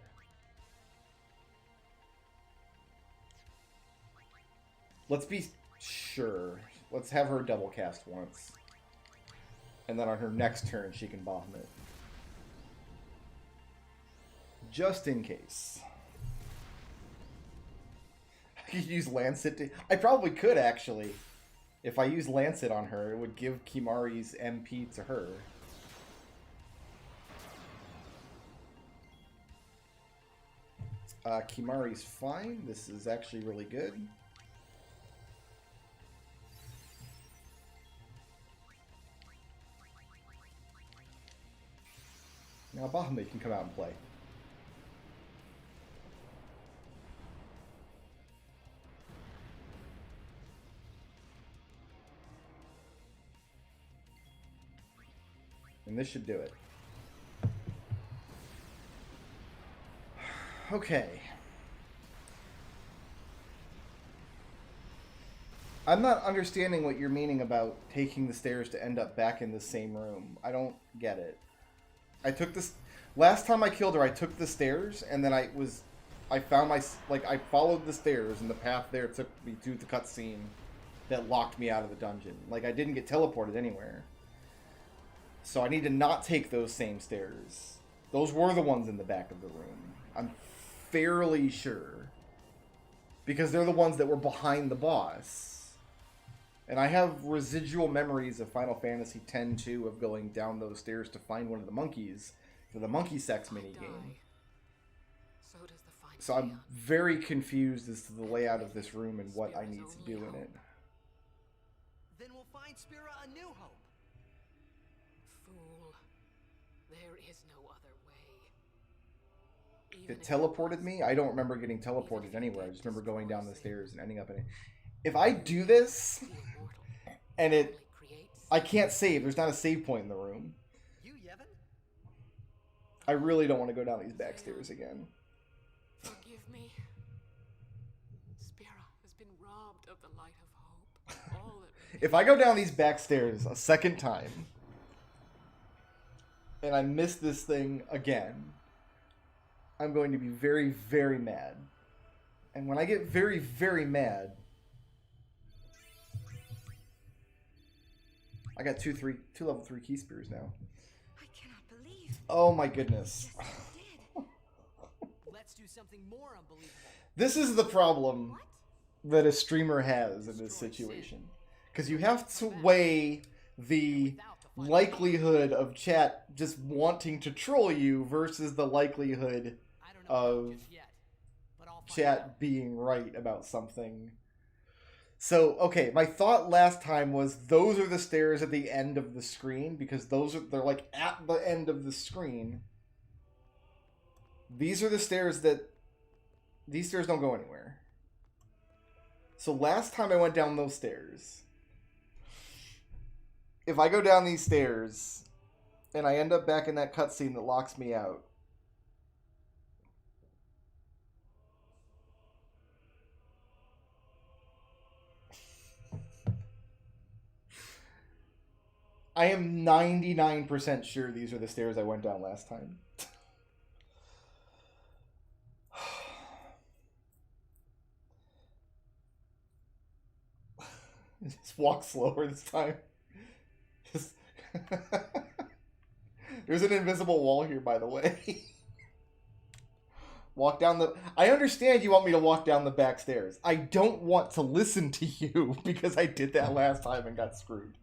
[SPEAKER 1] Let's be sure. Let's have her double cast once. And then on her next turn, she can Bahamut. Just in case. I could use Lancet to... I probably could, actually. If I use Lancet on her, it would give Kimahri's MP to her. Kimari's fine. This is actually really good. Now Bahamut can come out and play. And this should do it. Okay. I'm not understanding what you're meaning about taking the stairs to end up back in the same room. I don't get it. I took this... Last time I killed her, I took the stairs, and then I found my... Like, I followed the stairs, and the path there took me to the cutscene that locked me out of the dungeon. Like, I didn't get teleported anywhere. So I need to not take those same stairs. Those were the ones in the back of the room. I'm fairly sure. Because they're the ones that were behind the boss. And I have residual memories of Final Fantasy X-2 of going down those stairs to find one of the monkeys for the monkey sex minigame. So I'm very confused as to the layout of this room and what I need to do in it.
[SPEAKER 3] Then we'll find Spira a new hope.
[SPEAKER 12] Fool. There is no other way.
[SPEAKER 1] It teleported me? I don't remember getting teleported anywhere. I just remember going down the stairs and ending up in it. If I do this, and I can't save. There's not a save point in the room. I really don't want to go down these back stairs again.
[SPEAKER 12] Forgive me. Spira has been robbed of the light of hope. All that
[SPEAKER 1] If I go down these back stairs a second time, and I miss this thing again, I'm going to be very, very mad. And when I get very, very mad, I got two level 3 key spears now.
[SPEAKER 6] I cannot believe.
[SPEAKER 1] Oh my goodness.
[SPEAKER 3] Let's do something more unbelievable.
[SPEAKER 1] This is the problem that a streamer has in this situation. Because you have to weigh the likelihood of chat just wanting to troll you versus the likelihood of chat being right about something. So, okay, my thought last time was those are the stairs at the end of the screen, because they're like at the end of the screen. These are the stairs these stairs don't go anywhere. So last time I went down those stairs, if I go down these stairs and I end up back in that cutscene that locks me out, I am 99% sure these are the stairs I went down last time. Just walk slower this time. Just There's an invisible wall here, by the way. Walk down the... I understand you want me to walk down the back stairs. I don't want to listen to you because I did that last time and got screwed.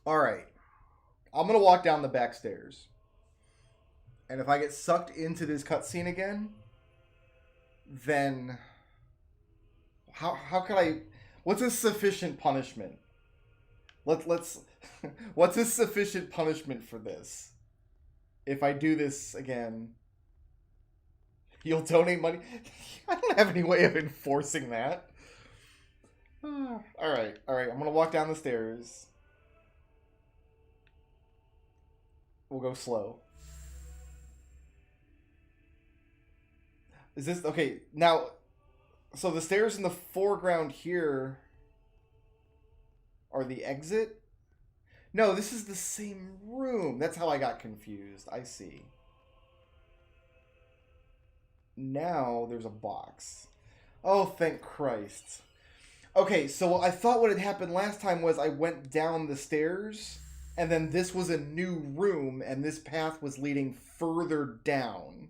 [SPEAKER 1] Alright. I'm going to walk down the back stairs. And if I get sucked into this cutscene again, then... How can I... What's a sufficient punishment? Let's... What's a sufficient punishment for this? If I do this again... You'll donate money? I don't have any way of enforcing that. Alright. I'm going to walk down the stairs. We'll go slow. Is this... Okay, now... So the stairs in the foreground here are the exit? No, this is the same room. That's how I got confused. I see. Now there's a box. Oh, thank Christ. Okay, so I thought what had happened last time was I went down the stairs, and then this was a new room, and this path was leading further down.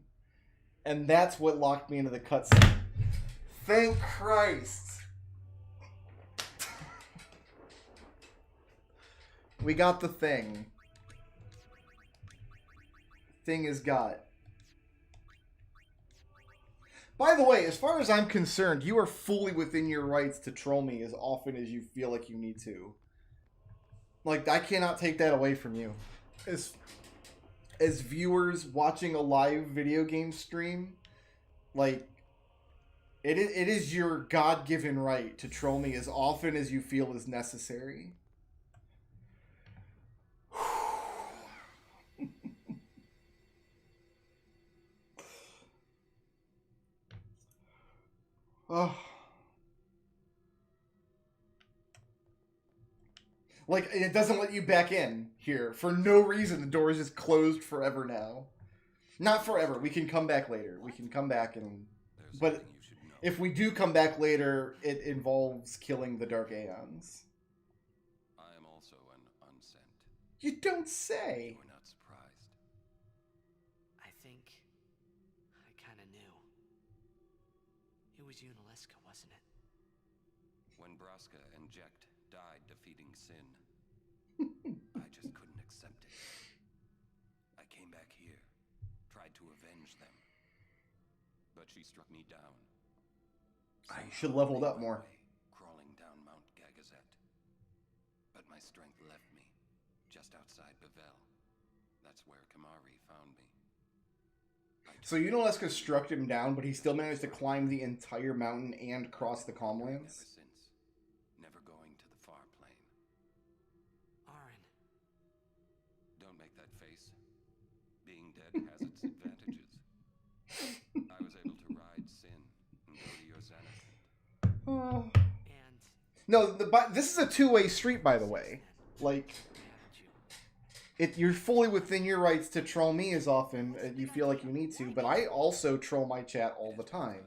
[SPEAKER 1] And that's what locked me into the cutscene. Thank Christ. We got the thing. Thing is got. By the way, as far as I'm concerned, you are fully within your rights to troll me as often as you feel like you need to. Like, I cannot take that away from you. As viewers watching a live video game stream, like, it is your God-given right to troll me as often as you feel is necessary. Oh. Like, it doesn't let you back in here. For no reason, the door is just closed forever now. Not forever. We can come back later. We can come back and... But if we do come back later, it involves killing the Dark Aeons.
[SPEAKER 7] I am also an unsent.
[SPEAKER 1] You don't say!
[SPEAKER 7] You're not surprised.
[SPEAKER 3] I think I kind of knew. It was Yunalesca, wasn't it?
[SPEAKER 7] When Braska and Jekt died defeating Sin, I just couldn't accept it. I came back here, tried to avenge them. But she struck me down.
[SPEAKER 1] I should have leveled up more.
[SPEAKER 7] Crawling down Mount Gagazet. But my strength left me, just outside Bavel. That's where Kamari found me.
[SPEAKER 1] So Yunalesca struck him down, but he still managed to climb the entire mountain and cross the Calmlands?
[SPEAKER 7] Ever since, never going to the far plain.
[SPEAKER 3] Arin.
[SPEAKER 7] Don't make that face. Being dead has its advantages. I was able to ride Sin and go to your Xanarkand.
[SPEAKER 3] And
[SPEAKER 1] No, this is a two-way street, by the way. Like, you're fully within your rights to troll me as often as you feel like you need to, but I also troll my chat all the time.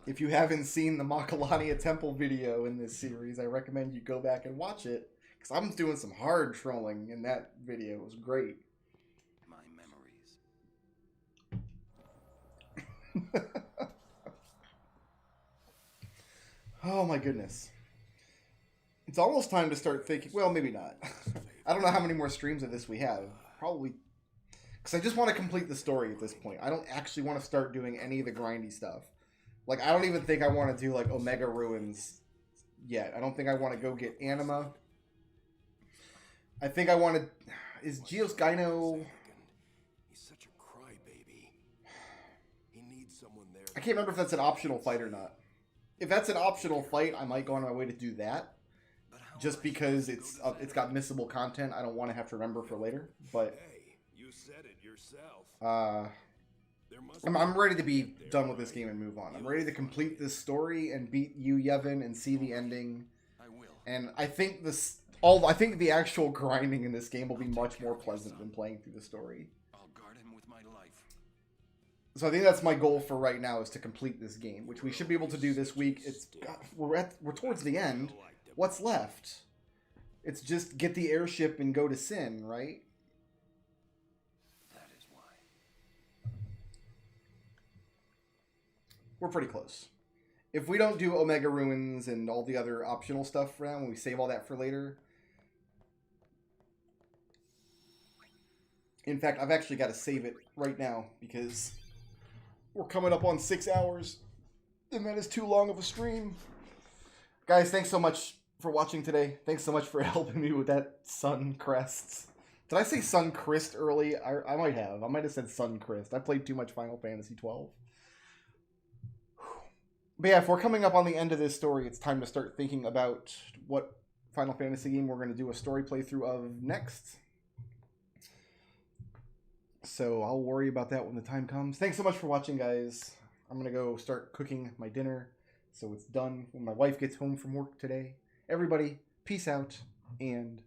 [SPEAKER 1] If you haven't seen the Makalania Temple video in this series, I recommend you go back and watch it, because I'm doing some hard trolling in that video. It was great.
[SPEAKER 7] My memories.
[SPEAKER 1] Oh my goodness. It's almost time to start thinking, well, maybe not. I don't know how many more streams of this we have. Probably, because I just want to complete the story at this point. I don't actually want to start doing any of the grindy stuff. Like, I don't even think I want to do, like, Omega Ruins yet. I don't think I want to go get Anima. I think I want to... Is Geos Gyno...
[SPEAKER 5] He's such a crybaby. He needs someone there.
[SPEAKER 1] I can't remember if that's an optional fight or not. If that's an optional fight, I might go on my way to do that. Just because it's got missable content, I don't want to have to remember for later. But
[SPEAKER 5] Hey, you said it yourself.
[SPEAKER 1] I'm ready to be done with this game and move on. I'm ready to complete this story and beat you, Yevon, and see the ending.
[SPEAKER 7] I will.
[SPEAKER 1] And I think I think the actual grinding in this game will be much more pleasant than playing through the story.
[SPEAKER 7] I'll guard him with my life.
[SPEAKER 1] So I think that's my goal for right now, is to complete this game, which we should be able to do this week. We're towards the end. What's left? It's just get the airship and go to Sin, right?
[SPEAKER 7] That is why.
[SPEAKER 1] We're pretty close. If we don't do Omega Ruins and all the other optional stuff for now, when we save all that for later. In fact, I've actually got to save it right now because we're coming up on 6 hours, and that is too long of a stream. Guys, thanks so much for watching today. Thanks so much for helping me with that sun crests. Did I say sun crest early? I might have. I might have said sun crest. I played too much Final Fantasy 12. But yeah, if we're coming up on the end of this story, it's time to start thinking about what Final Fantasy game we're going to do a story playthrough of next. So I'll worry about that when the time comes. Thanks so much for watching, guys. I'm going to go start cooking my dinner so it's done when my wife gets home from work today. Everybody, peace out, and